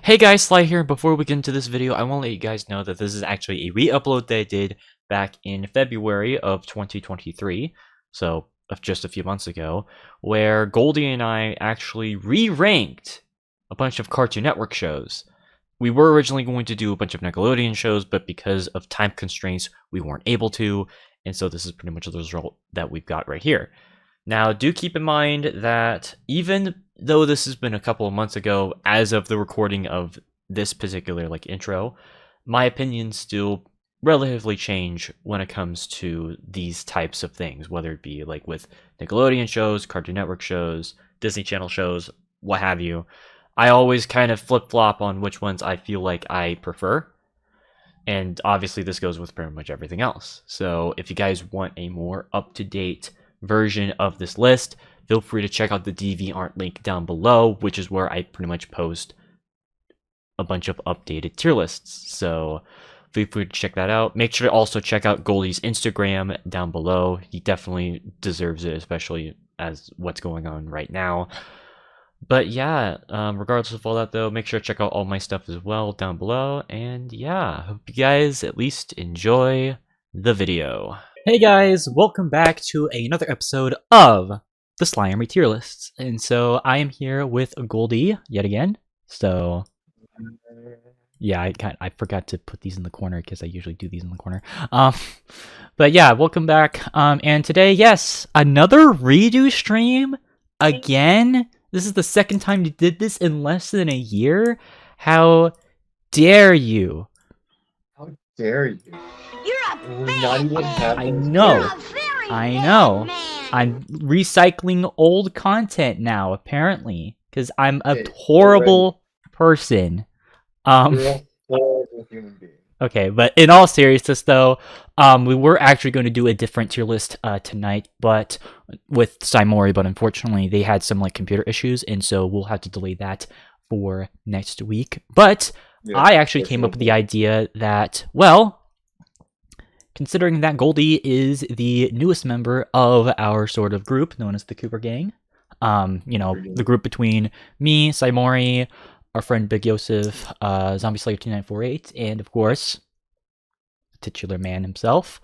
Hey guys, Sly here. Before we get into this video, I want to let you guys know that this is actually a re-upload that I did back in February of 2023, so of just a few months ago, where Goldie and I actually re-ranked a bunch of Cartoon Network shows. We were originally going to do a bunch of Nickelodeon shows, but because of time constraints, we weren't able to, and so this is pretty much the result that we've got right here. Now, do keep in mind that even though this has been a couple of months ago, as of the recording of this particular intro, my opinions still relatively change when it comes to these types of things, whether it be like with Nickelodeon shows, Cartoon Network shows, Disney Channel shows, what have you. I always kind of flip flop on which ones I feel like I prefer. And obviously, this goes with pretty much everything else. So, if you guys want a more up to date version of this list, feel free to check out the DeviantArt link down below, which is where I pretty much post a bunch of updated tier lists. So feel free to check that out. Make sure to also check out Goldie's Instagram down below. He definitely deserves it, especially as what's going on right now. But yeah, regardless of all that though, make sure to check out all my stuff as well down below. And yeah, hope you guys at least enjoy the video. Hey guys, welcome back to another episode of the Slimy Tier Lists. And so I am here with Goldie yet again. So yeah, I forgot to put these in the corner because I usually do these in the corner. Um, but yeah, welcome back. And today, yes, another redo stream again. This is the second time you did this in less than a year. How dare you? How dare you? You're a We're not bad even man. I halfway know. You're through. a very I bad know. man. I'm recycling old content now, apparently, because I'm a Hey, horrible person. you're a horrible human being. Okay, but in all seriousness, though, we were actually going to do a different tier list tonight, but with Saimori, but unfortunately they had some computer issues, and so we'll have to delay that for next week. But Yeah, I actually came up with the idea that, well, considering that Goldie is the newest member of our sort of group known as the Cooper Gang, the group between me, Saimori, our friend Big Yosef, Zombie Slayer 2948, and of course, titular man himself.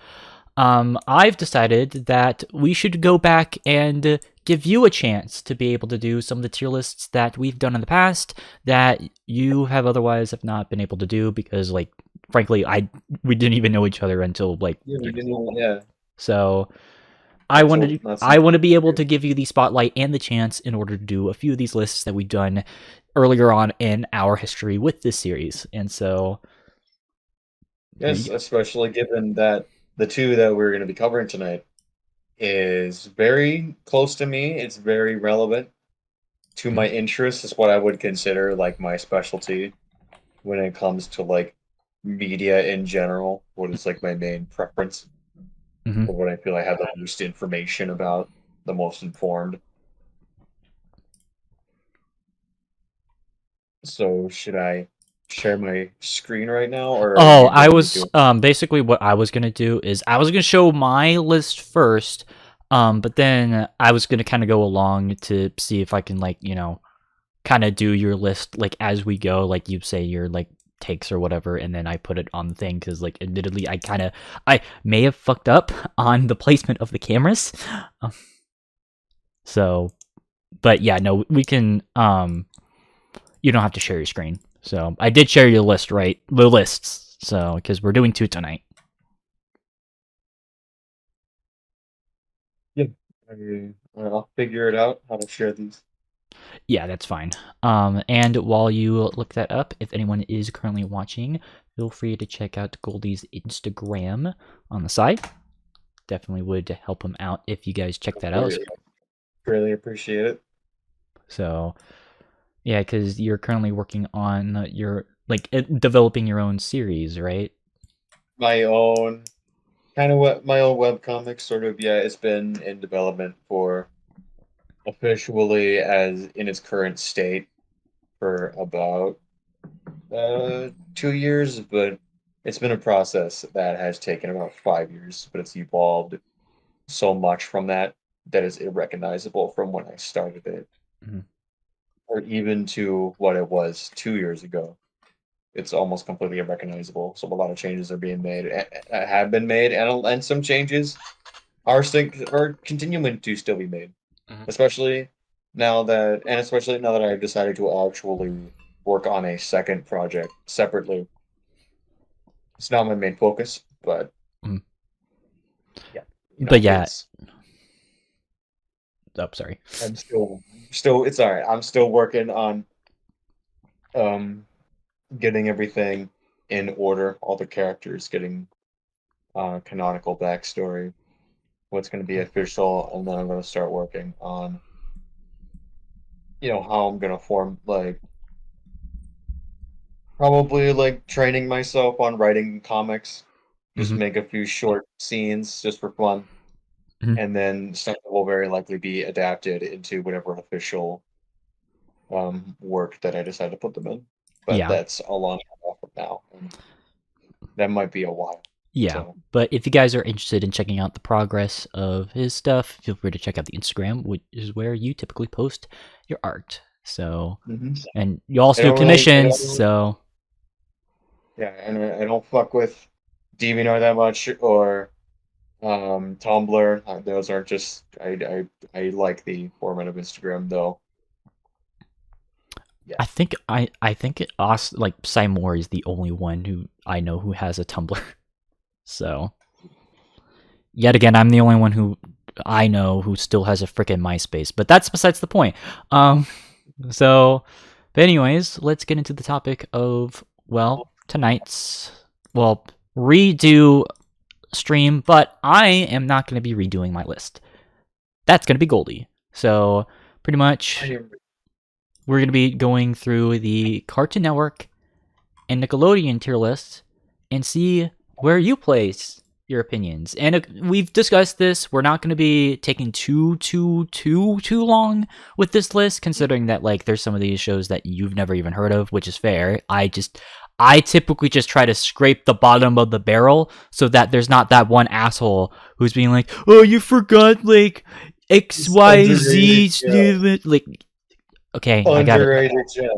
I've decided that we should go back and give you a chance to be able to do some of the tier lists that we've done in the past that you have otherwise have not been able to do because, frankly, we didn't even know each other until yeah. So I That's wanted all. That's I want to be able to give you the spotlight and the chance in order to do a few of these lists that we've done earlier on in our history with this series. And so Yes, especially given that the two that we're going to be covering tonight is very close to me. It's very relevant to my interests. Is what I would consider like my specialty when it comes to like media in general. What is like my main preference, Mhm. or what I feel I have the most information about, the most informed. So should I share my screen right now, or are Oh, you I going to be was doing? basically what I was gonna do is I was gonna show my list first, but then I was gonna kind of go along to see if I can kind of do your list as we go, like you say your takes or whatever, and then I put it on the thing because admittedly I may have fucked up on the placement of the cameras, um, so but yeah, no, we can you don't have to share your screen. So I did share your list, right? The lists. So because we're doing two tonight. Yeah, I'll figure it out how to share these. Yeah, that's fine. And while you look that up, if anyone is currently watching, feel free to check out Goldie's Instagram on the side. Definitely would help him out if you guys check that out. Really appreciate it. So yeah, because you're currently working on your developing your own series, right? My own kind of what my own webcomic sort of, yeah, it's been in development for officially as in its current state for about 2 years, but it's been a process that has taken about 5 years, but it's evolved so much from that that is irrecognizable from when I started it. Mhm. or even to what it was 2 years ago. It's almost completely unrecognizable. So a lot of changes are being made, have been made, and some changes are continuing to still be made. Mhm. Especially now that I've decided to actually work on a second project separately. It's not my main focus, but Mhm. yeah, But yeah, it's oh, sorry. I'm still it's all right. I'm still working on um getting everything in order, all the characters getting canonical backstory, what's going to be official, and then I'm going to start working on how I'm going to form like probably like training myself on writing comics, just Hmm. make a few short scenes just for fun, Hmm. and then stuff that will very likely be adapted into whatever official work that I decide to put them in. But Yeah. that's a long time off from now, and that might be a while. Yeah, So. but if you guys are interested in checking out the progress of his stuff, feel free to check out the Instagram, which is where you typically post your art. So, Mhm. and you also do commissions. I don't So, Yeah, and I don't fuck with DeviantArt that much or Tumblr. Those aren't just I like the format of Instagram though. Yeah. I think it us like Simor is the only one who I know who has a Tumblr. So, yet again, I'm the only one who I know who still has a freaking MySpace. But that's besides the point. Um, So, but anyways, let's get into the topic of, well, tonight's, well, redo stream, but I am not going to be redoing my list. That's going to be Goldie. So, pretty much, we're going to be going through the Cartoon Network and Nickelodeon tier lists and see where you place your opinions. And we've discussed this. We're not going to be taking too long with this list, considering that like there's some of these shows that you've never even heard of, which is fair. I typically just try to scrape the bottom of the barrel so that there's not that one asshole who's being like, "Oh, you forgot like It's underrated, yeah. XYZ." Like, okay, I got it. Underrated gem.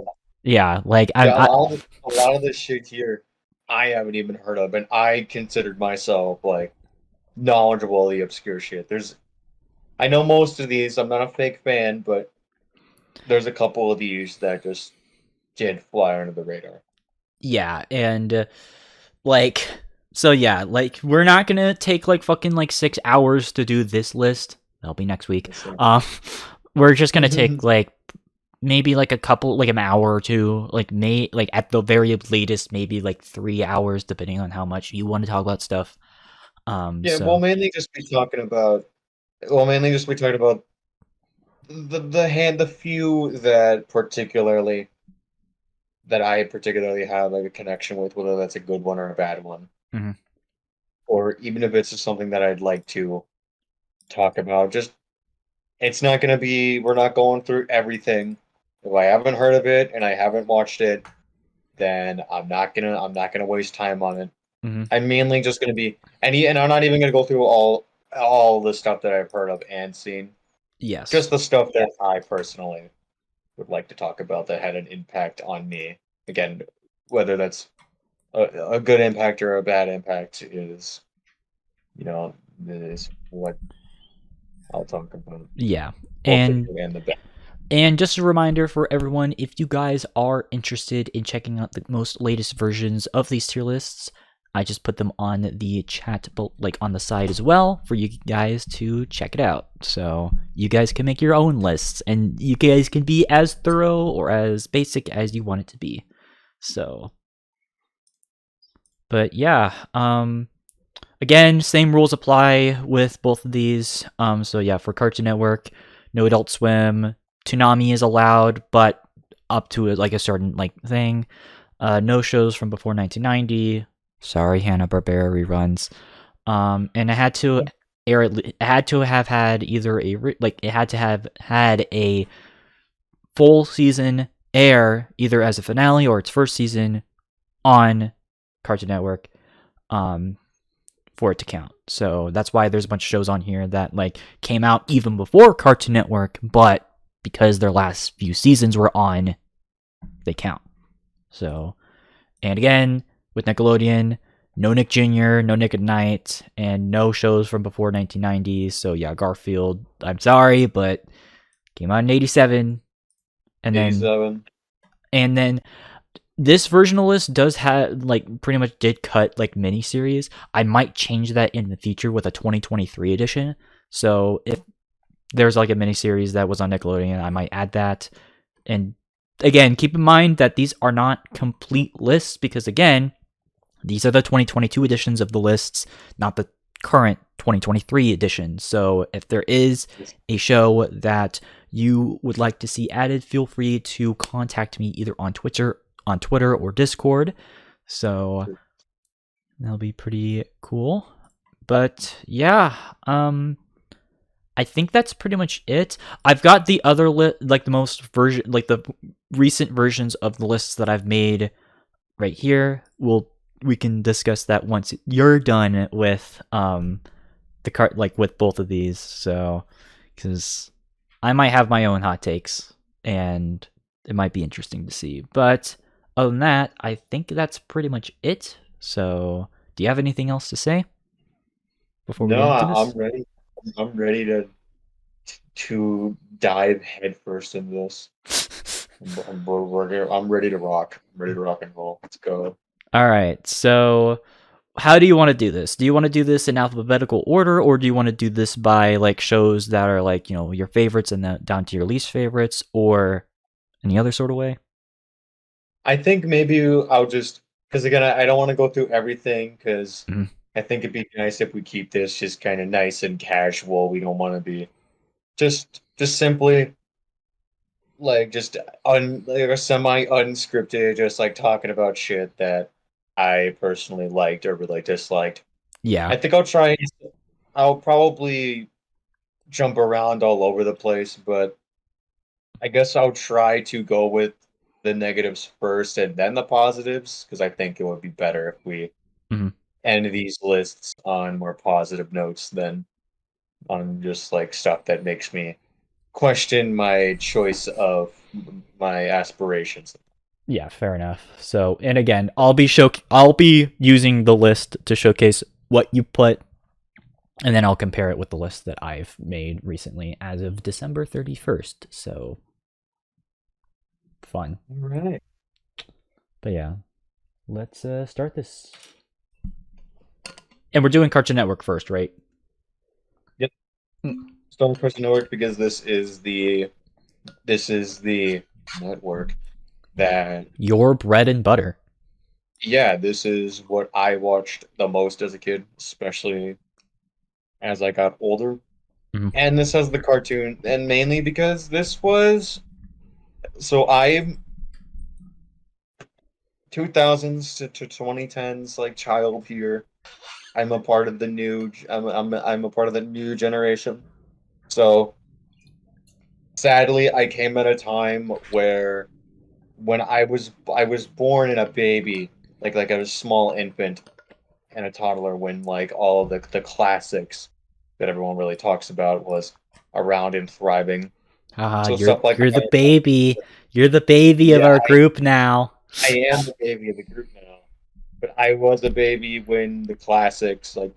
Yeah, like Yeah, I a lot of this shit here I haven't even heard of, and I considered myself like knowledgeable of the obscure shit. I know most of these. I'm not a fake fan, but there's a couple of these that just did fly under the radar. yeah, and like, so yeah, like we're not gonna take like fucking like 6 hours to do this list. That'll be next week. That's right. Um, we're just gonna take like maybe like a couple, like an hour or two, like at the very latest, maybe like 3 hours, depending on how much you want to talk about stuff. Yeah, So we'll mainly just be talking about the few that I particularly have like a connection with, whether that's a good one or a bad one, mhm. or even if it's just something that I'd like to talk about. Just it's not gonna be we're not going through everything. If I haven't heard of it and I haven't watched it, then I'm not gonna waste time on it. Mhm. I'm mainly just gonna be and I'm not even gonna go through all the stuff that I've heard of and seen. Just Yes. the stuff that I personally would like to talk about that had an impact on me. Again, whether that's a good impact or a bad impact you know, is what I'll talk about. Yeah. Both the And good and the bad. And just a reminder for everyone, if you guys are interested in checking out the most latest versions of these tier lists, I just put them on the chat, like on the side as well, for you guys to check it out. So you guys can make your own lists, and you guys can be as thorough or as basic as you want it to be. So, but yeah, again, same rules apply with both of these. So yeah, for Cartoon Network, no Adult Swim. Toonami is allowed, but up to like a certain like thing. No shows from before 1990. Sorry, Hanna-Barbera reruns. And it had to air. It had to have had either it had to have had a full season air either as a finale or its first season on Cartoon Network. Um, for it to count. So that's why there's a bunch of shows on here that like came out even before Cartoon Network, but because their last few seasons were on, they count. So, and again, with Nickelodeon, no Nick Jr., no Nick at Night, and no shows from before 1990s. So yeah, Garfield, I'm sorry, but came out in 87. And then 87. and then this version of the list does have like pretty much did cut like miniseries. I might change that in the future with a 2023 edition. So if there's like a miniseries that was on Nickelodeon, I might add that. And again, keep in mind that these are not complete lists because again, these are the 2022 editions of the lists, not the current 2023 edition. So if there is a show that you would like to see added, feel free to contact me either on Twitter or Discord. So that'll be pretty cool. But yeah, I think that's pretty much it. I've got the other like the most version, like the recent versions of the lists that I've made right here. We can discuss that once you're done with the cart, like with both of these. So, because I might have my own hot takes, and it might be interesting to see. But other than that, I think that's pretty much it. So, do you have anything else to say before we No, get into I'm this? ready. I'm ready to dive headfirst into this. I'm ready to rock. I'm ready to rock and roll. Let's go. All right. So, how do you want to do this? Do you want to do this in alphabetical order, or do you want to do this by like shows that are like your favorites and then down to your least favorites, or any other sort of way? I think maybe I'll just because again I don't want to go through everything because Mhm. I think it'd be nice if we keep this just kind of nice and casual. We don't want to be just simply like just like a semi unscripted, just like talking about shit that I personally liked or really disliked. Yeah. I think I'll try. I'll probably jump around all over the place, but I guess I'll try to go with the negatives first and then the positives because I think it would be better if we Mhm. end these lists on more positive notes than on just like stuff that makes me question my choice of my aspirations. Yeah, fair enough. So, and again, I'll be using the list to showcase what you put, and then I'll compare it with the list that I've made recently as of December 31st. So, fun. All right. But yeah, let's start this. And we're doing Cartoon Network first, right? Yep. Mm. Star Person Network because this is the network that Your bread and butter. yeah, this is what I watched the most as a kid, especially as I got older. Mhm. And this has the cartoon, and mainly because this was so I'm 2000s to 2010s like child here. I'm a part of the new I'm a part of the new generation. So sadly, I came at a time where when I was born in a baby, like a small infant and a toddler when like all of the classics that everyone really talks about was around and thriving. Ah, So stuff like you're the baby. You're the baby of yeah, our group now. I am the baby of the group now. But I was a baby when the classics like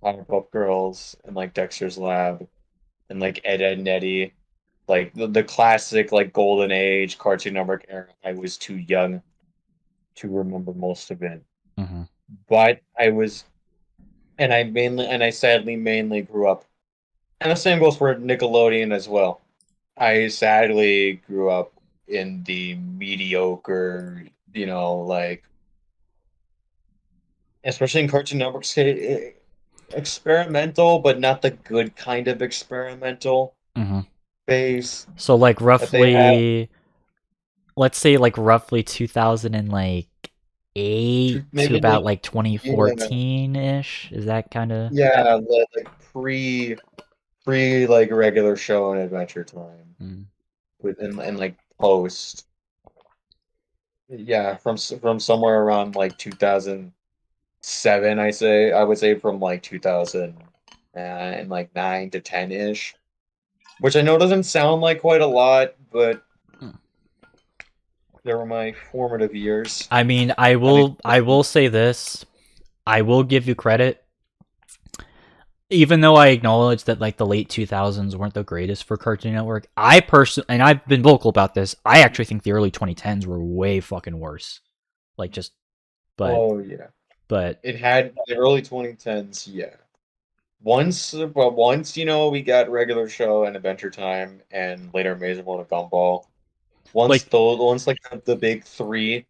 Powerpuff Girls and like Dexter's Lab and like Ed, Ed and Eddie, like the classic like golden age Cartoon Network era. I was too young to remember most of it. Hmm. But I sadly mainly grew up, and the same goes for Nickelodeon as well. I sadly grew up in the mediocre, like especially in Cartoon Network, experimental, but not the good kind of experimental Hmm. phase So like that they had. roughly, let's say like roughly 2000 and like eight to Maybe about like like yeah, 2014 ish. Is that kind of? yeah, like pre like regular show and Adventure Time Mm. with and like post. Yeah, from somewhere around like 2007, I would say from like 2000 and like 9 to 10 ish. which I know doesn't sound like quite a lot, but they were my formative years. I mean, At least, I will say this. I will give you credit. Even though I acknowledge that like the late 2000s weren't the greatest for Cartoon Network, I personally, and I've been vocal about this, I actually think the early 2010s were way fucking worse. Like just, but, oh yeah, but it had the early 2010s. Yeah, once we got regular show and Adventure Time, and later Amazing World of Gumball. like, Once like the big three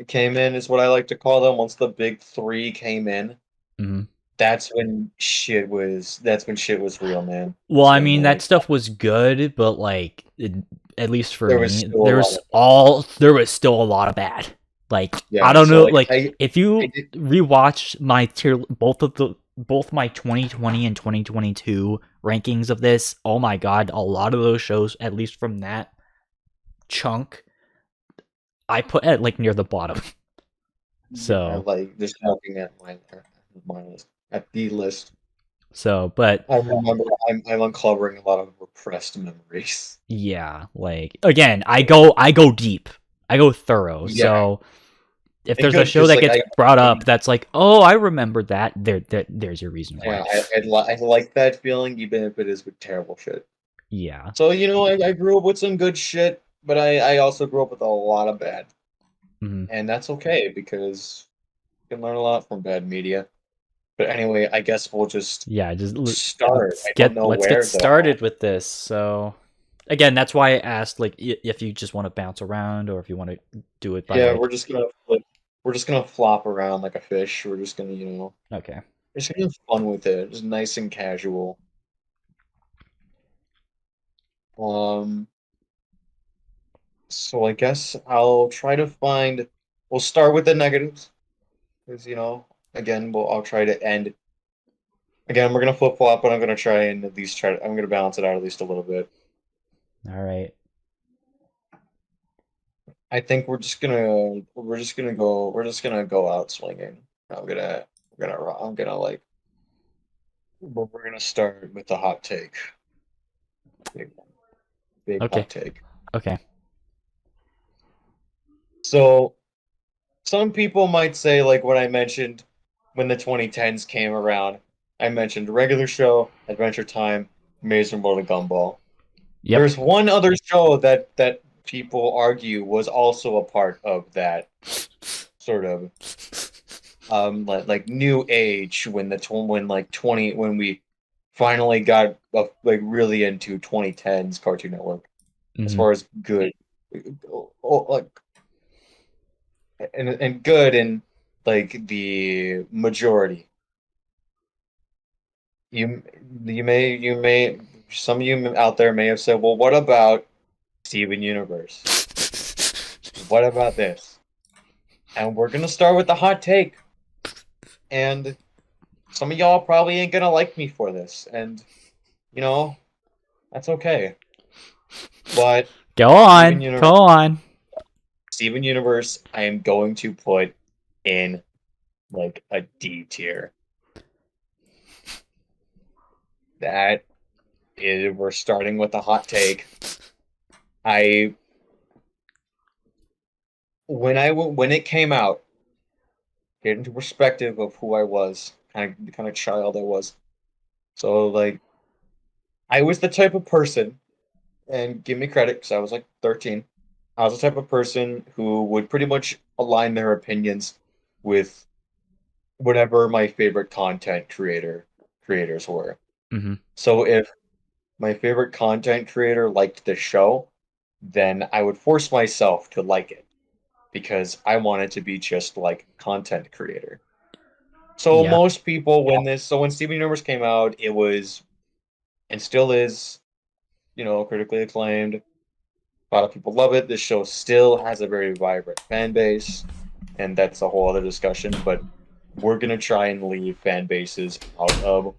came in is what I like to call them. Once the big three came in, mhm. that's when shit was real, man. Well, That's I when mean that like stuff was good, but like, at least for there was me, still a lot of there was still a lot of bad. Like, I yeah. don't So know, like like if I you did, rewatch my both my 2020 and 2022 rankings of this, oh my god, a lot of those shows, at least from that chunk, I put at like near the bottom. yeah, So, like just looking at my list at the list. but I remember I'm uncovering a lot of repressed memories. yeah, like again, I go deep. I go thorough. Yeah, So, if and there's a good show because that like gets brought up that's like, oh, I remember that, there's your reason why. yeah, I like that feeling even if it is with terrible shit. Yeah. So, I grew up with some good shit, but I also grew up with a lot of bad. Hmm. And that's okay because you can learn a lot from bad media. But anyway, I guess we'll just Yeah, just start. I don't know let's get where though. started with this. So, again, that's why I asked like if you just want to bounce around or if you want to do it by Yeah, like, we're just gonna flop around like a fish. We're just gonna, okay. we're just gonna have fun with it. Just nice and casual. Um, so I guess I'll try to find we'll start with the negatives. Because, again, I'll try to end. Again, we're gonna flip flop, but I'm gonna try and at least I'm gonna balance it out at least a little bit. All right. I think we're just gonna go out swinging. I'm gonna like we're gonna start with the hot take. Big one. Big Okay. hot take. Okay. So some people might say like what I mentioned when the 2010s came around. I mentioned regular show, Adventure Time, Amazing World of Gumball. Yep. There's one other show that people argue was also a part of that sort of like new age when when we finally got like really into 2010s Cartoon Network as Hmm. far as good like and good in like the majority. You you may some of you out there may have said, well, what about Steven Universe? What about this? And we're gonna start with the hot take. And some of y'all probably ain't gonna like me for this, and you know that's okay. But Go Steven on. Go Universe, on. Steven Universe, I am going to put in like a D tier. That is, we're starting with a hot take. I when it came out, get into perspective of who I was, the kind of child I was. So like, I was the type of person, and give me credit because I was like 13. I was the type of person who would pretty much align their opinions with whatever my favorite creators were. Hmm. So if my favorite content creator liked the show, then I would force myself to like it because I wanted to be just like content creator. So Yeah. most people when Steven Universe came out, it was and still is, critically acclaimed. A lot of people love it. This show still has a very vibrant fan base, and that's a whole other discussion. But we're gonna try and leave fan bases out of.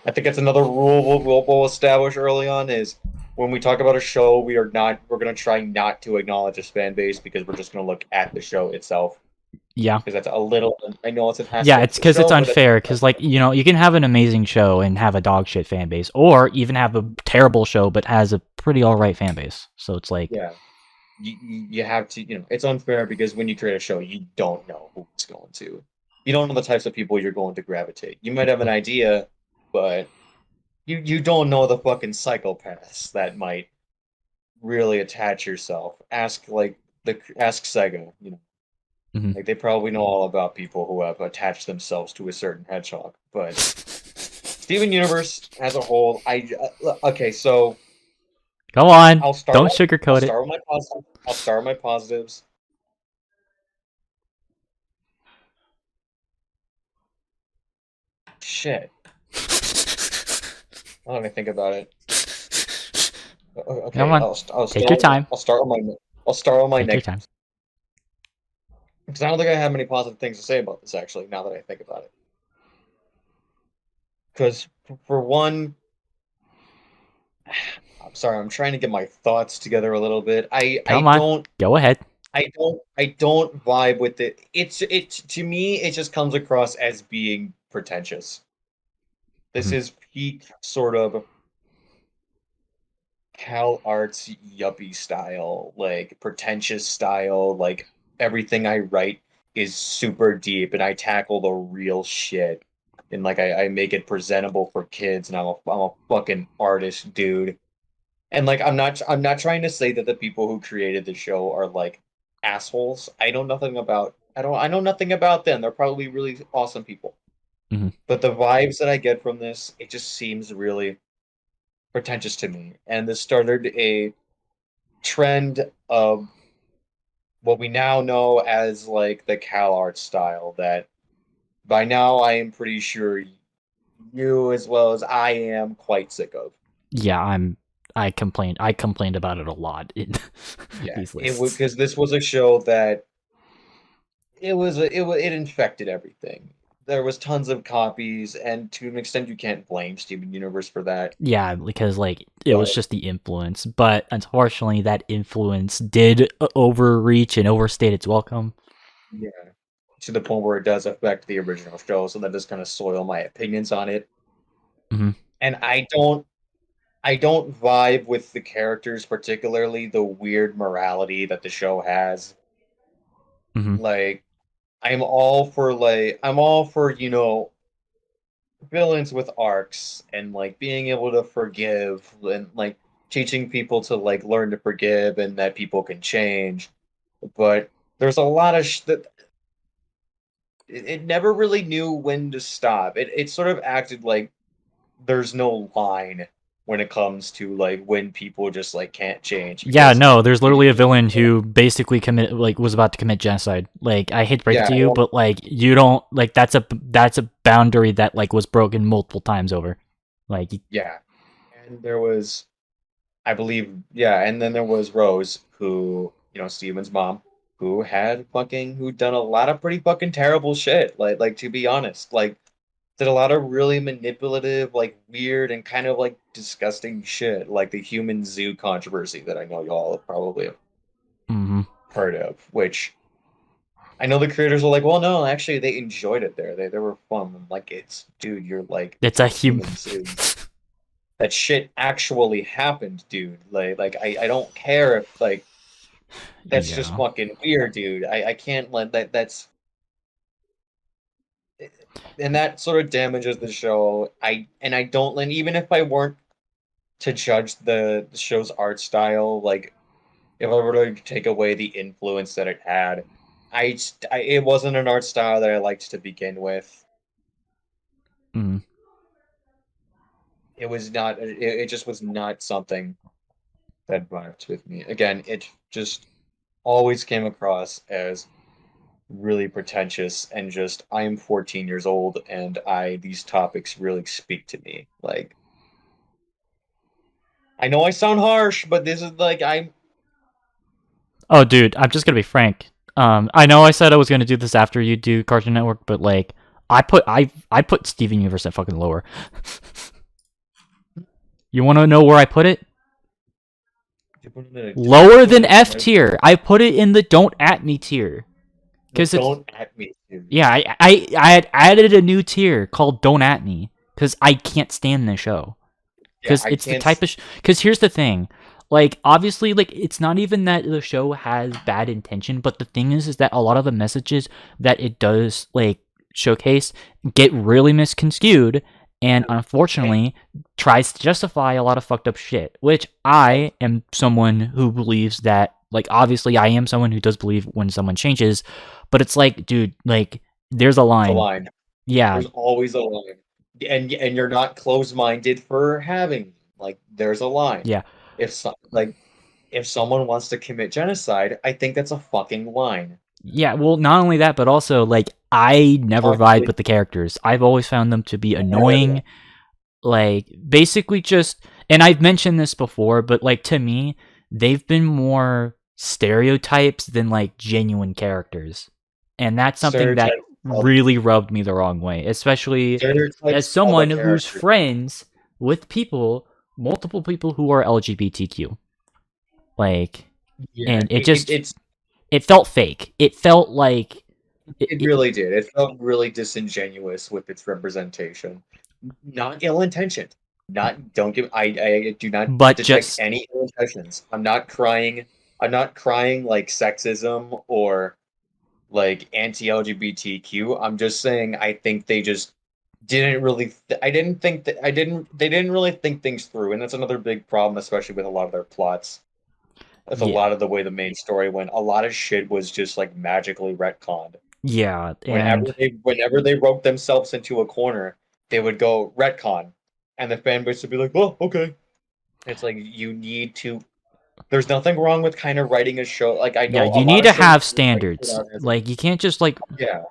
I think that's another rule we'll establish early on is when we talk about a show, we're gonna try not to acknowledge its fan base because we're just gonna look at the show itself. Yeah. because that's a little. I know it's an Yeah, aspect it's of the because it's show, but unfair. Because like you can have an amazing show and have a dog shit fan base, or even have a terrible show but has a pretty alright fan base. So it's like, yeah, you have to. It's unfair because when you create a show, you don't know who it's going to. You don't know the types of people you're going to gravitate. You might have an idea, but you don't know the fucking psychopaths that might really attach yourself. Ask Sega. mhm. Like they probably know all about people who have attached themselves to a certain hedgehog. But Steven Universe as a whole, okay. So Come on, I'll start. don't I'll sugarcoat it. start with my positives. I'll start with my positives. Shit. Now that I think about it. Come Okay, on, take your time. I'll start with my Take your time. negatives because I don't think I have many positive things to say about this actually. Now that I think about it, because for one, I'm sorry, I'm trying to get my thoughts together a little bit. Come on, go ahead. I don't vibe with it. To me it just comes across as being pretentious. This Mhm. is peak sort of Cal Arts yuppie style, like pretentious style, like everything I write is super deep and I tackle the real shit. And like I make it presentable for kids and I'm a fucking artist, dude. And like I'm not trying to say that the people who created the show are like assholes. I know nothing about them. They're probably really awesome people. Mhm. But the vibes that I get from this, it just seems really pretentious to me. And this started a trend of what we now know as like the Cal art style that by now I am pretty sure you as well as I am quite sick of. Yeah, I complained about it a lot in Yeah, these it would lists. because this was a show that it infected everything. There was tons of copies, and to an extent, you can't blame Steven Universe for that. Yeah, because like it was But just the influence, but unfortunately that influence did overreach and overstayed its welcome. yeah, to the point where it does affect the original show, so that does kind of soil my opinions on it. Hmm. And I don't vibe with the characters, particularly the weird morality that the show has. Hmm. Like, I'm all for, villains with arcs and like being able to forgive and like teaching people to like learn to forgive and that people can change. But there's a lot of that it never really knew when to stop. It sort of acted like there's no line when it comes to like when people just like can't change Yeah, because no, there's you literally a villain who basically was about to commit genocide. Like I hate to break it yeah to you, but like you don't like that's a boundary that like was broken multiple times over. Like yeah and there was I believe yeah and then there was Rose who Steven's mom who done a lot of pretty fucking terrible shit like to be honest like did a lot of really manipulative like weird and kind of like disgusting shit like the human zoo controversy that I know y'all probably have mhm. heard of which I know the creators were like, well, no, actually, they enjoyed it there. They were fun. I'm like, dude, you're like It's in a a human. human zoo. That shit actually happened, dude. Like I don't care if like that's just Yeah. fucking weird, dude. I can't let that's and that sort of damages the show. I don't and even if I weren't to judge the show's art style, like if I were to take away the influence that it had, it wasn't an art style that I liked to begin with. Mhm. It was not it just was not something that vibed with me. Again, it just always came across as really pretentious and just I'm 14 years old and I these topics really speak to me. Like I know I sound harsh, but this is like I'm Oh, dude, I'm just gonna be frank. I know I said I was gonna do this after you do Cartoon Network, but like, I put Steven Universe at fucking lower. You want to know where I put it? you put it in a Lower than place. F tier. I put it in the don't at me tier. because it's Don't at me yeah. series. I had added a new tier called "Don't at Me" because I can't stand the show. Yeah, Because I it's the can't. type of because here's the thing, like obviously like it's not even that the show has bad intention, but the thing is that a lot of the messages that it does like showcase get really misconstrued and And unfortunately tries to justify a lot of fucked up shit, which that's I am someone who believes that, like obviously I am someone who does believe when someone changes, but it's like dude, like there's a the line. line. Yeah, There's always a line, and you're not closed-minded for having like there's a line. yeah. If someone wants to commit genocide, I think that's a fucking line. Yeah, well, not only that, but also like I never vibe Possibly with the characters. I've always found them to be never. annoying. Like basically just, and I've mentioned this before, but like to me, they've been more stereotypes than like genuine characters. And that's something that Stereotypes of really rubbed me the wrong way, especially as stereotypes of a someone who's character. friends with people, multiple people who are LGBTQ. Like, Yeah, and it just it's it felt fake. It felt like it really did. It felt really disingenuous with its representation. Not ill-intentioned. Not don't give I do not but detect just any ill intentions. I'm not crying like sexism or like anti-LGBTQ. I'm just saying I think they just didn't really I didn't think that I didn't they didn't really think things through, and that's another big problem, especially with a lot of their plots. With a yeah, lot of the way the main story went, a lot of shit was just like magically retconned. yeah, and Whenever they wrote themselves into a corner, they would go retcon, and the fan base would be like, "Oh, okay." It's like you need to. There's nothing wrong with kind of writing a show. Like I yeah, know a you lot need of to shows have like put standards. out as Like you can't just yeah,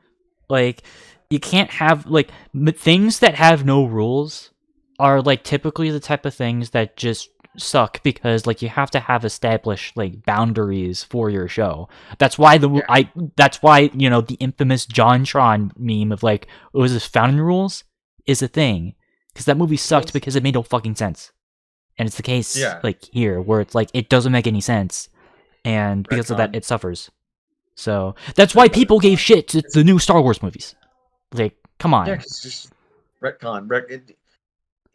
like you can't have like things that have no rules are like typically the type of things that just suck because like you have to have established like boundaries for your show. That's why yeah, that's why, you know, the infamous John Tron meme of like, what was this, founding rules is a thing. Because that movie sucked yes, because it made no fucking sense. And it's the case yeah. like here where it's like it doesn't make any sense, and because of that Retcon, it suffers. So that's why retcon, people gave retcon. shit to It's the new Star Wars movies. Like, come yeah, on. because just retcon. Rec, it,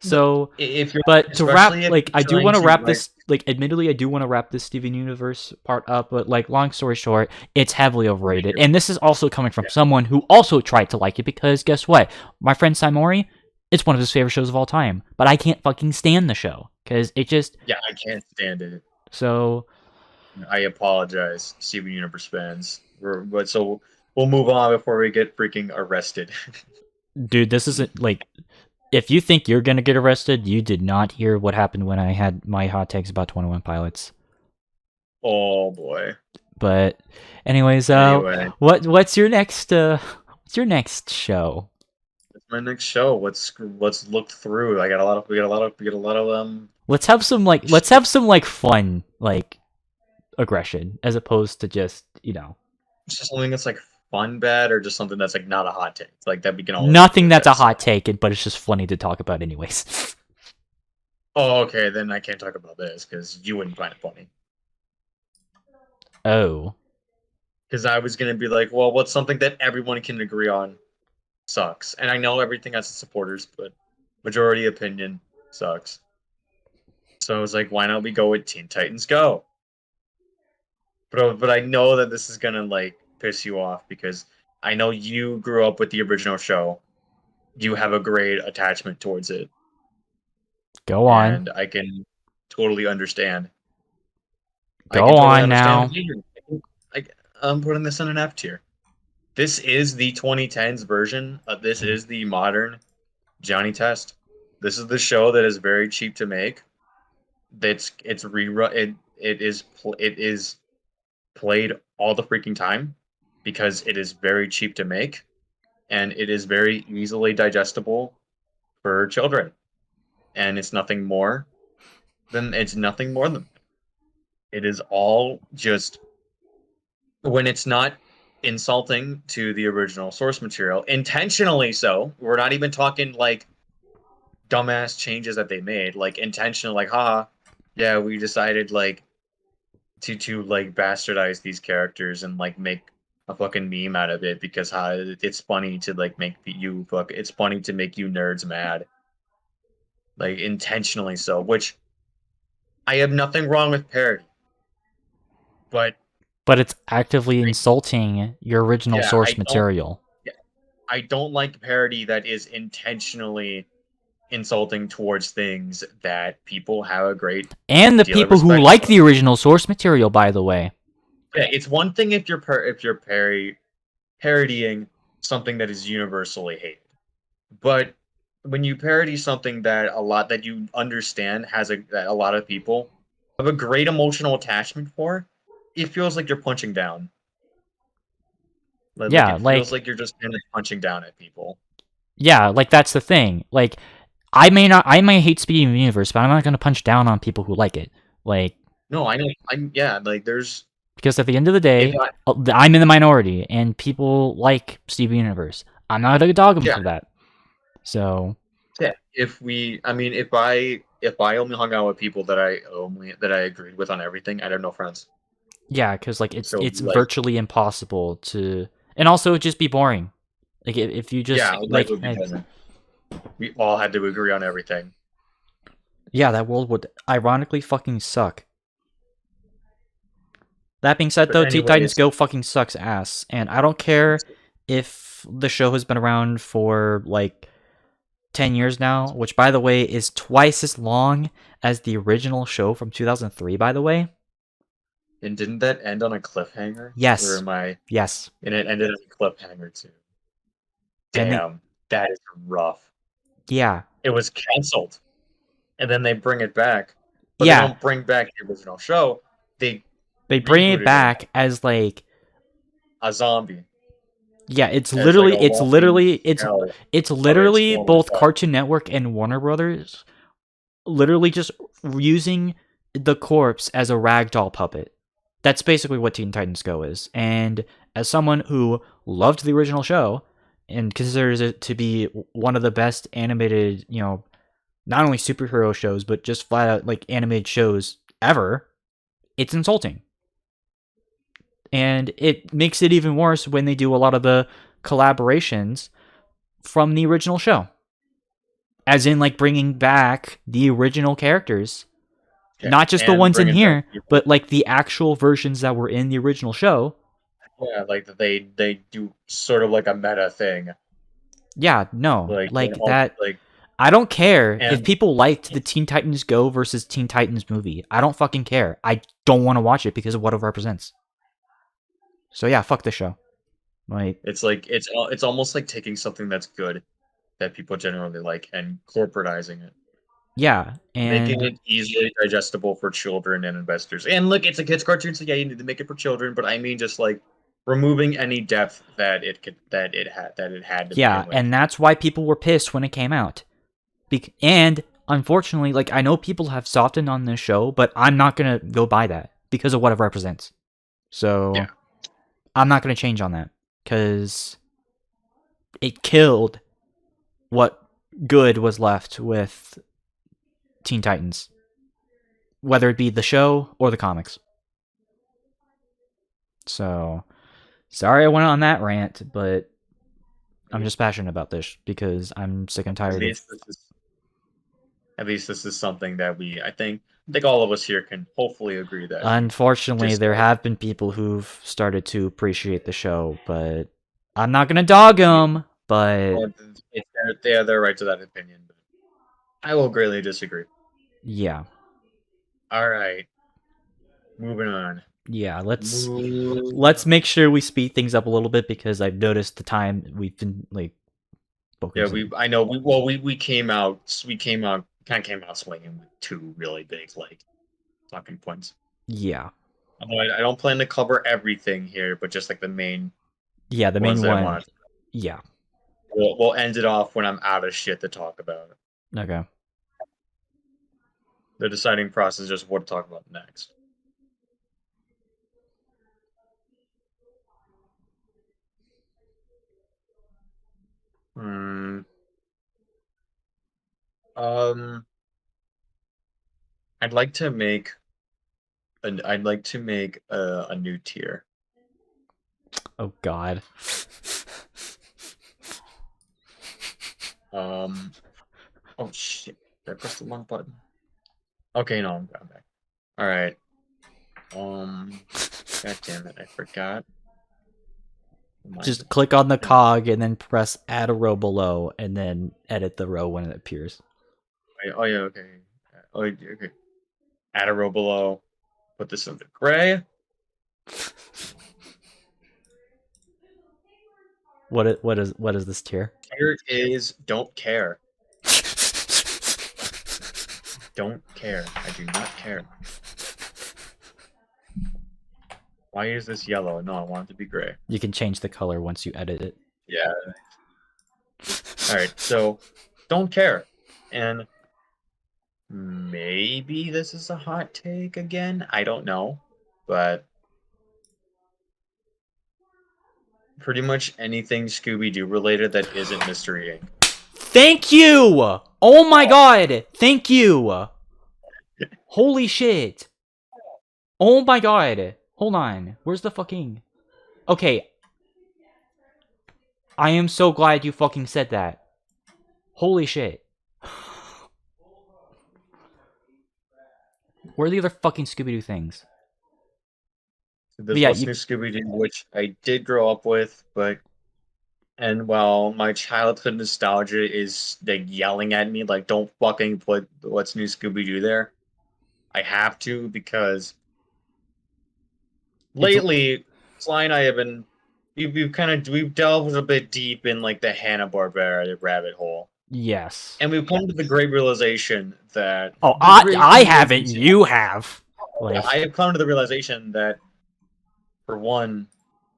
but So, if you're but to wrap, especially if like, you're I do trying want to to wrap write, this. Like, admittedly, I do want to wrap this Steven Universe part up. But like, long story short, it's heavily overrated, and this is also coming from yeah, someone who also tried to like it because guess what? My friend Saimori, it's one of his favorite shows of all time, but I can't fucking stand the show because it just yeah, I can't stand it. so. I apologize, Steven Universe fans. But so we'll move on before we get freaking arrested. Dude, this isn't like if you think you're gonna get arrested, you did not hear what happened when I had my hot takes about 21 Pilots. Oh boy. But, anyways, Anyway, what's your next what's your next show? what's my next show? Let's look through. I got a lot of we got a lot of Let's have some like fun like aggression as opposed to just, you know, just something that's like fun bad or just something that's like not a hot take. Like that we can all agree nothing with that's a that's hot take, but it's just funny to talk about anyways. oh okay, then I can't talk about this because you wouldn't find it funny. Oh. Because I was gonna be like, well, what's something that everyone can agree on sucks. And I know everything has its supporters, but majority opinion sucks. So I was like, why not we go with Teen Titans Go? But I know that this is gonna like piss you off because I know you grew up with the original show. You have a great attachment towards it, Go on. and I can totally understand. I can Go totally on understand. now. I, I'm putting this in an F tier. This is the 2010s version. This is the modern Johnny Test. This is the show that is very cheap to make. It's rerun. It is played all the freaking time because it is very cheap to make and it is very easily digestible for children. And it's nothing more than it is all just when it's not insulting to the original source material intentionally. So we're not even talking like dumbass changes that they made, like intentional, like haha, yeah, we decided like to like bastardize these characters and like make a fucking meme out of it because how it's funny to like it's funny to make you nerds mad, like intentionally so. Which I have nothing wrong with parody, but But it's actively insulting your original yeah, source material. yeah, I don't like parody that is intentionally insulting towards things that people have a great And the deal of people who respect like for. the original source material, by the way. Yeah, it's one thing if you're parodying something that is universally hated, but when you parody something that a lot that you understand that a lot of people have a great emotional attachment for, it feels like you're punching down. Like Yeah, it feels like you're just kind of punching down at people. like that's the thing. Like I may hate Speaking of the Universe, but I'm not gonna punch down on people who like it. Like, No, I know. Yeah, like there's because at the end of the if day, I I'm in the minority, and people like Steven Universe. I'm not gonna dog him yeah, for that. So yeah. If we, I mean, if I only hung out with people that I agreed with on everything, I'd have no friends. yeah, because like So it's like virtually impossible to, and also it'd just be boring. Like if you yeah, just life would be boring. We all had to agree on everything. yeah, that world would ironically fucking suck. That being said, But though, Teen Titans anyways, Go fucking sucks ass, and I don't care if the show has been around for like 10 years now, which by the way is twice as long as the original show from 2003, by the way. and didn't that end on a cliffhanger? Or Yes. am I? Yes. And it ended on a cliffhanger too. And they Damn, that is rough. yeah. It was canceled, and then they bring it back, but they Yeah. don't bring back the original show. They They bring it rebooted it back as like a zombie yeah, as like a walking shell it's of its literally former both self. Cartoon Network and Warner Brothers literally just using the corpse as a ragdoll puppet. That's basically what Teen Titans Go is. And as someone who loved the original show and considers it to be one of the best animated, not only superhero shows, but just flat out like animated shows ever, it's insulting. And it makes it even worse when they do a lot of the collaborations from the original show. As in, like, bringing back the original characters. Yeah, Not just the and ones in bringing back here, people. but like the actual versions that were in the original show. Yeah, like they do sort of like a meta thing, Yeah, no. like Like that. like I don't care if and people liked the Teen Titans Go versus Teen Titans movie. I don't fucking care. I don't want to watch it because of what it represents. So yeah, fuck the show. Like, it's almost like taking something that's good that people generally like and corporatizing it, yeah, making and it easily digestible for children and investors. And look, it's a kids cartoon, so yeah, you need to make it for children. But I mean, just like removing any depth that it had to yeah, begin with. and that's why people were pissed when it came out. And unfortunately, like I know people have softened on this show, but I'm not gonna go by that because of what it represents. So Yeah, I'm not gonna change on that because it killed what good was left with Teen Titans, whether it be the show or the comics. So sorry I went on that rant, but I'm just passionate about this because I'm sick and at tired of. least this is at least this is something that I think all of us here can hopefully agree that we Unfortunately, there dislike. have been people who've started to appreciate the show, but I'm not gonna dog them. But Well, they have their right to that opinion, but I will greatly disagree. yeah, All right, moving on. yeah. Let's Move. make sure we speed things up a little bit because I've noticed the time we've been like Yeah, focusing. I know we kind of came out swinging with two really big like talking points. Yeah, I don't plan to cover everything here, but just like the main yeah. The ones main that I one. want. Yeah. We'll end it off when I'm out of shit to talk about. Okay. The deciding process is just what to talk about next. Hmm. Um. I'd like to make I'd like to make a new tier. Oh God. Oh shit! Did I press the wrong button? Okay, no, I'm back. All right. God damn it! I forgot. Just click on the cog and then press add a row below, and then edit the row when it appears. Oh yeah, okay. Oh, okay. Add a row below. Put this into gray. What is this tier? Here is don't care. Don't care. I do not care. Why is this yellow? No, I want it to be gray. You can change the color once you edit it. Yeah. All right, so don't care. And maybe this is a hot take again. I don't know, but pretty much anything Scooby-Doo related that isn't Mystery Inc. Thank you! Oh my God! Thank you! Holy shit! Oh my God! Hold on. Where's the fucking... Okay. I am so glad you fucking said that. Holy shit. Where are the other fucking Scooby-Doo things? There's Yeah, What's New Scooby-Doo, which I did grow up with, but while my childhood nostalgia is like yelling at me, like don't fucking put What's New Scooby-Doo there, I have to because lately Sly and I have been we've delved a bit deep in like the Hanna-Barbera rabbit hole. Yes. And we've come to the great realization that Oh, I haven't. You have. Like, I have come to the realization that, for one,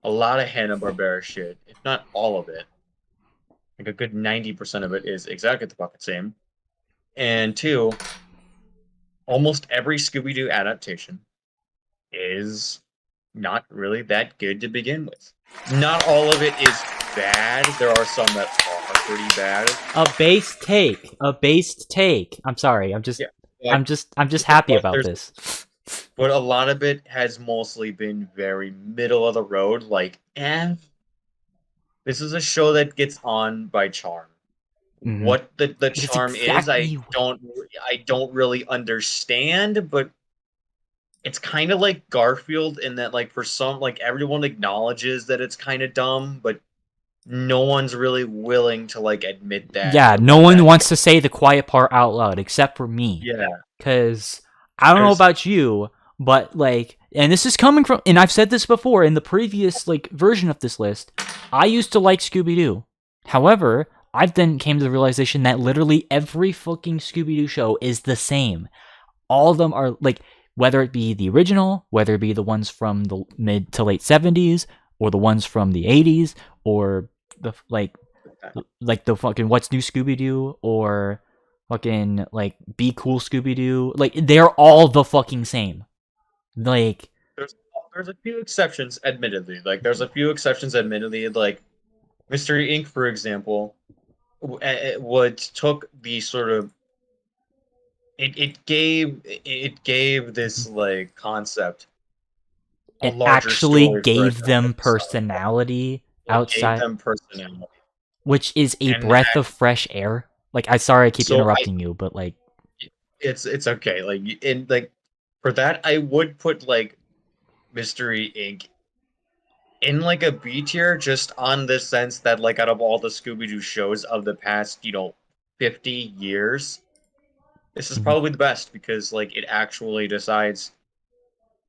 a lot of Hanna-Barbera shit, if not all of it, like a good 90% of it is exactly the fucking same. And two, almost every Scooby-Doo adaptation is not really that good to begin with. Not all of it is bad. There are some that are pretty bad. A based take. A based take. I'm sorry. I'm just happy about this. But a lot of it has mostly been very middle of the road. Like, this is a show that gets on by charm. Mm-hmm. What the charm is, I don't really understand, but it's kind of like Garfield in that, like, for some, like, everyone acknowledges that it's kind of dumb, but no one's really willing to like admit that. Yeah, no one wants to say the quiet part out loud except for me. Yeah. Because I don't know about you, but like, and this is coming from, and I've said this before in the previous like version of this list, I used to like Scooby-Doo. However, I've then came to the realization that literally every fucking Scooby-Doo show is the same. All of them are like, whether it be the original, whether it be the ones from the mid to late 70s, or the ones from the 80s, or the like the fucking What's New Scooby-Doo, or fucking like Be Cool Scooby-Doo. Like, they're all the fucking same. Like, there's a few exceptions, admittedly. Like, like Mystery Inc., for example, what took the sort of it gave this like concept it actually gave them personality outside. Gave them personality, which is a breath of fresh air. Like, I'm sorry I keep interrupting you, but like, it's okay. Like, in like, for that, I would put like Mystery Inc. in like a B tier, just on the sense that, like, out of all the Scooby-Doo shows of the past, 50 years, this is probably the best because like it actually decides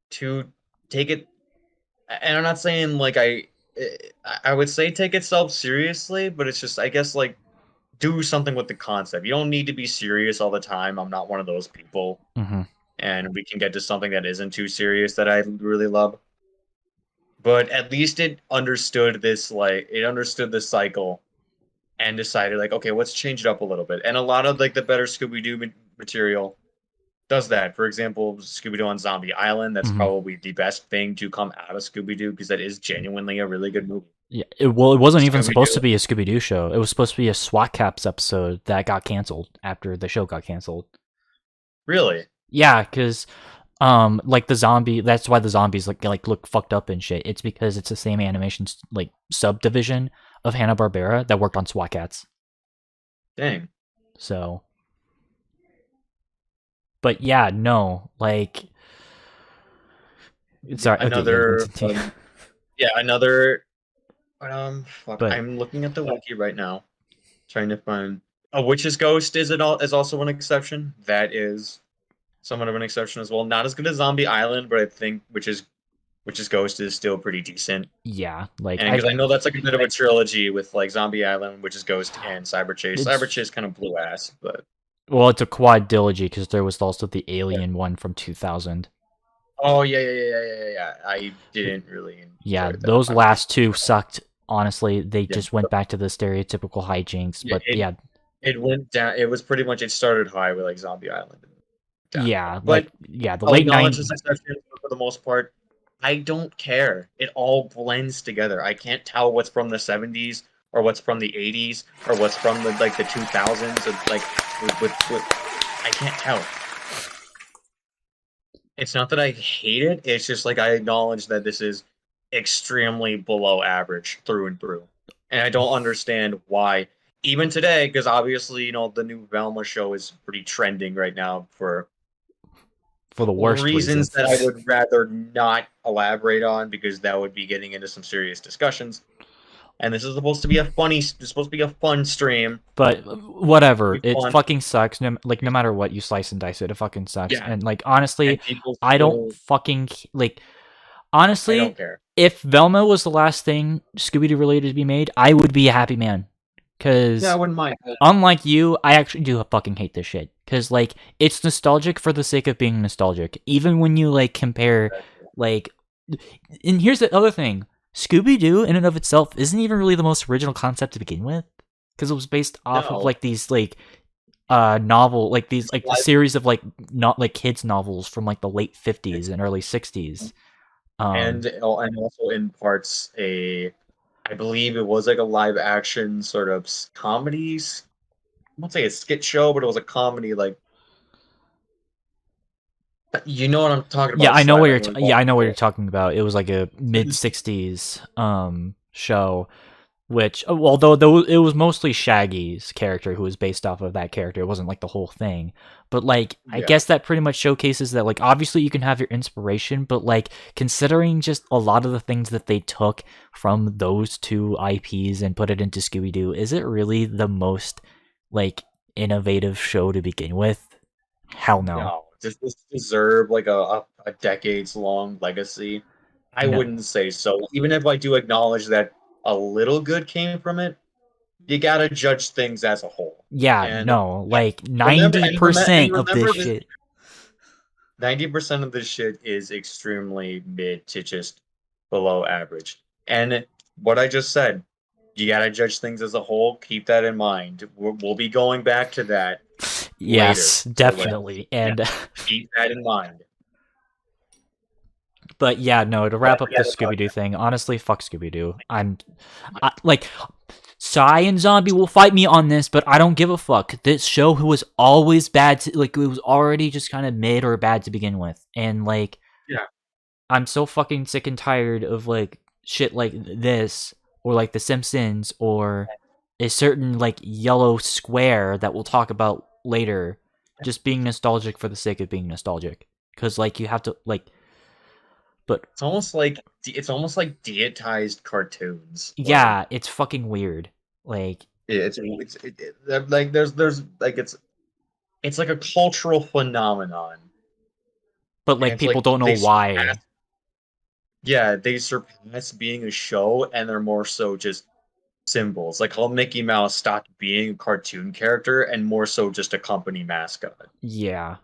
to take it. And I'm not saying like I would say take itself seriously, but it's just, I guess, like, do something with the concept. You don't need to be serious all the time. I'm not one of those people. Mm-hmm. And we can get to something that isn't too serious that I really love. But at least it understood this, like, it understood the cycle and decided, like, okay, let's change it up a little bit. And a lot of like the better Scooby-Doo material does that. For example, Scooby-Doo on Zombie Island, that's probably the best thing to come out of Scooby-Doo because that is genuinely a really good movie. Yeah, it wasn't even supposed to be a Scooby-Doo show. It was supposed to be a SWAT Caps episode that got canceled after the show got canceled. Really? Yeah, because Like the zombie. That's why the zombies like look fucked up and shit. It's because it's the same animation like subdivision of Hanna-Barbera that worked on SWAT Cats. Dang. So, but yeah, no, like, sorry. Okay, yeah, you can Another continue. yeah, another fuck. But I'm looking at the wiki right now, trying to find a witch's ghost is also an exception. That is somewhat of an exception as well. Not as good as Zombie Island, but I think Witch's Ghost is still pretty decent. yeah, like And because I know that's like a bit of a trilogy with like Zombie Island, Witch's Ghost, and Cyber Chase. Cyber it's Chase kind of blew ass, but well, it's a quadrilogy because there was also the yeah. Alien one from 2000. Oh yeah. I didn't really Yeah, enjoy that those one. last two sucked. Honestly, they Yeah, just went back to the stereotypical hijinks. yeah. But yeah, It went down. It was pretty much it started high with like Zombie Island and downhill. yeah, like But yeah, the I'll late acknowledge this '90s. exception for the most part. I don't care. It all blends together. I can't tell what's from the 70s or what's from the 80s or what's from the 2000s or like with I can't tell. It's not that I hate it. It's just like I acknowledge that this is extremely below average through and through. And I don't understand why even today because obviously, the new Velma show is pretty trending right now for For the worst reasons that I reasons. would rather not elaborate on because that would be getting into some serious discussions. And this is supposed to be it's supposed to be a fun stream. But whatever, Be it fun. fucking sucks. No matter what you slice and dice it, it fucking sucks. Yeah. And like honestly, And people I don't still, fucking like. I don't Honestly, care. if Velma was the last thing Scooby Doo related to be made, I would be a happy man. Yeah, I Cause wouldn't mind. unlike you, I actually do fucking hate this shit. Cause like it's nostalgic for the sake of being nostalgic. Even when you like compare, like, and here's the other thing: Scooby Doo in and of itself isn't even really the most original concept to begin with, because it was based off of No. like these like novel like these like a Live- series of like not like kids novels from like the late 50s and early 60s. and also in parts I believe it was like a live action sort of comedies. I won't say a skit show, but it was a comedy. Like you know what I'm talking Yeah, about? I know Slide what that one yeah, involved. I know what you're talking about. It was like a mid 60s show, which although it was mostly Shaggy's character who was based off of that character. It wasn't like the whole thing. But like I Yeah. guess that pretty much showcases that like obviously you can have your inspiration, but like considering just a lot of the things that they took from those two IPs and put it into Scooby Doo, is it really the most like innovative show to begin with? Hell no. No. Does this deserve like a decades long legacy? I No. wouldn't say so. Even if I do acknowledge that a little good came from it, you gotta judge things as a whole. Yeah, And no, like remember and remember and 90% of this remember this shit. 90% of this shit is extremely mid to just below average. And what I just said, you gotta judge things as a whole. Keep that in mind. We'll be going back to that later. Yes, So like, definitely. yeah, And keep that in mind. but yeah, no, to But wrap up yeah, the Scooby Doo thing, honestly, fuck Scooby Doo. Like Psy and Zombie will fight me on this, but I don't give a fuck. This show was always bad like it was already just kind of mid or bad to begin with. And like yeah. I'm so fucking sick and tired of like shit like this or like The Simpsons or a certain like yellow square that we'll talk about later just being nostalgic for the sake of being nostalgic. Cuz like you have to like but It's almost like deitized cartoons. Like yeah, it's fucking weird. Like yeah, like there's like it's like a cultural phenomenon, but and like it's people like don't know they surpass why. yeah they surpass being a show, and they're more so just symbols. Like how Mickey Mouse stopped being a cartoon character and more so just a company mascot. Yeah.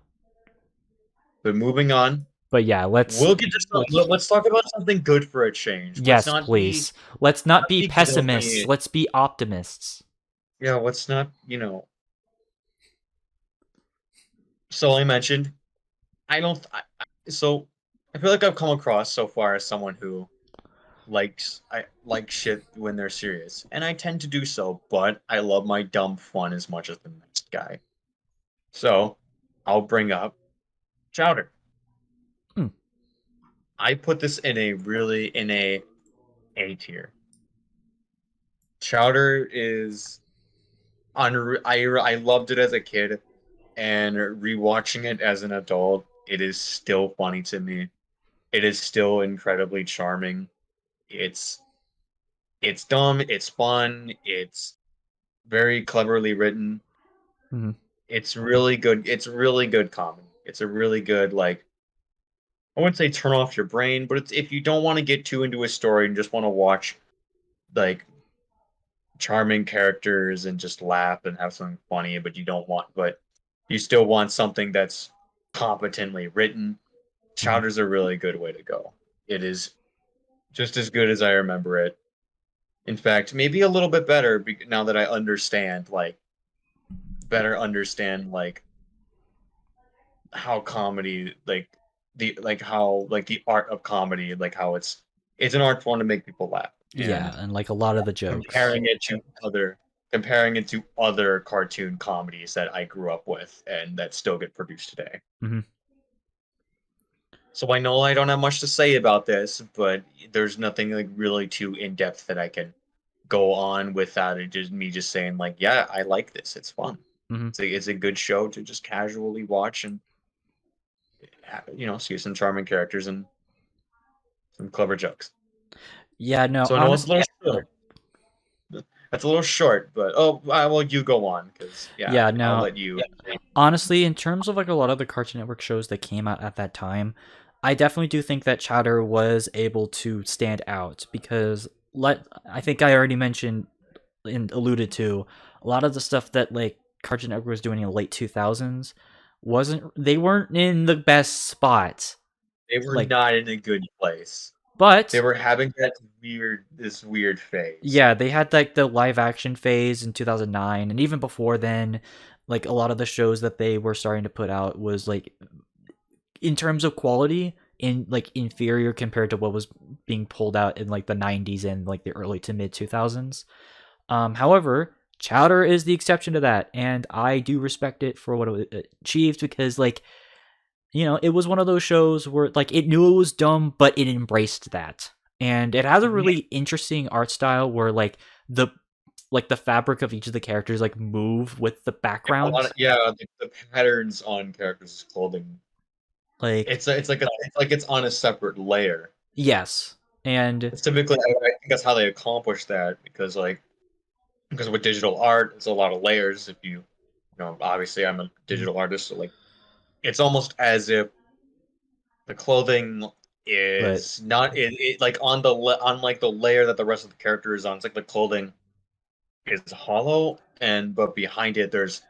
But moving on, But yeah, we'll get to let's talk about something good for a change. yes, please. Let's not Let's be be pessimists. gloomy. Let's be optimists. Yeah, let's not, so I mentioned I don't. So I feel like I've come across so far as someone who I like shit when they're serious, and I tend to do so. But I love my dumb fun as much as the next guy. So I'll bring up Chowder. I put this in a A tier. Chowder is I loved it as a kid, and rewatching it as an adult, it is still funny to me. It is still incredibly charming. It's it's dumb, it's fun, it's very cleverly written. Mm-hmm. It's really good. It's really good comedy. It's a really good like I wouldn't say turn off your brain, but it's if you don't want to get too into a story and just want to watch like charming characters and just laugh and have something funny, but you still want something that's competently written. Mm-hmm. Chowder's a really good way to go. It is just as good as I remember it. In fact, maybe a little bit better now that I understand like how comedy like the art of comedy like how it's an art form to make people laugh Yeah, and and like a lot of the jokes. comparing it to other cartoon comedies that I grew up with and that still get produced today. Mm-hmm. So I know I don't have much to say about this, but there's nothing like really too in depth that I can go on without it just me just saying like, yeah, I like this. It's fun. Mm-hmm. It's a good show to just casually watch and see some charming characters and some clever jokes. Yeah, no, So I know it's a little oh, short. That's a little short, but well, you go on because yeah, yeah, I'll no. let you. Honestly, in terms of like a lot of the Cartoon Network shows that came out at that time, I definitely do think that Chowder was able to stand out because I think I already mentioned and alluded to a lot of the stuff that like Cartoon Network was doing in the late 2000s wasn't they weren't in the best spot. They were Like not in a good place. They but were having this weird phase. yeah, they had like the live action phase in 2009 and even before then like a lot of the shows that they were starting to put out was like in terms of quality in like inferior compared to what was being pulled out in like the 90s and like the early to mid 2000s. However, Chowder is the exception to that, and I do respect it for what it achieved because like it was one of those shows where like it knew it was dumb but it embraced that. And it has a Mhm. really interesting art style where the fabric of each of the characters like move with the background. The patterns on characters' clothing. Like It's on a separate layer. yes. And It's typically I think that's how they accomplish that because with digital art, it's a lot of layers. If obviously I'm a mhm, digital artist, so like it's almost as if the clothing but is not like on like the layer that the rest of the character is on. It's like the clothing is hollow, and but behind it there's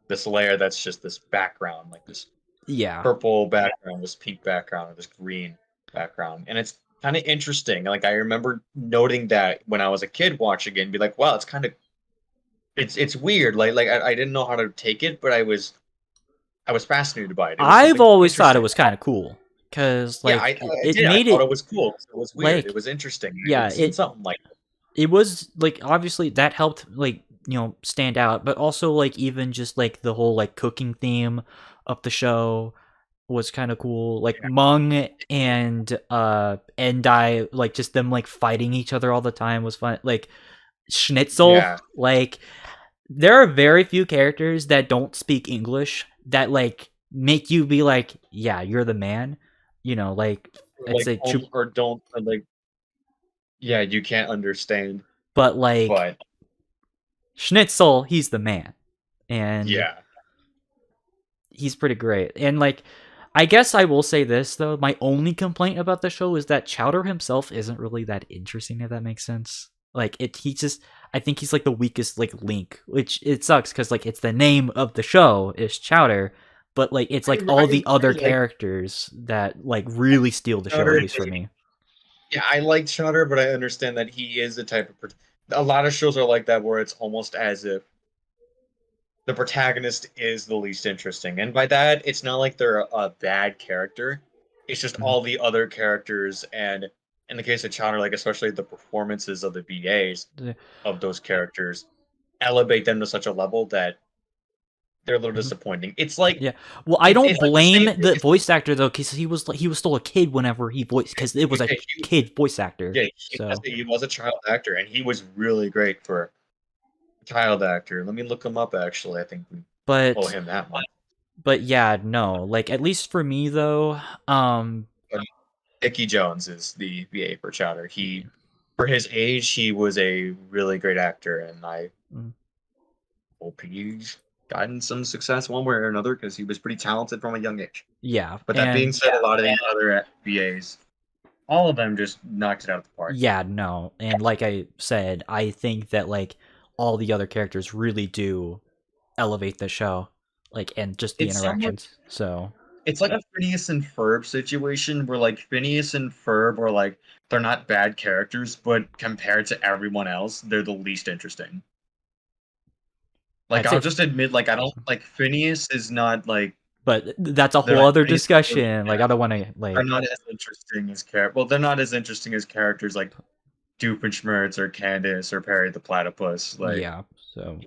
this layer that's just this background, like this yeah. purple background, this pink background, or this green background, and it's kind of interesting. Like I remember noting that when I was a kid watching it, and be like, "Wow, it's weird." I didn't know how to take it, but I was fascinated by it. It was I've something always thought it interesting. was kind of cool because Yeah, like I it did. I made thought it it was cool. 'Cause it was weird. It like was interesting. I yeah hadn't seen something like it. it was like obviously that helped like stand out, but also like even just like the whole like cooking theme of the show was kind of cool. Like Mung and Endai, like just them like fighting each other all the time was fun. Like Schnitzel, Yeah, like there are very few characters that don't speak English that like make you be like, yeah, you're the man. Like or I'd like say Chup, or don't like. Yeah, you can't understand, but like but Schnitzel, he's the man, and yeah, he's pretty great. And like, I guess I will say this though: my only complaint about the show is that Chowder himself isn't really that interesting. If that makes sense. Like he just, I think he's like the weakest like link, which it sucks because like it's the name of the show is Chowder, but like it's like I all the other agree. Like characters that like really steal the show, at Shutter, least for me. yeah, I like Shutter, but I understand that he is the type of. A lot of shows are like that, where it's almost as if the protagonist is the least interesting, and by that, it's not like they're a bad character. It's just Mhm. all the other characters, and in the case of Chowder, like especially the performances of the VAs of those characters, elevate them to such a level that they're a little Mhm. disappointing. It's like Yeah. Well, I don't it's like the blame same the thing. voice actor though, because he was still a kid whenever he voiced, because it was a Okay, kid voice actor. yeah, So, he was a child actor, and he was really great for a child actor. Let me look him up. Actually, I think we owe but him that much. yeah, no. Like at least for me though, But Dickie Jones is the VA for Chowder. For his age, he was a really great actor, and I mm, hope he's gotten some success one way or another because he was pretty talented from a young age. yeah, But that being and said, a lot of these other VAs, all of them just knocked it out of the park. yeah, no. And like I said, I think that like all the other characters really do elevate the show, like, and just the It's somewhat interactions. So, it's like a Phineas and Ferb situation where like Phineas and Ferb are like they're not bad characters, but compared to everyone else, they're the least interesting. Like I'd say I'll just admit, like I don't like Phineas is not like but that's a they're whole like other Phineas and Ferb, discussion. Like, yeah, I don't want to are like, not as interesting as Well, they're not as interesting as characters like Doofenshmirtz or Candace or Perry the Platypus. Like yeah. So,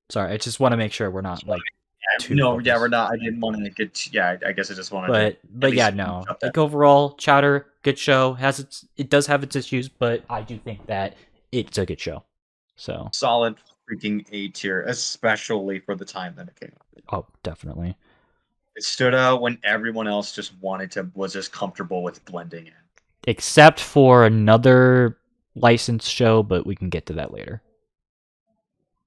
sorry, I just want to make sure we're not like too no, yeah, we're focused. not. I didn't want to get. Yeah, I guess I just wanted to But at yeah, least no. shut that. Like overall, Chowder, good show. It does have its issues, but I do think that it's a good show. So, Solid freaking A tier, especially for the time that it came out. oh, definitely. It stood out when everyone else just was just comfortable with blending in. Except for another licensed show, but we can get to that later.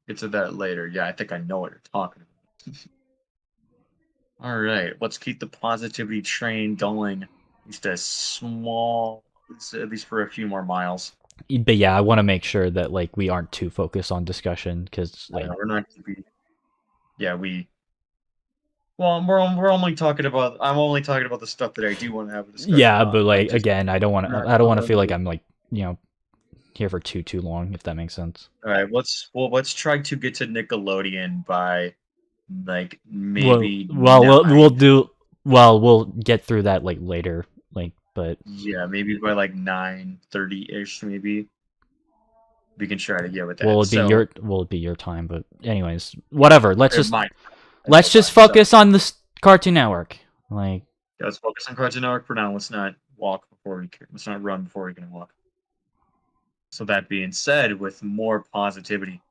Get to that later. Yeah, I think I know what you're talking about. All right, let's keep the positivity train going. Just a small, at least for a few more miles. But yeah, I want to make sure that like we aren't too focused on discussion because like We're not. Yeah, we. Well, we're only talking about. I'm only talking about the stuff that I do want to have a discussion yeah, on. but Like like just again, not. I don't want to feel like I'm like here for too long, if that makes sense. All right, let's try to get to Nickelodeon by like Well, maybe we'll 9. do we'll get through that like later, like but Yeah, maybe by like 9:30-ish, maybe. We can try to get with will that. it be So, your time? But anyways, whatever. my Let's just time. So, focus on this Cartoon Network. Like, let's focus on Cartoon Network for now. Let's not run before we can walk. So that being said, with more positivity,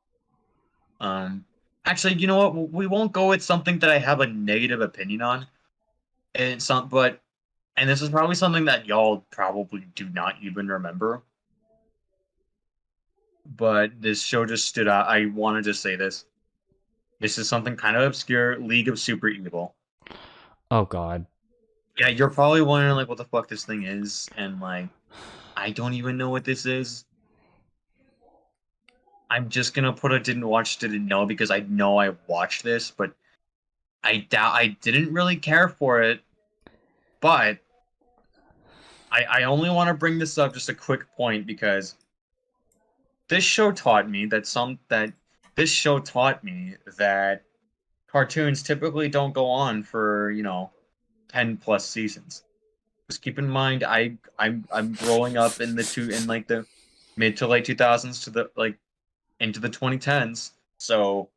actually, you know what? We won't go with something that I have a negative opinion on, and this is probably something that y'all probably do not even remember. But this show just stood out. I wanted to say this. This is something kind of obscure. League of Super Evil. oh god. Yeah, you're probably wondering like what the fuck this thing is, and like I don't even know what this is. I'm just gonna put a didn't watch, didn't know because I know I watched this, but I doubt I didn't really care for it. But I only want to bring this up just a quick point because this show taught me that this show taught me that cartoons typically don't go on for 10 plus seasons. Just keep in mind I'm growing up in like the mid to late 2000s to the like into the 2010s. So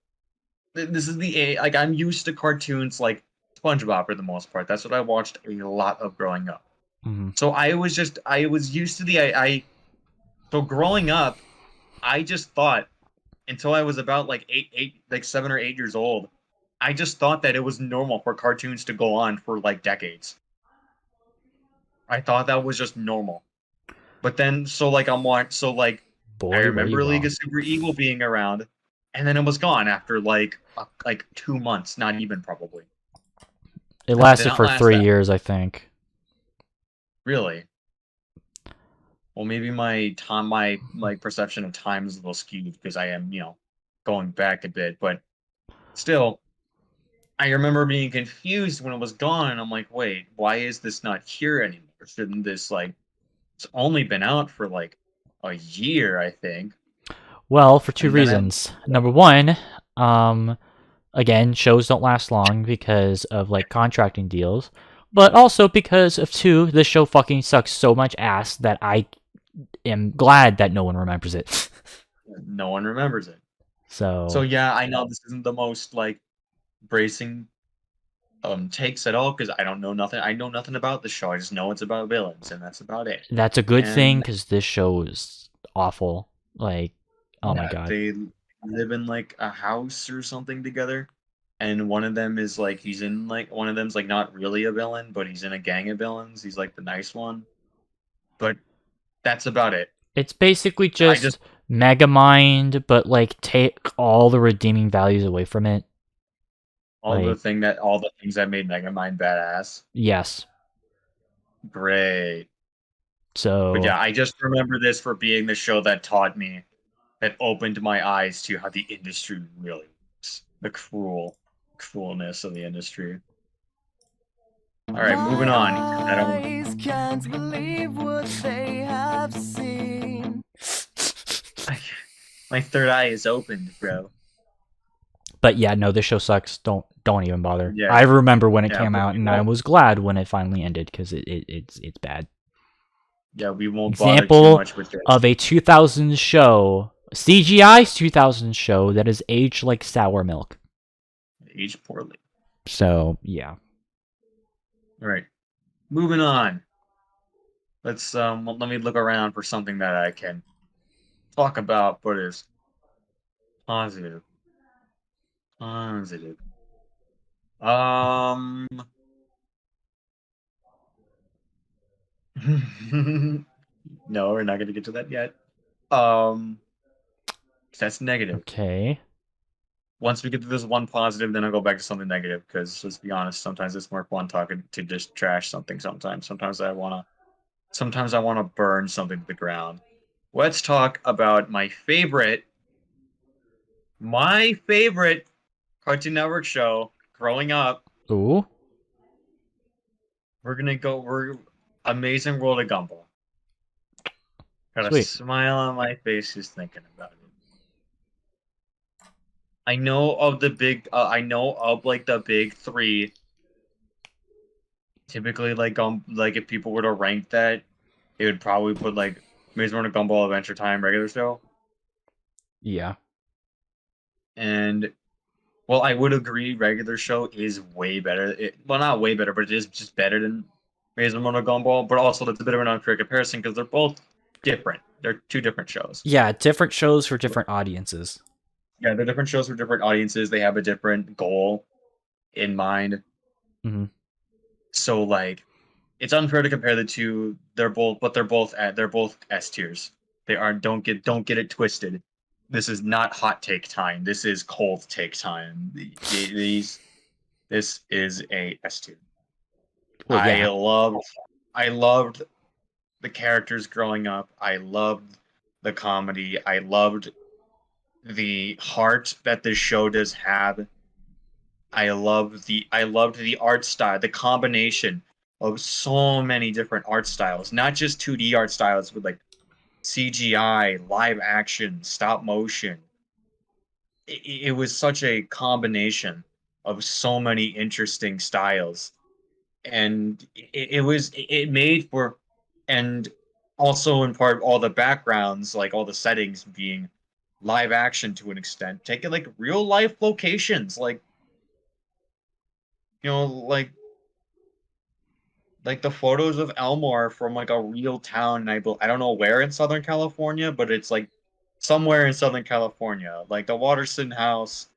this is like I'm used to cartoons like SpongeBob for the most part. That's what I watched a lot of growing up. Mm-hmm. So I was used to so growing up, I just thought until I was about like 7 or 8 years old, I just thought that it was normal for cartoons to go on for like decades. I thought that was just normal. But then, I Boy, were you remember League wrong. of Super Evil being around, and then it was gone after like 2 months, not even probably. It No, it did lasted not for last 3 years, I think. really. Well, maybe my perception of time is a little skewed because I am going back a bit, but still, I remember being confused when it was gone, and I'm like, wait, why is this not here anymore? Shouldn't this like it's only been out for like a year, I think. Well, for two And then reasons. Number one, um, again, shows don't last long because of like contracting deals, but also because of two, this show fucking sucks so much ass that I am glad that no one remembers it. no one remembers it. So So, yeah, I know this isn't the most like bracing takes at all because I don't know nothing. I know nothing about the show. I just know it's about villains, and that's about it. That's a good thing And because this show is awful. Like, oh my yeah, god. they live in like a house or something together. And one of them is like he's in like one of them's like not really a villain, but he's in a gang of villains. He's like the nice one. But that's about it. It's basically I just just Megamind, but like take all the redeeming values away from it. Like, all the things that made Megamind badass. yes. Great. But So yeah, I just remember this for being the show that taught me, that opened my eyes to how the industry really works. The cruelness of the industry. All right, moving My on. eyes can't believe what they have seen. My third eye is opened, bro. but yeah, no, this show sucks. Don't even bother. Yeah, I remember when it yeah, came but out, we and I won't. was glad when it finally ended because it's bad. Yeah, we won't bother too Example much with this. of a 2000s show, CGI 2000s show that is aged like sour milk. Aged poorly. So yeah. All right, moving on. Let me look around for something that I can talk about, but is positive. Positive. Um. No, we're not going to get to that yet. Um, that's negative. Okay. Once we get to this one positive, then I'll go back to something negative. Because let's be honest, sometimes it's more fun talking to just trash something. Sometimes I wanna burn something to the ground. Let's talk about my favorite Cartoon Network show growing up. Ooh. We're Amazing World of Gumball. Got a Sweet. smile on my face just thinking about it. I know of the big. I know of like the big three. Typically, like if people were to rank that, it would probably put like Maze Runner, Gumball, Adventure Time, regular show, Yeah. and well, I would agree, regular show is way better. Well, not way better, but it is just better than Maze Runner, Gumball. But also, that's a bit of an unfair comparison because they're both different. They're two different shows. Yeah, different shows for different audiences. Yeah, they're different shows for different audiences. They have a different goal in mind. Mm-hmm. So like, it's unfair to compare the two. They're both S tiers. They aren't. Don't get it twisted. This is not hot take time. This is cold take time. This is a S tier. Well, yeah. I loved the characters growing up. I loved the comedy. I loved the heart that this show does have. I loved the art style, the combination of so many different art styles, not just 2D art styles with like CGI, live action, stop motion. It was such a combination of so many interesting styles, and it made for, and also in part all the backgrounds, like all the settings being live action to an extent, taking like real life locations, like you know, like the photos of Elmore from like a real town. I don't know where in Southern California, but it's like somewhere in Southern California. Like the Watterson house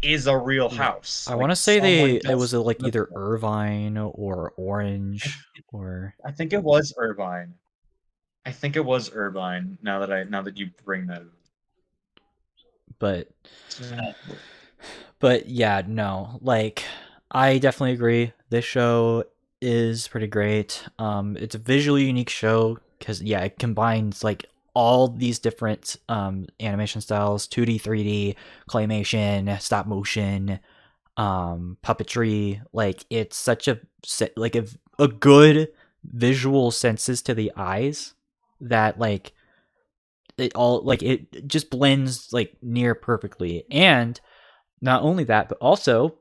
is a real Yeah. house. I Like want to say someone it does was like live either there. Irvine or Orange or I think it was Irvine. I think it was Irvine. Now that you bring that but up. but yeah, no. Like I definitely agree. This show is pretty great. It's a visually unique show cuz yeah, it combines like all these different animation styles, 2D, 3D, claymation, stop motion, puppetry. Like it's such a like a good visual senses to the eyes that like it all like it just blends like near perfectly. And not only that, but also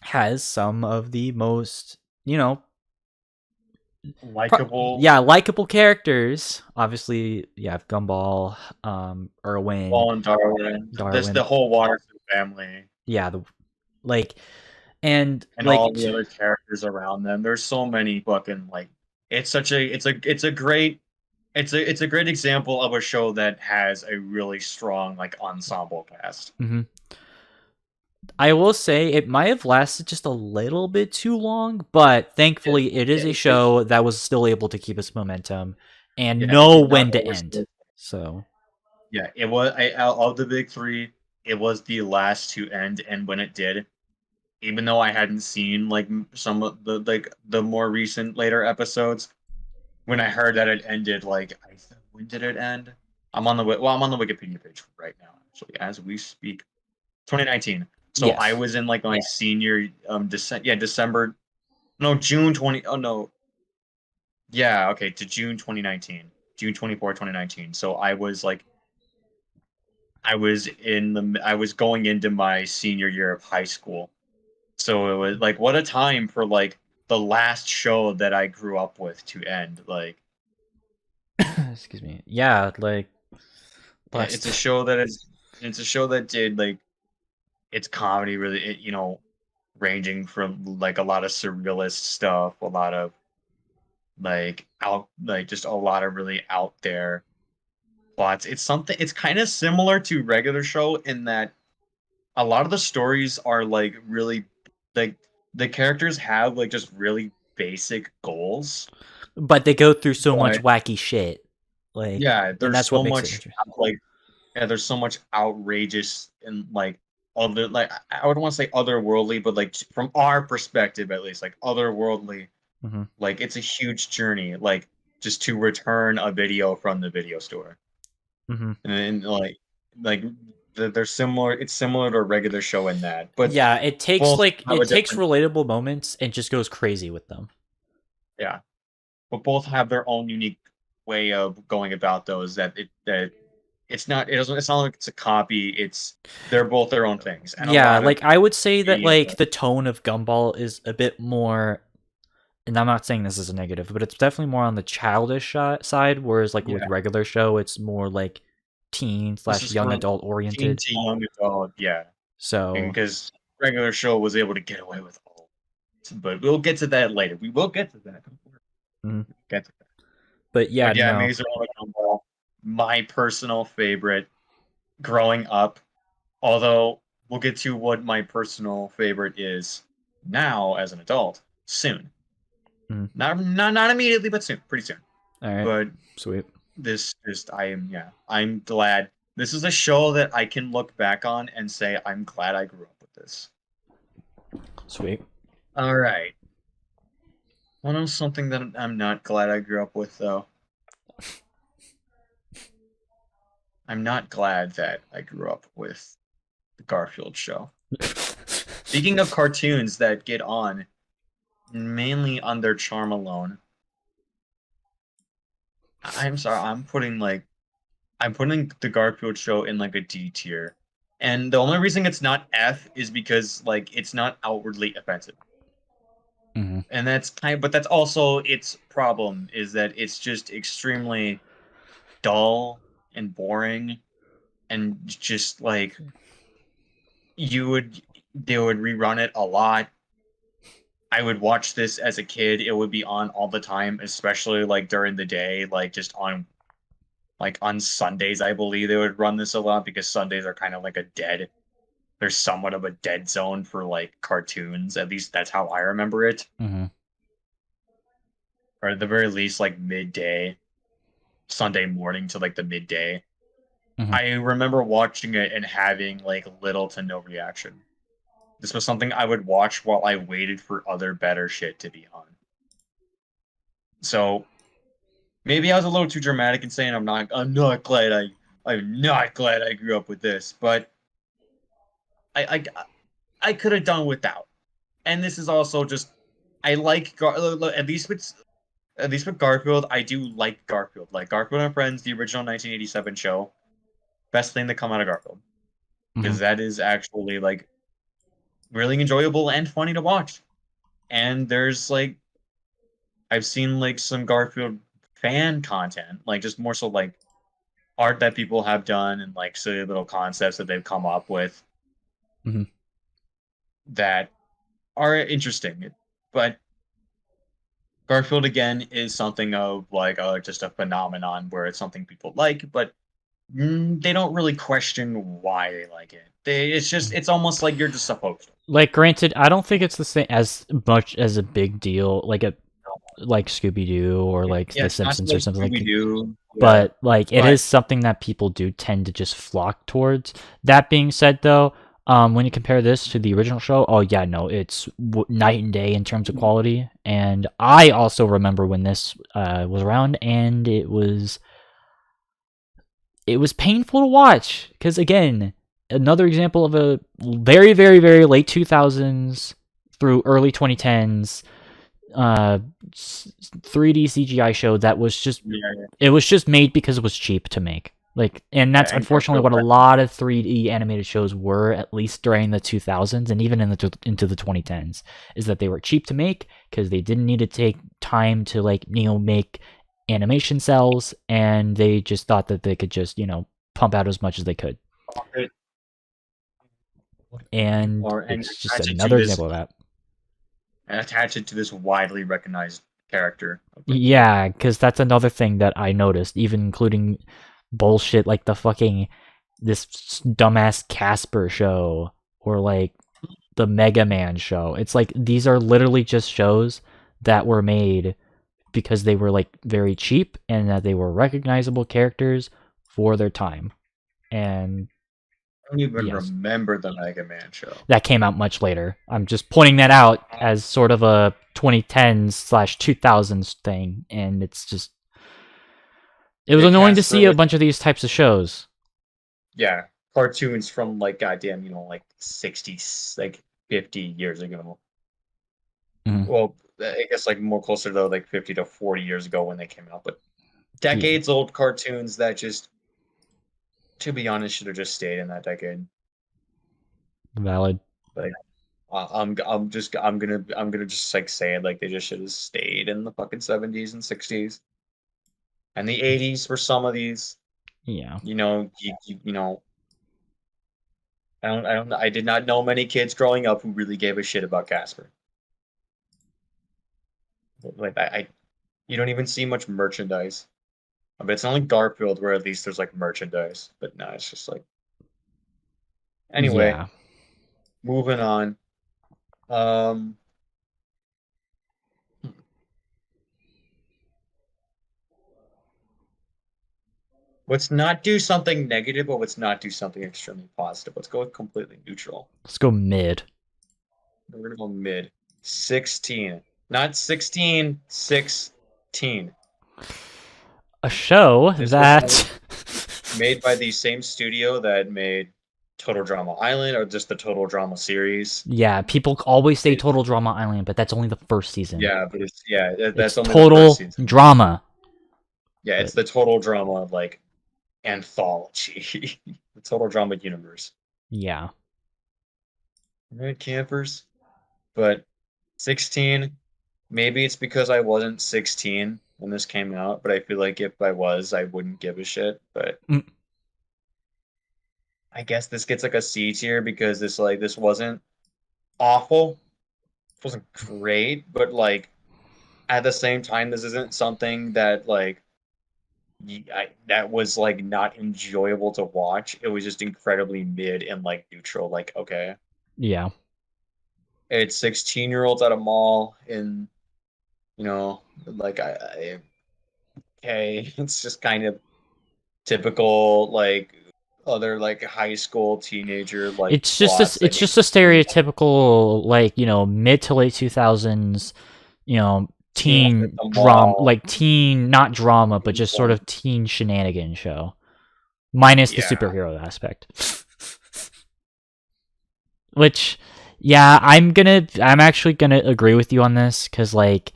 has some of the most, you know, Likable yeah, likable characters. Obviously, you have Gumball, Irwin, Paul and Darwin. Darwin. The whole Watterson family. Yeah, Like, and like all the other characters around them. There's so many fucking like. It's such a it's a great it's a great example of a show that has a really strong like ensemble cast. Mm-hmm. I will say it might have lasted just a little bit too long, but thankfully it is a show that was still able to keep its momentum and know when to end. So yeah, it was of the big three, it was the last to end, and when it did, even though I hadn't seen like some of the more recent later episodes, when I heard that it ended, like when did it end? I'm on the Wikipedia page right now, actually, as we speak. 2019. So yes. I was in like my senior December, no, June 20. Oh no, yeah, okay, to June 2019, June 24, 2019. So I was like, I was going into my senior year of high school. So it was like, what a time for like the last show that I grew up with to end. Like, excuse me. Yeah, like yeah, it's a show that it's a show that did like its comedy really, ranging from like a lot of surrealist stuff, a lot of just a lot of really out there plots. It's kind of similar to regular show in that a lot of the stories are like really like the characters have like just really basic goals, but they go through so much wacky shit. Like, yeah, and there's that's what so makes it much interesting. like there's so much outrageous and like other like I wouldn't want to say otherworldly, but like from our perspective at least, like otherworldly. Mm-hmm. Like it's a huge journey, like just to return a video from the video store, Mm-hmm. and like they're similar. It's similar to a regular show in that, but Yeah, it takes both like have it a takes different relatable moments and just goes crazy with them. yeah, but both have their own unique way of going about those. That it's not like it's a copy. They're both their own things, and a Yeah, lot of like I would say that media. like the tone of Gumball is a bit more, and I'm not saying this is a negative, but it's definitely more on the childish side, whereas like with regular show, it's more like teen / young adult Teen oriented. to young adult, yeah. So Because regular show was able to get away with all, but we'll get to that later. We will get to that. Get to that. But yeah, But yeah, no. Maze Runner Gumball, my personal favorite growing up. Although we'll get to what my personal favorite is now as an adult soon. Not immediately, but soon, pretty soon. All right. But sweet. I'm glad. This is a show that I can look back on and say I'm glad I grew up with this. Sweet. All right. Well, know something that I'm not glad I grew up with, though. I'm not glad that I grew up with the Garfield show. Speaking of cartoons that get on mainly on their charm alone, I'm sorry, I'm putting the Garfield show in like a D tier. And the only reason it's not F is because like it's not outwardly offensive. And but that's also its problem is that it's just extremely dull and boring and just like they would rerun it a lot. I would watch this as a kid. It would be on all the time, especially like during the day, like on Sundays, I believe they would run this a lot because Sundays are kind of like there's somewhat of a dead zone for like cartoons. At least that's how I remember it. Or at the very least, like midday, Sunday morning to like the midday. I remember watching it and having like little to no reaction. This was something I would watch while I waited for other better shit to be on. So maybe I was a little too dramatic in saying I'm not glad I grew up with this, but I could have done without. And this is also just I like at least with Garfield, I do like Garfield. Like Garfield and Friends, the original 1987 show, best thing to come out of Garfield. Because that is actually like really enjoyable and funny to watch. And there's like I've seen like some Garfield fan content, like just more so like art that people have done and like silly little concepts that they've come up with. that are interesting, but Garfield again is something of like just a phenomenon where it's something people like, but they don't really question why they like it. It's almost like you're just supposed to. Like, granted, I don't think it's the same as much as a big deal, like Scooby Doo or like Yeah, The it's not Simpsons or like something like that. Scooby-Doo, yeah, But like, it but is something that people do tend to just flock towards. That being said, though, when you compare this to the original show, oh yeah, no, it's night and day in terms of quality. And I also remember when this was around, and it was painful to watch because, again, another example of a very, very, very late 2000s through early 2010s 3D CGI show that was just it was just made because it was cheap to make. Like, and that's and unfortunately what a lot of 3D animated shows were, at least during the 2000s and even into the 2010s, is that they were cheap to make because they didn't need to take time to, like, make animation cells, and they just thought that they could just, pump out as much as they could. And it's just another example of that. And attach it to this widely recognized character. Yeah, because that's another thing that I noticed, even including bullshit like this dumbass Casper show or like the Mega Man show. It's like these are literally just shows that were made because they were like very cheap and that they were recognizable characters for their time. And I don't even remember the Mega Man show. That came out much later. I'm just pointing that out as sort of a 2010s/2000s thing, and it's just it was annoying to see a bunch of these types of shows. Yeah, cartoons from like goddamn, like 60s, like 50 years ago. Mm-hmm. Well, I guess like more closer to like 50 to 40 years ago when they came out, but decades old cartoons that just, to be honest, should have just stayed in that decade. Valid. Like, I'm gonna just like say it, like they just should have stayed in the fucking 70s and 60s, and the 80s for some of these. Yeah. You know, I did not know many kids growing up who really gave a shit about Casper. Like you don't even see much merchandise. But it's only Garfield where at least there's like merchandise. But no, it's just like. Anyway, yeah. Moving on. Let's not do something negative, but let's not do something extremely positive. Let's go with completely neutral. Let's go mid. We're gonna go mid. 16. Not 16, 16. A show that made by the same studio that made Total Drama Island, or just the Total Drama series. Yeah, people always say Total Drama Island, but that's only the first season. Yeah, but that's it's only Total the first season. Drama. Yeah, it's the Total Drama like anthology, the Total Drama universe. Yeah. Right, campers, but 16. Maybe it's because I wasn't 16 when this came out, but I feel like if I was, I wouldn't give a shit. But I guess this gets like a C tier because this wasn't awful. It wasn't great, but like at the same time, this isn't something that like that was like not enjoyable to watch. It was just incredibly mid and like neutral. Like, okay, yeah, it's 16-year-olds at a mall in, like okay, it's just kind of typical like other like high school teenager like it's just a stereotypical like mid to late 2000s teen drama, like teen, not drama, but just sort of teen shenanigan show, minus the superhero aspect. Which, yeah, I'm actually gonna agree with you on this because like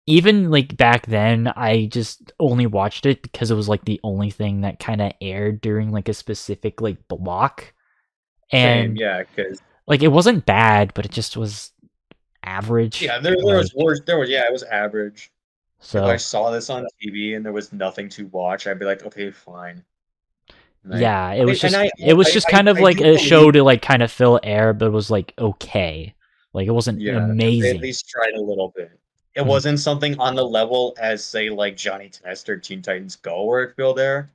even like back then I just only watched it because it was like the only thing that kind of aired during like a specific like block, and because like it wasn't bad, but it just was average. Yeah, there was worse. It was average. So if I saw this on TV and there was nothing to watch, I'd be like, okay, fine. Yeah, it was just I kind of I like do a show believe, to like kind of fill air, but it was like okay. Like it wasn't yeah, they at amazing. least tried a little bit. It Mhm. wasn't something on the level as say like Johnny Test or Teen Titans Go where it filled there.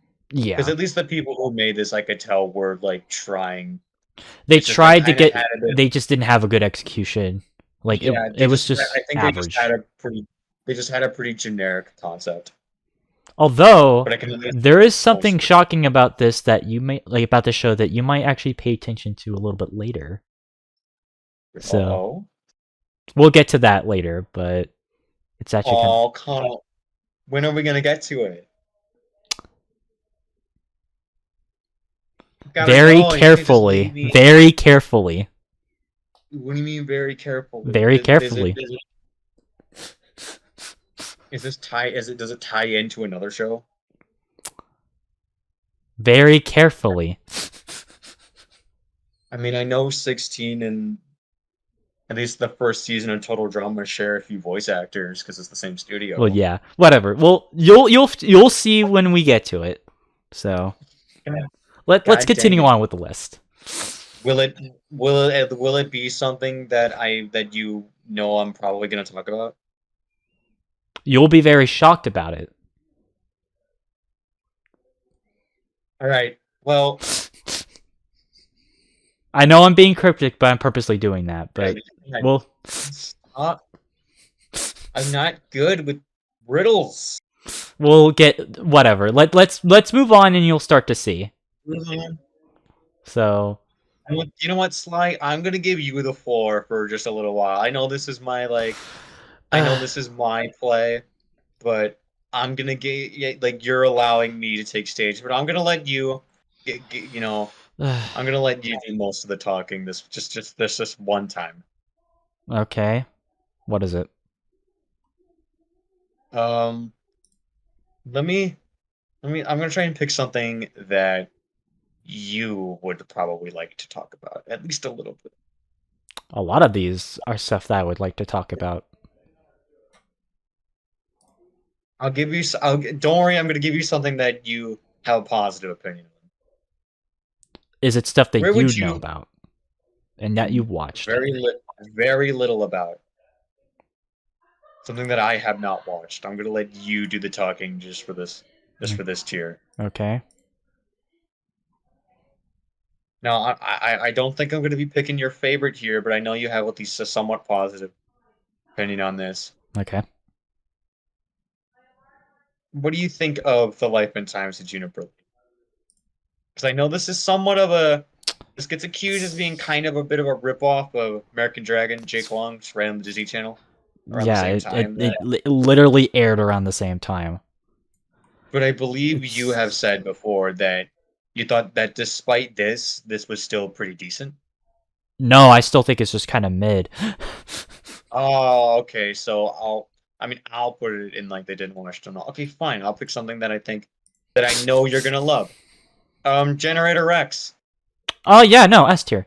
Because Yeah. at least the people who made this, I could tell, were like trying. They It's just they tried to kind of get had a bit. they just didn't have a good execution. Like Yeah, it they was just. just I think they just had average. a pretty. They just had a pretty generic concept. Although But I can at least there is something mostly. shocking about this that you may like about the show that you might actually pay attention to a little bit later. So Oh, we'll get to that later, but it's actually kind of oh, Connell. When are we gonna get to it? Gotta very know. You can't just carefully, leave me. very carefully, What do you mean very carefully? very carefully, Is this tie? Is it? Does it tie into another show? very carefully. I mean, I know 16 and at least the first season of Total Drama share a few voice actors because it's the same studio. Well, yeah, whatever. Well, you'll see when we get to it. So let's God dang continue it. on with the list. Will it be something that you know I'm probably gonna talk about? You'll be very shocked about it. All right. Well, I know I'm being cryptic, but I'm purposely doing that. But well, stop. I'm not good with riddles. we'll get whatever. Let's move on, and you'll start to see. Mhm. So You know what, Sly? I'm gonna give you the floor for just a little while. I know this is my I know this is my play, but I'm gonna get like you're allowing me to take stage, but I'm gonna let you I'm gonna let you do most of the talking this one time. okay, what is it? Um, let me I'm gonna try and pick something that you would probably like to talk about, at least a little bit. A lot of these are stuff that I would like to talk about. I'll give you don't worry, I'm gonna give you something that you have a positive opinion on. Is it stuff Where that you would know you about and that you've watched? very little about? Something that I have not watched. I'm gonna let you do the talking just for this tier. Okay. Now, I don't think I'm gonna be picking your favorite here, but I know you have at least a somewhat positive opinion on this. Okay. What do you think of the life and times of Juniper? Because I know this is somewhat of a this gets accused as being kind of a bit of a ripoff of American Dragon, Jake Long, just ran on the Disney Channel around the Yeah, same it time. That, literally aired around the same time. but I believe you It's have said before that you thought that despite this was still pretty decent. no, I still think it's just kind of mid. Oh, okay. So I'll put it in like they didn't watch it. Okay, fine. I'll pick something that I think that I know you're gonna love. Generator Rex, Oh yeah, no, S tier.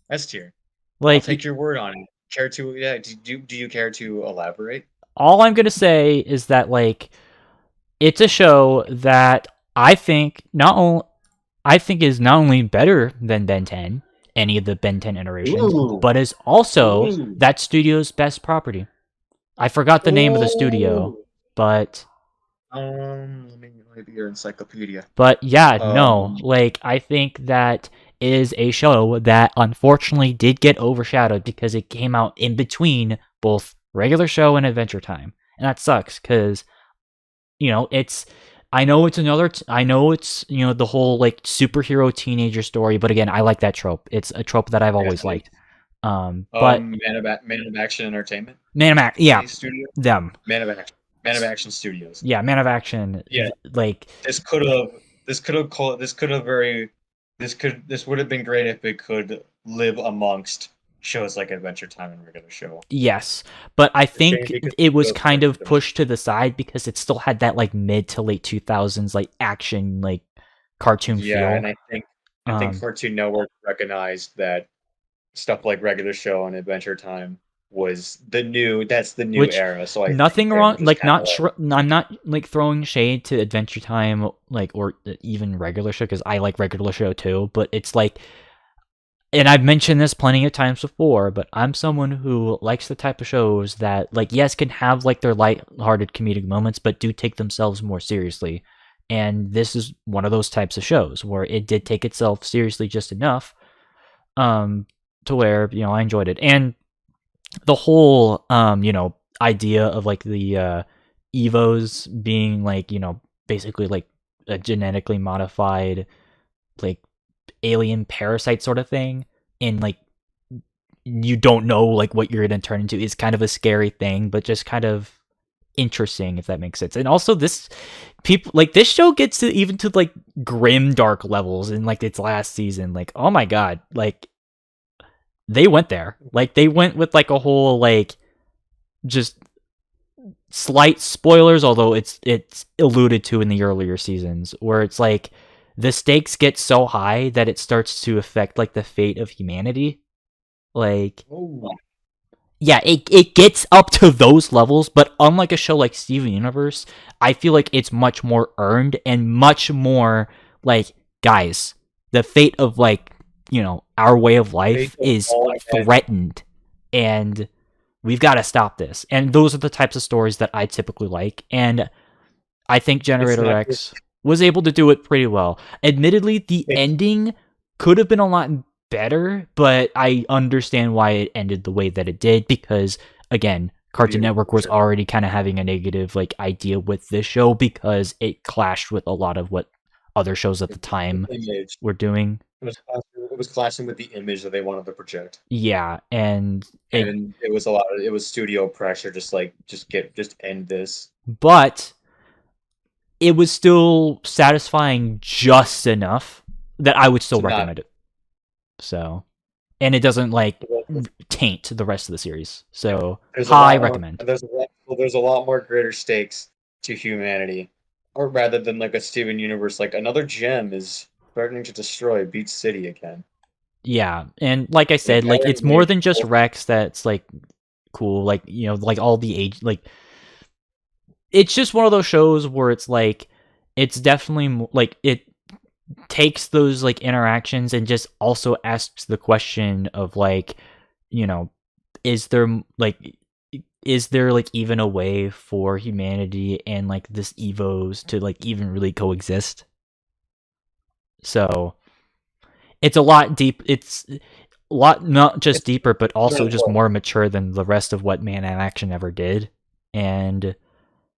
S tier. I'll Like take your word on it. Care to? Yeah. Do you care to elaborate? all I'm gonna say is that like it's a show that I think is not only better than Ben 10, any of the Ben 10 iterations, Ooh, but is also ooh, that studio's best property. I forgot the name of the studio, ooh. but Let me be your encyclopedia. yeah, no. Um, Like I think that is a show that unfortunately did get overshadowed because it came out in between both regular show and Adventure Time. And that sucks cuz it's I know it's I know it's the whole like superhero teenager story, but again, I like that trope. It's a trope that I've always liked. But Man of Action Entertainment. Man of Action, yeah, Studio. them. Man of Action Studios. Yeah, Man of Action. Yeah, Like this could have this could have very this would have been great if it could live amongst shows like Adventure Time and regular show. yes, but I It's a shame think because it was those kind characters of pushed to the side because it still had that like mid to late 2000s like action like cartoon yeah, feel. and I think Um Cartoon Network recognized that stuff like regular show and Adventure Time was the new era. So I think nothing they were wrong. just Like kind of I'm not like throwing shade to Adventure Time, like or even regular show because I like regular show too. But it's like, and I've mentioned this plenty of times before, but I'm someone who likes the type of shows that, like, yes, can have like their light-hearted comedic moments, but do take themselves more seriously. And this is one of those types of shows where it did take itself seriously just enough, um, to where I enjoyed it. And the whole idea of like the evos being like basically like a genetically modified like alien parasite sort of thing, and like you don't know like what you're gonna turn into is kind of a scary thing, but just kind of interesting, if that makes sense. And also this show gets to even to like grim dark levels in like its last season. Like, oh my god, like they went there. Like they went with like a whole like just slight spoilers, although it's alluded to in the earlier seasons, where it's like the stakes get so high that it starts to affect like the fate of humanity. Like, oh, yeah, it gets up to those levels, but unlike a show like Steven Universe, I feel like it's much more earned and much more like, guys, the fate of like, our way of life is threatened, and we've got to stop this. And those are the types of stories that I typically like, and I think Generator X was able to do it pretty well. Admittedly, the ending could have been a lot better, but I understand why it ended the way that it did, because again, Cartoon Network was already kind of having a negative like idea with this show because it clashed with a lot of what other shows at the time were doing. It was clashing with the image that they wanted to project. Yeah, and it was it was studio pressure, just end this. But it was still satisfying just enough that I would still recommend it. So, and it doesn't like taint the rest of the series. So, I recommend. There's a lot more greater stakes to humanity, or rather than like a Steven Universe. Like another gem is threatening to destroy Beach City again. Yeah, and like I said, like it's more than just Rex that's like cool. Like like all the age, like it's just one of those shows where it's like it's definitely like it takes those like interactions and just also asks the question of like, is there like even a way for humanity and like this evos to like even really coexist? So it's a lot deep. It's a lot not just deeper, but also just more mature than the rest of what Man in Action ever did. And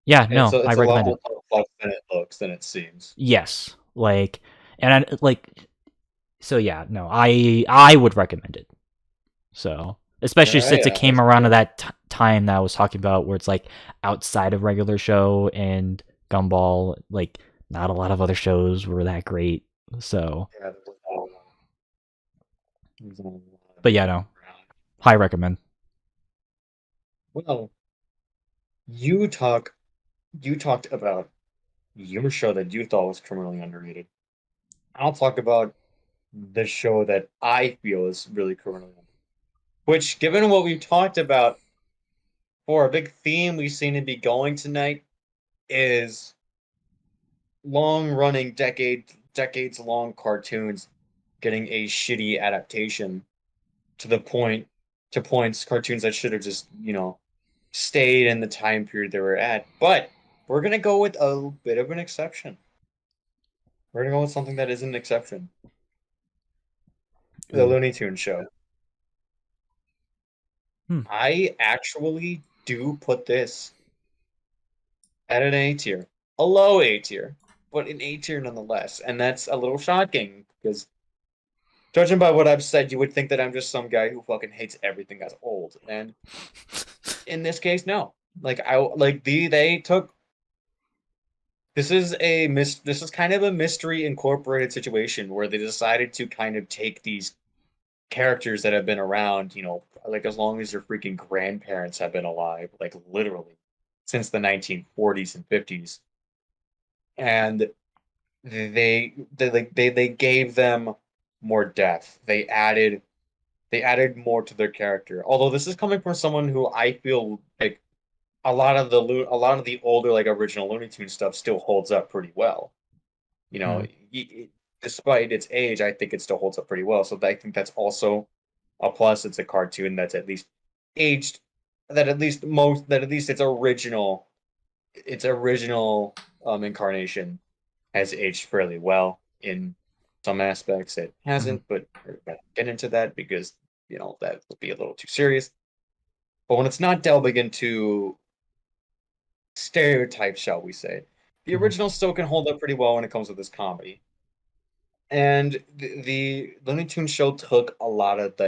yeah, no, I recommend it. It's a lot more complex than it looks, than it seems. Yes, like, and I like, so yeah, no, I would recommend it. So, especially since it came around to that time that I was talking about, where it's like outside of regular show and Gumball, like not a lot of other shows were that great. So, but yeah, no, high recommend. Well, you talked about your show that you thought was criminally underrated. I'll talk about the show that I feel is really criminally underrated. Which, given what we've talked about, for a big theme we seem to be going tonight is long-running, decades-long cartoons getting a shitty adaptation to points cartoons that should have just stayed in the time period they were at. But we're gonna go with a bit of an exception. We're gonna go with something that is an exception. The Looney Tunes show. I actually do put this at an A tier. A low A tier, but an A tier nonetheless. And that's a little shocking because judging by what I've said, you would think that I'm just some guy who fucking hates everything that's old. And in this case, no. They took this is kind of a mystery incorporated situation where they decided to kind of take these characters that have been around, like as long as your freaking grandparents have been alive, like literally since the 1940s and 50s. And they gave them more depth. They added they added more to their character. Although this is coming from someone who I feel like a lot of the older like original Looney Tunes stuff still holds up pretty well. You know, despite its age, I think it still holds up pretty well. So I think that's also a plus. It's a cartoon that's at least aged, that at least its original incarnation has aged fairly well. In some aspects, it hasn't, but we're gonna get into that because that would be a little too serious. But when it's not delving into stereotypes, shall we say, the original still can hold up pretty well when it comes to this comedy. And the Looney Tunes show took a lot of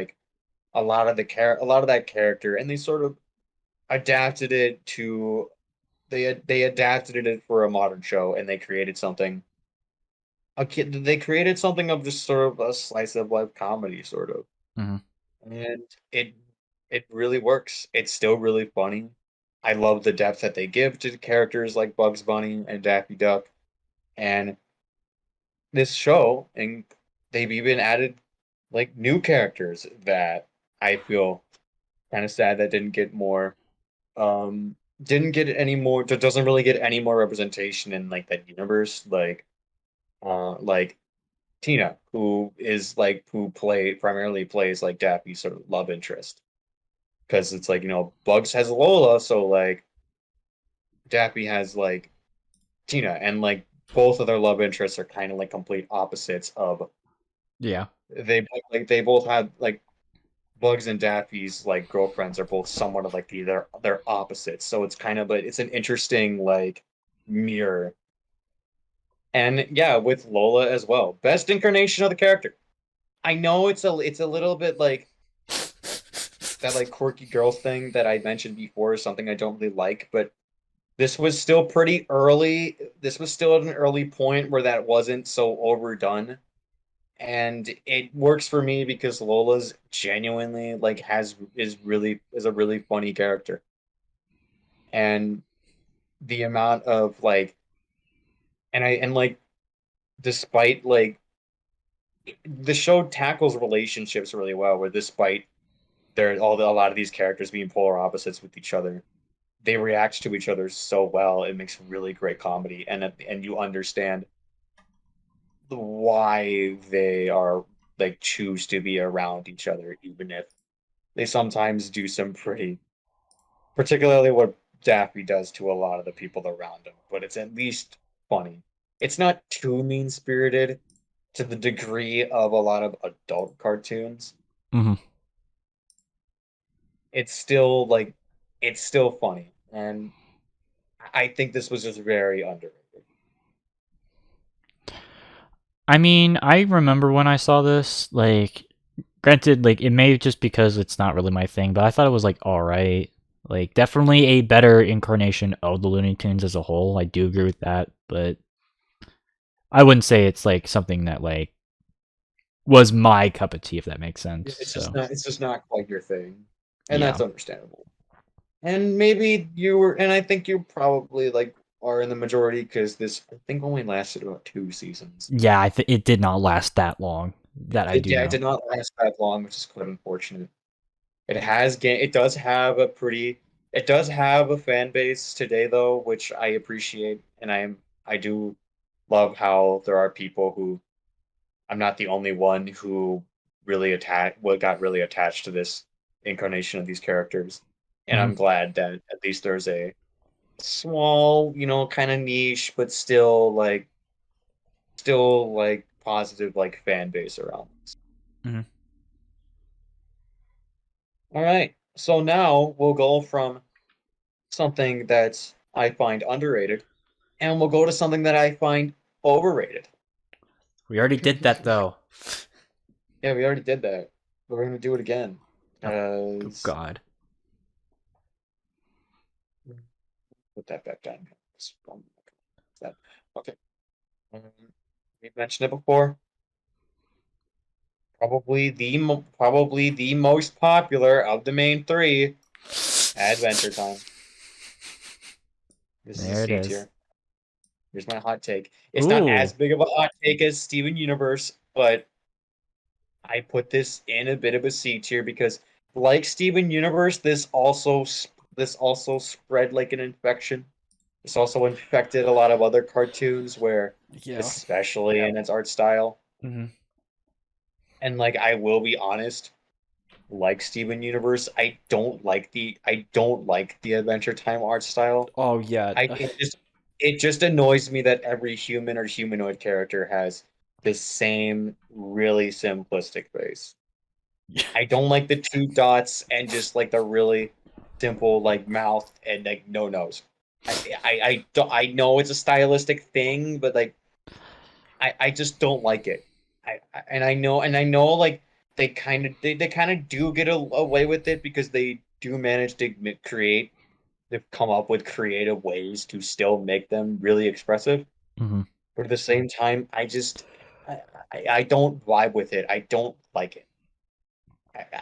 a lot of that character, and they sort of adapted it to they adapted it for a modern show, and they created something. They created something of just sort of a slice of life comedy, sort of, and it really works. It's still really funny. I love the depth that they give to characters like Bugs Bunny and Daffy Duck, and this show, and they've even added like new characters that I feel kind of sad that didn't get any more that doesn't really get any more representation in like that universe, like Tina, who primarily plays like Daffy's sort of love interest, because it's like Bugs has Lola, so like Daffy has like Tina, and like both of their love interests are kind of like complete opposites of. Yeah. They both have like Bugs and Daffy's like girlfriends are both somewhat of like they're opposites. So it's an interesting like mirror. And yeah, with Lola as well. Best incarnation of the character. I know it's a little bit like that like quirky girl thing that I mentioned before is something I don't really like, but this was still pretty early. This was still at an early point where that wasn't so overdone. And it works for me because Lola's genuinely like has is a really funny character. And the amount of like and like despite like the show tackles relationships really well, where despite a lot of these characters being polar opposites with each other, they react to each other so well. It makes really great comedy, and you understand why they are like choose to be around each other, even if they sometimes do some pretty, particularly what Daffy does to a lot of the people around him. But it's at least funny. It's not too mean spirited to the degree of a lot of adult cartoons. It's still like it's still funny, and I think this was just very underrated. I mean, I remember when I saw this, like, granted, like, it may just because it's not really my thing, but I thought it was, like, alright. Like, definitely a better incarnation of the Looney Tunes as a whole. I do agree with that, but I wouldn't say it's, like, something that, like, was my cup of tea, if that makes sense. It's just not quite your thing, and Yeah. that's understandable. And I think you probably like are in the majority because this I think only lasted about 2 seasons. Yeah, it did not last that long. That I do It know. did not last that long, which is quite unfortunate. It does have it does have a fan base today though, which I appreciate, and I do love how there are people who I'm not the only one who got really attached to this incarnation of these characters. And I'm glad that at least there's a small, kind of niche, but still like positive like fan base around this. All right. So now we'll go from something that I find underrated, and we'll go to something that I find overrated. We already did that, though. Yeah, we already did that. But we're gonna do it again. Oh, God. Put that back down. That okay. We mentioned it before. Probably the most popular of the main three. Adventure Time. This is a There it C is. tier. Here's my hot take. It's not as big of a hot take as Steven Universe, but I put this in a bit of a C tier because, like Steven Universe, this also spread like an infection. This also infected a lot of other cartoons where, Yeah. especially in its art style. Mm-hmm. And like I will be honest, like Steven Universe, I don't like the Adventure Time art style. Oh yeah. It just annoys me that every human or humanoid character has the same really simplistic face. I don't like the two dots and just like the really simple like mouth and like no nose. I know it's a stylistic thing, but like I just don't like it. I know like they kind of do get away with it because they do manage to to come up with creative ways to still make them really expressive. Mm-hmm. But at the same time, I don't vibe with it. I don't like it.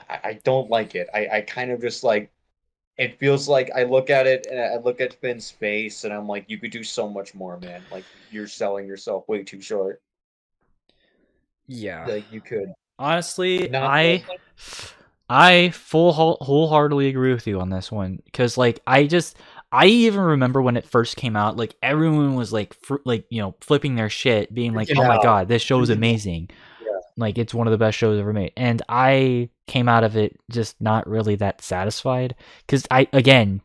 I don't like it. I kind of just like it feels like I look at it and I look at Finn's face and I'm like, you could do so much more, man. Like you're selling yourself way too short. Yeah. Like you could Honestly, not. wholeheartedly agree with you on this one because like I even remember when it first came out, like everyone was like flipping their shit, being like, Freaking "Oh my out. god, this show is Freaking out. amazing!" Yeah. Like it's one of the best shows ever made, and I came out of it just not really that satisfied because and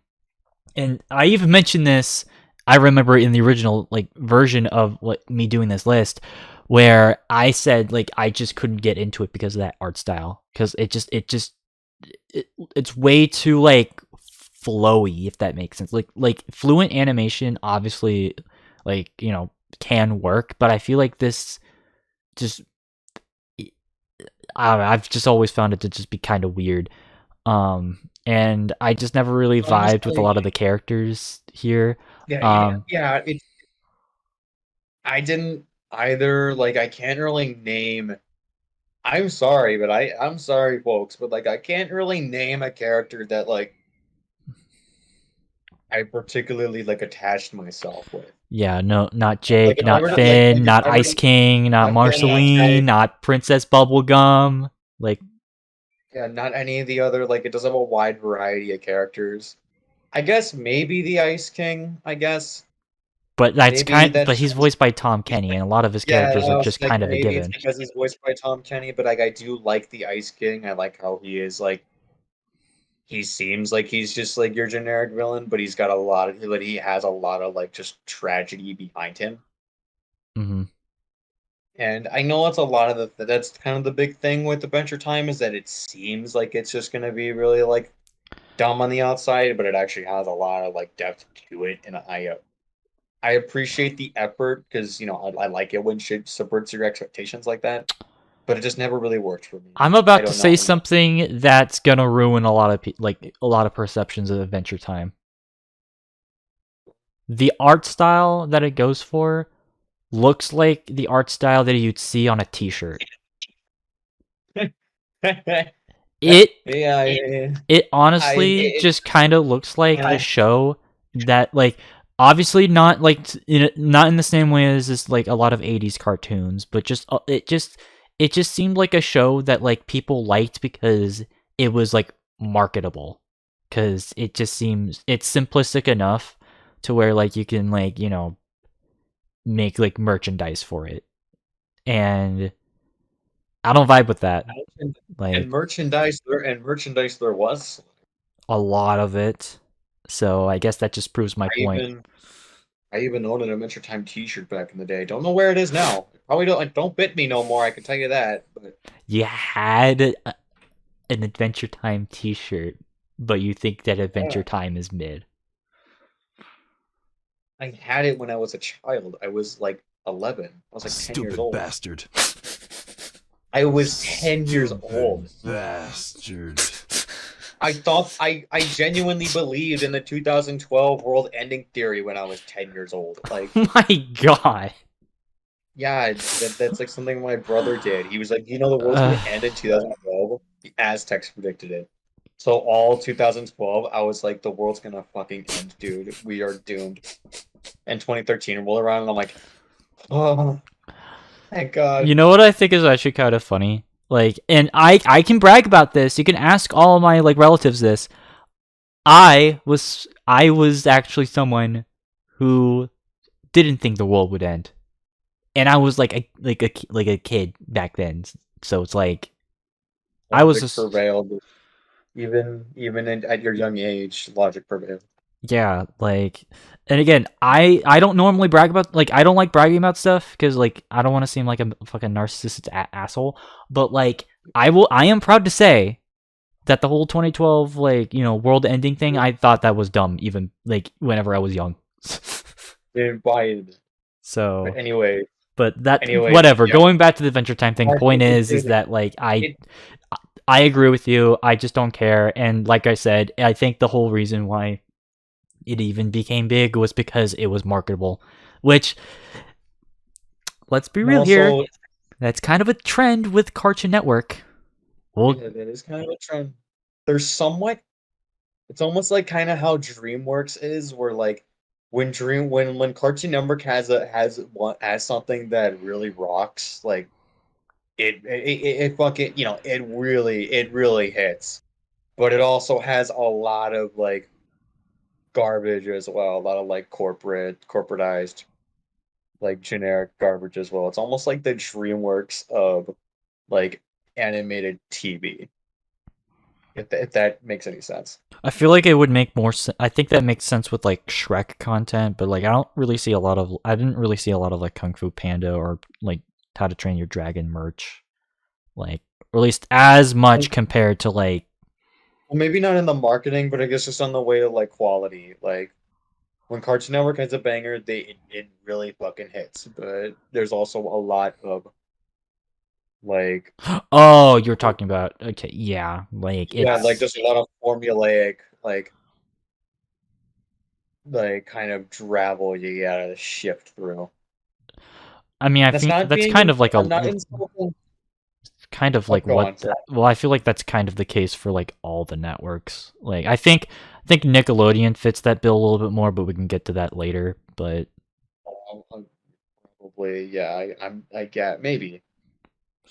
I even mentioned this. I remember in the original like version of what me doing this list, where I said like I just couldn't get into it because of that art style because it's way too like flowy, if that makes sense. Like fluent animation obviously like can work, but I feel like this just I don't know, I've just always found it to just be kind of weird. And I just never really vibed with a lot of the characters here. Yeah. I didn't either. Like I can't really name. I'm sorry, but I'm sorry, folks, but like I can't really name a character that like I particularly like attached myself with. Yeah, no, not Like Jake, if I not were to Finn, if not I were Ice to King, not not Finn, not Marceline, Jake, not Princess Bubblegum. Like, yeah, not any of the other like it does have a wide variety of characters. I guess maybe the Ice King, I guess. Maybe but that's he's just voiced by Tom Kenny, and a lot of his yeah, characters are I was just like kind of a maybe it's given. because he's voiced by Tom Kenny, but like I do like the Ice King. I like how he is like he seems like he's just like your generic villain, but he's got a lot of like he has a lot of like just tragedy behind him. Hmm. And I know it's a lot of that's kind of the big thing with Adventure Time is that it seems like it's just gonna be really like dumb on the outside, but it actually has a lot of like depth to it, and I appreciate the effort because I like it when shit subverts your expectations like that, but it just never really worked for me. I'm I about to don't say know. something that's gonna ruin a lot of a lot of perceptions of Adventure Time. The art style that it goes for looks like the art style that you'd see on a T-shirt. It Yeah, it honestly it, just kind of looks like a show that like obviously not like not in the same way as this like a lot of 80s cartoons, but just it just seemed like a show that like people liked because it was like marketable, cuz it just seems it's simplistic enough to where like you can like make like merchandise for it. And I don't vibe with that. Like merchandise there was. a lot of it. So I guess that just proves my I point. even I even owned an Adventure Time T-shirt back in the day. Don't know where it is now. Probably don't bit me no more. I can tell you that. But You had an Adventure Time T-shirt, but you think that yeah, Adventure Time is mid. I had it when I was a child. I was like 11. I was like 10 years Stupid old. bastard. I was 10 years old. Bastard. I genuinely believed in the 2012 world ending theory when I was 10 years old. Like, My God. yeah, that's like something my brother did. He was like, the world's gonna end in 2012. The Aztecs predicted it. So all 2012, I was like, the world's gonna fucking end, dude. We are doomed. And 2013 rolled around, and I'm like, oh, thank God. You know what I think is actually kind of funny? Like, and I can brag about this. You can ask all my like relatives this. I was actually someone who didn't think the world would end, and I was like a kid back then. So it's like I was Logic just prevailed. At your young age, logic prevailed. yeah, like, and again, I don't normally brag about like I don't like bragging about stuff because like I don't want to seem like a fucking narcissistic asshole. But like I am proud to say that the whole 2012 like world ending thing, I thought that was dumb even like whenever I was young. Didn't buy it. So, Anyway, but that whatever. yeah. Going back to the Adventure Time thing, I point think is it, that like it, I agree with you. I just don't care. And like I said, I think the whole reason why it even became big was because it was marketable. Which, let's be real here, also, that's kind of a trend with Cartoon Network. Well, yeah, that is kind of a trend. There's somewhat. It's almost like kind of how DreamWorks is, where like when Cartoon Network has something that really rocks, like it fucking it really hits. But it also has a lot of like garbage as well, a lot of like corporatized, like generic garbage as well. It's almost like the DreamWorks of like animated TV, if that makes any sense. I feel like it would make more sense. I think that makes sense with like Shrek content, but like I don't really see a lot of. I didn't really see a lot of like Kung Fu Panda or like How to Train Your Dragon merch, like or at least as much compared to like. Well, maybe not in the marketing, but I guess just on the way of like quality. Like when Cartoon Network has a banger, it really fucking hits. But there's also a lot of like Oh, you're talking about okay, yeah, like yeah, like it's. just a lot of formulaic like kind of travel you gotta shift through. I mean, I That's think not that's being kind of like I'm a not insulting. kind of Oh, like go what. on, sorry. Well, I feel like that's kind of the case for like all the networks. Like I think Nickelodeon fits that bill a little bit more, but we can get to that later. But Probably yeah. I get maybe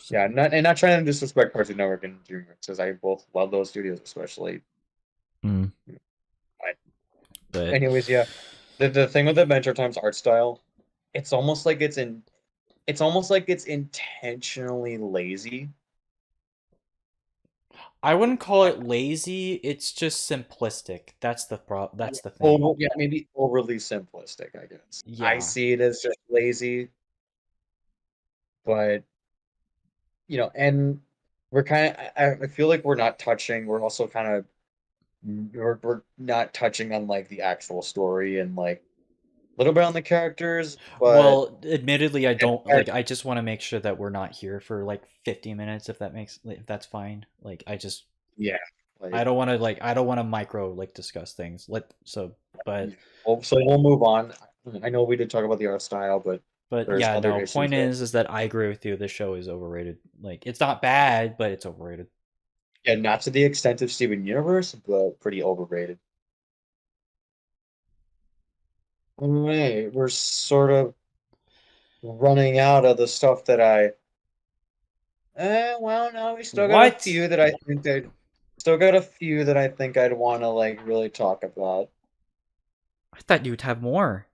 yeah. Not trying to disrespect Cartoon Network and DreamWorks because I both love those studios, especially. mm, I, but anyways, yeah. The thing with Adventure Time's art style, it's almost like it's intentionally lazy. I wouldn't call it lazy. It's just simplistic. That's the Yeah, That's the thing. yeah, maybe overly simplistic, I guess. I Yeah. see it as just lazy, but and we're kind of I feel like we're also kind of we're not touching on like the actual story and like a little bit on the characters, but Well, admittedly, I and don't like. I just want to make sure that we're not here for like 50 minutes, if that's fine. Like, yeah, I like don't want to like, I don't want to micro like discuss things. But yeah. Well, so we'll move on. I know we did talk about the art style, but there's yeah, other no. issues Point there. is that I agree with you. This show is overrated. Like, it's not bad, but it's overrated. Yeah, not to the extent of Steven Universe, but pretty overrated. Alright, we're sort of running out of the stuff that well, no, we still got a What? few that I think that still got a few that I think I'd want to like really talk about. I thought you'd have more.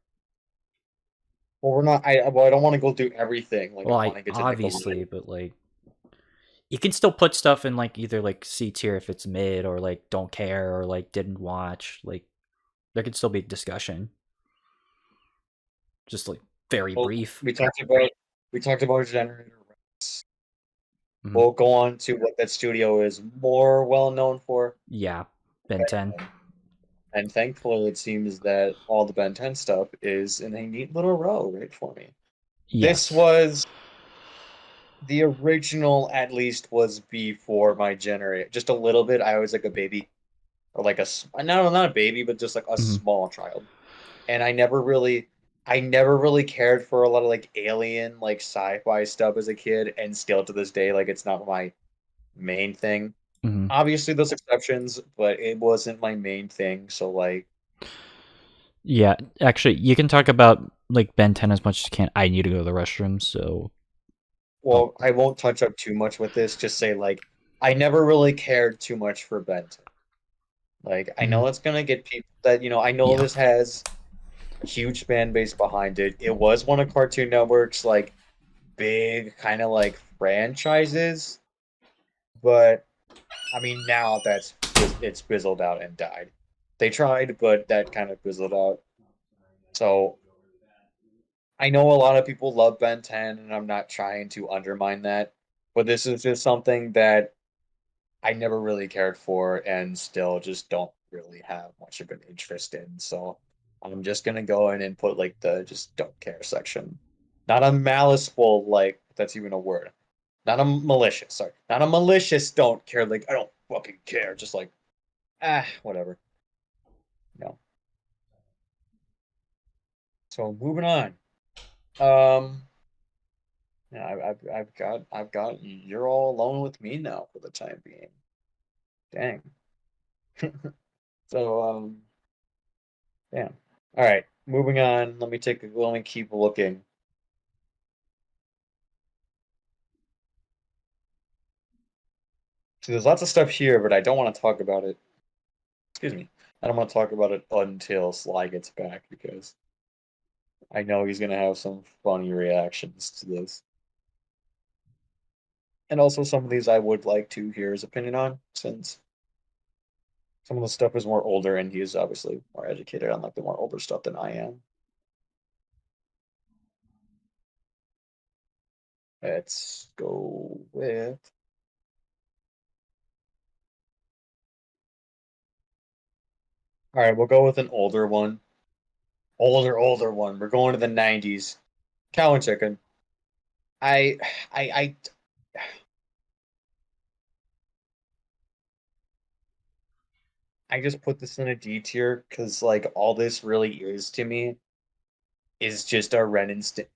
Well, we're not. I don't want to go through everything. Like I Well, want I to get to obviously, Nickelodeon. but like, you can still put stuff in like either like C tier if it's mid or like don't care or like didn't watch. Like, there could still be discussion. Just like very Well, brief. we talked about Generator Rex. Mhm. We'll go on to what that studio is more well known for, Yeah, Ben 10. and thankfully, it seems that all the Ben 10 stuff is in a neat little row right for me. This Yes. was the original, at least, was before my generation. Just a little bit. I was like a baby, or like no, not a baby, but just like a Mhm. small child. And I never really cared for a lot of like alien, like sci-fi stuff as a kid, and still to this day, like it's not my main thing. Mhm. Obviously, there's exceptions, but it wasn't my main thing. So like, Yeah, actually, you can talk about like Ben 10 as much as you can. I need to go to the restroom, so Well, I won't touch up too much with this. Just say like I never really cared too much for Ben 10. Like I know it's gonna get people that I know Yeah. this has a huge fan base behind it. It was one of Cartoon Network's like big kind of like franchises, but I mean now it's fizzled out and died. They tried, but that kind of fizzled out. So I know a lot of people love Ben 10, and I'm not trying to undermine that, but this is just something that I never really cared for and still just don't really have much of an interest in. So I'm just gonna go in and put like the just don't care section. Not a maliceful, like that's even a word. Not a malicious, sorry. Not a malicious don't care, like I don't fucking care. Just like whatever. No. So moving on. Um yeah, I've got you're all alone with me now for the time being. Dang. So yeah. All right, moving on. Let me keep looking. So there's lots of stuff here, but I don't want to talk about it. Excuse me. I don't want to talk about it until Sly gets back because I know he's gonna have some funny reactions to this. And also some of these I would like to hear his opinion on, since some of the stuff is more older and he is obviously more educated on like the more older stuff than I am. Let's go with all right, we'll go with an older one. Older one. We're going to the 90s. Cow and chicken. I I I just put this in a D tier because like all this really is to me is just a Ren and Stimpy.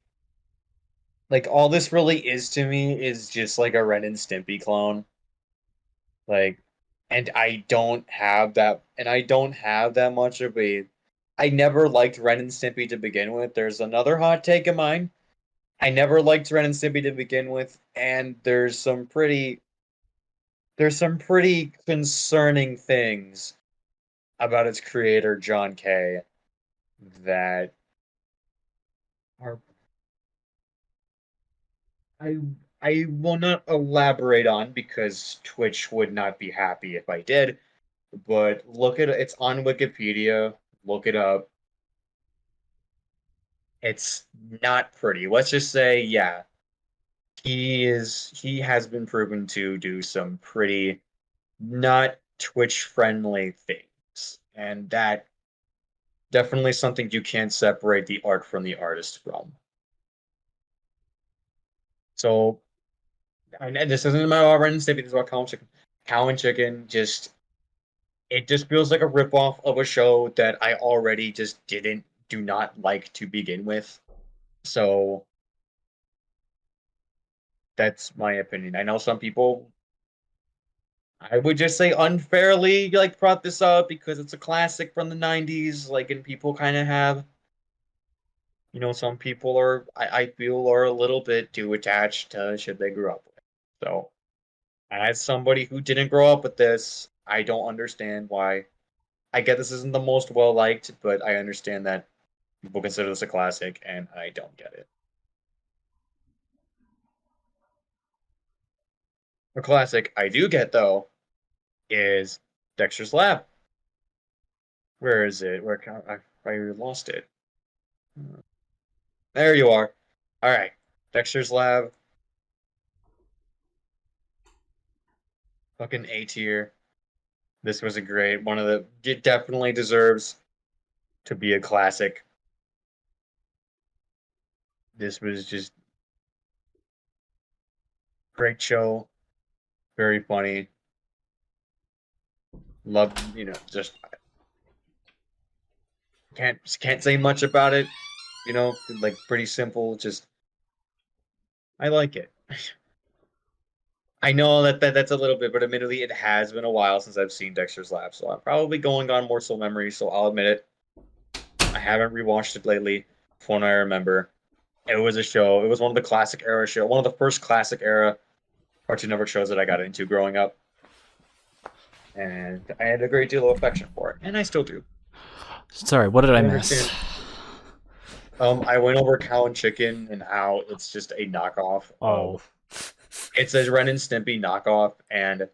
Like all this really is to me is just like a Ren and Stimpy clone. Like, and I don't have that much of a. I never liked Ren and Stimpy to begin with. There's another hot take of mine. I never liked Ren and Stimpy to begin with, and there's some pretty concerning things about its creator John Kay that are I I will not elaborate on because Twitch would not be happy if I did, but look at it's on Wikipedia, look it up. It's not pretty. Let's just say, yeah, he has been proven to do some pretty not Twitch friendly things. And that definitely something you can't separate the art from the artist from. So and this isn't about Ren and Stimpy, this is about Cow and Chicken. Cow and Chicken just it just feels like a ripoff of a show that I already just do not like to begin with. So that's my opinion. I know some people I would just say unfairly like brought this up because it's a classic from the 90s, like and people kind of have some people I feel are a little bit too attached to shit they grew up with. So as somebody who didn't grow up with this, I don't understand why. I get this isn't the most well liked, but I understand that people consider this a classic, and I don't get it. A classic I do get though is Dexter's Lab. Where is it? I lost it. There you are. All right, Dexter's Lab. Fucking A tier. This was a great one of the. It definitely deserves to be a classic. This was just great show, very funny. Love, just can't say much about it. Like pretty simple. Just I like it. I know that's a little bit, but admittedly, it has been a while since I've seen Dexter's Lab, so I'm probably going on more so memory. So I'll admit it. I haven't rewatched it lately. From what I remember, It was a show. It was one of the classic era show, one of the first classic era Cartoon Network shows that I got into growing up, and I had a great deal of affection for it, and I still do. Sorry, what did I miss? Understand. I went over Cow and Chicken and how it's just a knockoff of. It's a Ren and Stimpy knockoff, and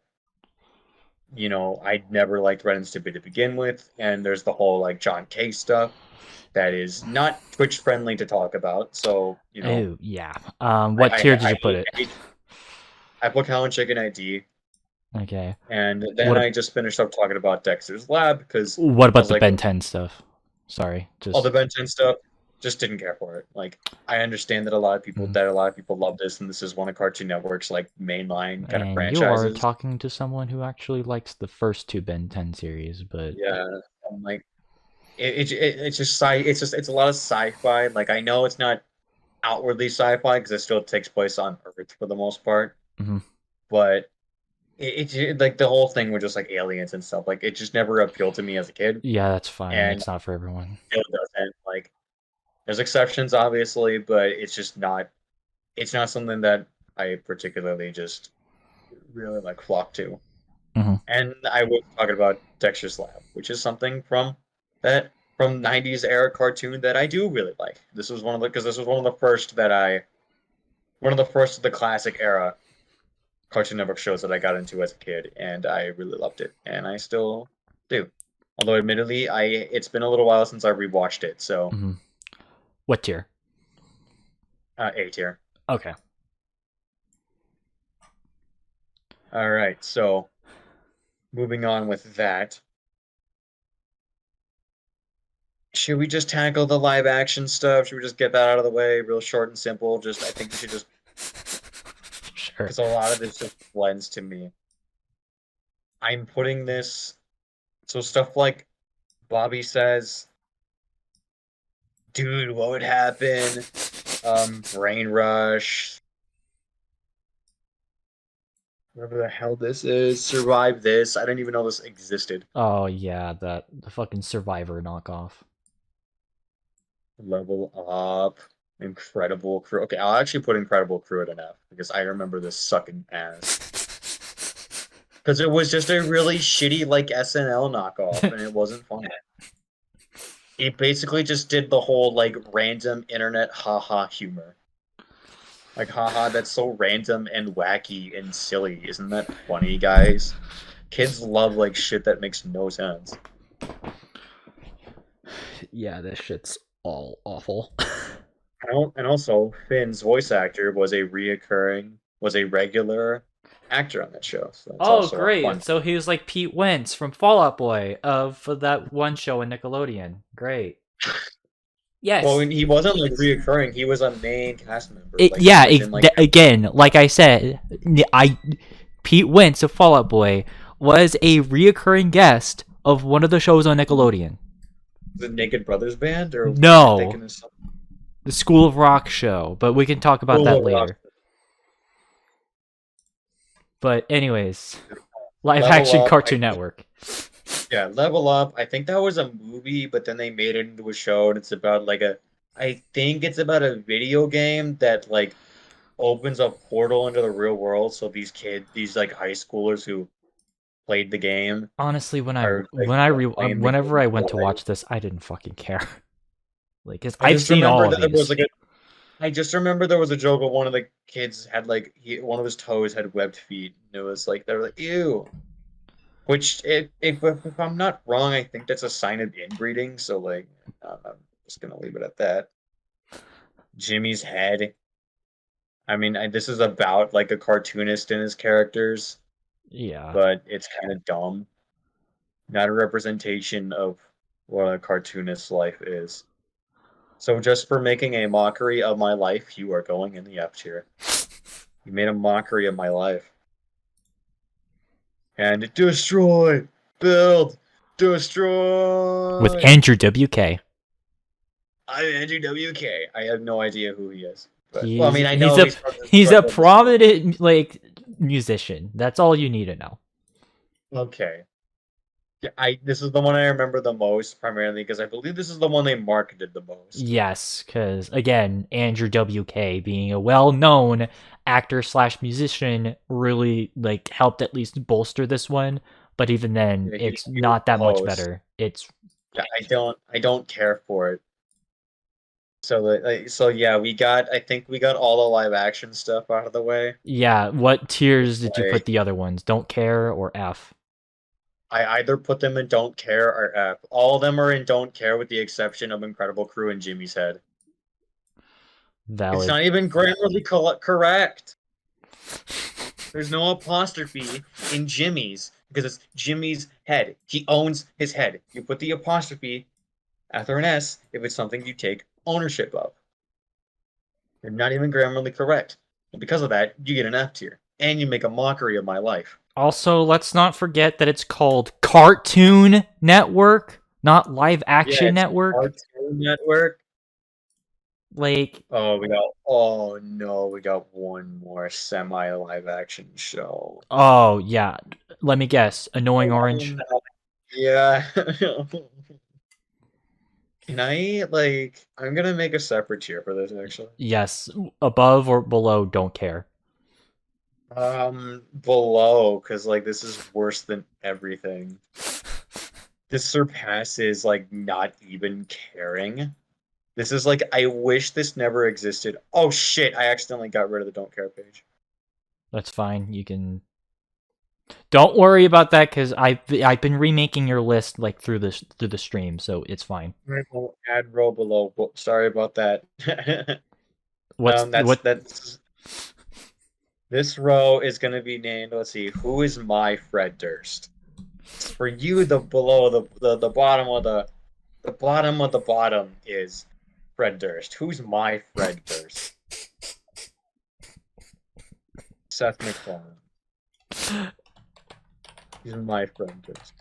you know I never liked Ren and Stimpy to begin with, and there's the whole like John K stuff that is not Twitch friendly to talk about. So you know. Oh yeah. What tier did you put it? I put Cow and Chicken ID. Okay. And then I just finished up talking about Dexter's Lab because. What about the Ben 10 stuff? Sorry, just all the Ben 10 stuff. Just didn't care for it. Like I understand that a lot of people love this, and this is one of Cartoon Network's like mainline kind of franchises. You are talking to someone who actually likes the first 2 Ben 10 series, but yeah, I'm like, it's a lot of sci-fi. Like I know it's not outwardly sci-fi because it still takes place on Earth for the most part, but it like the whole thing with just like aliens and stuff. Like it just never appealed to me as a kid. Yeah, that's fine. And it's not for everyone. It doesn't like. There's exceptions, obviously, but it's just not. It's not something that I particularly just really like flock to. And I was talking about Dexter's Lab, which is something from 90s era cartoon that I do really like. This was one of the first of the classic era Cartoon Network shows that I got into as a kid, and I really loved it, and I still do. Although, admittedly, it's been a little while since I rewatched it, so. What tier? A tier. Okay. All right, so moving on with that. Should we just tackle the live action stuff? Should we just get that out of the way, real short and simple? I think we should just. Sure. Because a lot of this just blends to me. I'm putting this. So stuff like Bobby Says. Dude, what would happen? Brain Rush. Whatever the hell this is. Survive This. I didn't even know this existed. Oh yeah, the fucking Survivor knockoff. Level Up. Incredible Crew. Okay, I'll actually put Incredible Crew at an F because I remember this sucking ass. Because it was just a really shitty like SNL knockoff and it wasn't fun. It basically just did the whole like random internet haha humor. Like haha, that's so random and wacky and silly. Isn't that funny, guys? Kids love like shit that makes no sense. Yeah, this shit's all awful. And also, Finn's voice actor was a regular actor on that show. So great! So he was like Pete Wentz from Fall Out Boy for that one show in Nickelodeon. Great. Yes. Well, he wasn't like reoccurring. He was a main cast member. Again, like I said, Pete Wentz of Fall Out Boy was a reoccurring guest of one of the shows on Nickelodeon. The Naked Brothers Band, or no, the School of Rock show. But we can talk about that later. But anyways, live action Cartoon Network. Yeah, Level Up. I think that was a movie, but then they made it into a show, and it's about I think it's about a video game that like opens a portal into the real world. So these like high schoolers who played the game. Honestly, whenever I went to watch this, I didn't fucking care. Like, cause I've seen all of these. I just remember there was a joke of one of the kids had one of his toes had webbed feet, and it was like they were like ew. Which if I'm not wrong, I think that's a sign of inbreeding. So like, I'm just gonna leave it at that. Jimmy's head. I mean, this is about like a cartoonist and his characters. Yeah. But it's kind of dumb. Not a representation of what a cartoonist's life is. So just for making a mockery of my life, you are going in the F tier. You made a mockery of my life. And destroy, build, destroy. With Andrew WK. I'm Andrew WK. I have no idea who he is. But, I know he's a prominent like musician. That's all you need to know. Okay. Yeah, this is the one I remember the most, primarily because I believe this is the one they marketed the most. Yes, because again, Andrew WK being a well-known actor slash musician really like helped at least bolster this one. But even then, Yeah, it's he was not the that much host. better. It's Yeah, I don't care for it. So yeah, I think we got all the live action stuff out of the way. yeah. What tiers did you put Like the other ones? Don't care or F? I either put them in don't care or F. All of them are in don't care with the exception of Incredible Crew and Jimmy's Head. It's Valid. not even grammarly correct. There's no apostrophe in Jimmy's because it's Jimmy's head. He owns his head. You put the apostrophe after an S if it's something you take ownership of. You're not even grammarly correct. And because of that, you get an F tier. And you make a mockery of my life. Also, let's not forget that it's called Cartoon Network, not Live Yeah, Action it's Network. Cartoon Network. Like, Oh no, we got one more semi live action show. oh yeah. Let me guess. Annoying Orange. Yeah. Can I I'm gonna make a separate tier for this actually. Yes. Above or below, don't care. Below, because this is worse than everything. This surpasses not even caring. This is I wish this never existed. Oh shit, I accidentally got rid of the don't care page. That's fine. You can. Don't worry about that because I've been remaking your list like through the stream, so it's fine. Add row below. Sorry about that. What's what? That's this row is gonna be named. Let's see, who is my Fred Durst? For you, the below the bottom of the bottom of the bottom is Fred Durst. Who's my Fred Durst? Seth MacFarlane. He's my Fred Durst.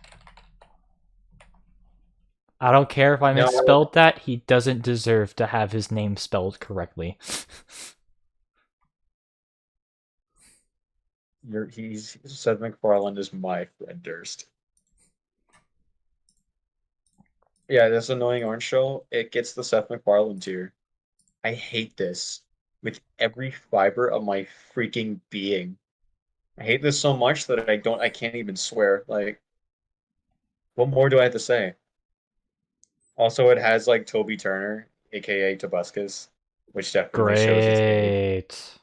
I don't care if I No. misspelled that. He doesn't deserve to have his name spelled correctly. Seth MacFarlane is my Fred Durst. Yeah, this annoying orange show, it gets the Seth MacFarlane tier. I hate this with every fiber of my freaking being. I hate this so much that I can't even swear. What more do I have to say? Also, it has Toby Turner, aka Tobuscus, which definitely shows his age. Great.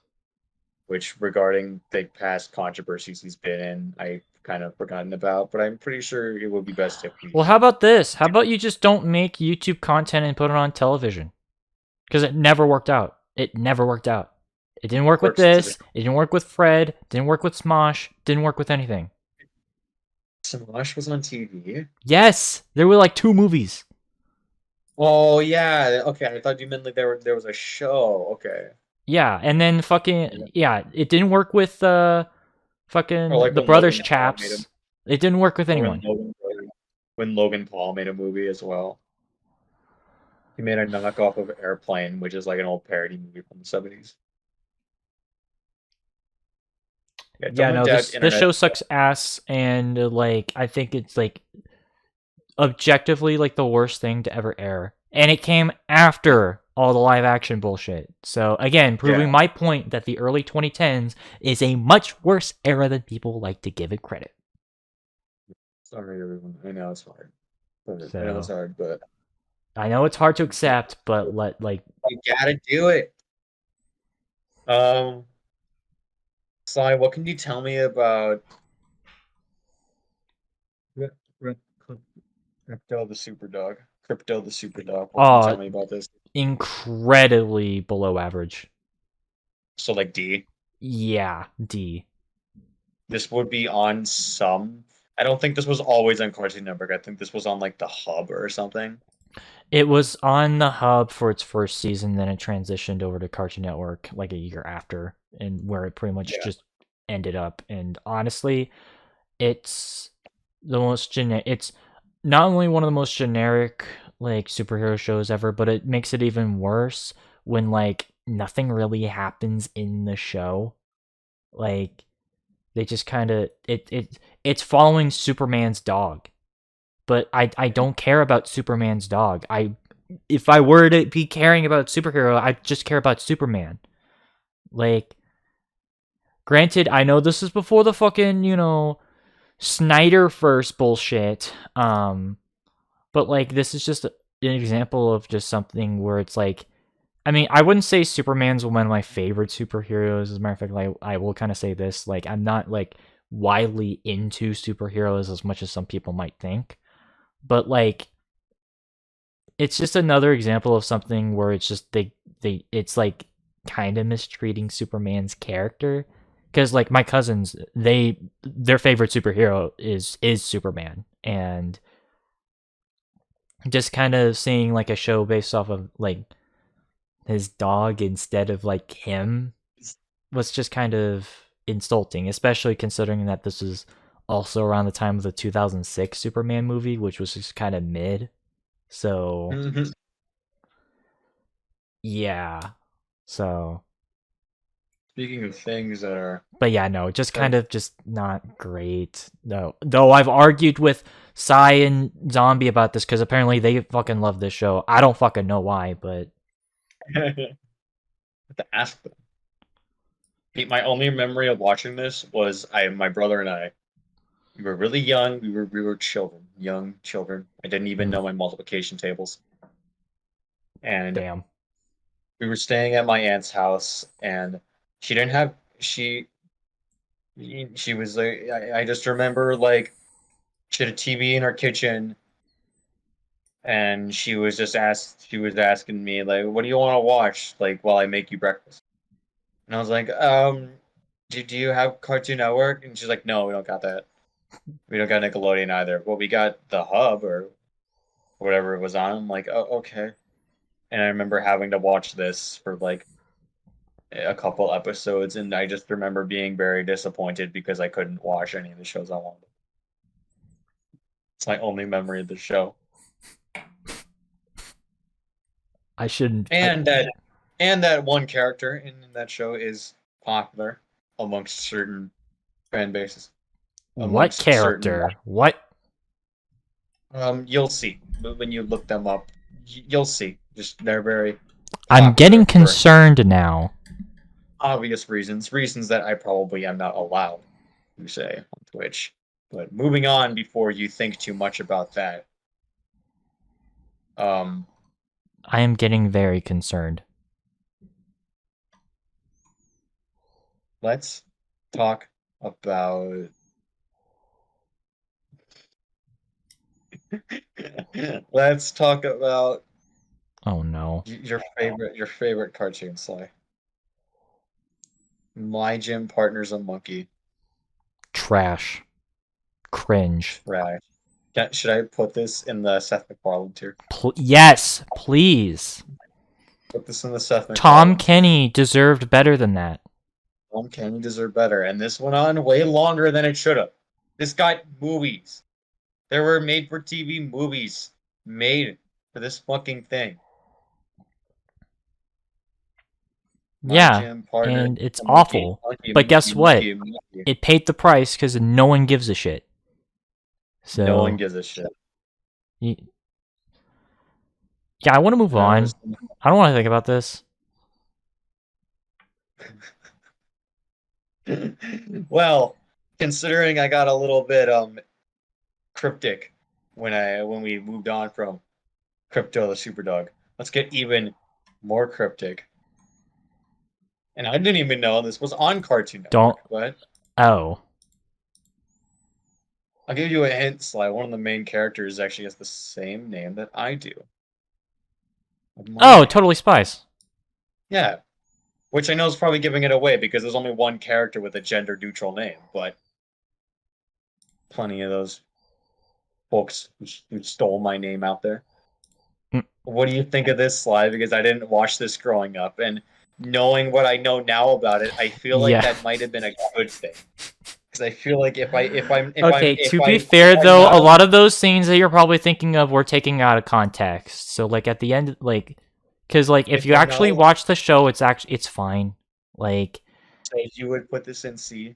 Which, regarding the past controversies he's been in, I've kind of forgotten about, but I'm pretty sure it would be best if we. Well, how about this? How about you just don't make YouTube content and put it on television? Because it never worked out. It never worked out. It didn't work with this. It didn't work with Fred. Didn't work with Smosh. Didn't work with anything. Smosh was on TV? Yes, there were like 2 movies. Oh yeah, okay. I thought you meant there was a show. Okay. Yeah, and then fucking yeah, it didn't work with fucking the brothers chaps. It didn't work with anyone. When Logan Paul made a movie as well. He made a knockoff of Airplane, which is an old parody movie from the 70s. Yeah, no, this show sucks ass, and I think it's objectively the worst thing to ever air. And it came after all the live action bullshit. So again, proving my point that the early 2010s is a much worse era than people like to give it credit. Sorry, everyone. I know it's hard. I know it's hard, but I know it's hard to accept, but you gotta do it. Sly, what can you tell me about Crypto the Superdog? Crypto the Superdog. What can you tell me about this? Incredibly below average. So D? Yeah, D. This would be on some. I don't think this was always on Cartoon Network. I think this was on the Hub or something. It was on the Hub for its first season, then it transitioned over to Cartoon Network a year after, and where it pretty much just ended up. And honestly, it's the most it's not only one of the most generic superhero shows ever, but it makes it even worse when nothing really happens in the show. They just kind of it's following Superman's dog. but I don't care about Superman's dog. If I were to be caring about superhero, I just care about Superman. Like, granted, I know this is before the fucking, Snyder first bullshit. But like this is just an example of just something where it's like, I mean, I wouldn't say Superman's one of my favorite superheroes. As a matter of fact, like, I will kind of say this, like, I'm not like widely into superheroes as much as some people might think. But like, it's just another example of something where it's just it's like kind of mistreating Superman's character. Because like my cousins, their favorite superhero is Superman, and just kind of seeing like a show based off of like his dog instead of like him was just kind of insulting, especially considering that this is also around the time of the 2006 Superman movie, which was just kind of mid. So yeah. So speaking of things that are, but yeah, no, just kind of just not great. No, though I've argued with Psy and Zombie about this because apparently they fucking love this show. I don't fucking know why, but I have to ask them. My only memory of watching this was my brother and I. We were really young. We were children, young children. I didn't even know my multiplication tables. And damn. we were staying at my aunt's house, and she didn't have she was like, I just remember like she had a TV in our kitchen, and she was asking me like, what do you want to watch like while I make you breakfast? And I was like, do you have Cartoon Network? And she's like, no, we don't got that. We don't got Nickelodeon either. Well, we got the Hub or whatever it was on. I'm like, oh, okay. And I remember having to watch this for like a couple episodes, and I just remember being very disappointed because I couldn't watch any of the shows I wanted. It's my only memory of the show. I shouldn't. And that one character in that show is popular amongst certain fan bases. What character? What? You'll see when you look them up. You'll see. Just they're very. I'm getting concerned now. Obvious reasons that I probably am not allowed to say on Twitch. But moving on before you think too much about that. I am getting very concerned. Let's talk about Oh no. Your favorite cartoon, Sly. My gym partner's a monkey. Trash. Cringe. Right. Should I put this in the Seth MacFarlane tier? Yes, please. Put this in the Seth MacFarlane Tom Kenny deserved better than that. Tom Kenny deserved better, and this went on way longer than it should have. This got movies. There were made-for-TV movies made for this fucking thing. Yeah, and it's awful. But guess what? It paid the price because no one gives a shit. So no one gives a shit. Yeah, I want to move on. I don't want to think about this. Well, considering I got a little bit cryptic when we moved on from Crypto the Superdog, let's get even more cryptic. And I didn't even know this was on Cartoon Network. But oh, I'll give you a hint, Sly. One of the main characters actually has the same name that I do. Oh, Totally Spies. Yeah. Which I know is probably giving it away because there's only one character with a gender-neutral name, but plenty of those folks who stole my name out there. What do you think of this, Sly? Because I didn't watch this growing up, and knowing what I know now about it, I feel like that might have been a good thing. Because I feel like if to be fair though, a lot of those scenes that you're probably thinking of were taken out of context. So like at the end, like, because like if you actually watch the show, it's fine. Like, so you would put this in C?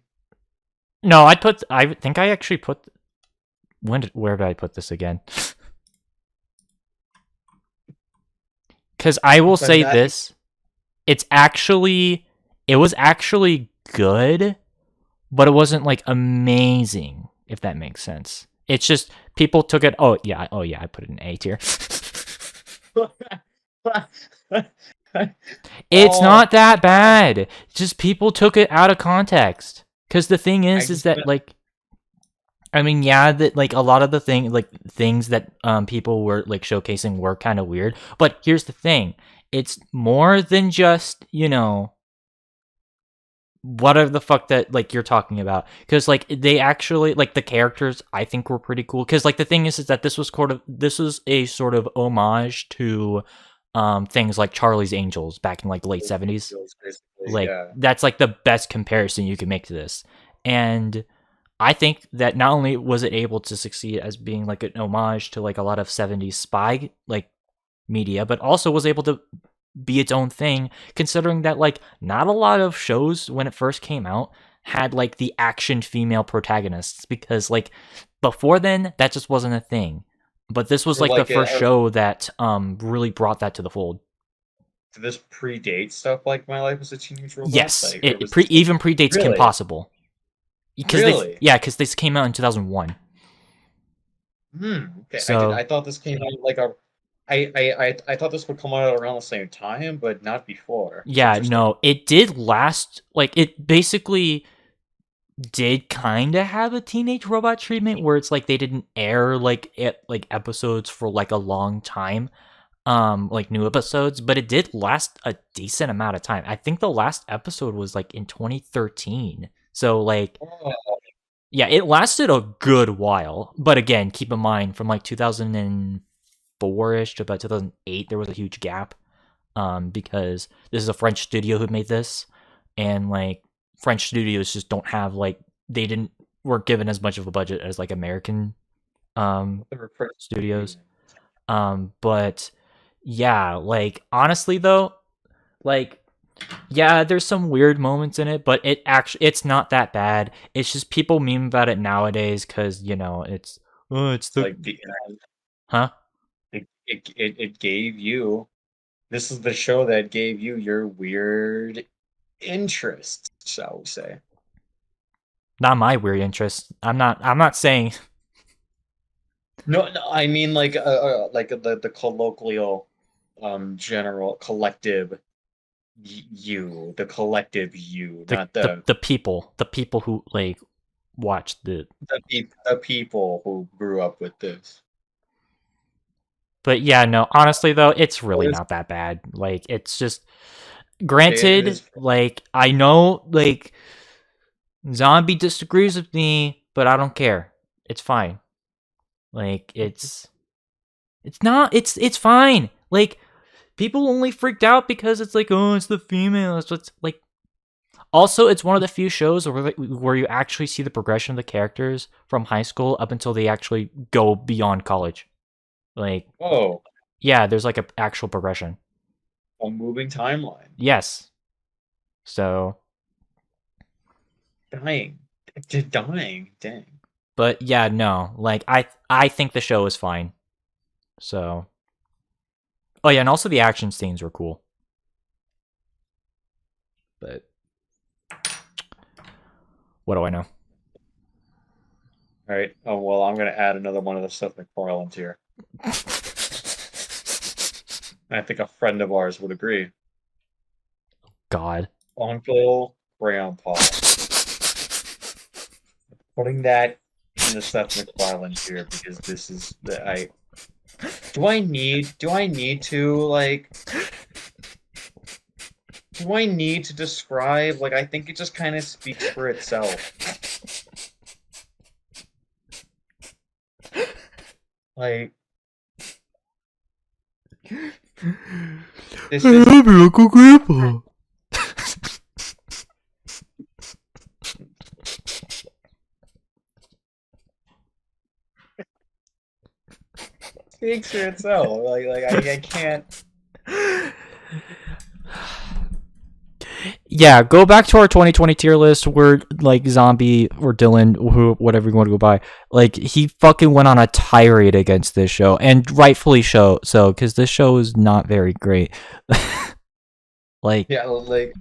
No, I think I actually put. where did I put this again? Because I will say this, it was actually good, but it wasn't like amazing, if that makes sense. It's just people took it. Oh yeah, I put it in A tier. It's not that bad. Just people took it out of context. Because the thing is that like, I mean, yeah, that like a lot of the things that people were like showcasing were kind of weird. But here's the thing: it's more than just, you know, whatever the fuck that like you're talking about. Because like they actually like the characters I think were pretty cool. Because like the thing is that this was a sort of homage to things like Charlie's Angels back in like the late 70s. Like that's like the best comparison you can make to this. And I think that not only was it able to succeed as being like an homage to like a lot of 70s spy like media, but also was able to be its own thing, considering that like not a lot of shows when it first came out had like the action female protagonists, because like before then that just wasn't a thing. But this was like the first show that really brought that to the fold. Did this predate stuff like My Life as a Teenage Robot? Yes, it even predates Kim Possible. Really? Because this came out in 2001. Okay. So, I thought this came out like I thought this would come out around the same time, but not before. Yeah, no, it did last. Like it basically did kind of have a Teenage Robot treatment, where it's like they didn't air like episodes for like a long time, like new episodes, but it did last a decent amount of time. I think the last episode was like in 2013. So like, yeah, it lasted a good while. But again, keep in mind from like 2004-ish to about 2008, there was a huge gap, because this is a French studio who made this, and like French studios just don't have like weren't given as much of a budget as like American studios. But yeah, like honestly though, like yeah, there's some weird moments in it, but it's not that bad. It's just people meme about it nowadays because, you know, it's the like it gave you, this is the show that gave you your weird interest, shall we say. Not my weird interest. I'm not saying. No, I mean like the colloquial, general collective you, the collective you, not the people who like watched the people who grew up with this. But yeah, no, honestly though, it's really not that bad. Like it's just, granted, like I know like Zombie disagrees with me, but I don't care. It's fine. Like it's fine. Like people only freaked out because it's like, oh, it's the female. It's like, also it's one of the few shows where you actually see the progression of the characters from high school up until they actually go beyond college. Like, oh yeah, there's like an actual progression. A moving timeline. Yes. So dying. Dang. But yeah, no, like I think the show is fine. So, oh yeah, and also the action scenes were cool. But what do I know? All right. Oh well, I'm gonna add another one of the Seth MacFarlane's here. I think a friend of ours would agree. God. Uncle Grandpa. Putting that in the Seth MacFarlane here because this is the do I need to describe? Like, I think it just kind of speaks for itself. Like, this is your Uncle Grandpa. speaks for itself. Like I can't. yeah, go back to our 2020 tier list where like Zombie or Dylan, whatever you want to go by, like he fucking went on a tirade against this show, and rightfully so, because this show is not very great. Like, yeah, like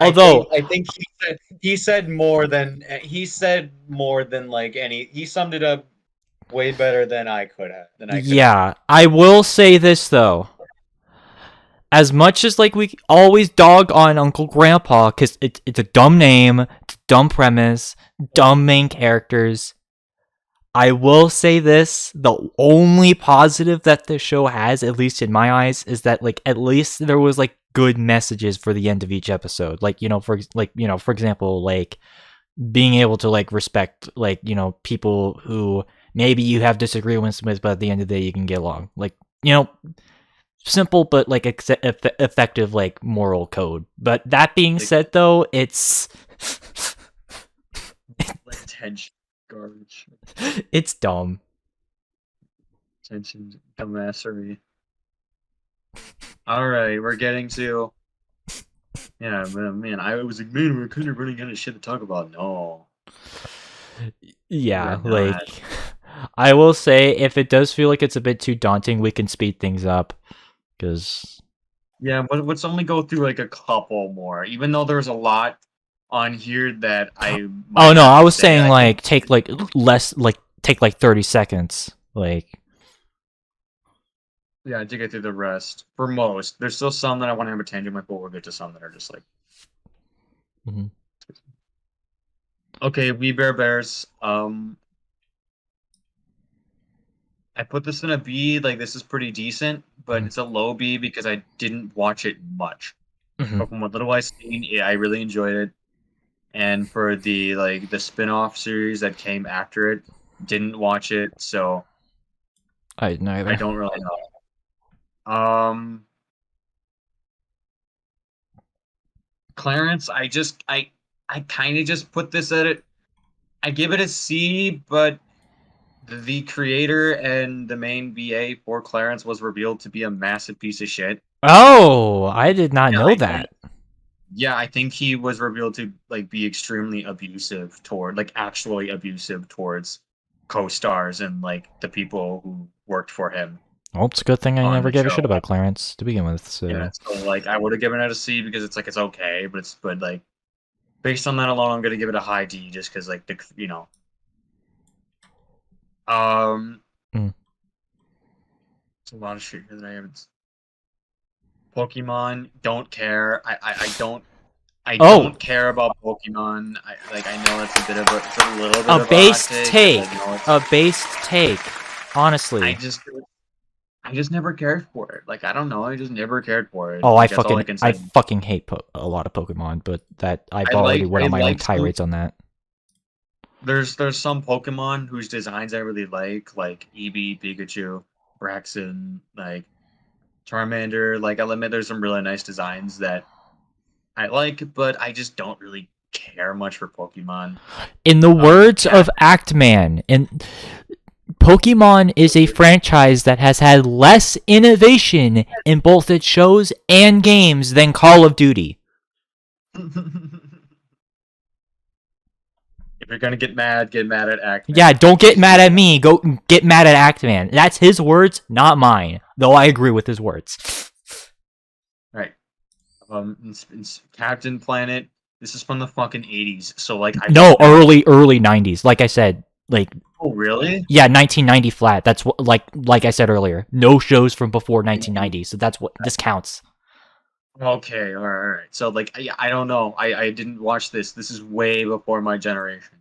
although I think he said more than like any. He summed it up way better than I could have. yeah, I will say this though. As much as like we always dog on Uncle Grandpa because it's a dumb name, it's a dumb premise, dumb main characters. I will say this: the only positive that the show has, at least in my eyes, is that like at least there was like good messages for the end of each episode. Like for example, like being able to like respect like people who maybe you have disagreements with, but at the end of the day you can get along. Like simple but like effective like moral code. But that being said, though, it's attention garbage. It's dumb. Attention dumbassery. All right, we're getting to. Yeah, man, I was like, man, we're kind of running out of shit to talk about. No. Yeah, like I will say, if it does feel like it's a bit too daunting, we can speed things up. Because yeah, but let's only go through like a couple more, even though there's a lot on here that I. Oh no, I was saying like take like less, like take like 30 seconds, like. Yeah, to get through the rest. For most, there's still some that I want to have a tangent with, but we'll get to some that are just like. Mm-hmm. Okay, We Bare Bears. I put this in a B. Like, this is pretty decent, but it's a low B because I didn't watch it much. But from what little I've seen, yeah, I really enjoyed it. And for the the spin-off series that came after it, didn't watch it, so I neither. I don't really know. Clarence, I kind of just put this at it. I give it a C, but the creator and the main VA for Clarence was revealed to be a massive piece of shit. Oh, I did not know that. Yeah, I think he was revealed to like be extremely abusive toward, like actually abusive towards co-stars and like the people who worked for him. Well, it's a good thing I never gave a shit about Clarence to begin with. So yeah, so like I would have given it a C because it's like it's okay, but like based on that alone, I'm gonna give it a high D just because like It's a lot of shit here that I haven't. Pokemon, don't care. I don't care about Pokemon. I know it's a little bit of a based take. A based take. Honestly. I just never cared for it. Like I don't know, I just never cared for it. Oh, like, I fucking hate a lot of Pokemon, but that I've already went on my own tirades on that. There's some Pokemon whose designs I really like Eevee, Pikachu, Braxton, like Charmander. Like I'll admit there's some really nice designs that I like, but I just don't really care much for Pokemon. In the words of Actman, Pokemon is a franchise that has had less innovation in both its shows and games than Call of Duty. If you're gonna get mad at Actman. Yeah, don't get mad at me. Go get mad at Actman. That's his words, not mine. Though I agree with his words. Right. Captain Planet. This is from the fucking 80s. So like early 90s. Like I said, like. Oh really? Yeah, 1990 flat. That's what like I said earlier. No shows from before 1990. So that's what this counts. Okay, all right. So like I don't know. I didn't watch this. This is way before my generation.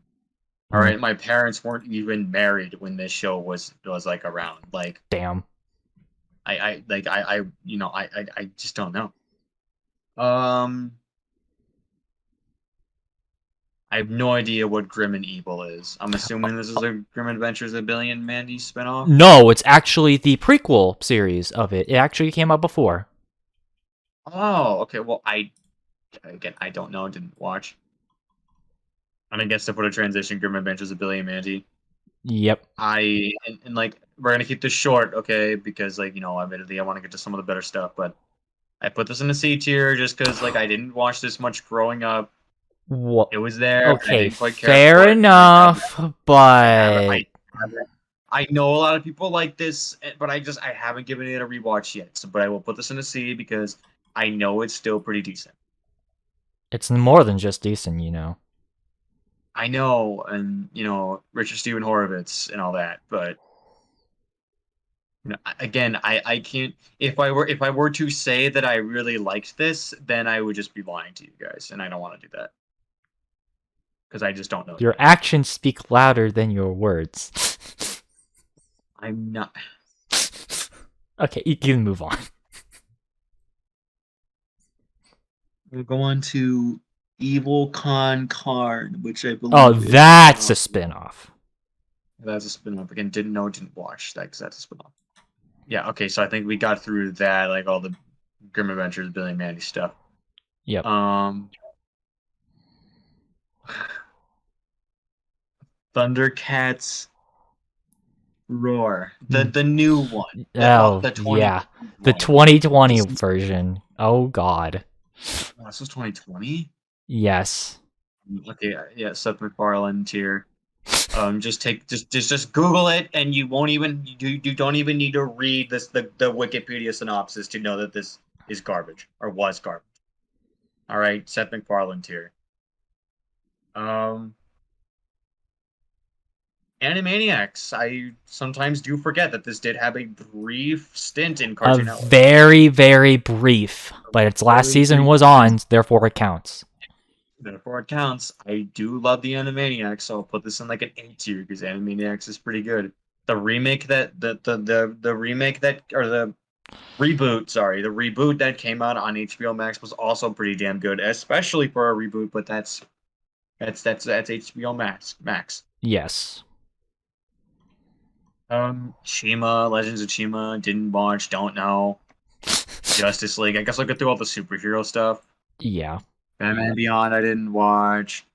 All right, my parents weren't even married when this show was like around. Like damn. I just don't know. I have no idea what Grim and Evil is. I'm assuming this is a Grim Adventures of Billy and Mandy spinoff. No, it's actually the prequel series of it. It actually came out before. Oh, okay. Well, I don't know. Didn't watch. And I guess to put a transition, Grim Adventures of Billy and Mandy. Yep. And like we're gonna keep this short, okay? Because like admittedly, I want to get to some of the better stuff. But I put this in a C tier just because like I didn't watch this much growing up. What? It was there. Okay, I didn't quite care fair for it. enough, but I know a lot of people like this, but I haven't given it a rewatch yet. So, but I will put this in a C because I know it's still pretty decent. it's more than just decent, you know. I know, and Richard Steven Horowitz and all that, but again, I can't. If I were to say that I really liked this, then I would just be lying to you guys, and I don't want to do that because I just don't know. Your actions speak louder than your words. I'm not. Okay, you can move on. We'll go on to Evil Con Card, which I believe. Oh, that's a spin-off. That's a spin-off. Again, didn't watch that because that's a spin-off. Yeah, okay, so I think we got through that, like all the Grim Adventures, Billy and Mandy stuff. Yep. Thundercats Roar. The new one. Oh, the 20 yeah. The 2020 version. Oh, God. Oh, this was 2020? Yes. Okay, yeah, Seth MacFarlane tier. Just Google it, and you won't even you don't even need to read the Wikipedia synopsis to know that this is garbage or was garbage. All right, Seth MacFarlane tier. Animaniacs. I sometimes do forget that this did have a brief stint in Cartoon Network. Very, very brief, but its last season was on, therefore it counts. Therefore it counts. I do love the Animaniacs, so I'll put this in like an A tier because Animaniacs is pretty good. The remake that the reboot that came out on HBO Max was also pretty damn good, especially for a reboot. But that's HBO Max. Yes. Shima, Legends of Shima, didn't watch, don't know. Justice League, I guess I'll get through all the superhero stuff. Yeah. Batman Beyond, I didn't watch.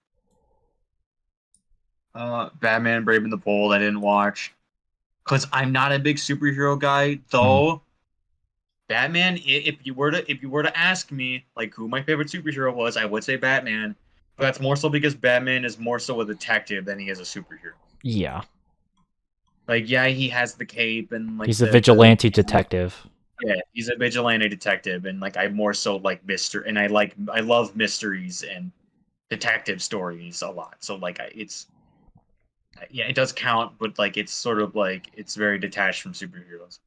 Batman Brave and the Bold, I didn't watch. Because I'm not a big superhero guy, though. Batman, if you were to ask me like who my favorite superhero was, I would say Batman. But that's more so because Batman is more so a detective than he is a superhero. Yeah. Like, yeah, he has the cape and like he's a vigilante detective. Yeah, he's a vigilante detective, and like I more so like I love mysteries and detective stories a lot. So like it does count, but like it's sort of like it's very detached from superheroes.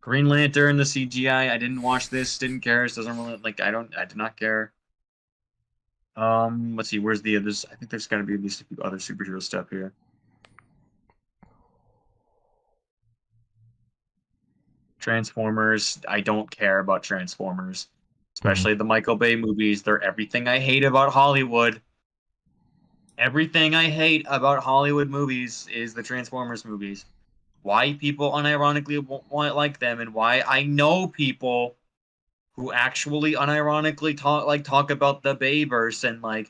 Green Lantern, the CGI, I didn't watch this, didn't care. It doesn't really like I did not care. Let's see, where's the others? I think there's got to be at least a few other superhero stuff here. Transformers, I don't care about Transformers, especially the Michael Bay movies. They're everything I hate about Hollywood. Everything I hate about Hollywood movies is the Transformers movies. Why people unironically won't like them, and why I know people who actually unironically talk about the Bayverse and like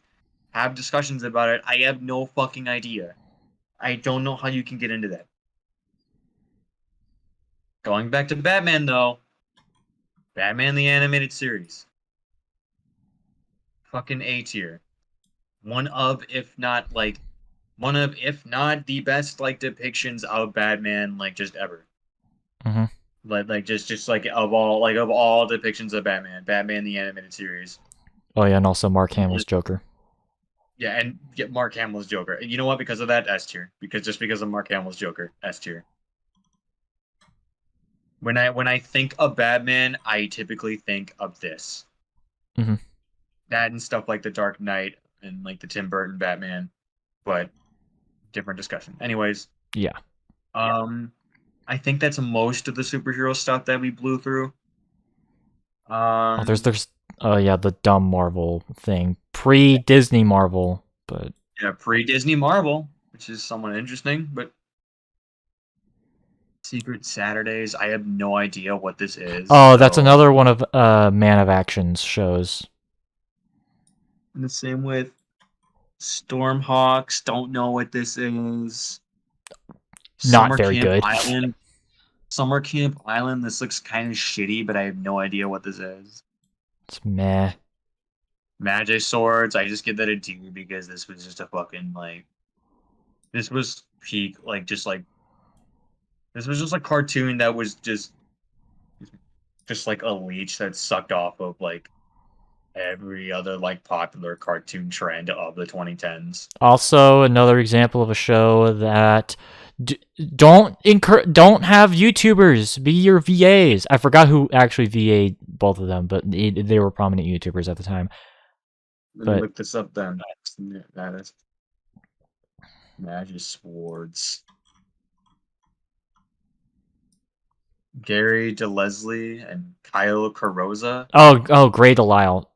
have discussions about it. I have no fucking idea. I don't know how you can get into that. Going back to Batman though, Batman the Animated Series, fucking A tier. One of, if not the best like depictions of Batman like just ever. Like just like of all depictions of Batman the Animated Series. Oh yeah, and also Mark Hamill's Joker. Yeah, and get Mark Hamill's Joker. You know what? Because of that, S tier. Because of Mark Hamill's Joker, S tier. When I think of Batman, I typically think of this. That and stuff like the Dark Knight and like the Tim Burton Batman, but different discussion. Anyways, yeah. I think that's most of the superhero stuff that we blew through. There's the dumb Marvel thing, pre-Disney Marvel, but yeah, pre-Disney Marvel, which is somewhat interesting, but Secret Saturdays, I have no idea what this is. Oh, that's another one of Man of Action's shows. And the same with Stormhawks, don't know what this is. Not very good. Summer Camp Island. This looks kind of shitty, but I have no idea what this is. It's meh. Magic Swords. I just give that a D because this was just a fucking like. This was peak like just like. This was just a cartoon that was just like a leech that sucked off of like every other like popular cartoon trend of the 2010s. Also, another example of a show that don't have YouTubers be your VAs. I forgot who actually VA'd both of them, but they were prominent YouTubers at the time. Let me look this up then. That is Magic Swords. Gary DeLeslie and Kyle Carosa. Oh, Gray Delisle.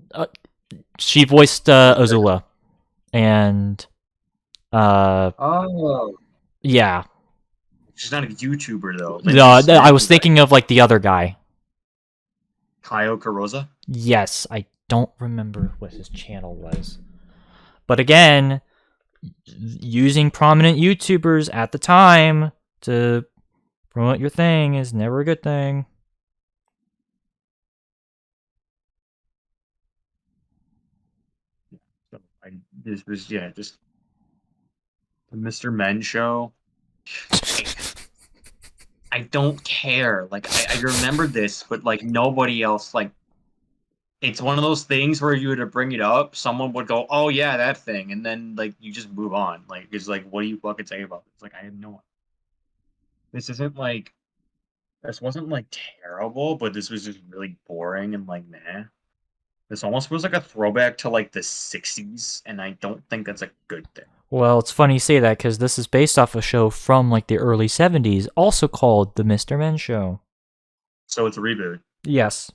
She voiced Azula, and oh, yeah. She's not a YouTuber though. No, I was thinking of like the other guy. Kyle Carosa? Yes, I don't remember what his channel was. But again, using prominent YouTubers at the time to promote your thing is never a good thing. This was just the Mr. Men show. I don't care. Like I remember this, but like nobody else. Like it's one of those things where you were to bring it up, someone would go, "Oh yeah, that thing," and then like you just move on. Like it's like, what do you fucking say about this? Like I have no. This isn't like. This wasn't like terrible, but this was just really boring and like nah. This almost was like a throwback to like the 60s, and I don't think that's a good thing. Well, it's funny you say that because this is based off a show from like the early 70s, also called The Mr. Men Show. So it's a reboot. Yes.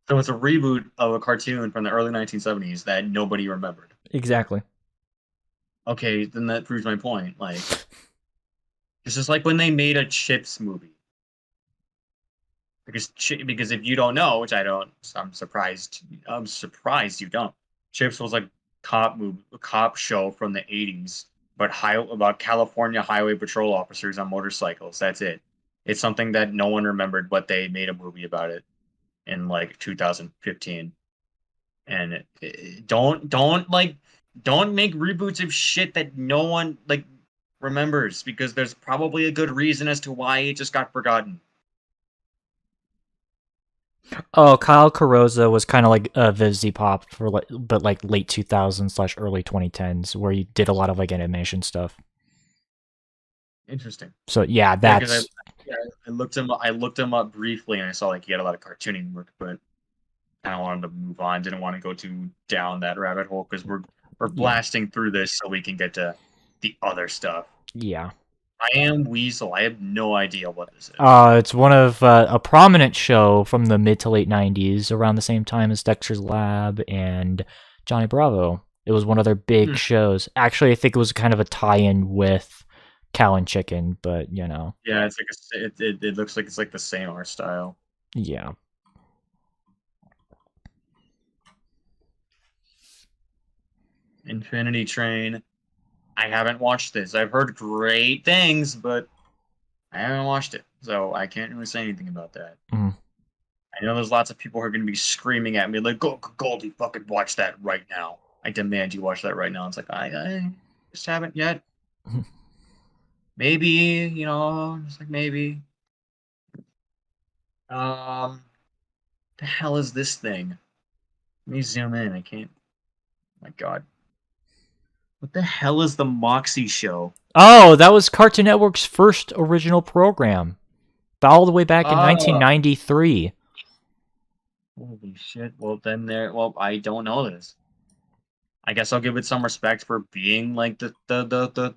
So it's a reboot of a cartoon from the early 1970s that nobody remembered. Exactly. Okay, then that proves my point. Like, this is like when they made a Chips movie. Because if you don't know, which I don't, I'm surprised you don't. Chips was like a cop show from the 80s, but about California highway patrol officers on motorcycles. That's it. It's something that no one remembered, but they made a movie about it in like 2015. And don't make reboots of shit that no one like remembers, because there's probably a good reason as to why it just got forgotten. Oh, Kyle Carosa was kind of like a Vivzy Pop for like, but like late 2000s / early 2010s, where he did a lot of like animation stuff. Interesting. So yeah, that's. I looked him up briefly, and I saw like he had a lot of cartooning work, but I wanted to move on. Didn't want to go too down that rabbit hole because we're blasting through this so we can get to the other stuff. Yeah. I Am Weasel. I have no idea what this is. It's one of a prominent show from the mid to late 90s, around the same time as Dexter's Lab and Johnny Bravo. It was one of their big shows. Actually, I think it was kind of a tie-in with Cow and Chicken, but you know. Yeah, it's like it looks like it's like the same art style. Yeah. Infinity Train. I haven't watched this. I've heard great things, but I haven't watched it, so I can't really say anything about that. Mm. I know there's lots of people who are going to be screaming at me like, "Go, Goldie, fucking watch that right now! I demand you watch that right now." It's like I just haven't yet. Maybe, you know, just like maybe. The hell is this thing? Let me zoom in. I can't. Oh my God. What the hell is the Moxie Show? Oh, that was Cartoon Network's first original program, all the way back in 1993. Holy shit! Well, I don't know this. I guess I'll give it some respect for being like the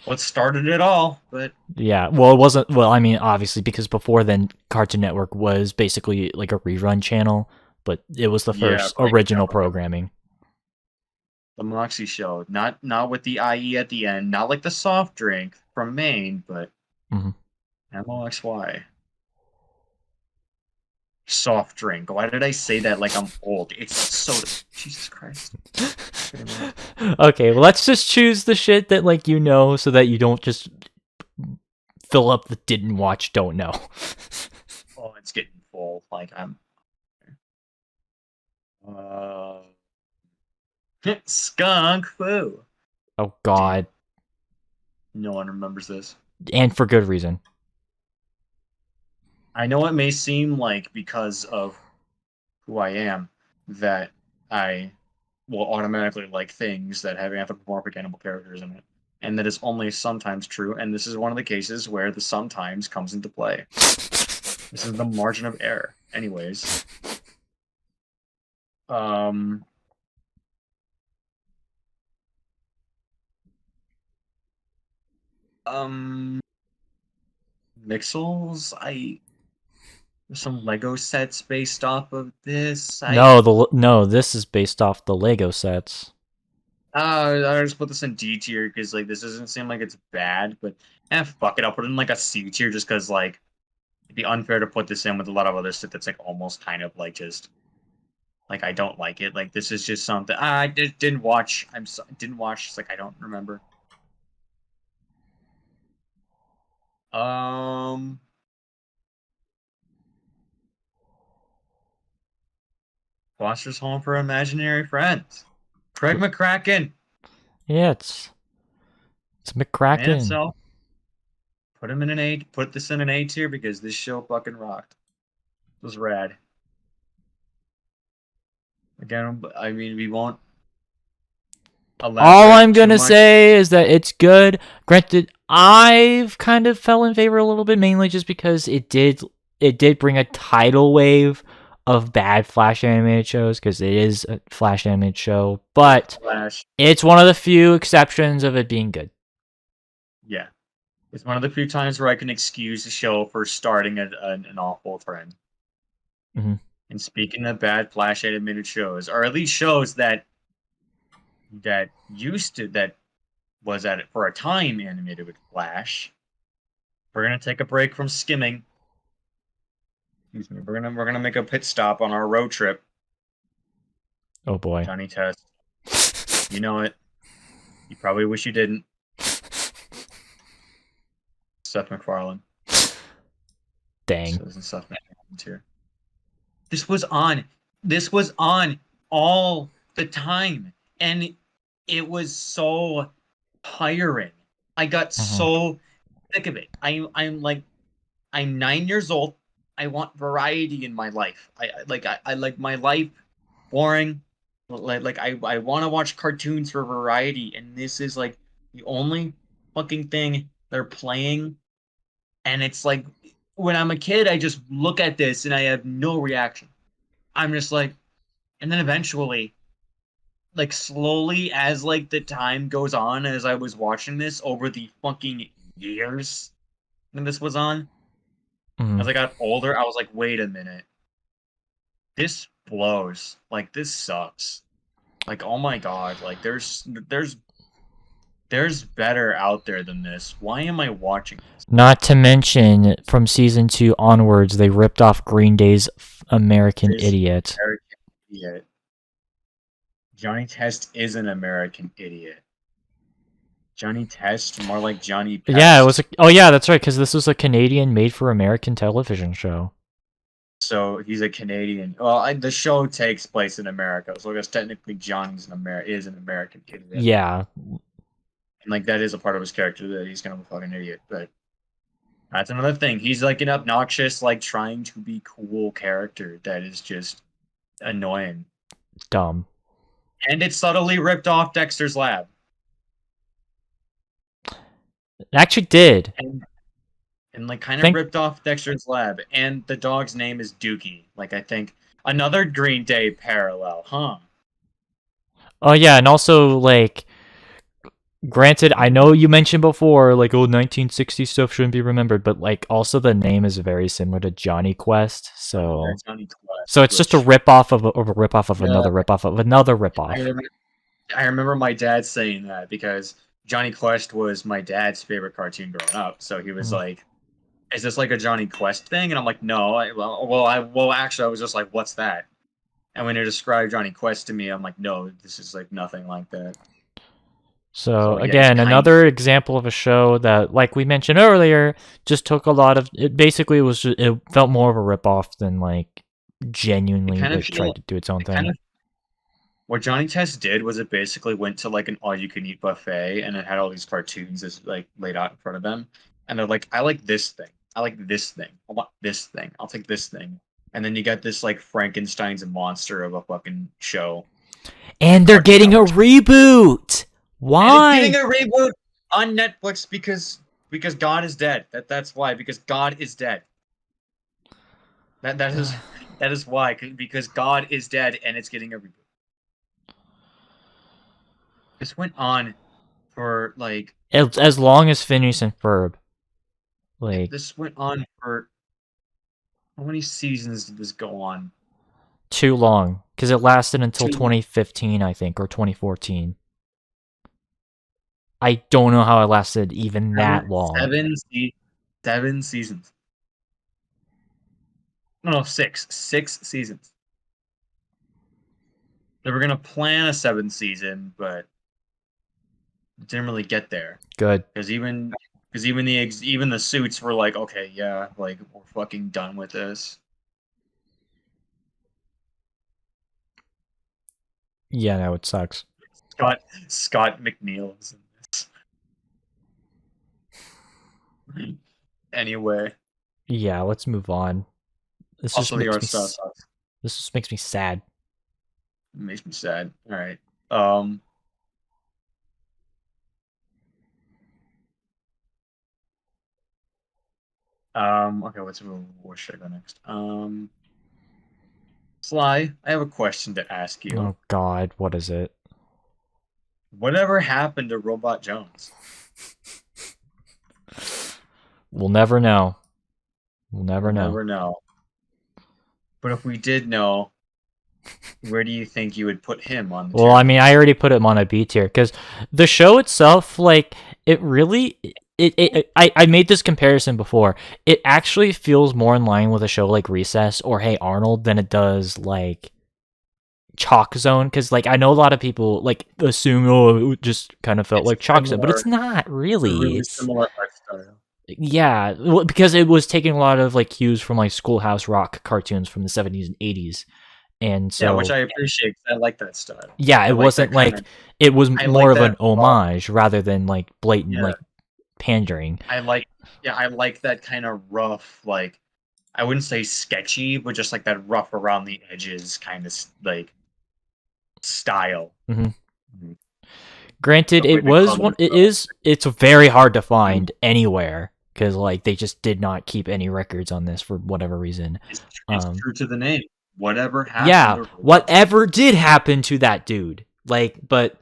what started it all, but yeah, well, it wasn't. Well, I mean, obviously, because before then, Cartoon Network was basically like a rerun channel, but it was the first original programming. The Moxie Show, not with the IE at the end, not like the soft drink from Maine, but MOXY. Soft drink. Why did I say that like I'm old? It's soda. Jesus Christ. Okay, well, let's just choose the shit that like you know, so that you don't just Philip that didn't watch don't know. Oh, it's getting full. Like I'm. Skunk Fu. Oh God, No one remembers this. and for good reason. I know it may seem like because of who I am that I will automatically like things that have anthropomorphic animal characters in it, and that is only sometimes true. And this is one of the cases where the sometimes comes into play. This is the margin of error. Anyways, Mixels. There's some Lego sets based off of this. No, this is based off the Lego sets. I just put this in D tier because like this doesn't seem like it's bad, but fuck it, I'll put it in like a C tier just because like it'd be unfair to put this in with a lot of other shit that's like almost kind of like just like I don't like it. Like this is just something I didn't watch. Didn't watch. It's like I don't remember. Foster's Home for Imaginary Friends. Craig McCracken. Yeah, it's McCracken. Man itself. Put him in an A. Put this in an A tier because this show fucking rocked. It was rad. Again, I mean, we won't. All I'm gonna say is that it's good. Granted, I've kind of fell in favor a little bit, mainly just because it did bring a tidal wave of bad Flash animated shows, because it is a Flash animated show, but it's one of the few exceptions of it being good. Yeah. It's one of the few times where I can excuse the show for starting an awful trend. Mm-hmm. And speaking of bad Flash animated shows, or at least shows that was at it for a time animated with Flash, we're gonna take a break from skimming. Excuse me. We're gonna make a pit stop on our road trip. Oh boy. Johnny Test. You know it. You probably wish you didn't. Seth MacFarlane. Dang. So isn't Seth MacFarlane's here. This was on all the time, and it was so tiring. I got so sick of it. I'm 9 years old. I want variety in my life. I like my life boring. I want to watch cartoons for variety, and this is like the only fucking thing they're playing. And it's like when I'm a kid, I just look at this and I have no reaction. I'm just like, and then eventually, like slowly as like the time goes on, as I was watching this over the fucking years when this was on, as I got older, I was like, wait a minute, this blows. Like this sucks. Like oh my god, like there's better out there than this. Why am I watching this? Not to mention, from season 2 onwards, they ripped off Green Day's American Idiot. American Idiot. Johnny Test is an American Idiot. Johnny Test, more like Johnny Pest. Yeah, it was. Oh yeah, that's right. Because this was a Canadian made-for-American television show. So he's a Canadian. Well, the show takes place in America, so I guess technically Johnny's an American Idiot. Yeah. And like that is a part of his character that he's kind of a fucking idiot, but that's another thing. He's like an obnoxious, like trying to be cool character that is just annoying. Dumb. And it subtly ripped off Dexter's Lab. It actually did. And like kind of ripped off Dexter's Lab. And the dog's name is Dookie. Like I think another Green Day parallel, huh? Oh yeah, and also like, granted, I know you mentioned before, like, oh, 1960 stuff shouldn't be remembered, but like, also the name is very similar to Johnny Quest, so Johnny Quest, so it's just a ripoff of another ripoff of another ripoff. I remember my dad saying that because Johnny Quest was my dad's favorite cartoon growing up. So he was like, "Is this like a Johnny Quest thing?" And I'm like, "No." Actually, I was just like, "What's that?" And when he described Johnny Quest to me, I'm like, "No, this is like nothing like that." So yeah, again, another example of a show that, like we mentioned earlier, just took a lot of. It basically was. It felt more of a ripoff than like genuinely like tried to do its own thing. What Johnny Test did was it basically went to like an all-you-can-eat buffet, and it had all these cartoons as like laid out in front of them, and they're like, "I like this thing. I like this thing. I want this thing. I'll take this thing." And then you got this like Frankenstein's monster of a fucking show. And they're getting a reboot. Why? And it's getting a reboot on Netflix because God is dead. That's why. Because God is dead. That is why. Because God is dead, and it's getting a reboot. This went on for like as long as Phineas and Ferb. Like this went on for how many seasons did this go on? Too long, because it lasted until 2015, I think, or 2014. I don't know how it lasted even that long. 7 seasons. No, 6 seasons. They were gonna plan a 7th season, but didn't really get there. Good, because even the suits were like, okay, yeah, like we're fucking done with this. Yeah, no, it sucks. Scott McNeil is in this. Anyway. Yeah, let's move on. This also, the art style sucks. This just makes me sad. It makes me sad. All right. Okay, what should I go next? Sly, I have a question to ask you. Oh God, what is it? Whatever happened to Robot Jones? We'll never know. We'll never know. But if we did know, where do you think you would put him on the tier? Well, I mean, I already put him on a B tier, because the show itself, like, it really... I made this comparison before. It actually feels more in line with a show like Recess or Hey Arnold than it does, like, Chalk Zone, because, like, I know a lot of people, like, assume, oh, it just kind of felt like Chalk Zone, but it's not really. It's a really similar art style. Yeah, because it was taking a lot of, like, cues from, like, Schoolhouse Rock cartoons from the 70s and 80s. And so, yeah, which I appreciate. I like that style. Yeah, it wasn't like it was more of an homage rather than like blatant like pandering. I like that kind of rough, like I wouldn't say sketchy, but just like that rough around the edges kind of like style. Mm-hmm. Granted, it's very hard to find anywhere because like they just did not keep any records on this for whatever reason. It's true to the name. Whatever happened. Yeah, whatever did happen to that dude. Like, but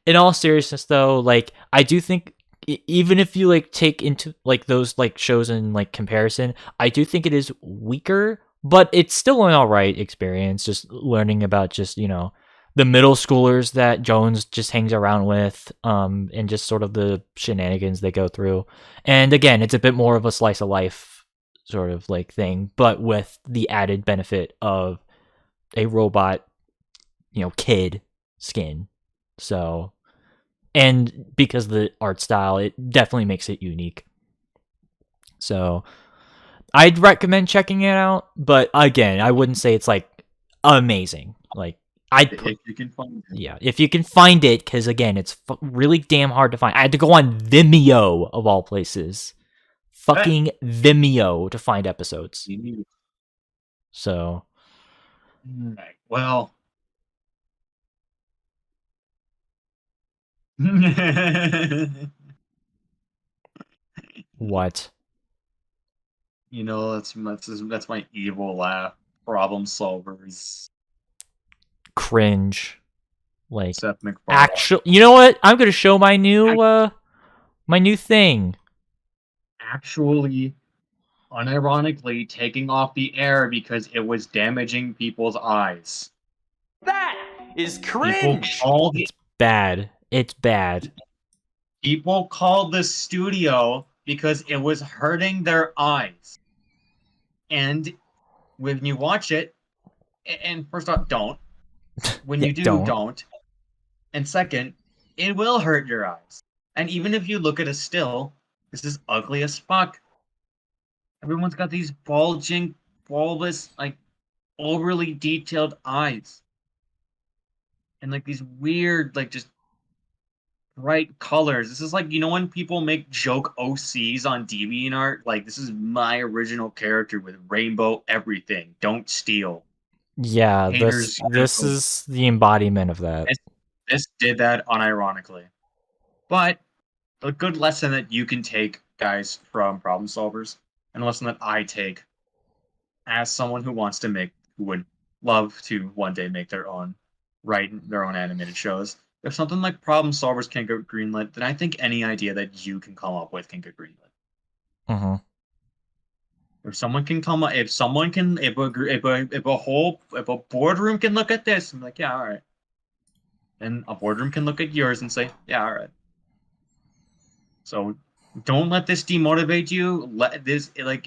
in all seriousness, though, like I do think even if you like take into like those like shows in like comparison, I do think it is weaker, but it's still an alright experience. Just learning about just the middle schoolers that Jones just hangs around with, and just sort of the shenanigans they go through. And again, it's a bit more of a slice of life sort of like thing, but with the added benefit of a robot, kid skin. So, and because of the art style, it definitely makes it unique. So, I'd recommend checking it out, but again, I wouldn't say it's like amazing. Like, if you can find it. Yeah, if you can find it, because again, it's really damn hard to find. I had to go on Vimeo of all places. Fucking Vimeo to find episodes. So, well, what? That's my evil laugh. Problem solvers. Cringe. Like, Seth MacFarlane. Actually, you know what? I'm gonna show my new thing. Actually, unironically, taking off the air because it was damaging people's eyes. That is cringe. It's bad. It's bad. People called the studio because it was hurting their eyes. And when you watch it, and first off, don't. When you do, don't. And second, it will hurt your eyes. And even if you look at a still, this is ugly as fuck. Everyone's got these bulging, bulbous, like overly detailed eyes. And like these weird, like just bright colors. This is like, you know, when people make joke OCs on DeviantArt? Like, this is my original character with rainbow everything. Don't steal. Yeah, Haters, this is the embodiment of that. This did that unironically. But a good lesson that you can take, guys, from problem solvers, and a lesson that I take as someone who would love to one day make write their own animated shows. If something like problem solvers can get greenlit, then I think any idea that you can come up with can get greenlit. Mm-hmm. If someone can come up, if a boardroom can look at this and be like, yeah, all right. And a boardroom can look at yours and say, yeah, all right. So don't let this demotivate you.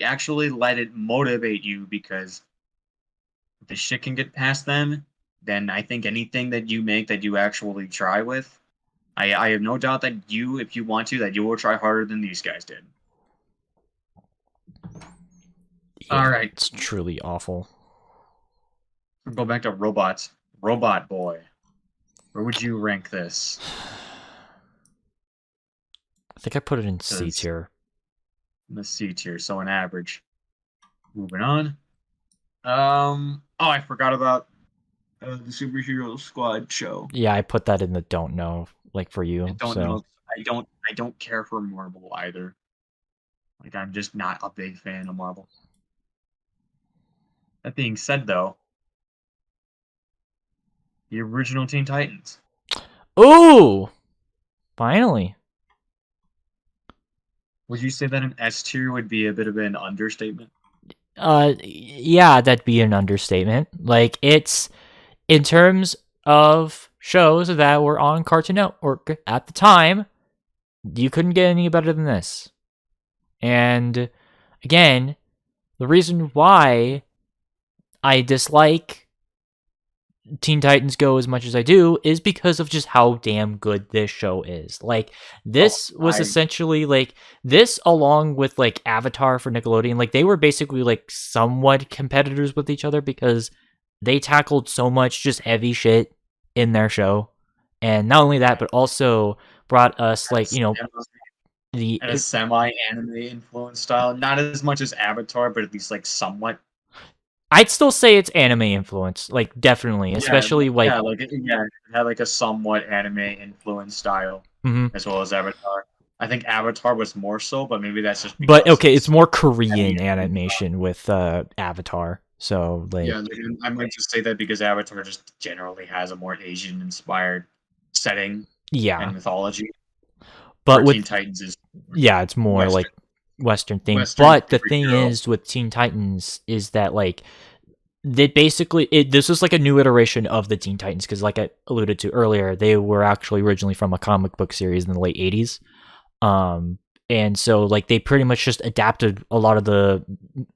Actually let it motivate you, because if this shit can get past them, then I think anything that you make that you actually try with, I have no doubt that you, if you want to, that you will try harder than these guys did. Yeah, all right. It's truly awful. We'll go back to robots. Robot Boy. Where would you rank this? I think I put it in C tier. In the C tier, so an average. Moving on. Oh, I forgot about the Superhero Squad show. Yeah, I put that in the don't know, like for you. I don't know. I don't care for Marvel either. Like, I'm just not a big fan of Marvel. That being said, though, the original Teen Titans. Ooh! Finally. Would you say that an S tier would be a bit of an understatement? Yeah, that'd be an understatement. Like, it's in terms of shows that were on Cartoon Network at the time, you couldn't get any better than this. And again, the reason why I dislike Teen Titans Go as much as I do is because of just how damn good this show is. Like, this was essentially like this, along with like Avatar for Nickelodeon. Like, they were basically like somewhat competitors with each other because they tackled so much just heavy shit in their show. And not only that, but also brought us like, you know, a semi-anime influenced style. Not as much as Avatar, but at least like somewhat. I'd still say it's anime influence, like definitely, especially like it had like a somewhat anime influenced style, as well as Avatar. I think Avatar was more so, but maybe that's just. But okay, it's more Korean animation with Avatar, so like. Yeah, I might just say that because Avatar just generally has a more Asian-inspired setting, and mythology. But with Teen Titans is it's more Western. Like Western thing. But the thing is with Teen Titans is that like they basically this is like a new iteration of the Teen Titans, because like I alluded to earlier, they were actually originally from a comic book series in the late 80s. And so like they pretty much just adapted a lot of the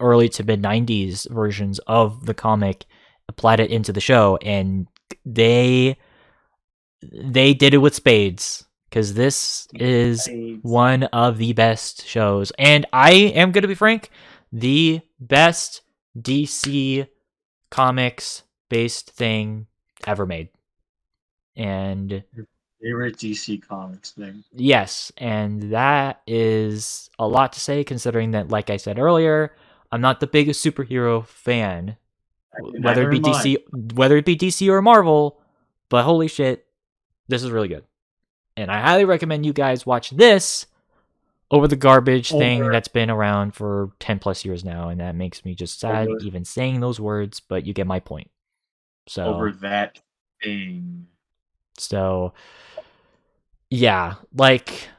early to mid 90s versions of the comic, applied it into the show, and they did it with spades. Because this is one of the best shows. And I am going to be frank, the best DC comics-based thing ever made. And your favorite DC comics thing. Yes, and that is a lot to say, considering that, like I said earlier, I'm not the biggest superhero fan. Whether it be DC or Marvel, but holy shit, this is really good. And I highly recommend you guys watch this over the garbage thing that's been around for 10 plus years now. And that makes me just sad even saying those words, but you get my point. So over that thing. So yeah, like,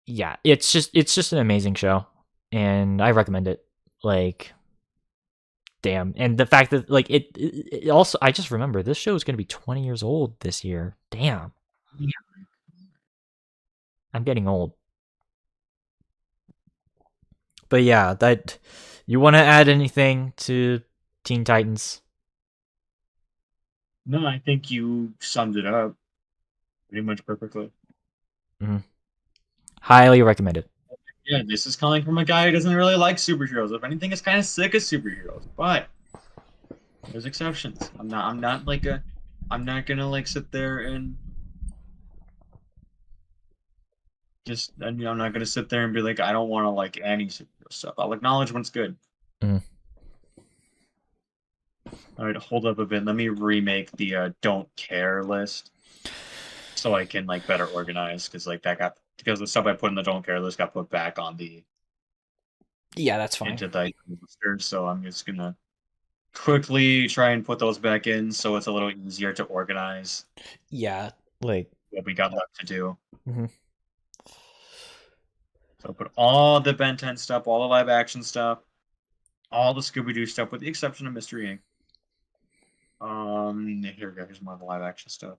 yeah, it's just an amazing show, and I recommend it. Like, damn. And the fact that like it also, I just remember this show is going to be 20 years old this year. Damn. Yeah. I'm getting old. But yeah, that you want to add anything to Teen Titans? No, I think you summed it up. pretty much perfectly. Highly recommended. Yeah, this is coming from a guy who doesn't really like superheroes. If anything, is kind of sick of superheroes. But there's exceptions. I'm not like a. I'm not gonna like sit there and just. I'm not gonna sit there and be like, I don't want to like any superhero stuff. I'll acknowledge when it's good. Mhm. All right, hold up a bit. Let me remake the don't care list so I can like better organize because like that got because the stuff I put in the don't care list got put back on the Yeah, that's fine. into the lister. So I'm just gonna quickly try and put those back in so it's a little easier to organize Yeah, like. what we got left to do. Mhm. So put all the Ben 10 stuff, all the live action stuff, all the Scooby Doo stuff, with the exception of Mystery Inc. Here we go. Here's more of the live action stuff.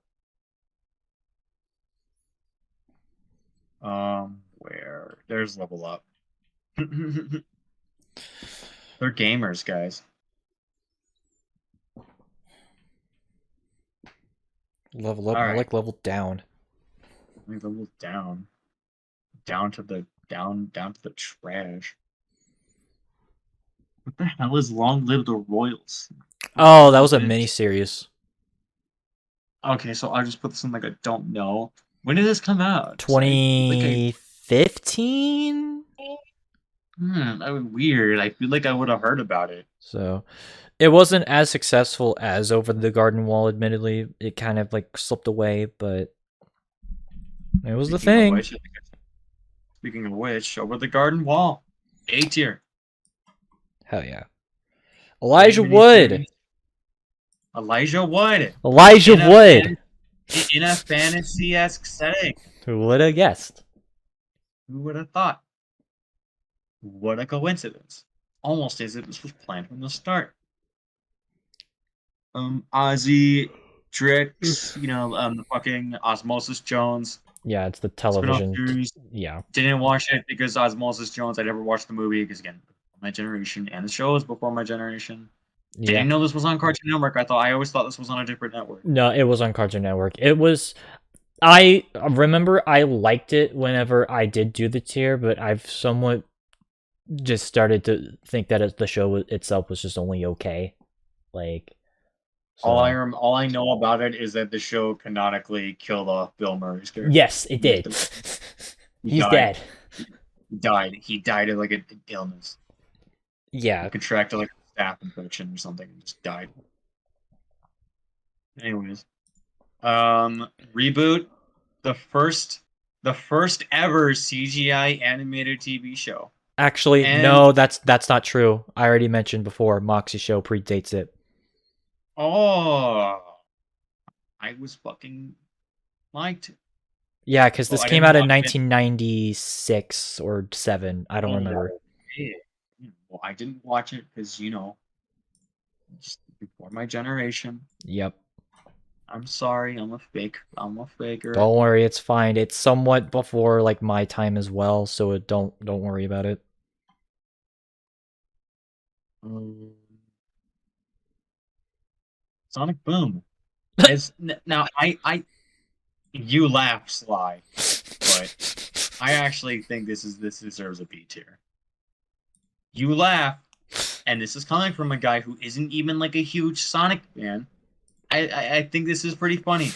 Where there's Level Up. They're gamers, guys. Level up, All more right. like level down. Level down, down to the trash. What the hell is Long Live the Royals? Oh, that was a mini series. Okay, so I'll just put this in like a don't know. When did this come out? 2015. That was weird. I feel like I would have heard about it. So, it wasn't as successful as Over the Garden Wall. Admittedly, it kind of like slipped away, but it was the thing. Speaking of which, Over the Garden Wall, A tier. Hell yeah, Elijah Wood. Elijah Wood. Elijah Wood. In a fantasy-esque setting. Who would have guessed? Who would have thought? What a coincidence. Almost as if this was planned from the start. Ozzy, Drix, the fucking Osmosis Jones. Yeah, it's the television. Series. Yeah. Didn't watch it because Osmosis Jones. I never watched the movie because, again, my generation, and the show was before my generation. Yeah. Didn't know this was on Cartoon Network. I always thought this was on a different network. No, it was on Cartoon Network. It was. I remember I liked it whenever I did do the tier, but I've somewhat just started to think that the show itself was just only okay. Like, so. All I know about it is that the show canonically killed off Bill Murray's character. Yes, it did. He's dead. He died of like an illness. Yeah. He contracted like a staph infection or something and just died. Anyways. Reboot, the first ever CGI animated TV show. Actually, no, that's not true. I already mentioned before, Moxie Show predates it. Oh, I was fucking liked. Yeah, because this came out in 1996 or 7. I don't remember. Well, I didn't watch it because just before my generation. Yep. I'm sorry, I'm a faker. Don't worry, it's fine. It's somewhat before like my time as well, so don't worry about it. Sonic Boom. Now you laugh, Sly, but I actually think this deserves a B tier. You laugh, and this is coming from a guy who isn't even like a huge Sonic fan. I think this is pretty funny.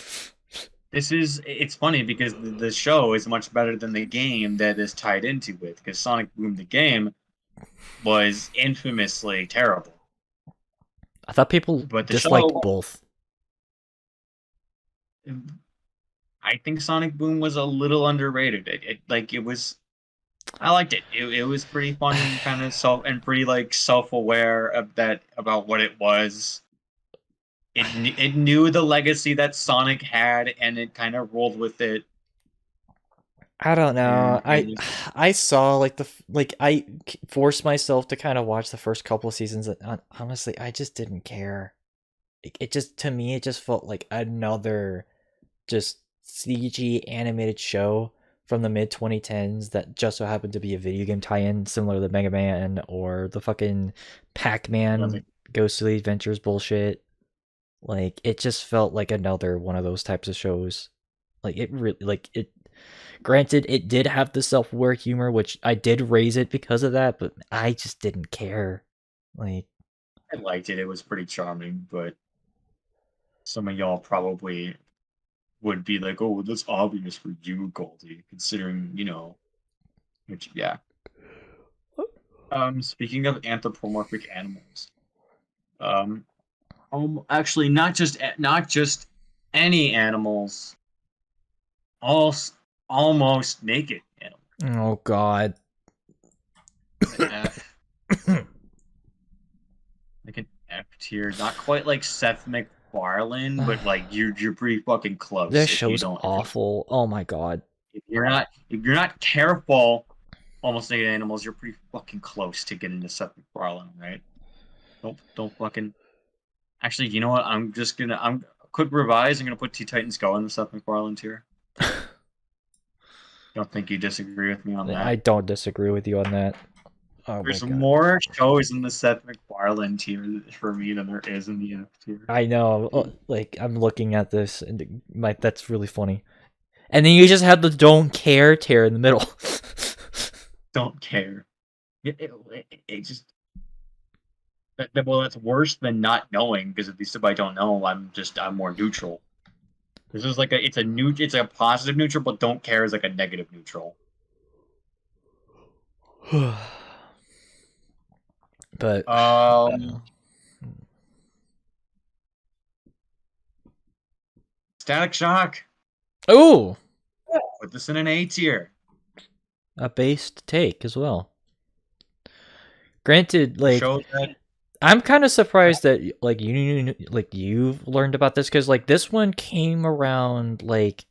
It's funny because the show is much better than the game that is tied into it, because Sonic Boom the game was infamously terrible. I thought people disliked both. I think Sonic Boom was a little underrated. I liked it. It was pretty fun and kind of pretty like self-aware about what it was. It knew the legacy that Sonic had, and it kind of rolled with it. I don't know. I saw I forced myself to kind of watch the first couple of seasons. And honestly, I just didn't care. It just, to me, it just felt like another just CG animated show from the mid 2010s that just so happened to be a video game tie-in, similar to Mega Man or the fucking Pac-Man Ghostly Adventures bullshit. Like, it just felt like another one of those types of shows. Like it really, like it. Granted, it did have the self-aware humor, which I did raise it because of that, but I just didn't care. Like, I liked it. It was pretty charming, but some of y'all probably would be like, "Oh, that's obvious for you, Goldie," considering which yeah. Speaking of anthropomorphic animals, um, actually, not just any animals, all almost naked animals. oh god. F, like an F tier, not quite like Seth MacFarlane, but like you're pretty fucking close. This If you show's don't, awful. Oh my god. if you're not careful, almost naked animals, you're pretty fucking close to getting to Seth MacFarlane, right? Don't fucking. Actually, you know what? I'm quick revise. I'm gonna put Teen Titans Go in the Seth MacFarlane tier. Don't think you disagree with me on that. I don't disagree with you on that. Oh There's my god. more shows in the Seth MacFarlane tier for me than there is in the F tier. I know. Like I'm looking at this and that's really funny. And then you just have the don't care tear in the middle. Don't care. It just well, that's worse than not knowing, because at least if I don't know, I'm more neutral. This is like it's a positive neutral, but don't care is like a negative neutral. But Static Shock. oh, Put this in an A tier. a based take as well. Granted, like I'm kind of surprised that like you've learned about this, because like this one came around like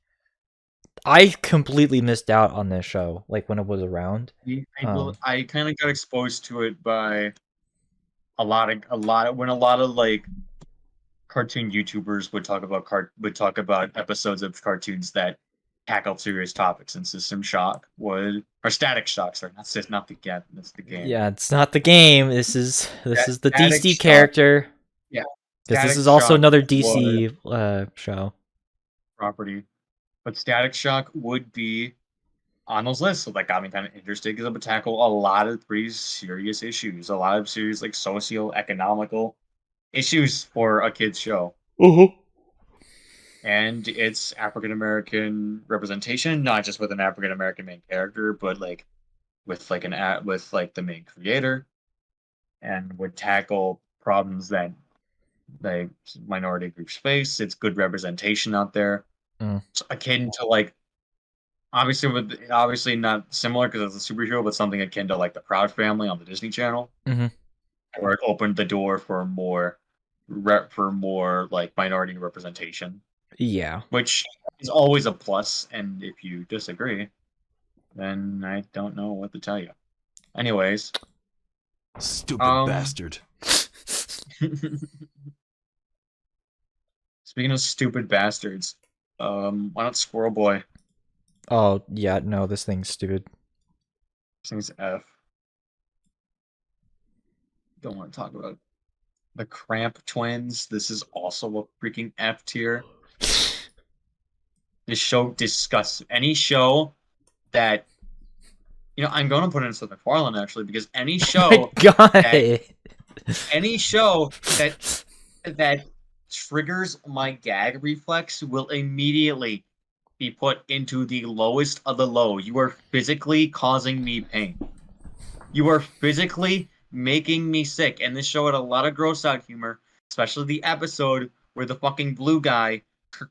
I completely missed out on this show like when it was around. I kind of got exposed to it by a lot of like cartoon YouTubers would talk about episodes of cartoons that tackle serious topics, and System Shock or Static Shock. Sorry, not the game. That's the game. Yeah, it's not the game. This is the Static DC Shock. character. Yeah, because this is also another DC show property. But Static Shock would be on those lists, so that got me kind of interested, because it would tackle a lot of pretty serious issues, a lot of serious like socio-economical issues for a kid's show. And it's African American representation, not just with an African American main character, but like with the main creator, and would tackle problems that like minority groups face. It's good representation out there. It's akin to like obviously not similar because it's a superhero, but something akin to like the Proud Family on the Disney Channel, where it opened the door for more like minority representation. Yeah, which is always a plus. And if you disagree, then I don't know what to tell you. Anyways, stupid bastard. Speaking of stupid bastards, why not Squirrel Boy? Oh yeah, no, this thing's stupid. This thing's F. Don't want to talk about the Cramp Twins. This is also a freaking F tier. This show disgusts any show that I'm going to put it in Seth MacFarlane actually, because any show that triggers my gag reflex will immediately be put into the lowest of the low. You are physically causing me pain. You are physically making me sick. And this show had a lot of gross out humor, especially the episode where the fucking blue guy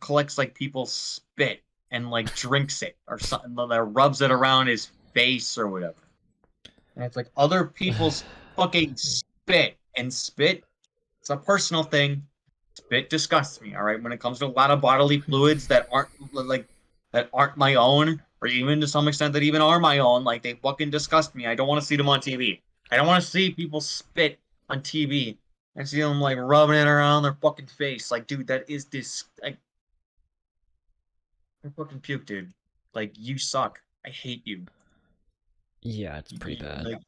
collects like people's spit and like drinks it or something, that rubs it around his face or whatever. And it's like other people's fucking spit. And spit, it's a personal thing. Spit disgusts me, all right? When it comes to a lot of bodily fluids that aren't my own, or even to some extent that even are my own, like they fucking disgust me. I don't want to see them on TV. I don't want to see people spit on TV. I see them like rubbing it around their fucking face. Like, dude, that is I fucking puke, dude. Like, you suck. I hate you. Yeah, it's pretty bad. Like,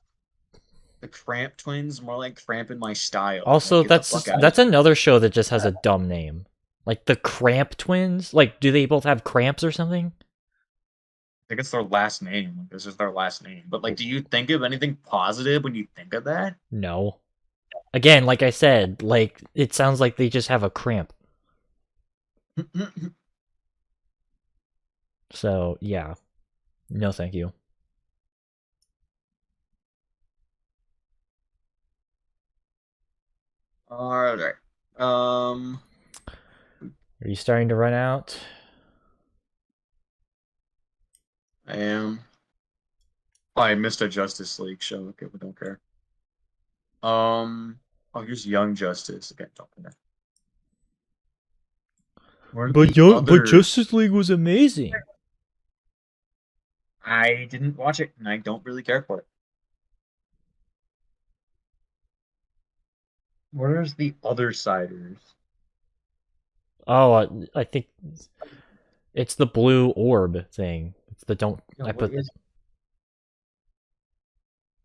the Cramp Twins, more like Cramp in my style. Also, like, that's another show that just has a dumb name. Like the Cramp twins? Like, do they both have cramps or something? I think it's their last name. Like, this is their last name. But like, do you think of anything positive when you think of that? No. Again, like I said, like it sounds like they just have a cramp. So yeah, no, thank you. All right. Are you starting to run out? I am. Oh, I missed a Justice League show. Okay, we don't care. Oh, here's Young Justice. Okay, don't care. But Justice League was amazing. I didn't watch it, and I don't really care for it. Where's the other siders? Oh, I think it's the blue orb thing. It's the don't. No, I put.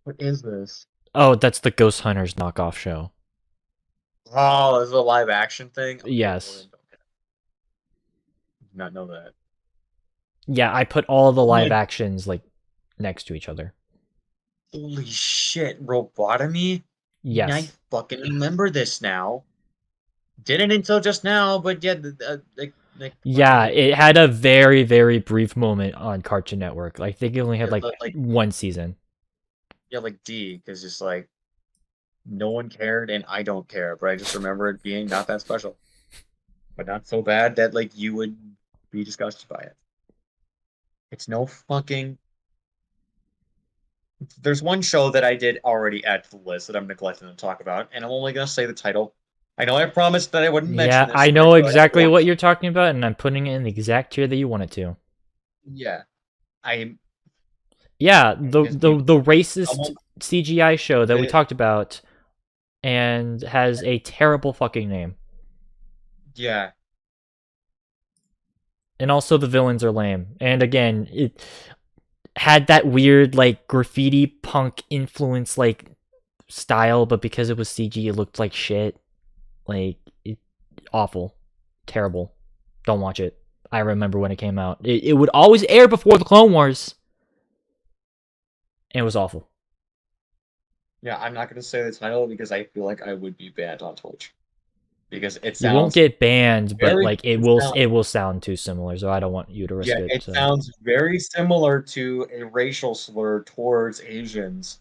What is this? Oh, that's the Ghost Hunters knockoff show. Oh, this is a live action thing? Okay, Yes. well, then don't care. Did not know that. Yeah, I put all the live Like- actions like next to each other. Holy shit, Robotomy? Yes. I fucking remember this now. Didn't until just now, but yeah, Yeah, it had a very, very brief moment on Cartoon Network. Like, I think it only had Yeah, like one season. yeah, like D, because just like no one cared and I don't care, but I just remember it being not that special, but not so bad that like you would be disgusted by it. It's no fucking. There's one show that I did already add to the list that I'm neglecting to talk about, and I'm only gonna say the title. I know I promised that I wouldn't mention Yeah, this. I know but exactly what you're talking about, and I'm putting it in the exact tier that you want it to. Yeah, I Yeah, the Because the racist almost- CGI show that we It- talked about, and has a terrible fucking name. yeah. And also the villains are lame. And again, it had that weird like graffiti punk influence like style, but because it was CG, it looked like shit. Like awful, terrible. Don't watch it. I remember when it came out. It would always air before the Clone Wars, and it was awful. Yeah, I'm not gonna say the title because I feel like I would be banned on Twitch. Because it You won't sounds get banned, but very- like it will sound too similar. So I don't want you to risk yeah, it. it So. sounds very similar to a racial slur towards Asians.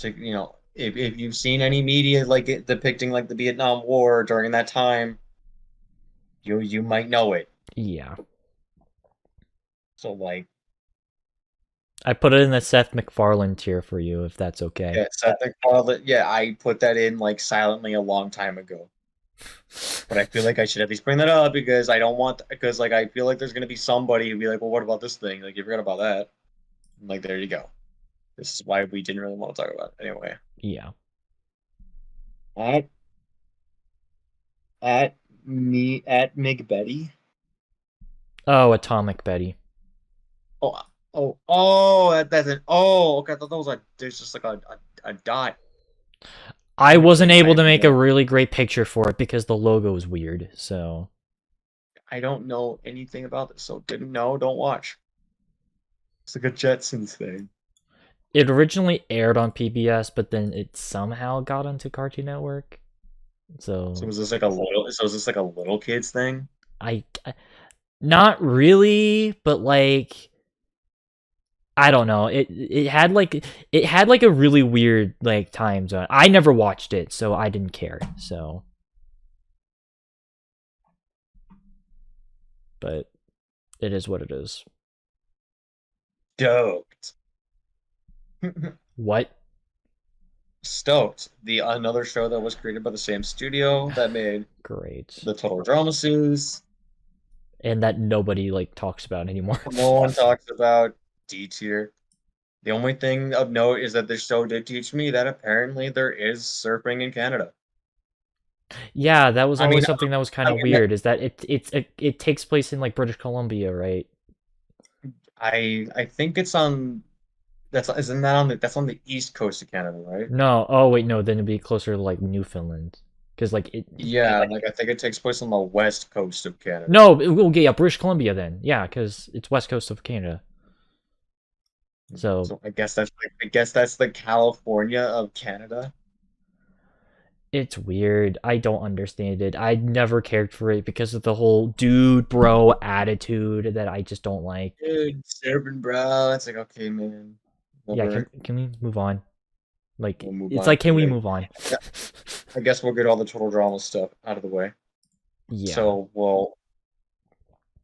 You know, if you've seen any media like it depicting like the Vietnam War during that time, you might know it. Yeah, So like, I put it in the Seth MacFarlane tier for you, if that's okay. yeah, Seth MacFarlane. Yeah, I put that in like silently a long time ago. But I feel like I should at least bring that up because I don't want because like I feel like there's gonna be somebody who'd be like, well, what about this thing? Like you forgot about that. I'm like, there you go. This is why we didn't really want to talk about it anyway. Yeah. At Mig Betty. Oh, Atomic Betty. That's an okay. I thought that was there's just like a dot. I wasn't able to I make a don't- really great picture for it because the logo is weird. So I don't know anything about this, so didn't know, don't watch. It's like a Jetsons thing. it originally aired on PBS, but then it somehow got onto Cartoon Network. So So was this like a little? So is this like a little kids thing? I not really, but like I don't know. It had like a really weird like time zone. I never watched it, so I didn't care. So but it is what it is. Stoked. What? Stoked. The another show that was created by the same studio that made Great. the Total Drama Series. And that nobody like talks about anymore. No one talks about D tier. The only thing of note is that this show did teach me that apparently there is surfing in Canada. Yeah, that was I always mean, something that was kind of mean, weird. Is that it takes place in like British Columbia, right? I think it's on isn't that on that's on the east coast of Canada, right? No. Oh wait, no. Then it'd be closer to like Newfoundland, because like it. Yeah, like I think it takes place on the west coast of Canada. No, we'll get British Columbia then. Yeah, because it's west coast of Canada. So I guess that's the California of Canada. it's weird. I don't understand it. I never cared for it because of the whole dude bro attitude that I just don't like. Dude, serving bro. It's like, okay, man. Yeah, Whatever. can we move on? Like We'll move it's on. like, can we Okay. move on? Yeah. I guess we'll get all the total drama stuff out of the way. Yeah. So, well,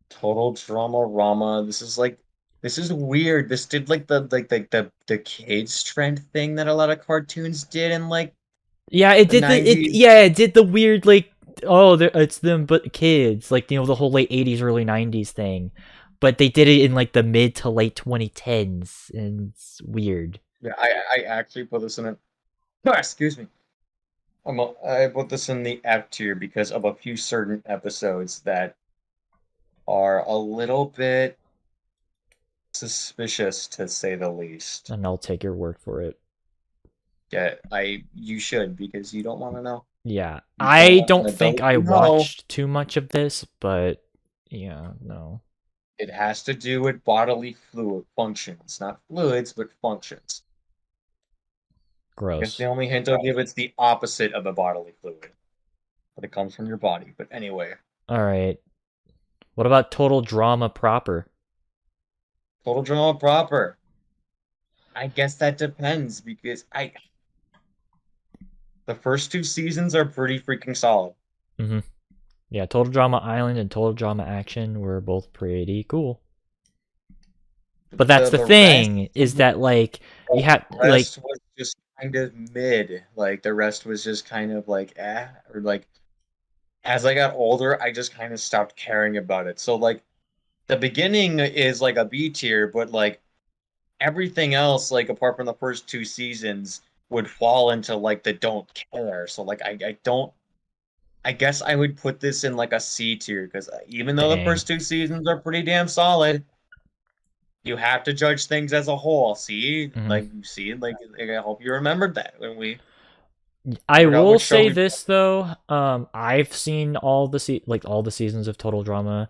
total drama rama. This is weird. This did like the kids trend thing that a lot of cartoons did in like Yeah, it the did the 90s. it did the weird like, oh, it's them but kids, like, you know, the whole late 80s early 90s thing. But they did it in like the mid to late 2010s, and it's weird. Yeah, I actually put this in a excuse me. I put this in the F tier because of a few certain episodes that are a little bit suspicious, to say the least. And I'll take your word for it. Yeah, you should, because you don't want to know. Yeah. You I don't don't wanna think I know. watched too much of this, but yeah, no. It has to do with bodily fluid functions, not fluids, but functions. I guess Gross. the only hint I'll give, it's the opposite of a bodily fluid, but it comes from your body. But anyway, All right. What about total drama proper? total drama proper. I guess that depends, because the first two seasons are pretty freaking solid. Mm-hmm. Yeah, Total Drama Island and Total Drama Action were both pretty cool. But that's the thing, is that like you have the like rest was just kind of mid. Like the rest was just kind of like or like as I got older, I just kind of stopped caring about it. So like the beginning is like a B tier, but like everything else, like apart from the first two seasons, would fall into like the don't care. So like I don't. I guess I would put this in like a C tier, because even though the dang. first two seasons are pretty damn solid, you have to judge things as a whole. See, like I hope you remembered that when we. I figured out will which show say we. this though, I've seen all the all the seasons of Total Drama.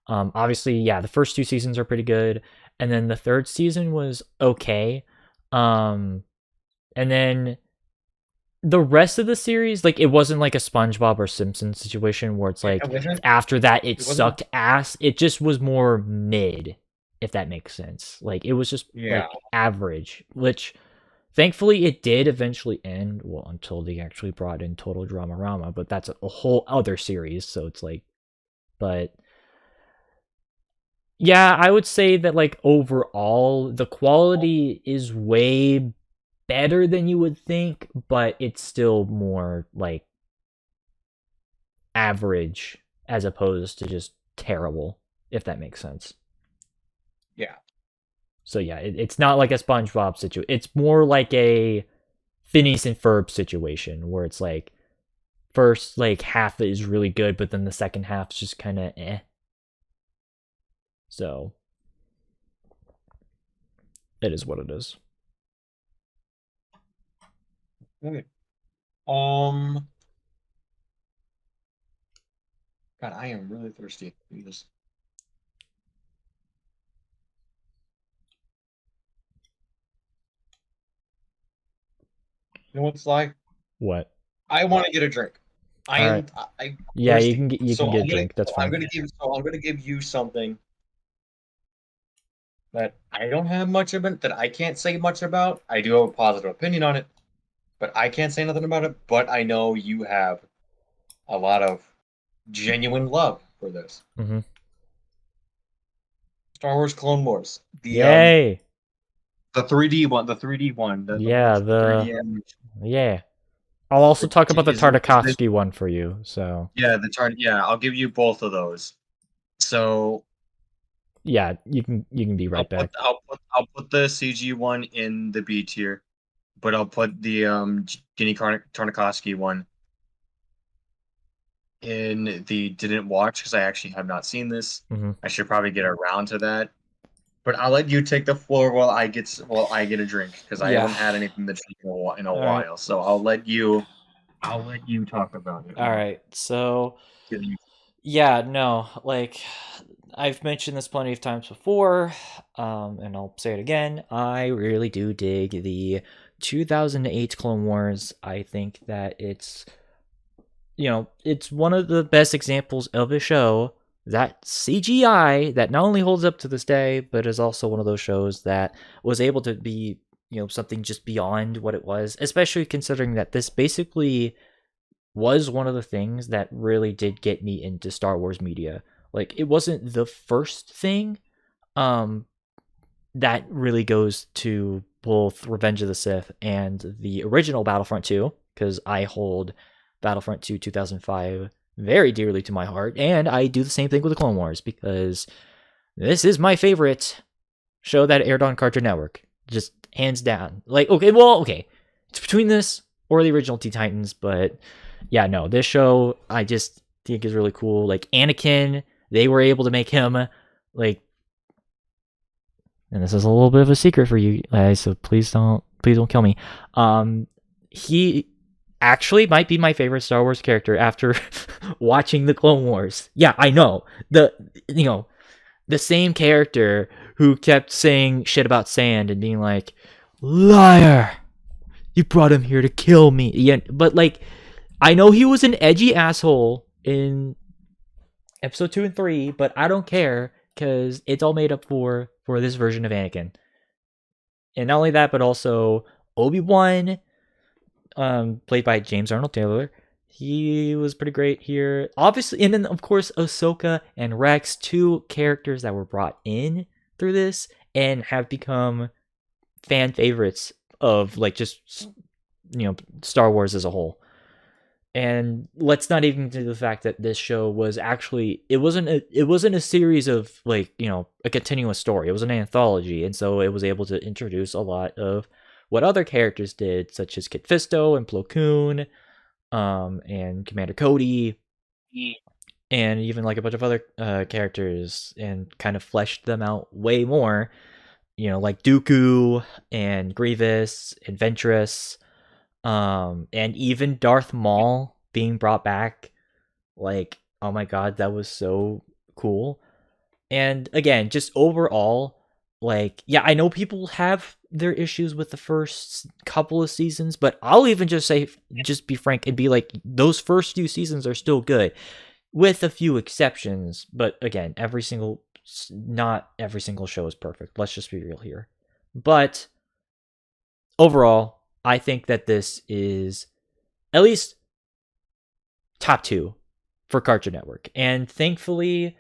Obviously, yeah, the first two seasons are pretty good, and then the third season was okay. And then the rest of the series, like, it wasn't like a SpongeBob or Simpsons situation where it's like after that it sucked ass. It just was more mid, if that makes sense. Like, it was just like average, which thankfully it did eventually end. Well, until they actually brought in Total Drama Rama, but that's a whole other series. So it's like, but yeah, I would say that like overall the quality is way better than you would think, but it's still more like average as opposed to just terrible, if that makes sense. Yeah. So yeah, it's not like a SpongeBob situation. It's more like a Phineas and Ferb situation where it's like first like half is really good, but then the second half's just kind of eh. So it is what it is. Okay. God, I am really thirsty. Jesus. You know what's like? What? I want to get a drink. Yeah, thirsty. you can get a drink. That's fine. I'm gonna give you something that I don't have much of it, that I can't say much about. I do have a positive opinion on it, but I can't say nothing about it. But I know you have a lot of genuine love for this. Mm-hmm. Star Wars Clone Wars. Yay! The 3D one. The 3D one. Yeah, the 3D yeah. I'll also talk about the is Tartakovsky one for you. So yeah, yeah, I'll give you both of those. So yeah, you can be right back. I'll put the CG one in the B tier, but I'll put the Gene Tartakovsky one in the didn't watch, because I actually have not seen this. Mm-hmm. I should probably get around to that. But I'll let you take the floor while I get a drink, because I haven't had anything to drink in a while. So I'll let you I'll let you talk about it. All right, so yeah, no, like I've mentioned this plenty of times before, and I'll say it again. I really do dig the 2008 Clone Wars. I think that it's, it's one of the best examples of a show that CGI that not only holds up to this day, but is also one of those shows that was able to be, something just beyond what it was, especially considering that this basically was one of the things that really did get me into Star Wars media. Like, it wasn't the first thing that really goes to both Revenge of the Sith and the original Battlefront 2, because I hold Battlefront 2 2005 very dearly to my heart, and I do the same thing with the Clone Wars, because this is my favorite show that aired on Cartoon Network. Just hands down. Like, okay. It's between this or the original Teen Titans, but yeah, no, this show I just think is really cool. Like, Anakin, they were able to make him, like, and this is a little bit of a secret for you guys, so please don't kill me. He actually might be my favorite Star Wars character after watching the Clone Wars. Yeah, I know. The same character who kept saying shit about sand and being like, liar, you brought him here to kill me. Yeah, but like, I know he was an edgy asshole in episode 2 and 3, but I don't care, because it's all made up for this version of Anakin. And not only that, but also Obi-Wan, played by James Arnold Taylor. He was pretty great here. Obviously, and then, of course, Ahsoka and Rex, two characters that were brought in through this and have become fan favorites of, like, just, Star Wars as a whole. And let's not even do the fact that this show was actually, it wasn't a series of, like, a continuous story. It was an anthology, and so it was able to introduce a lot of what other characters did, such as Kit Fisto and Plo Koon, and Commander Cody, and even like a bunch of other characters, and kind of fleshed them out way more. Like Dooku and Grievous and Ventress. And even Darth Maul being brought back, like, oh my god, that was so cool. And again, just overall, like, yeah, I know people have their issues with the first couple of seasons, but I'll even just say, just be frank and be like, those first few seasons are still good, with a few exceptions. But again, not every single show is perfect. Let's just be real here. But overall, I think that this is at least top 2 for Cartoon Network. And thankfully,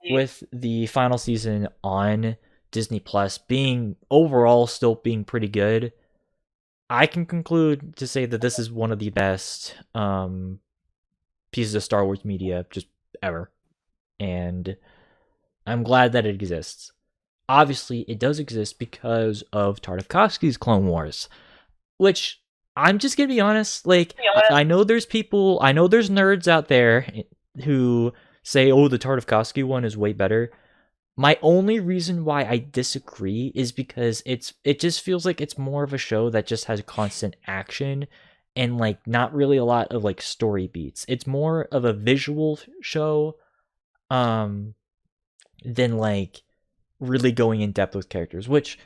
with the final season on Disney Plus being overall still being pretty good, I can conclude to say that this is one of the best pieces of Star Wars media just ever. And I'm glad that it exists. Obviously, it does exist because of Tartakovsky's Clone Wars, which, I'm just gonna be honest, like, I know there's nerds out there who say, oh, the Tartakovsky one is way better. My only reason why I disagree is because it just feels like it's more of a show that just has constant action and, like, not really a lot of, like, story beats. It's more of a visual show than, like, really going in depth with characters, which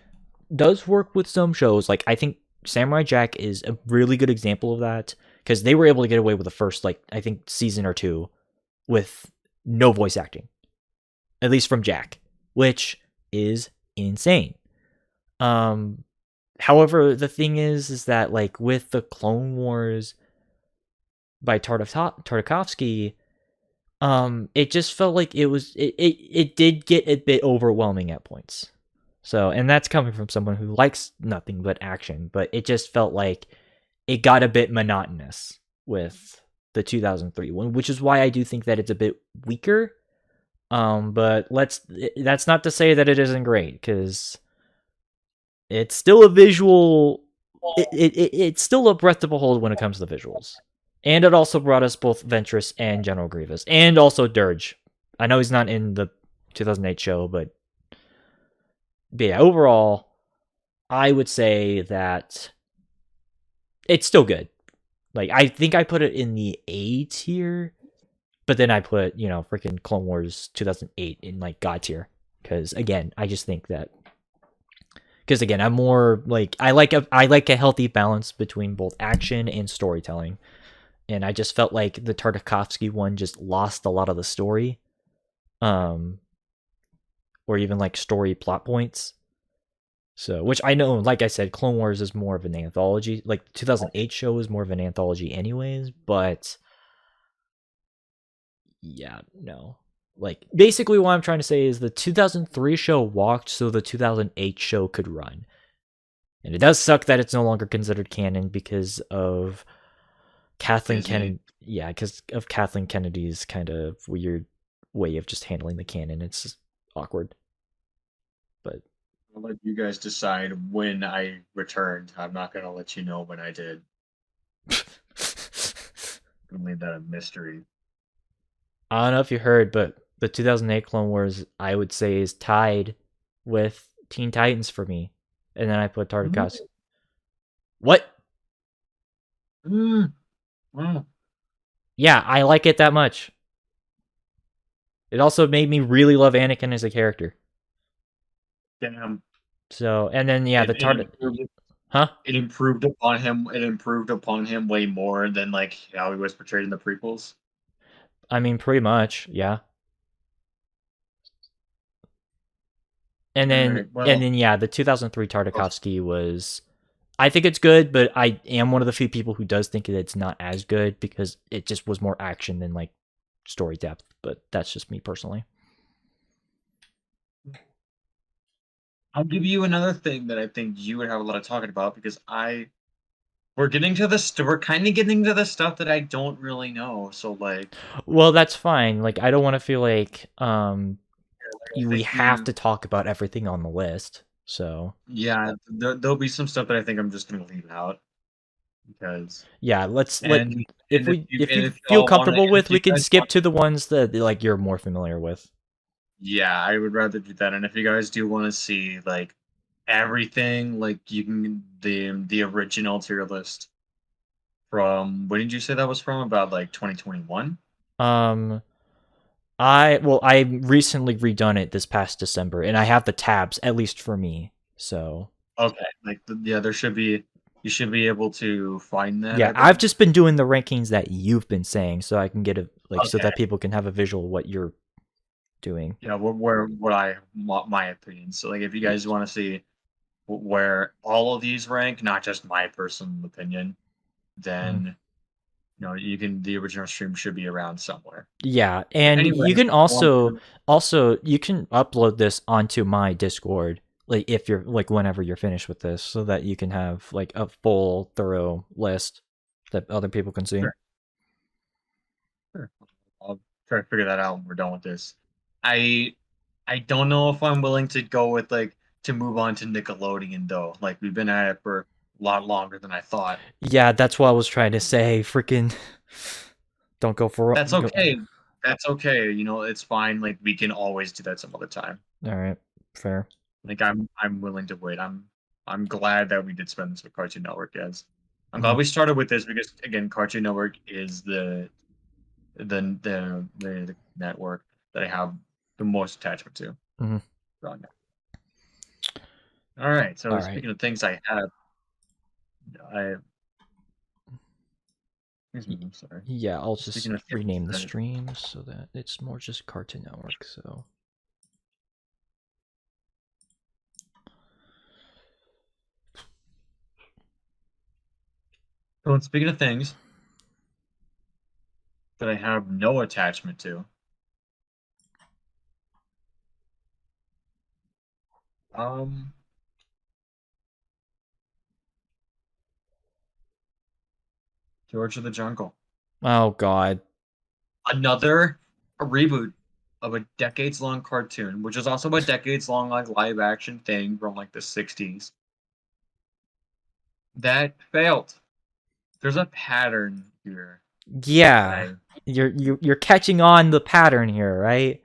does work with some shows. Like, I think Samurai Jack is a really good example of that, because they were able to get away with the first, like, I think season or 2 with no voice acting, at least from Jack, which is insane. However, the thing is that, like, with the Clone Wars by Tartakovsky, it just felt like it did get a bit overwhelming at points. So, and that's coming from someone who likes nothing but action, but it just felt like it got a bit monotonous with the 2003 one, which is why I do think that it's a bit weaker. But that's not to say that it isn't great, because it's still a visual, it's still a breath to behold when it comes to the visuals. And it also brought us both Ventress and General Grievous, and also Dirge. I know he's not in the 2008 show, but yeah, overall, I would say that it's still good. Like, I think I put it in the A tier, but then I put, you know, freaking Clone Wars 2008 in like God tier. Because again, I just think that. Because again, I'm more like I like a healthy balance between both action and storytelling, and I just felt like the Tartakovsky one just lost a lot of the story, or even like story plot points. So, which I know, like I said, Clone Wars is more of an anthology. Like the 2008 show is more of an anthology, anyways. But yeah, no. Like basically, what I'm trying to say is the 2003 show walked so the 2008 show could run, and it does suck that it's no longer considered canon because of Kathleen Kennedy. Yeah, because of Kathleen Kennedy's kind of weird way of just handling the canon. It's just awkward. But I'll let you guys decide when I returned. I'm not gonna let you know when I did. I'm gonna leave that a mystery. I don't know if you heard, but the 2008 Clone Wars, I would say, is tied with Teen Titans for me. And then I put Tartakovsky. What? Wow. Yeah, I like it that much. It also made me really love Anakin as a character. Damn. So, and then yeah, the huh? It improved upon him. It improved upon him way more than like how he was portrayed in the prequels. I mean, pretty much, yeah. And then, Right, well, and then, yeah, the 2003 Tartakovsky was. I think it's good, but I am one of the few people who does think that it's not as good because it just was more action than like story depth. But that's just me personally. I'll give you another thing that I think you would have a lot of talking about because we're getting to we're kind of getting to the stuff that I don't really know. So like, well, that's fine. Like, I don't want to feel like we think have to talk about everything on the list. So yeah, there'll be some stuff that I think I'm just gonna leave out because yeah, and if you if feel y'all want to, comfortable if with, you we can guys skip want, to the ones that like you're more familiar with. yeah, I would rather do that. And if you guys do want to see like everything, like you can the original tier list from when did you say that was from? About like 2021. Um, I recently redone it this past December, and I have the tabs at least for me. So Okay, like yeah, there should be you should be able to find that. yeah, I I've think. just been doing the rankings that you've been saying, so I can get a like so Okay, that people can have a visual of what you're doing. yeah, where what I my opinion. So like, if you guys want to see where all of these rank, not just my personal opinion, then you can. The original stream should be around somewhere. Yeah, and you Anyways, can also you can upload this onto my Discord, like if you're like whenever you're finished with this, so that you can have like a full thorough list that other people can see. Sure. Sure. I'll try to figure that out when we're done with this. I I don't know if I'm willing to go with like to move on to Nickelodeon though. Like we've been at it for a lot longer than I thought. Yeah, that's what I was trying to say. Freaking, don't go for. That's okay. That's okay. It's fine. Like we can always do that some other time. All right, fair. Like I'm willing to wait. I'm glad that we did spend this with Cartoon Network, guys. I'm glad Mhm. we started with this because again, Cartoon Network is the network that I have the most attachment to. Mhm. All right. So All right. speaking of things I have, I I'm sorry. Yeah, I'll just Speaking of things rename the that stream so that it's more just Cartoon Network. So speaking of things that I have no attachment to, um, George of the Jungle. oh god. Another reboot of a decades-long cartoon, which is also a decades-long like live action thing from like the 60s. That failed. There's a pattern here. Yeah, you're catching on the pattern here, right?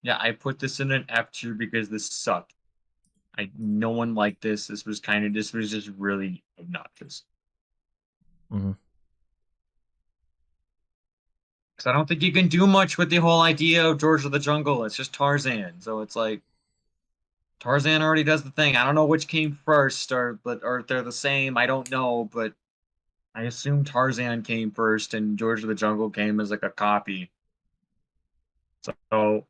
Yeah, I put this in an F tier because this sucked. No one liked this. This was just really obnoxious. Mhm. I don't think you can do much with the whole idea of George of the Jungle. It's just Tarzan, so it's like Tarzan already does the thing. I don't know which came first, or if they're the same. I don't know, but I assume Tarzan came first, and George of the Jungle came as like a copy. So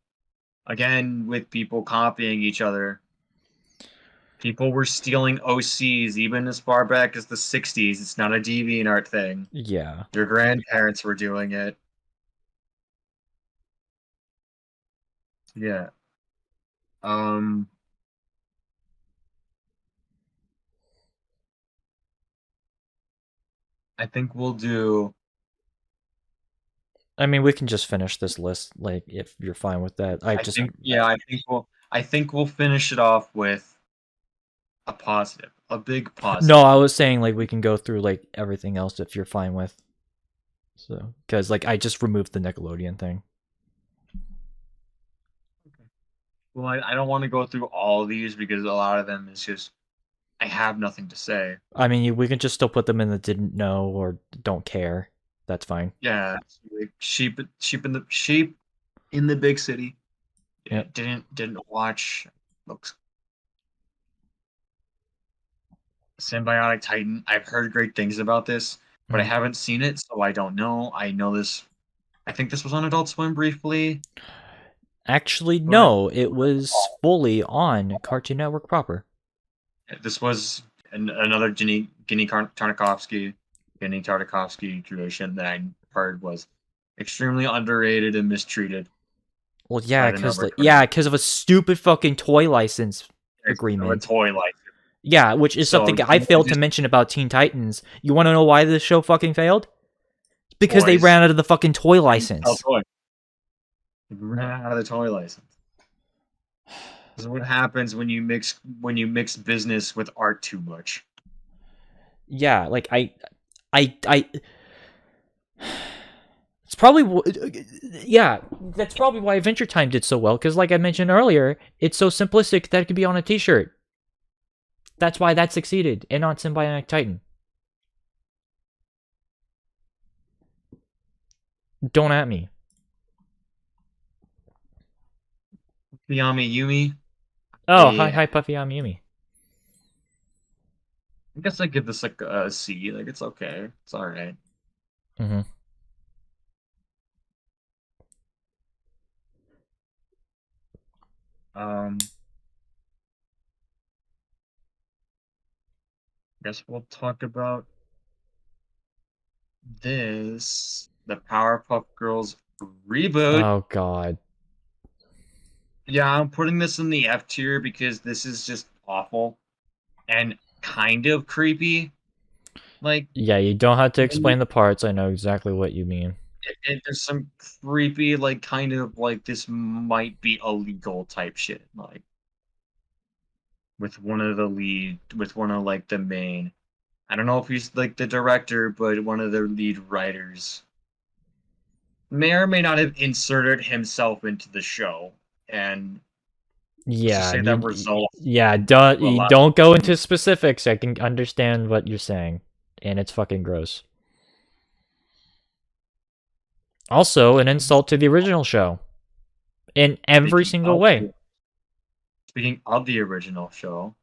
again, with people copying each other, people were stealing OCs even as far back as the '60s. It's not a DeviantArt thing. Yeah. Your grandparents were doing it. Yeah. I think we'll do. I mean, we can just finish this list, like, if you're fine with that. I think we'll finish it off with a positive, a big positive. No, I was saying, like, we can go through, like, everything else if you're fine with. So, because, like, I just removed the Nickelodeon thing. Okay. Well, I don't want to go through all of these because a lot of them is just I have nothing to say. I mean, we can just still put them in the didn't know or don't care. That's fine. Yeah, like sheep in the big city. Yep. Didn't watch. Looks Symbiotic Titan. I've heard great things about this, but I haven't seen it, so I don't know. I know this. I think this was on Adult Swim briefly. Actually, no, it was fully on Cartoon Network proper. This was another Ginny Tartakovsky creation that I heard was extremely underrated and mistreated. Well, yeah, because of a stupid fucking toy license agreement. A toy license. Yeah, which is something I failed to mention about Teen Titans. You want to know why this show fucking failed? Because they ran out of the fucking toy license. They ran out of the toy license. This is what happens when you mix business with art too much. Yeah, like it's probably that's probably why Adventure Time did so well, because like I mentioned earlier, it's so simplistic that it could be on a t-shirt. That's why that succeeded, and not Symbiotic Titan. Don't at me. Yami Yumi. Oh, hi, Puffy Yumi. I guess I give this like a C. Like it's okay. It's all right. Mm-hmm. Guess we'll talk about this. The Powerpuff Girls reboot. Oh God. Yeah, I'm putting this in the F tier because this is just awful and kind of creepy. Like, yeah, you don't have to explain the parts. I know exactly what you mean. There's some creepy, like, kind of like this might be illegal type shit. Like, with one of like the main. I don't know if he's like the director, but one of the lead writers may or may not have inserted himself into the show, and yeah, say that results. Yeah, don't go into specifics. I can understand what you're saying, and it's fucking gross. Also, an insult to the original show, in every single way. Speaking of the original show,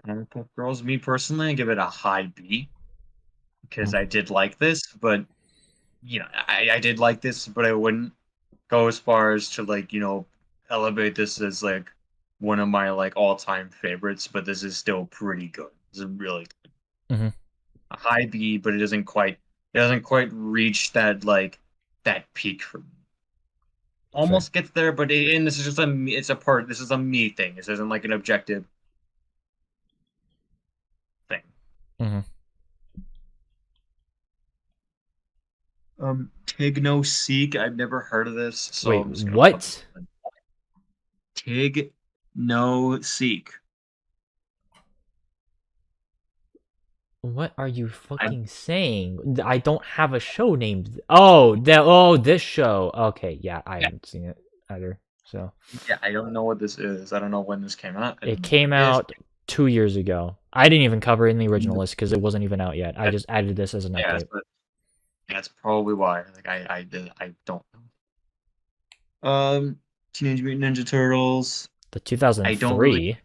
Powerpuff Girls, me personally, I give it a high B because I did like this, but you know, I did like this, but I wouldn't go as far as to like, you know, elevate this as like one of my like all-time favorites, but this is still pretty good. This is really good. Mm-hmm. A high B, but it doesn't quite reach that like that peak for me. Almost gets there, but and this is just this is a me thing. This isn't like an objective thing. Mm-hmm. Tig No Seek. I've never heard of this. So wait, I'm just what? Tig No Seek. What are you fucking saying? I don't have a show named. Oh, this show. Okay, yeah, I haven't seen it either. So yeah, I don't know what this is. I don't know when this came out. It came out 2 years ago. I didn't even cover it in the original list because it wasn't even out yet. I just added this as an update. that's probably why. Like I don't know. Teenage Mutant Ninja Turtles. The 2003